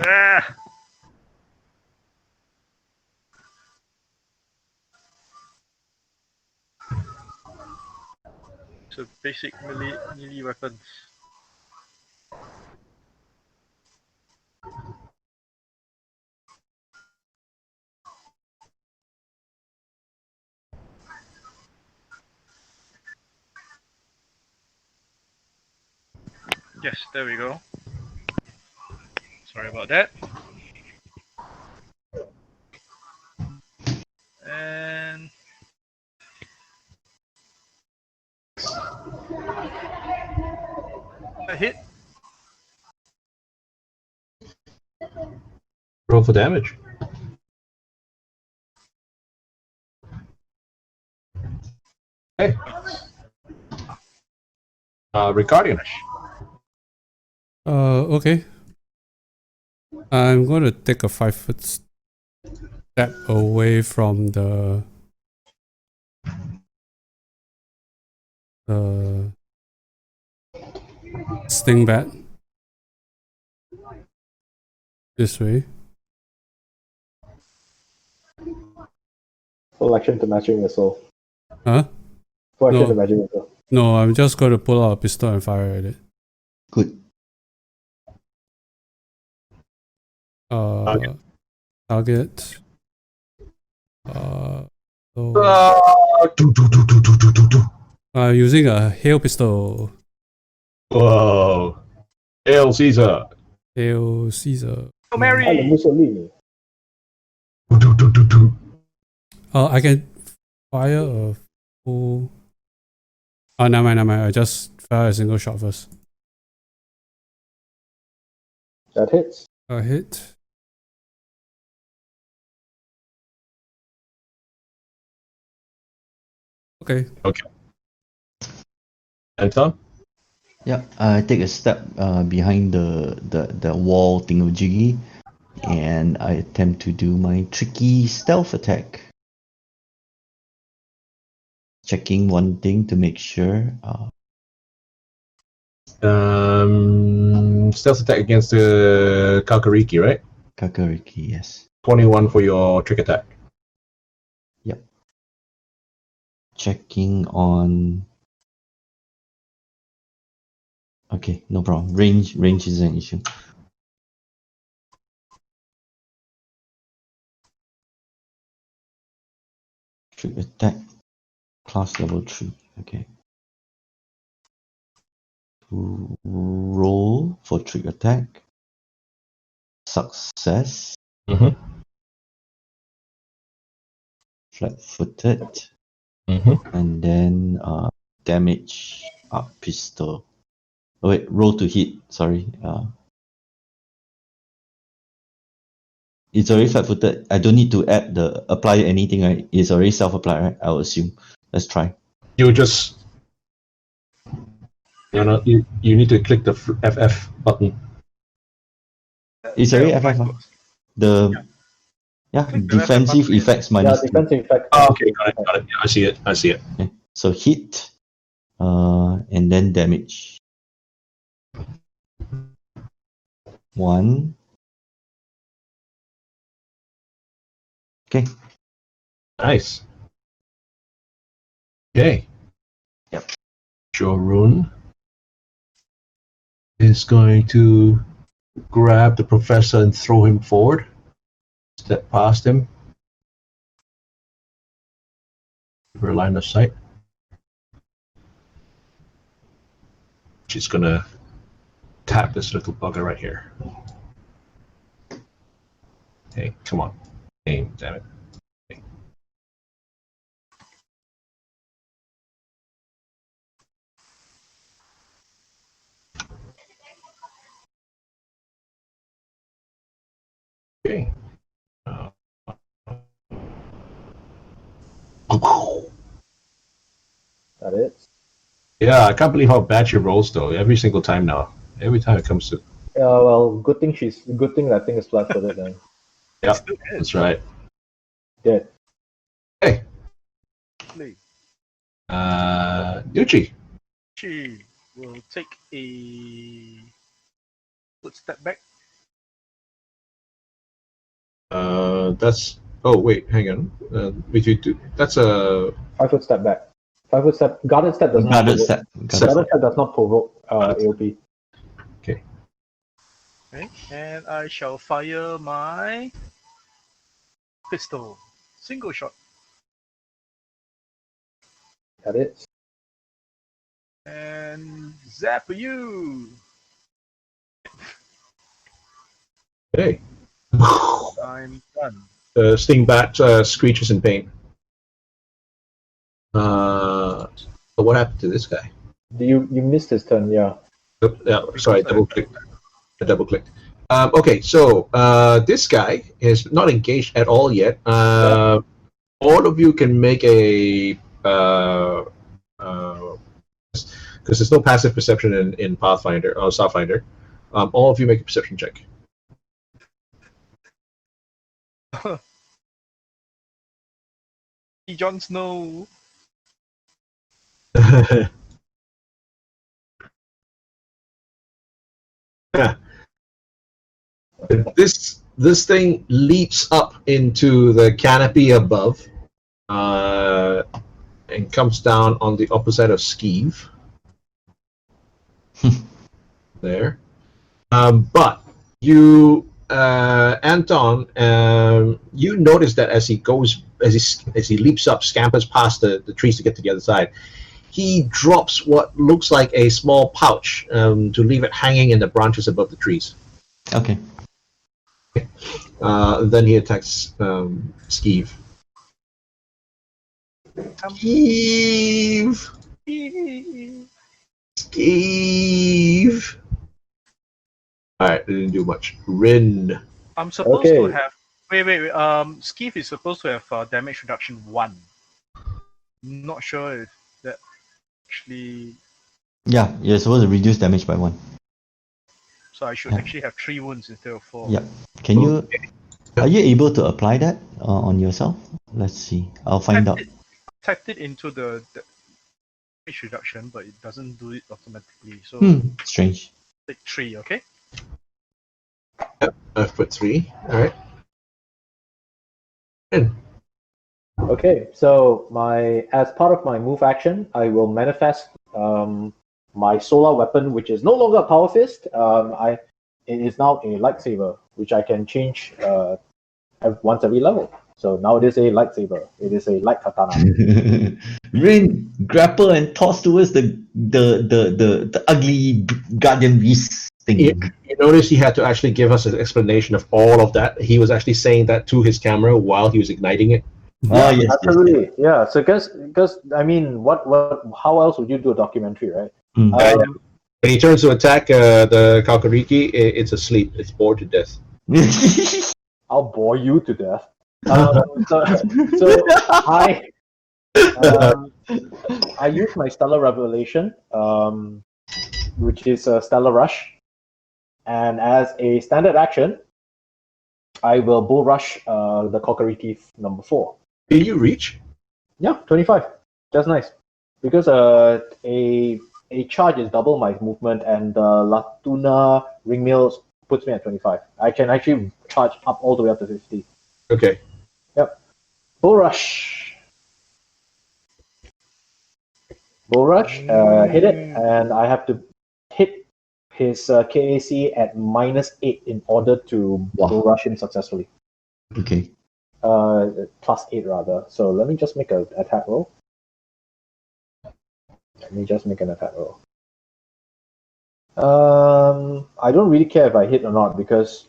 Ah! So basic melee weapons. Yes, there we go. Sorry about that. And a hit. Roll for damage. Okay. Ricardian. Okay. I'm going to take a 5-foot step away from the sting bat. This way. Full action to magic missile. Huh? Full action No. to magic missile. No, I'm just going to pull out a pistol and fire at it. Good. Target. Using a hail pistol. Whoa. Hail Caesar. Hail Caesar. Oh, Mary! And the Mussolini. I can fire a full. Oh, never mind. I just fire a single shot first. That hits. A hit. Okay. Anton? Yeah, I take a step behind the wall thingamajiggy, and I attempt to do my tricky stealth attack. Checking one thing to make sure. Stealth attack against the Kakariki, right? Kakariki, yes. 21 for your trick attack. Yep. Checking on. Okay, no problem. Range is an issue. Trick attack, class level 3. Okay. Roll for trick attack. Success. Mm-hmm. Flat-footed. Mm-hmm. And then damage up pistol. Oh, wait, roll to hit. Sorry. It's already flat-footed. I don't need to apply anything, right? It's already self-applied, right? I'll assume. Let's try. You just, you need to click the FF button. It's already FF. Huh? Click the Defensive FF button. effects minus Yeah, defensive effect. Oh, okay, got it. Yeah, I see it. Okay. So hit, and then damage. 1. Okay. Nice. Okay. Yep. Jorun is going to grab the professor and throw him forward. Step past him. For a line of sight. She's gonna tap this little bugger right here. Hey, come on. Aim, damn it. Okay. That is. Yeah, I can't believe how bad she rolls though. Every single time now. Every time it comes to. Yeah, well, good thing that thing is flat-footed then. Yeah, Still is. that's right. Dead. Hey, Play. Yuchi. She will take a good step back. That's. Oh wait, hang on. If you do, that's a 5 foot step back. 5 foot step. Guarded step does not Guarded provoke. step. Guarded step does not provoke AOP. Okay, and I shall fire my pistol. Single shot. That is. And zap you! hey. I'm done. Sting bat screeches in pain. So what happened to this guy? You missed his turn, yeah. Yeah, sorry, double clicked. I double clicked. Okay, so this guy is not engaged at all yet. All of you can make a because there's no passive perception in Pathfinder or Starfinder. All of you make a perception check. Jon Snow. This thing leaps up into the canopy above, and comes down on the opposite of Skeeve. There, but you, Anton, you notice that as he leaps up, scampers past the trees to get to the other side, he drops what looks like a small pouch to leave it hanging in the branches above the trees. Okay. Then he attacks Skeeve. Skeeve! Skeeve! Alright, it didn't do much. Rin. I'm supposed Okay. to have. Wait. Skeeve is supposed to have damage reduction 1. Not sure if that actually. Yeah, you're supposed to reduce damage by 1. So I should actually have 3 wounds instead of 4. Yeah. Can you? Are you able to apply that on yourself? Let's see. I'll find out. Typed it into the damage reduction, but it doesn't do it automatically. So Strange. take 3, okay? I've put 3. Alright. Rin. Okay, so as part of my move action, I will manifest my solar weapon, which is no longer a power fist. It is now a lightsaber, which I can change once every level. So now it is a lightsaber. It is a light katana. Rin, grapple and toss towards the ugly guardian beast thing. You notice he had to actually give us an explanation of all of that. He was actually saying that to his camera while he was igniting it. Oh yes, Absolutely, yes. yeah. So because I mean, how else would you do a documentary, right? When he turns to attack the Kakariki, it's asleep. It's bored to death. I'll bore you to death. So I use my Stellar Revelation, which is a Stellar Rush, and as a standard action, I will Bull Rush the Kakariki number 4. Do you reach? Yeah, 25. That's nice. Because a charge is double my movement, and the Latuna Ringmail puts me at 25. I can actually charge up all the way up to 50. Okay. Yep. Bull Rush. Bull Rush, hit it, and I have to hit his KAC at -8 in order to Bull Rush him successfully. Okay. +8 rather. So let me just make an attack roll. I don't really care if I hit or not because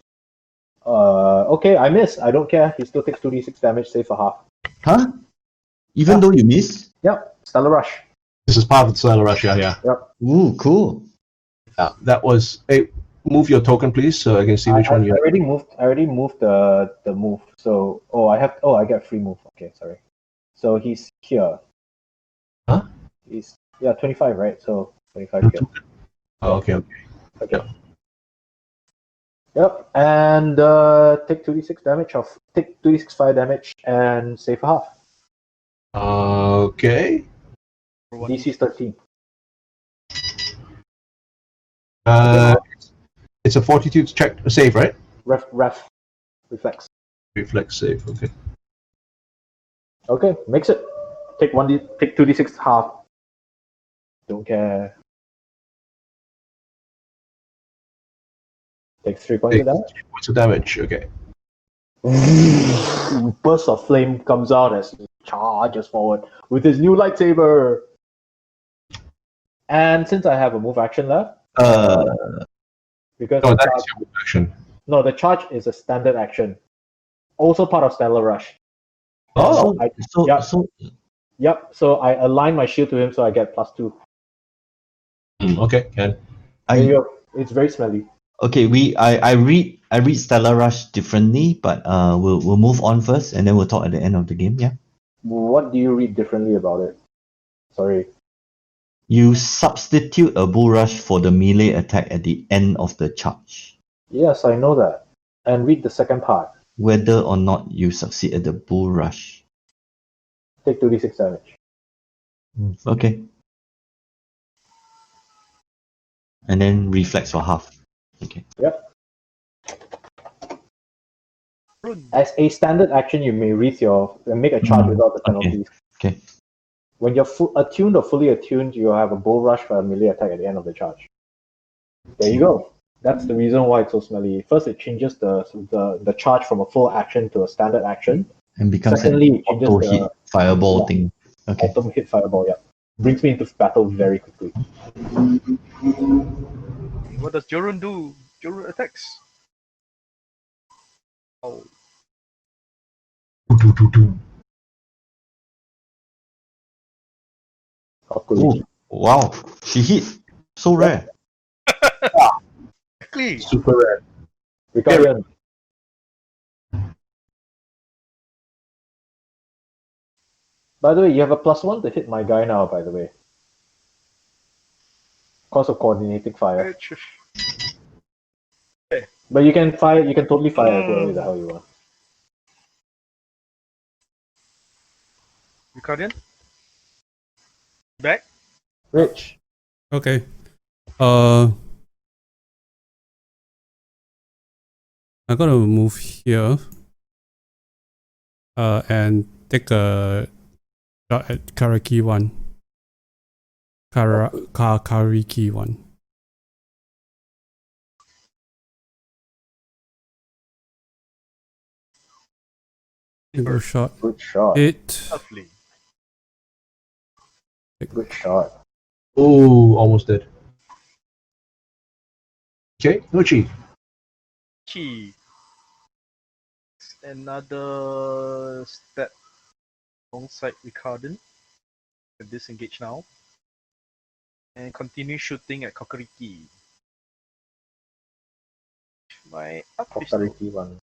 okay, I miss. I don't care. He still takes 2d6 damage, save for half. Huh? Even though you miss? Yep. Stellar Rush. This is part of the Stellar Rush, yeah. Yep. Ooh, cool. That was. Hey, move your token, please, so I can see which one you. I already moved the move. So I get free move. Okay, sorry. So he's here. Huh? He's 25, right? So 25 here. Oh, okay. Okay. Yep. And take 2d6 damage take 2d6 fire damage and save for half. Okay. DC is 13. It's a fortitude check save, right? Reflex. Reflex save. Okay. Okay, makes it. Take 2d6 half. Don't care. Take 3 points of damage. 3 points of damage. Okay. Burst of flame comes out as he charges forward with his new lightsaber. And since I have a move action left, because Oh, the that charge, is your move action. no, the charge is a standard action, also part of Stellar Rush. Oh, Yep. So I align my shield to him, so I get +2. Okay. Can. There you go. It's very smelly. Okay, I read Stellar Rush differently, but we'll move on first, and then we'll talk at the end of the game. Yeah. What do you read differently about it? Sorry. You substitute a bull rush for the melee attack at the end of the charge, Yes, I know that. And read the second part. whether or not you succeed at the bull rush. Take 2d6 damage. Okay. And then reflex for half. Okay. Yep. As a standard action, you may make a charge without the penalties. Okay. When you're attuned or fully attuned, you have a bull rush for a melee attack at the end of the charge. There you go. That's the reason why it's so smelly. First, it changes the charge from a full action to a standard action. And becomes Secondly, an it changes auto hit fireball thing. Okay. Auto hit fireball. Yeah, brings me into battle very quickly. What does Jorun do? Jorun attacks. Oh. Oh, wow, she hit. So rare. Exactly. Super rare. Victorian. By the way, you have a +1 to hit my guy now, by the way. Because of coordinating fire. But you can totally fire at whoever the hell you want. Ricardian? Back? Rich. Okay. I'm gonna move here. And take a shot at Kariki 1. Kariki 1. Single shot. Good shot. Hit. Lovely. Good shot. Oh, almost dead. Okay, Nuchi. Chi. Another step alongside Ricardian. Disengage now. And continue shooting at Kokoriki. My up pistol. Kokariki 1.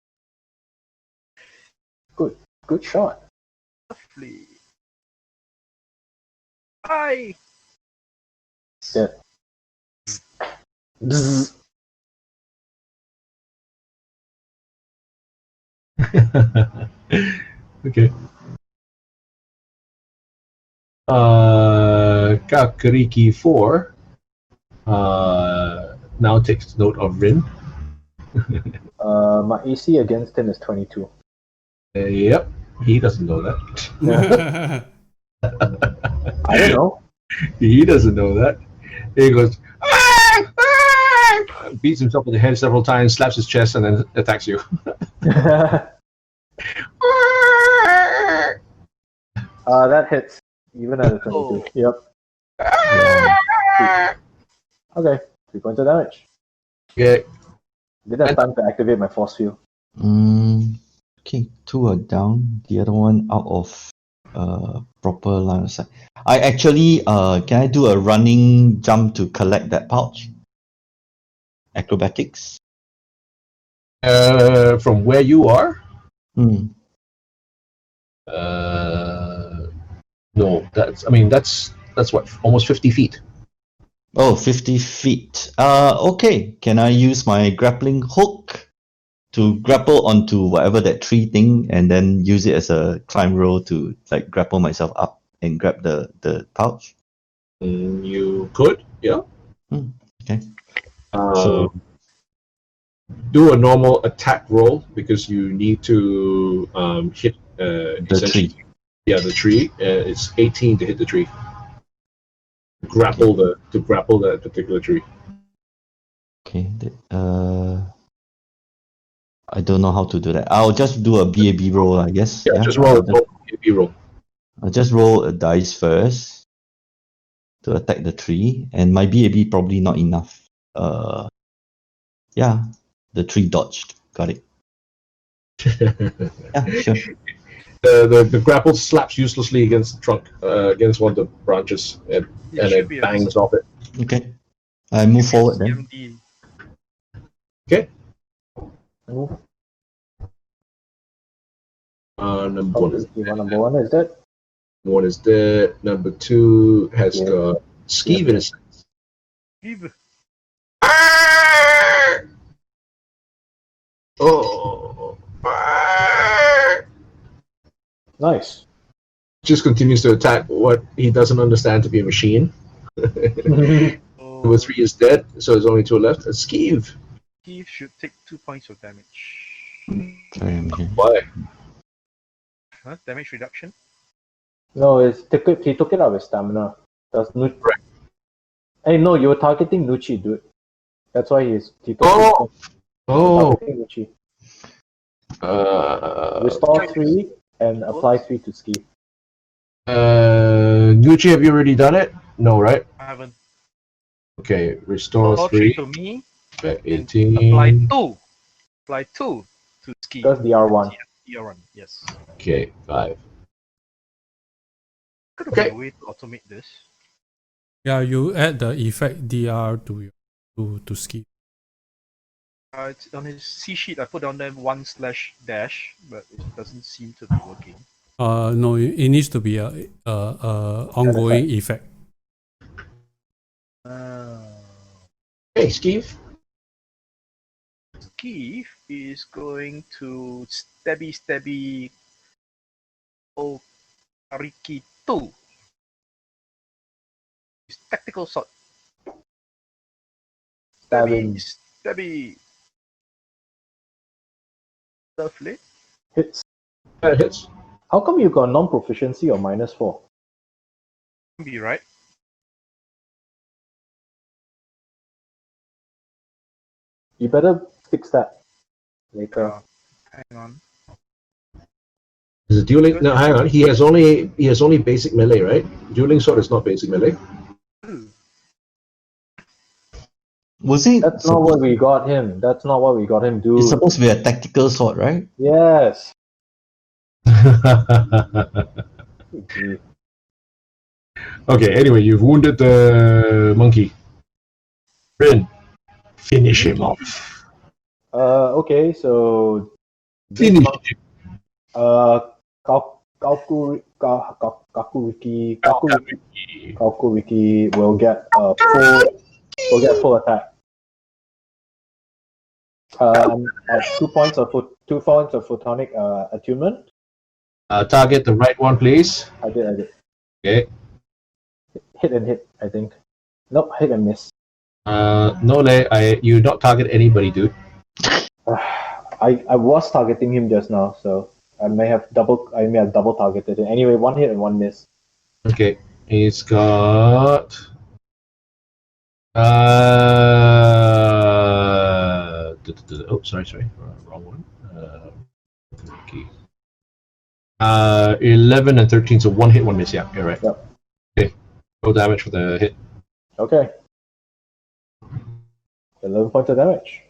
Good shot. Lovely. Hi. Dead. Bzzz. Okay. Kakariki 4 now takes note of Rin. My AC against him is 22. Yep, he doesn't know that. I don't know. He doesn't know that. He goes, "Ah! Ah!" Beats himself with the head several times, slaps his chest, and then attacks you. That hits. Even at a 22. Oh. Yep. Yeah. Okay. 3 points of damage. Okay. Didn't have time to activate my force field. Okay, 2 are down. The other one out of proper line of sight. I actually can I do a running jump to collect that pouch? Acrobatics. From where you are, Hmm. That's what, almost 50 feet. Oh, 50 feet. Okay. Can I use my grappling hook to grapple onto whatever that tree thing and then use it as a climb roll to like grapple myself up and grab the pouch? You could, yeah. Okay. So do a normal attack roll because you need to hit The essentially. tree. Yeah, the tree. It's 18 to hit the tree. Grapple that particular tree. Okay. I don't know how to do that. I'll just do a BAB roll, I guess. Yeah, just roll a roll. I'll just roll a dice first to attack the tree, and my BAB probably not enough. Yeah, the tree dodged. Got it. Yeah, sure. The grapple slaps uselessly against the trunk, against one of the branches, and should it be a bangs off it. Okay. I move forward then. CMD. Okay. Move. Number one is Number one is that? one is dead. Number two has Yeah. got skeeve in his. Give. Oh. Nice. Just continues to attack what he doesn't understand to be a machine. Number three is dead, so there's only two left. Skeeve. He should take 2 points of damage. Sorry, I'm here. Why? Huh? Damage reduction? No, he took it out with stamina. That's Correct. Hey, no, you were targeting Nucci, dude. That's why he took Oh! Oh! targeting Nucci. Uh, Restore 3 and apply 3 to ski. Gucci, have you already done it? No, right? I haven't. Okay, restore Restore 3. to me. Back And 18. apply 2. Apply 2 to ski. That's DR1. DR1, yes. Okay, 5. Could have Okay. been a way to automate this. Yeah, you add the effect DR to ski. It's on his C sheet. I put down there 1/dash, but it doesn't seem to be working. No, it needs to be a ongoing effect. Hey, Steve. Keith is going to stabby Okariki 2. His tactical sword. Stabby. Lovely. Hits. That hits. How come you got non-proficiency or -4? Be right. You better fix that later. Hang on. Is it dueling? No, hang on. He has only basic melee, right? Dueling sword is not basic melee. Was it? That's not what we got him. That's not what we got him, dude. It's supposed to be a tactical sword, right? Yes. Okay, anyway, you've wounded the monkey. Rin, finish him off. Okay, so Finish him. Kakuriki will get full attack. I'm at 2 points of photonic attunement. Target the right one, please. I did. Okay. Hit and hit, I think. Nope, hit and miss. No, you not target anybody, dude. I was targeting him just now, so I may have double targeted it. Anyway, 1 hit and 1 miss. Okay, he's got. Oh, sorry, wrong one. Okay. 11 and 13, so 1 hit, 1 miss. Yeah, you're right. Yep. Okay, roll damage for the hit. Okay. 11 points of damage.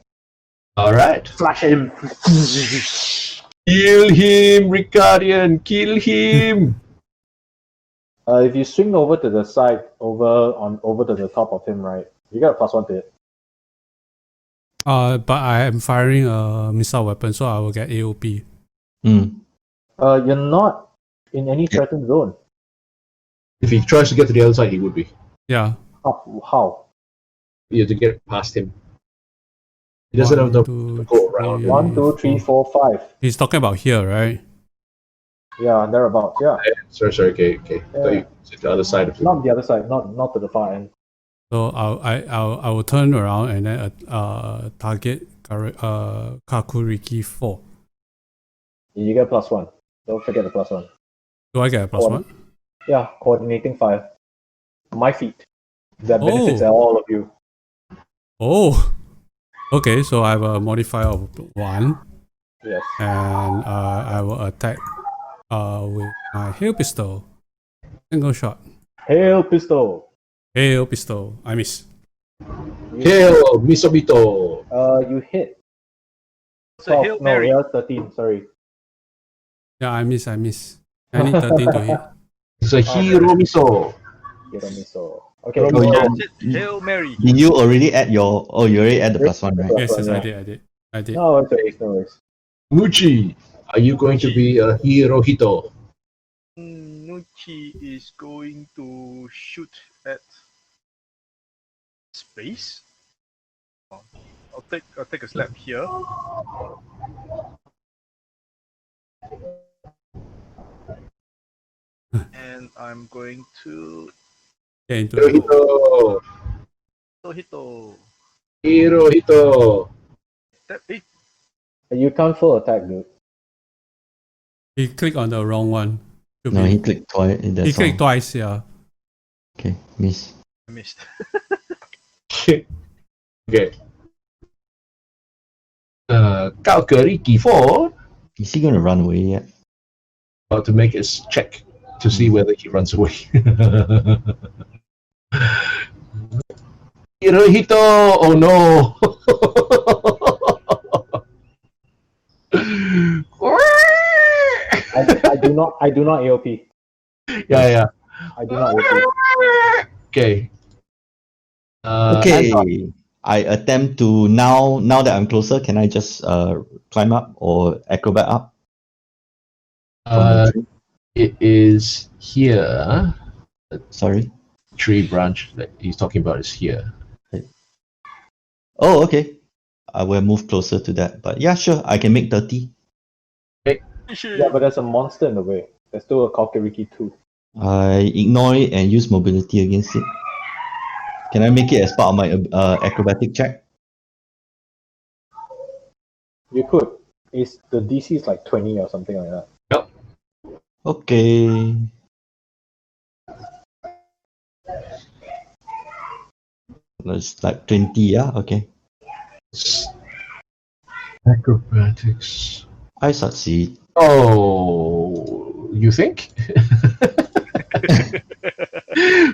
All right. Flash him. Kill him, Ricardian. Kill him. If you swing over to the side, over to the top of him, right? You got a +1 to hit. But I am firing a missile weapon, so I will get AOP. You're not in any threatened zone. If he tries to get to the other side, he would be. Yeah. How? You have to get past him. He doesn't have to go around. 1, 2, 3, 4, 5. He's talking about here, right? Yeah, thereabouts. Yeah. Sorry. Okay. I thought you said the other side of the. Not the other side. Not to the far end. So I will turn around and then target Kakuriki 4. You get +1. Don't forget the +1. Do I get a +1? Yeah, coordinating fire. My feet. That benefits all of you. Oh. Okay, so I have a modifier of 1. Yes. And I will attack with my hail pistol. Single shot. Hail pistol. Hail pistol. I miss. Hail Misobito. You hit. So Hail Mary. No, 13. Sorry. Yeah, I miss. I need 13 to hit. It's a Hiro Miso. Hiromiso. Okay. Oh, Hail Mary. Did you already add your? Oh, you already add the +1, right? Yes, yeah. I did. No worries. Muchi, are you going to be a Hirohito? Nuchi is going to shoot at space. I'll take a slap here. And I'm going to Get into Hirohito. Hirohito. That You can't full attack, dude. He clicked on the wrong one. No, he clicked twice. He clicked twice, yeah. Okay, miss. I missed. Okay. Kalkariki 4. Is he gonna run away yet? About to make his check to see whether he runs away. Hirohito! Oh no! I do not AOP. Yeah. I do not AOP. Okay. Okay. I attempt to now that I'm closer, can I just climb up or acrobat up? It is here. Sorry. Tree branch that he's talking about is here. Oh, okay. I will move closer to that. But yeah, sure. I can make 30. Yeah, but there's a monster in the way. There's still a Kalkariki 2. I ignore it and use mobility against it. Can I make it as part of my acrobatic check? You could. The DC is like 20 or something like that. Yep. Okay. It's like 20, yeah? Okay. Acrobatics. I succeed. Oh, you think?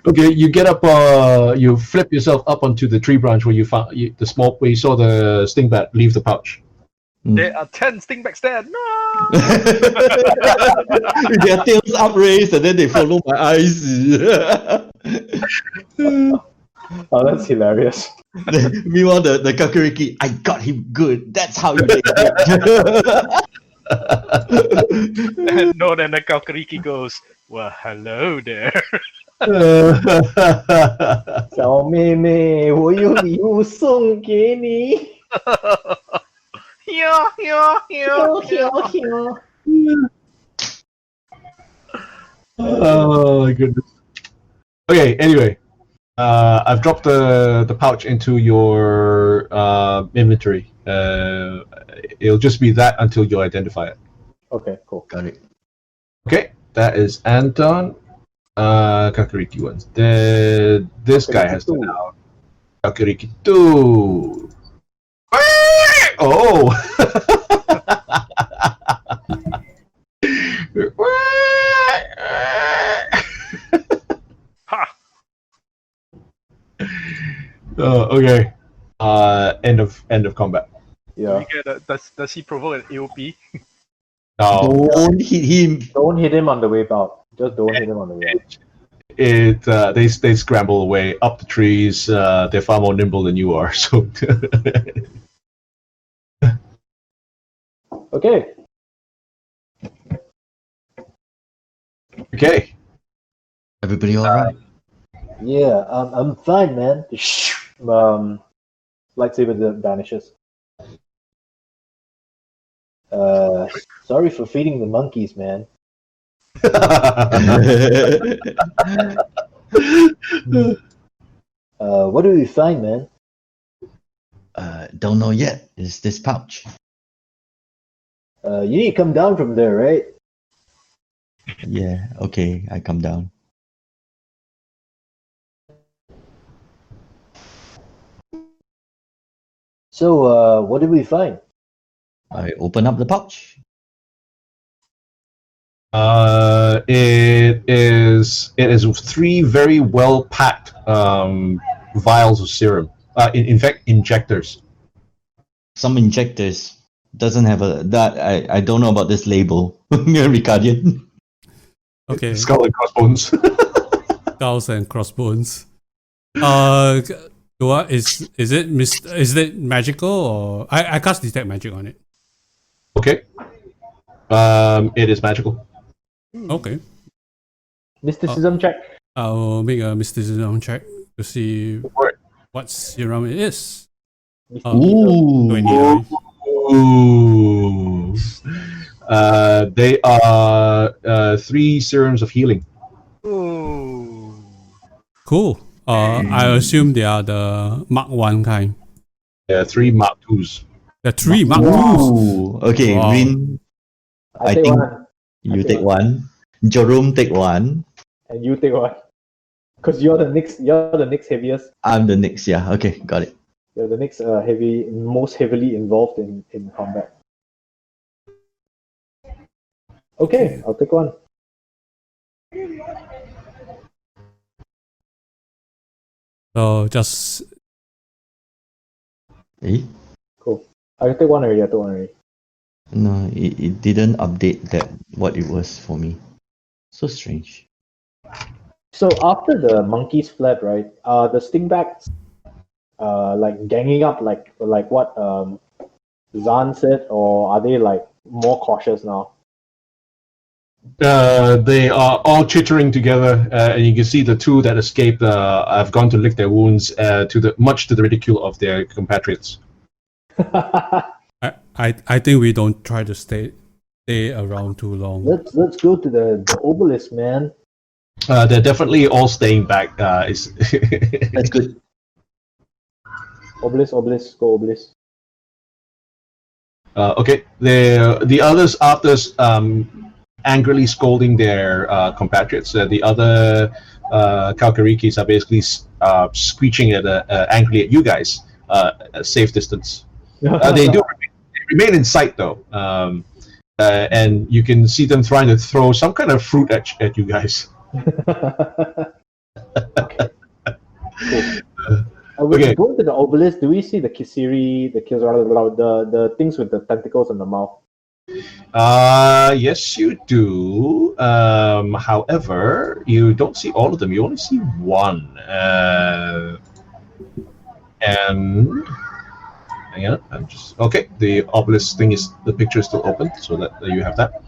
Okay, you get up. You flip yourself up onto the tree branch where you found where you saw the sting bat leave the pouch. There are 10 stingbacks there. No. Their tails upraised and then they follow my eyes. Oh, that's hilarious. Meanwhile, the Kakariki, I got him good. That's how you make it. And no, then the Kalkariki goes, well, hello there. 小妹妹，我有礼物送给你。Here. Oh my goodness. Okay. Anyway, I've dropped the pouch into your inventory. It'll just be that until you identify it. Okay, cool. Got it. Okay, that is Anton. Kakariki ones. This guy has to now. Kakariki 2. Oh! Ha! Okay. End of combat. Yeah. Does he provoke an AOP? No. Don't hit him. Don't hit him on the way out. Just don't hit him on the way out. They scramble away up the trees. They're far more nimble than you are. So. Okay. Okay. Everybody all right? Yeah, I'm fine, man. Lightsaber vanishes. Sorry for feeding the monkeys, man. What do we find, man? Don't know yet. It's this pouch. You need to come down from there, right? Yeah, okay, I come down. So, what did we find? I open up the pouch. It is 3 very well packed vials of serum. In fact, injectors. Some injectors doesn't have I don't know about this label. Ricardian. Okay. Skull and crossbones. Skulls and crossbones. Is it magical or I cast detect magic on it? Okay. It is magical. Okay. Mysticism check. I'll make a mysticism check to see what serum it is. Ooh. 29. Ooh. They are 3 serums of healing. Ooh. Cool. I assume they are the Mark 1 kind. 3 Mark 2s. The 3 Mark 2s. Ooh. Okay, Wow. Rin, I take think one. you take one. Jerome take one. And you take one. Because you're the next heaviest. I'm the next, yeah. Okay, got it. You're the next most heavily involved in combat. Okay, I'll take one. So just Eh? Cool. I take one already. No, it didn't update that what it was for me. So strange. So after the monkeys fled, right? The stingbacks, like ganging up, like what Zan said, or are they like more cautious now? They are all chittering together, and you can see the 2 that escaped have gone to lick their wounds, much to the ridicule of their compatriots. I think we don't try to stay around too long. Let's go to the obelisk, man. They're definitely all staying back. That's good. Obelisk, go obelisk. Okay, the others, after angrily scolding their compatriots, the other Kalkarikis are basically screeching angrily at you guys at a safe distance. They do remain in sight though, and you can see them trying to throw some kind of fruit at you guys. When we Okay. go to the obelisk, do we see the Kisiri, the things with the tentacles in the mouth? Yes, you do. However, you don't see all of them. You only see one. And hang on, I'm just okay. The obelisk thing the picture is still open, so that you have that.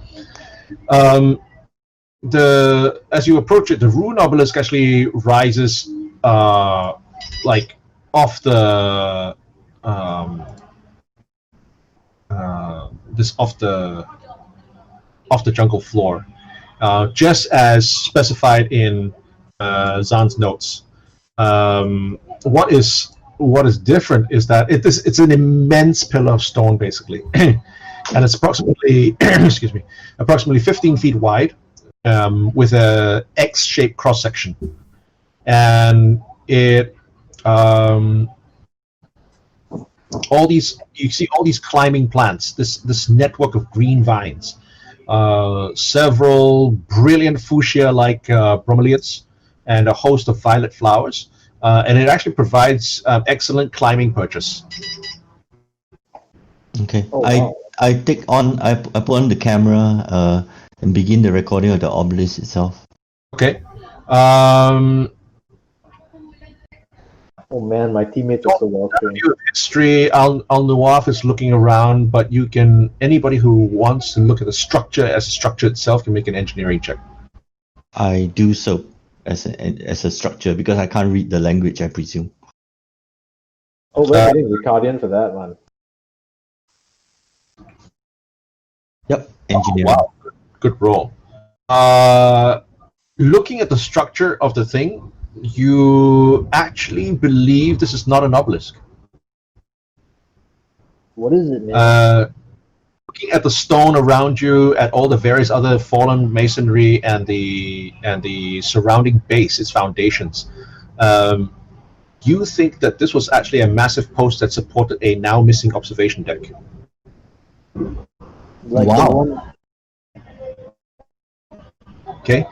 As you approach it, the rune obelisk actually rises like off the off the jungle floor, just as specified in Zan's notes. What is different is that it's an immense pillar of stone, basically, and it's approximately approximately 15 feet wide, with a X-shaped cross section, and it you see all these climbing plants, this network of green vines, several brilliant fuchsia-like bromeliads, and a host of violet flowers, and it actually provides excellent climbing purchase. Okay. Oh, wow. I put on the camera and begin the recording of the obelisk itself. Okay. Oh man, my teammates are so well trained. History. Al Nuaf is looking around, but anybody who wants to look at the structure as a structure itself can make an engineering check. I do so. as a structure because I can't read the language, I presume. Oh, we're getting Ricardian for that one. Yep, engineering. Wow, good roll. Looking at the structure of the thing, you actually believe this is not an obelisk. What is it, man? Looking at the stone around you, at all the various other fallen masonry and the surrounding base, its foundations, you think that this was actually a massive post that supported a now missing observation deck. Like Wow. the one. Okay.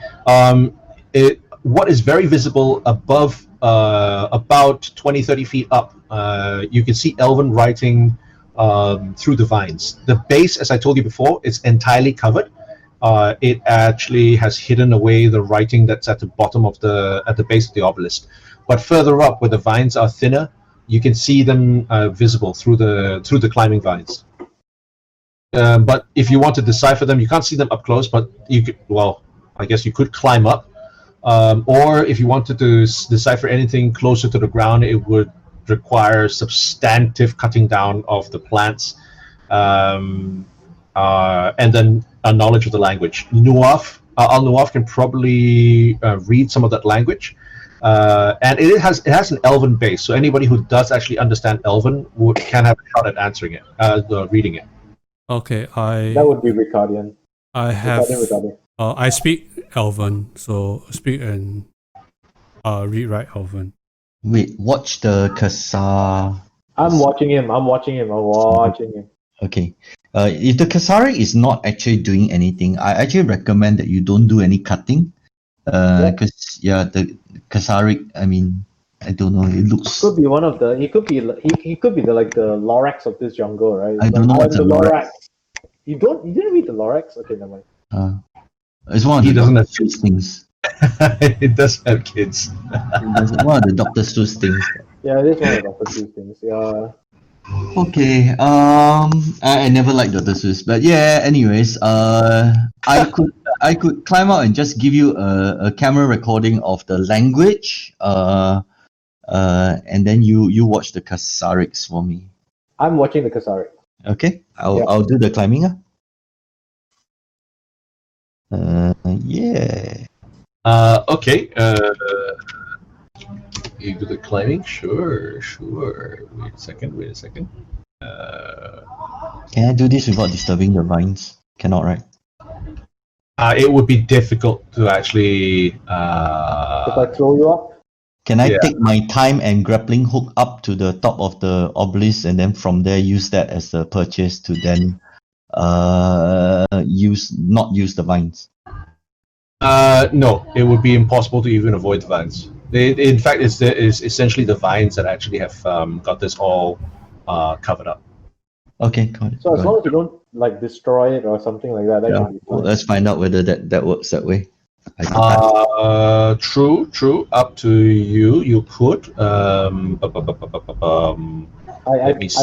What is very visible above, about 20, 30 feet up, you can see Elven writing through the vines. The base, as I told you before, it's entirely covered. It actually has hidden away the writing that's at the bottom of at the base of the obelisk. But further up, where the vines are thinner, you can see them visible through the climbing vines. But if you want to decipher them, you can't see them up close. But you could, well, I guess you could climb up. Or if you wanted to decipher anything closer to the ground, it would require substantive cutting down of the plants, and then a knowledge of the language. Al Nuaf can probably read some of that language, and it has an Elven base. So anybody who does actually understand Elven can have a shot at answering it, reading it. Okay, That would be Ricardian. I have Ricardian. I speak Elven, so speak and read Elven. Wait, watch the Kasar. I'm watching him. Okay. If the Kasari is not actually doing anything, I actually recommend that you don't do any cutting. Because the Kasari, I mean, I don't know. It looks. Could be one of the. He could be the the Lorax of this jungle, right? I don't know what's the a Lorax. You didn't read the Lorax? Okay, never mind. It's one of He the doesn't have Dr. things. It does have kids. It's one of the Dr. Seuss things. Yeah, it is one of the Dr. Seuss things. Yeah. Okay. I never liked Dr. Seuss, but yeah. Anyways, I could climb out and just give you a camera recording of the language. And then you watch the Kasariks for me. I'm watching the Kasari. Okay. I'll do the climbing. Yeah. Okay. You do the climbing? Sure. Wait a second. Can I do this without disturbing the vines? Cannot, right? It would be difficult to actually. If I throw you up? Can I take my time and grappling hook up to the top of the obelisk and then from there use that as the purchase to then not use the vines? No, it would be impossible to even avoid the vines. In fact, it's essentially the vines that actually have got this all covered up. Okay, got it. So as long as you don't destroy it or something like that, that should be fine. Well, let's find out whether that works that way. True. Up to you. You could. I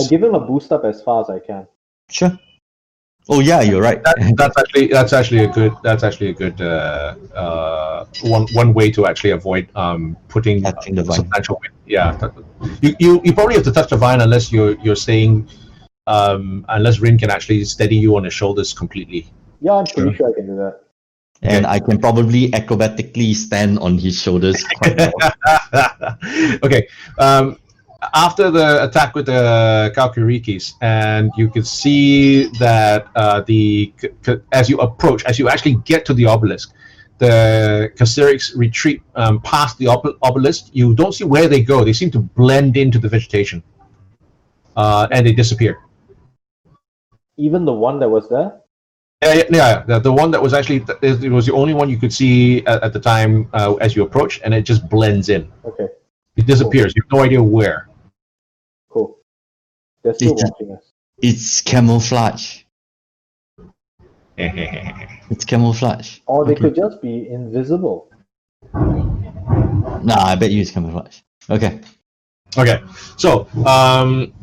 give him a boost up as far as I can. Sure. Oh yeah, you're right. That's actually a good one way to actually avoid putting touching the vine. Substantial weight. Yeah, you probably have to touch the vine unless you're saying unless Rin can actually steady you on his shoulders completely. Yeah, I'm pretty sure I can do that. And I can probably acrobatically stand on his shoulders quite well. Okay. After the attack with the Kalkurikis, and you can see that as you actually get to the obelisk, the Kasiriks retreat past the obelisk. You don't see where they go. They seem to blend into the vegetation, and they disappear. Even the one that was there? Yeah. The one that was actually it was the only one you could see at the time as you approach, and it just blends in. Okay. It disappears. You have no idea where. Cool. They're still watching us. It's camouflage. It's camouflage. Or they could just be invisible. Nah, I bet you it's camouflage. Okay. So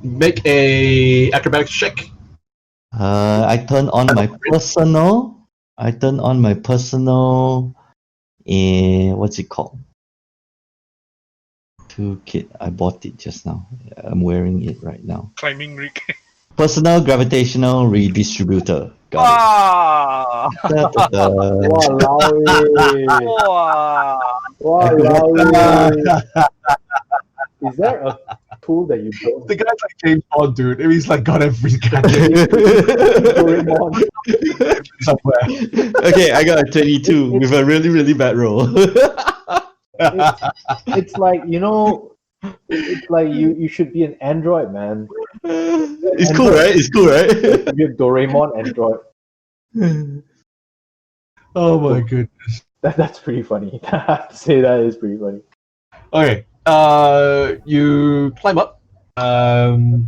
make a acrobatics check. I turn on my personal what's it called? Toolkit. I bought it just now. I'm wearing it right now. Climbing rig. Personal gravitational redistributor. Got Ah! it. Da, da, da. Walao. Wow! Walao. Is there a tool that you don't? The guy's like James Bond, dude. He's like got every gadget Doraemon. somewhere. Okay, I got a 22 with a really, really bad roll. It's like, you know, it's like you should be an android, man. It's cool, right? It's cool, right? You should be a Doraemon android. Oh my goodness. That's pretty funny. I have to say that is pretty funny. Okay. You climb up. You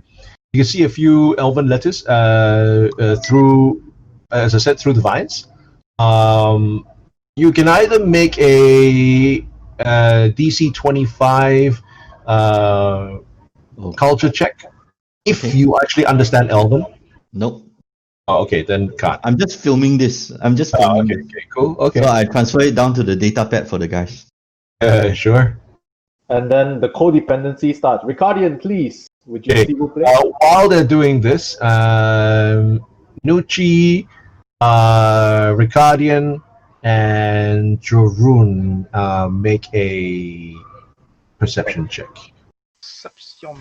can see a few elven letters through, as I said, through the vines. You can either make a DC 25 culture check if Okay. you actually understand Elven. Nope. Oh, okay, then can't. I'm just filming this. I'm just filming Okay, this. okay, cool. Okay, So I transfer it down to the data pad for the guys. sure. And then the codependency starts. Ricardian, please. Would you Okay. see who play? While they're doing this, Nucci, Ricardian, and Jorun make a perception check. Perception.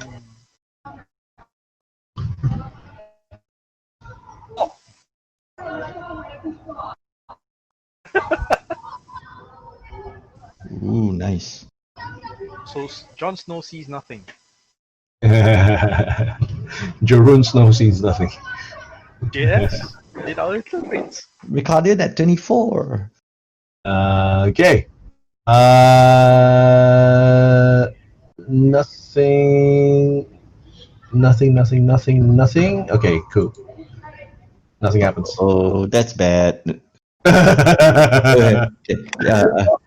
Ooh, nice. So Jon Snow sees nothing. Jorun Snow sees nothing. Yes, did our little bits. Ricardian at 24. Okay. Nothing. Okay, cool. Nothing happens. Oh, that's bad. Okay.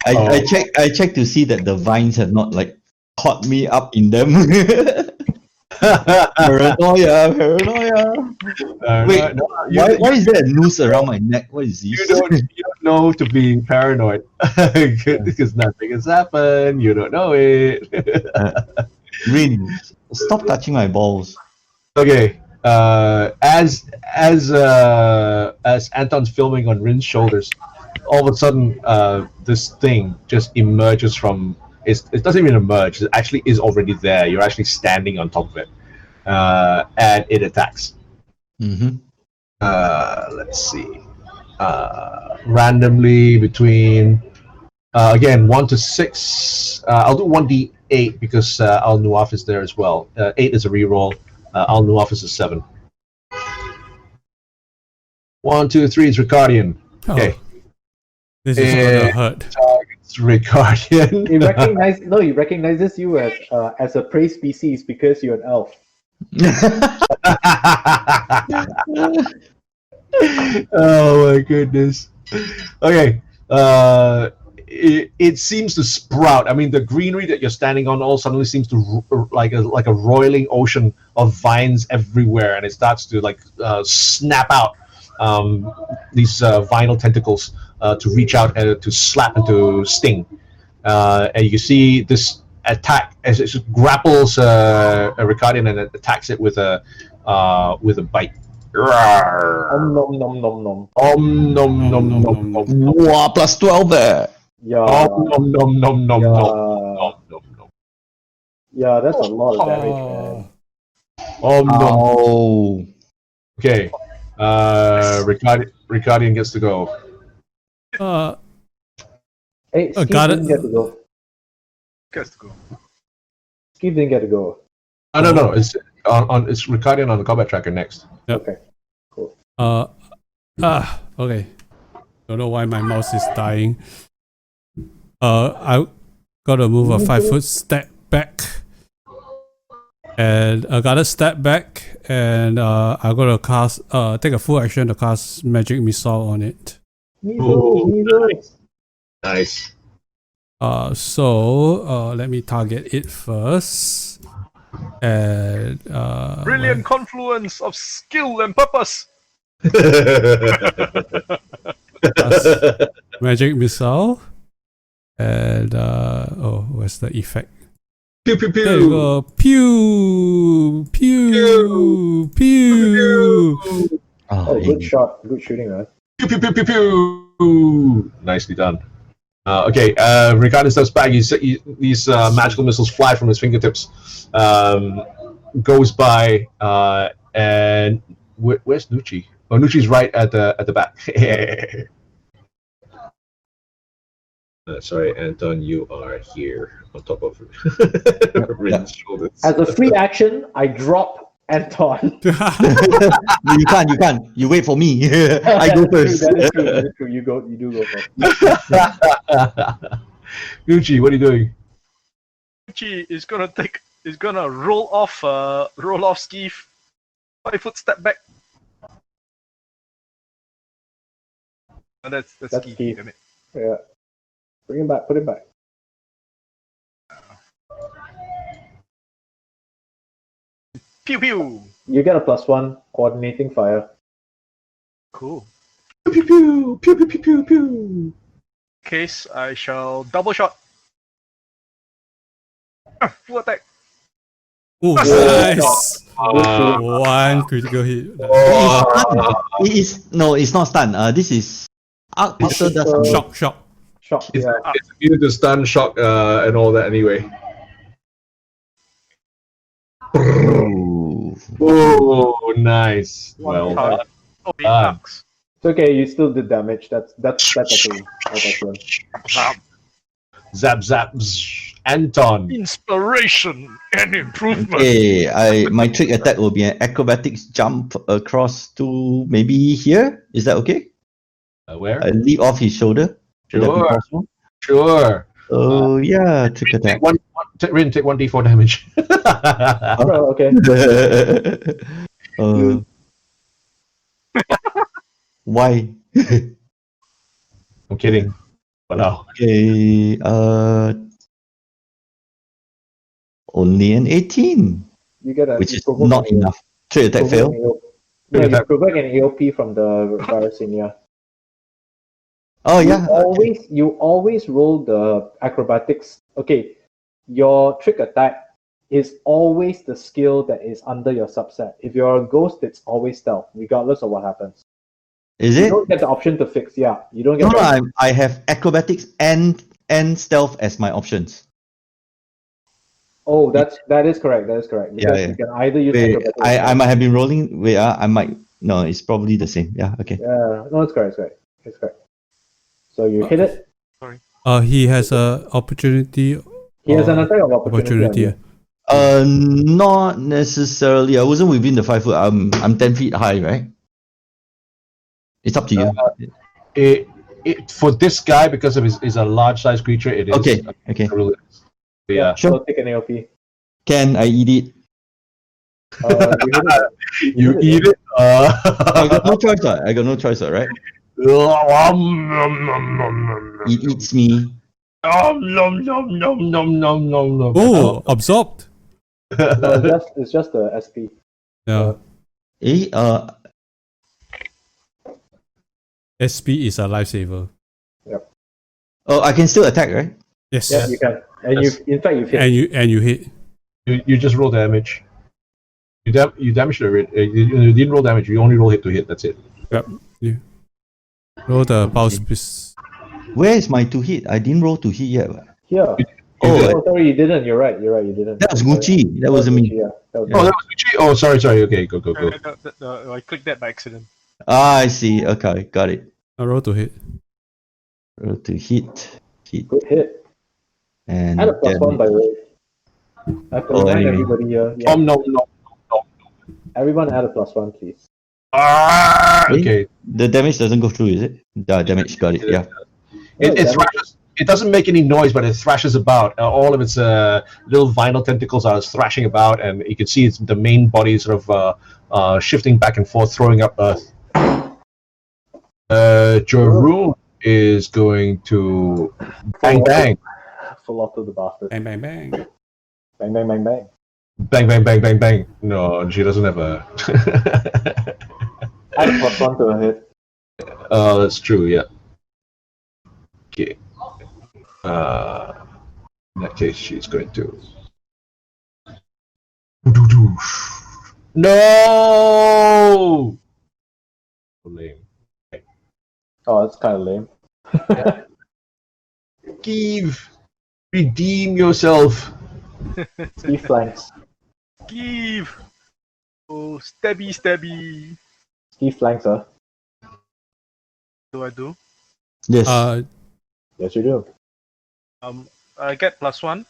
I checked to see that the vines have not like caught me up in them. Paranoia. Wait, why is there a noose around my neck? What is this? You don't know to be paranoid because nothing has happened. You don't know it. Rin, stop touching my balls. Okay. As Anton's filming on Rin's shoulders, all of a sudden, this thing just emerges from. It doesn't even emerge. It actually is already there. You're actually standing on top of it, and it attacks. Mm-hmm. Let's see. Randomly between again 1 to 6. I'll do 1d8 because Al Nuaf is there as well. 8 is a reroll. Al Nuaf is a 7. 1, 2, 3 is Ricardian. Okay. This is gonna hurt. It's Ricardian. He recognizes you as a prey species because you're an elf. Oh my goodness. Okay. It seems to sprout. I mean, the greenery that you're standing on all suddenly seems to like a roiling ocean of vines everywhere, and it starts to like snap out these vinyl tentacles to reach out and to slap and to sting. And you can see this attack as it grapples a Ricardian and it attacks it with a bite. Nom nom nom nom. Nom nom nom nom nom. Wow, plus 12 there. Yeah. Nom nom nom nom nom nom nom. Yeah, that's a lot of damage, man. Nom. Oh. Okay. Ricardian gets to go. Hey, Steve got it. didn't get to go. Gets to go. Steve didn't get to go. No. It's it's Ricardian on the combat tracker next. Okay. Cool. Okay. Don't know why my mouse is dying. I gotta move a 5-foot step back. And I gotta step back and I gotta cast take a full action to cast magic missile on it. Nice. So let me target it first. And Brilliant confluence of skill and purpose. magic missile. And where's the effect? Pew pew pew. There you go. Pew, pew, pew. Oh, good shot. Good shooting, right? Pew pew pew pew pew. Nicely done. Okay. Regardless of Spag, these magical missiles fly from his fingertips. Goes by, and where's Nucci? Oh, Nucci's right at the back. Sorry, Anton, you are here on top of Rin's shoulders. As a free action, I drop Anton. You can't. You wait for me. I go first. That is true. You do go first. Nucci, what are you doing? Gucci is gonna roll off Skeef, 5-foot step back. Oh, that's Skeef, Skeef. damn it. Yeah. Bring him back. Put him back. Pew pew. You get a +1 coordinating fire. Cool. Pew pew pew pew pew pew pew. Case, I shall double shot. Full attack. Oh, nice. One critical hit. It's not stun. This is arc pistol does something. Shock. Shock. It's Yeah. immune to stun, shock, and all that anyway. Ooh. Oh, nice. One Well, target. Oh, it done. knocks. It's okay. You still did damage. That's okay. That's excellent. Zap zap. Zzz. Anton. Inspiration and improvement. Okay, my trick attack will be an acrobatics jump across to maybe here. Is that okay? Where? I leap off his shoulder. Would that be Sure. possible? Sure. Oh yeah, trick attack. Rin, take 1d4 damage. Oh, okay. Why? I'm kidding. But no. Okay, only an 18, You get a. which you is provoke not an enough. Trick attack fail. No, you provoke an AOP from the virus in here. Oh yeah. You always roll the acrobatics. Okay, your trick attack is always the skill that is under your subset. If you're a ghost, it's always stealth, regardless of what happens. Is You it? don't get the option to fix. Yeah, you don't No, get. no, I have acrobatics and stealth as my options. Oh, that is correct. That is correct. Because Yeah. you can either use Wait, acrobatics. I might have been rolling. Wait, I might. No, it's probably the same. Yeah. Okay. Yeah, no, it's correct. It's correct. So you hit it. He has a opportunity. He has an attack of opportunity. on you. Not necessarily. I wasn't within the 5 foot. I'm 10 feet high, right? It's up to you. For this guy, because of his a large size creature, it is. Okay. Yeah. Sure. So take an AOP. Can I eat it? You hit it. You eat it. I got no choice. I got no choice, right? It eats me. Oh, absorbed. No, it's just the SP. Yeah. SP is a lifesaver. Oh, I can still attack, right? Yes. Yeah, you can. And Yes. in fact, you've hit. And you hit. You just roll damage. You damaged it. You didn't roll damage. You only roll hit to hit. That's it. Yep. You roll the pulse piece. Where is my to hit? I didn't roll to hit yet. Here. Oh, Sorry, you didn't. You're right. You didn't. that was Gucci. That wasn't me. Yeah, that was Oh, that was Gucci. Oh, sorry. Okay, go. I clicked that by accident. Ah, I see. Okay, got it. A roll to hit. Roll to hit. good hit. And Add a +1 by the way. I have to remind anyway. everybody here. Yeah, No. everyone add a +1, please. Okay. The damage doesn't go through, is it? The damage, got it. Yeah. It thrashes. It doesn't make any noise, but it thrashes about. All of its little vinyl tentacles are thrashing about, and you can see it's the main body sort of shifting back and forth, throwing up earth. Jeroen is going to bang. Full auto the bastard. Bang, bang, bang. Bang, bang, bang, bang. Bang. No, she doesn't have a. Add a +1 to a hit. That's true. Yeah. Okay. In that case, she's going to. No! So lame. Oh, that's kind of lame. Give! Redeem yourself! He flanks. Give. Oh, stabby. He flanks her. Do I do? Yes. Yes, you do. I get +1.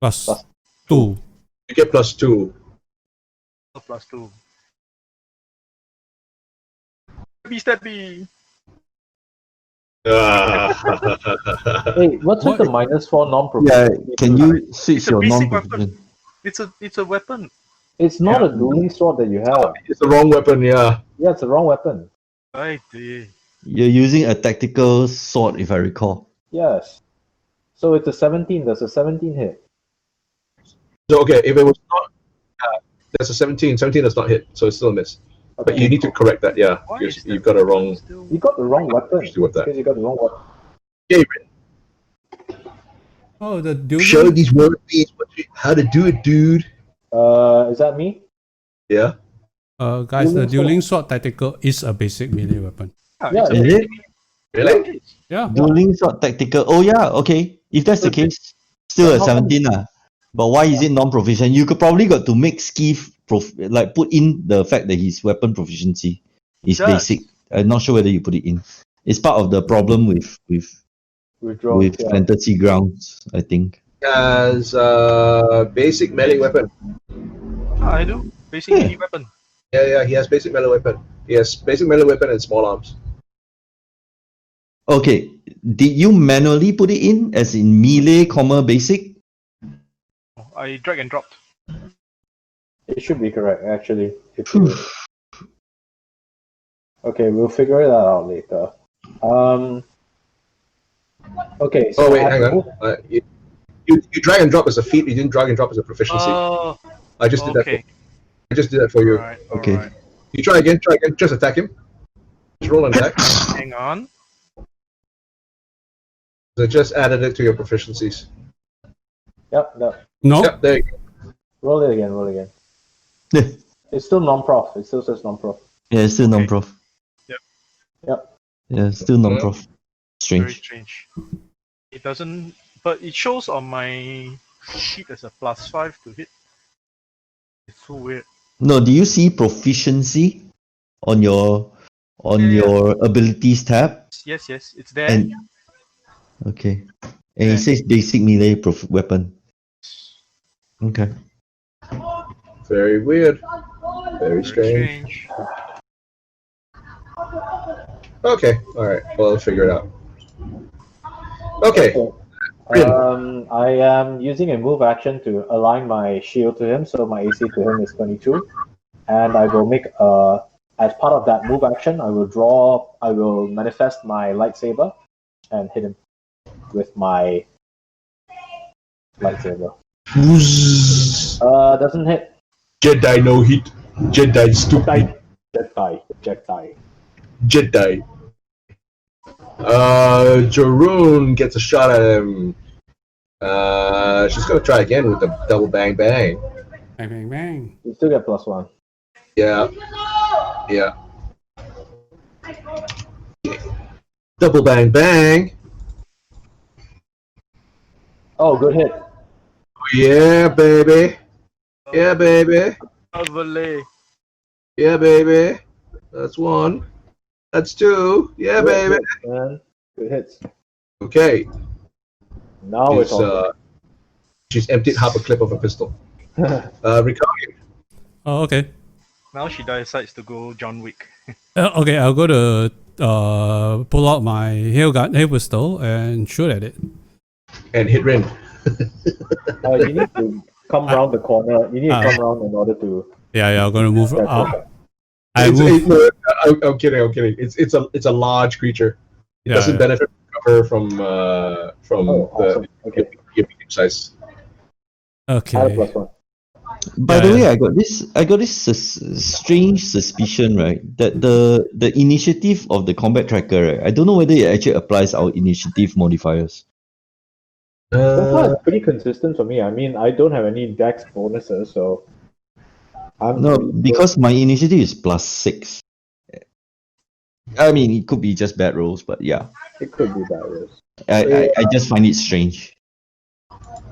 Plus Plus 2. You get +2. +2. Stabby. Hey, what's with the -4 non-proficient? yeah, can you switch It's a your basic non-proficient? It's a weapon. It's not a dueling sword that you have. It's the wrong weapon, yeah. Yeah, it's the wrong weapon. Right there. You're using a tactical sword, if I recall. Yes. So it's a 17. Does a 17 hit? So, okay, if it was not. That's a 17. 17 does not hit, so it's still a miss. But you need to correct that, yeah. Why Because is you've that got a wrong. still- You got the wrong weapon. issue with that. Because you got the wrong weapon. Okay, Oh, the show dueling. these workers how to do it, dude. Is that me? Yeah. Guys, the Dueling sword. dueling sword tactical is a basic melee weapon. Yeah, it's a Is basic- it? Really? Yeah. Dueling sword tactical. Oh yeah, okay. If that's the case, still a How come- 17 lah. But why is it non-proficient? You could probably got to make Skiff like put in the fact that his weapon proficiency is Does. basic. I'm not sure whether you put it in. It's part of the problem with Withdraw. Yeah. Fantasy Grounds, I think. As basic melee weapon. I do. Basic melee weapon. Yeah, he has basic melee weapon. He has basic melee weapon and small arms. Okay, did you manually put it in as in melee, basic? I drag and dropped. It should be correct, actually. If you... Okay, we'll figure that out later. Okay, so Oh wait, I have hang to on. move- You drag and drop as a feat. You didn't drag and drop as a proficiency. Oh, I just did that. okay. I just did that for you. Alright, Okay. alright. You try again. Just attack him. Just roll an attack. Hang on. So just added it to your proficiencies. Yep, no. No. Yep, there you go. Roll it again. It's still non-prof. It still says non-prof. Yeah, it's still non-prof. Yep. Yeah, still non-prof. Very Strange. strange. It doesn't, but it shows on my sheet as a +5 to hit. It's so weird. No, do you see proficiency on your abilities tab? Yes, it's there. And okay, and Yeah. it says basic melee weapon. Okay. Very weird. Very Very strange. strange. Okay. All right. Well, I'll figure it out. Okay. I am using a move action to align my shield to him, so my AC to him is 22. And I will make as part of that move action, I will manifest my lightsaber and hit him with my lightsaber. Doesn't hit. Jedi no hit. Jedi stupid. Jedi. Jaroon gets a shot at him. She's gonna try again with the double bang bang. Bang, bang, bang. You still get +1. Yeah. Double bang bang. Oh, good hit. Yeah, baby. Yeah, baby. Overlay. Yeah, baby. That's one. That's two. Yeah, baby. Good, man. Good hits. Okay. Now we're She's, talking. she's emptied half a clip of a pistol. Ricardo. Oh, okay. Now she decides to go John Wick. Okay, I'll go to pull out my hail pistol and shoot at it. And hit Rin. You need to come around the corner. You need to come around in order to. Yeah, I'm gonna move out. I'm kidding. It's a large creature. It Yeah, doesn't yeah. benefit from Oh, awesome. Okay. your medium size. I have Okay. +1. By the Yeah, way, I got this strange suspicion, right? That the initiative of the combat tracker, right? I don't know whether it actually applies our initiative modifiers. So far, Uh, it's pretty consistent for me. I mean, I don't have any dex bonuses, so I'm No, pretty because my initiative is +6. I mean, it could be just bad rolls, but yeah, it could be bad rolls. I just find it strange,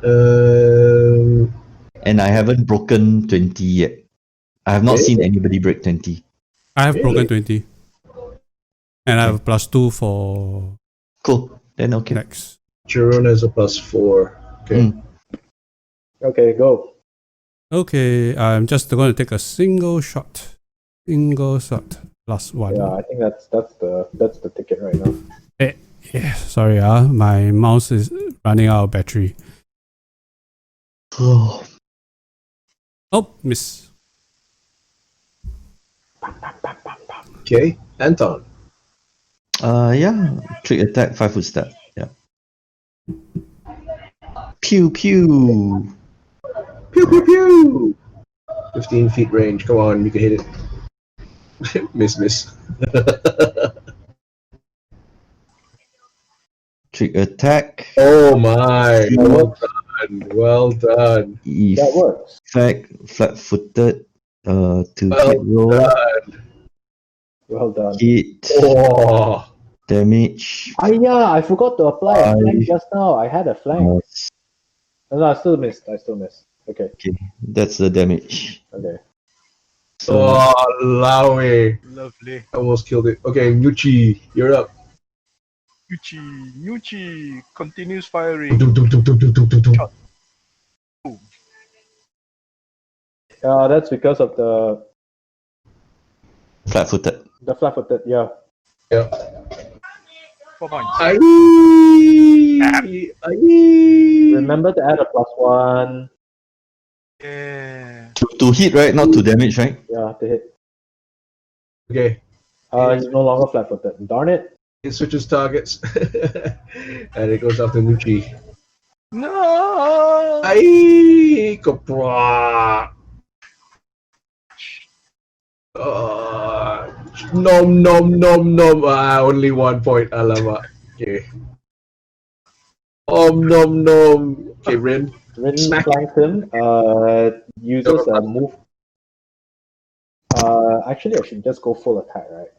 um, and I haven't broken 20 yet. I have not Okay. seen anybody break 20. I have Really? broken 20. And I have a +2 for Cool. Then okay. next. Jerome has a +4. Okay. Mm. Okay, go. Okay, I'm just going to take a single shot. Single shot. +1. Yeah, I think that's the ticket right now. Yeah, sorry, my mouse is running out of battery. Oh, Oh, miss. Okay. Anton. yeah. Trick attack, 5-foot step. Yeah. Pew pew. Pew pew pew. 15 feet range. Come on, you can hit it. Miss. Trick attack. Oh my! Well done. That works. Effect, flat-footed. To Well hit roll, done. Well done. hit, Oh, damage. Yeah, I forgot to apply a flank Five. just now. I had a flank. No, I still missed. Okay. That's the damage. Okay. So Laui. Lovely. Almost killed it. Okay, Nuchi, you're up. Nuchi continues firing. That's because of the flat-footed. flat-footed. Yeah. Yeah. 4 points. Aye. Remember to add a +1. Yeah. To hit, right? Not to damage, right? Yeah, to hit. Okay. He's no longer flat-footed. Darn it. It switches targets. And it goes after Nuchi. No. Aye. Kapra. Nom. Only 1 point. Alamak. Okay. Nom. Okay, Rin. Rin Smack flanks him. Uses a move. Actually, I should just go full attack, right?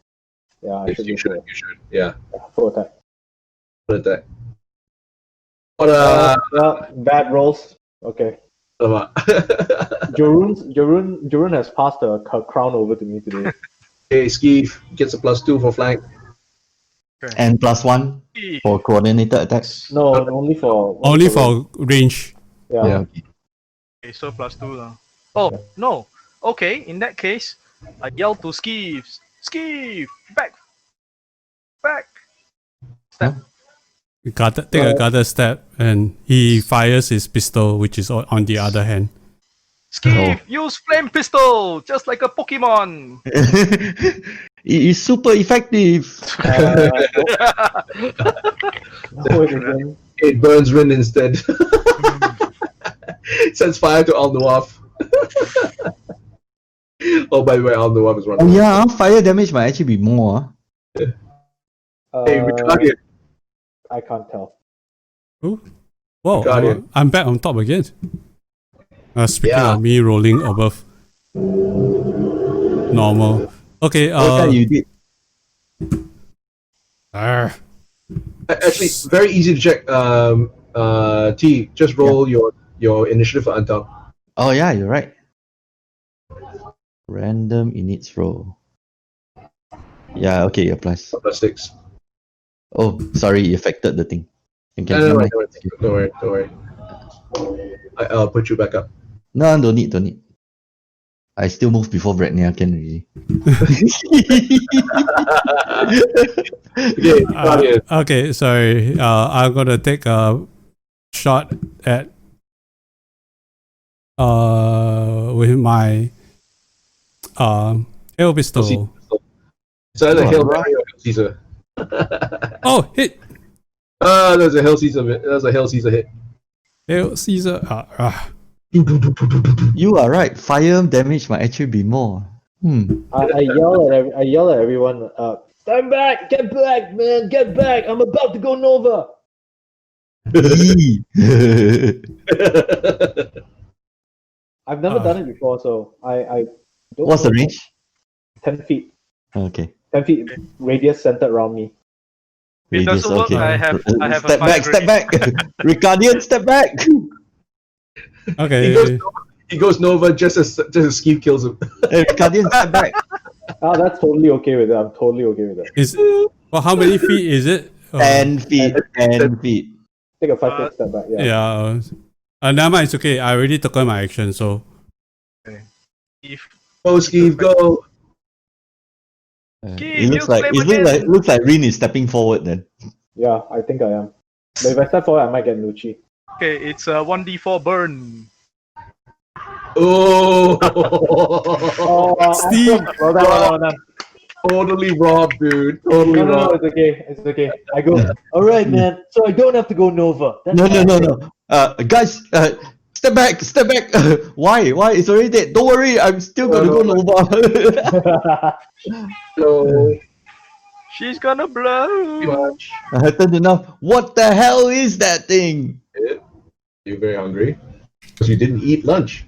Yeah, I Yes, should. you should. Yeah. Full attack. What is that? What Well, bad rolls. Okay. Alamak. Jarun has passed the crown over to me today. Okay, Skeeve gets a +2 for flank. And +1 for coordinated attacks. No, only for range. Yeah. Okay, so +2 now. Oh no. Okay, in that case, I yell to Skeeve, back. Step. Take a guarded step, and he fires his pistol, which is on the other hand. Skeeve, use flame pistol, just like a Pokemon. It is super effective. It burns Rin instead. Sends fire to Alnuaf. Oh, by the way, Alnuaf is running. Oh yeah, fire damage might actually be more. Hey, Guardian. I can't tell. Ooh. Whoa, Guardian. I'm back on top again. Speaking Yeah. of me rolling above normal. Okay, You did. Actually, very easy to check. T, just roll your initiative for Anton. Oh yeah, you're right. Random inits roll. Yeah, okay, it applies. +6. Oh, sorry, it affected the thing. Okay, No, never mind. don't worry. I'll put you back up. No, don't need. I still move before Bradney can already. Okay, Guardian. Okay, sorry. I'm gonna take a shot at with my hail pistol. So that's a Hail Mary or Hail Caesar? Oh, hit! There's a Hail Caesar hit. There's a Hail Caesar hit. Hail Caesar. You are right. Fire damage might actually be more. I yell at everyone. Stand back! Get back, man! Get back! I'm about to go Nova. Yee. I've never done it before, so I don't What's the know. range? 10 feet. Okay. 10 feet radius centered around me. It Radius, doesn't work. okay. I have a Step back, fire step back. Ricardian, step back. Okay. He goes Nova just as Skeeve kills him. Hey, Ricardian, step back. That's totally okay with it. I'm totally okay with it. Is well, how many feet is it? 10 feet, 10 feet. Take a 5 foot step back. Yeah. Yeah. Never mind, it's okay. I already took my action, so If Go, Skeeve, go. Keep, It looks you like claim again. looks like Rin is stepping forward then. Yeah, I think I am. But if I step forward, I might get Nucci. Okay, it's a 1d4 burn. Oh, Oh, Steve. awesome. Well done. totally robbed, dude. Totally No, robbed. it's okay. It's okay. I go, all right, man. So I don't have to go Nova. That's No. Guys, step back, step back. Why? It's already dead. Don't worry, I'm still gonna go Nova. So She's gonna blow. much. I turned enough. What the hell is that thing? You're very hungry because you didn't eat lunch.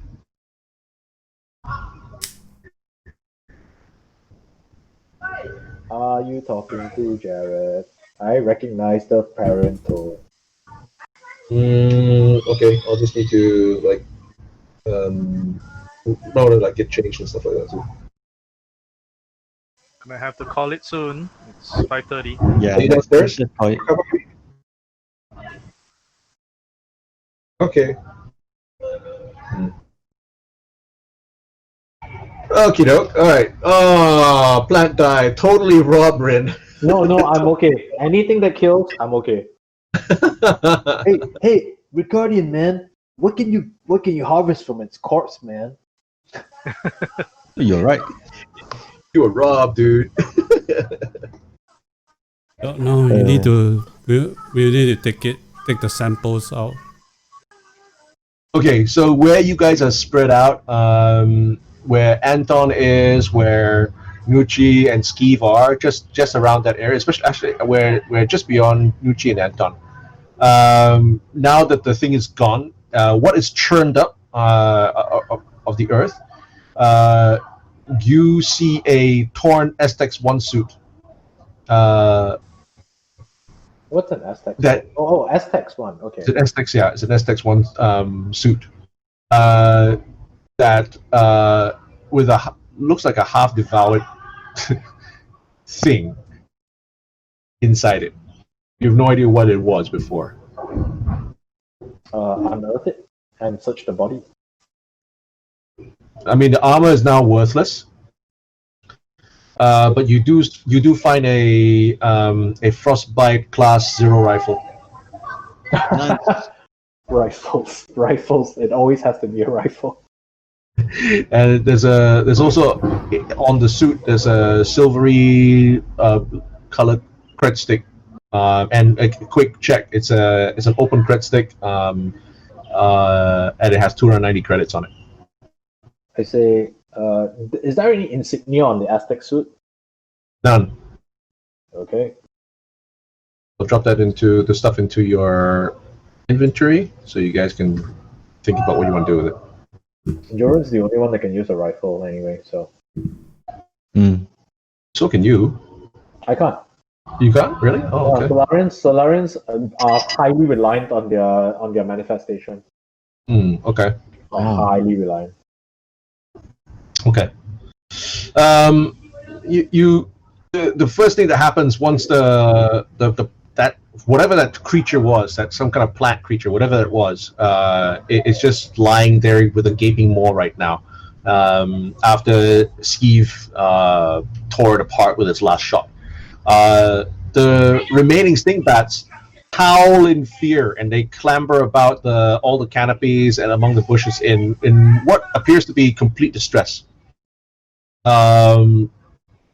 Are you talking to Jared? I recognize the parental. Okay, I'll just need to like get changed and stuff like that too. Gonna have to call it soon. It's 5:30. Yeah, Are you downstairs? let's call it. Okay. Okie doke. All right. Oh, plant died. Totally robbed Rin. No, I'm okay. Anything that kills, I'm okay. Hey, Ricardian man, what can you harvest from its corpse, man? You're right. You were robbed, dude. no, you need to we need to take the samples out. Okay, so where you guys are spread out, where Anton is, where Nucci and Skeeve are, just around that area, especially actually we're just beyond Nucci and Anton. Now that the thing is gone, what is churned up of the earth, you see a torn Aztecs 1 suit. What's an Aztec? That Aztecs one. Okay. it's an Aztecs, yeah, it's an Aztecs 1 suit. That with looks like a half devoured thing inside it. You have no idea what it was before. Unearth it and search the body. I mean, the armor is now worthless, but you do find a frostbite class 0 rifle. Rifles. It always has to be a rifle. And there's also on the suit there's a silvery colored cred stick, and a quick check. It's an open cred stick, and it has 290 credits on it. I say, is there any insignia on the Aztec suit? None. Okay. I'll drop that into the stuff into your inventory so you guys can think about what you want to do with it. Joran's the only one that can use a rifle anyway, so. So can you. I can't. You can't? Really? Oh, okay. Solarians are highly reliant on their manifestation. Okay. Highly reliant. Okay. The first thing that happens once that whatever that creature was, that some kind of plant creature, whatever that was, it's just lying there with a gaping maw right now. After Skeeve tore it apart with its last shot, the remaining sting bats howl in fear and they clamber about all the canopies and among the bushes in what appears to be complete distress.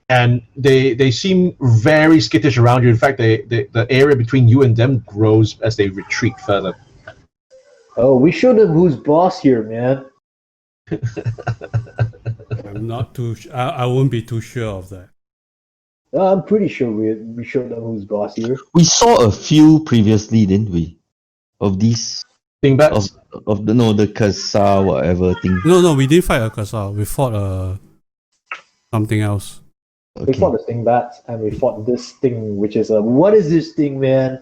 And they seem very skittish around you. In fact, the area between you and them grows as they retreat further. Oh, we showed them who's boss here, man. I'm not too. I won't be too sure of that. I'm pretty sure we showed them who's boss here. We saw a few previously, didn't we? of these Dingbats? of the Kasa whatever thing. No, we didn't fight a Kasa. We fought something else. We Okay. fought the sting bats and we fought this thing, which is a what is this thing, man?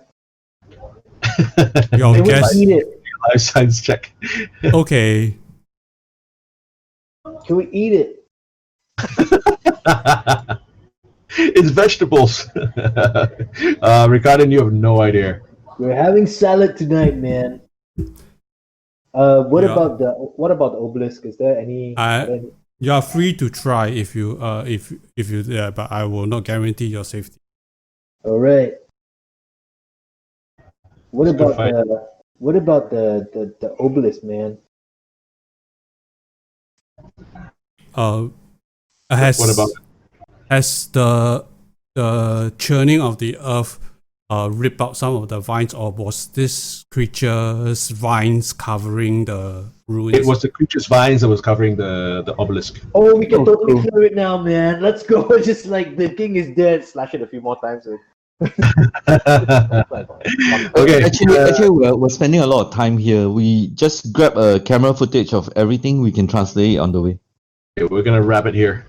Your Can we guess? eat it? Life science check. Okay. Can we eat it? It's vegetables. Ricardo, you have no idea. We're having salad tonight, man. What Yeah. about the obelisk? Is there any? You are free to try if you but I will not guarantee your safety. All right. What It's a good about fight. the obelisk, man? Has What about has the churning of the earth rip out some of the vines, or was this creature's vines covering the ruins? it? Was the creature's vines that was covering the obelisk. Oh, we can Oh, totally cool. clear it now, man. Let's go. It's just like the king is dead. Slash it a few more times. Okay. Actually, we're spending a lot of time here. We just grab a camera footage of everything. We can translate it on the way. Okay, we're gonna wrap it here.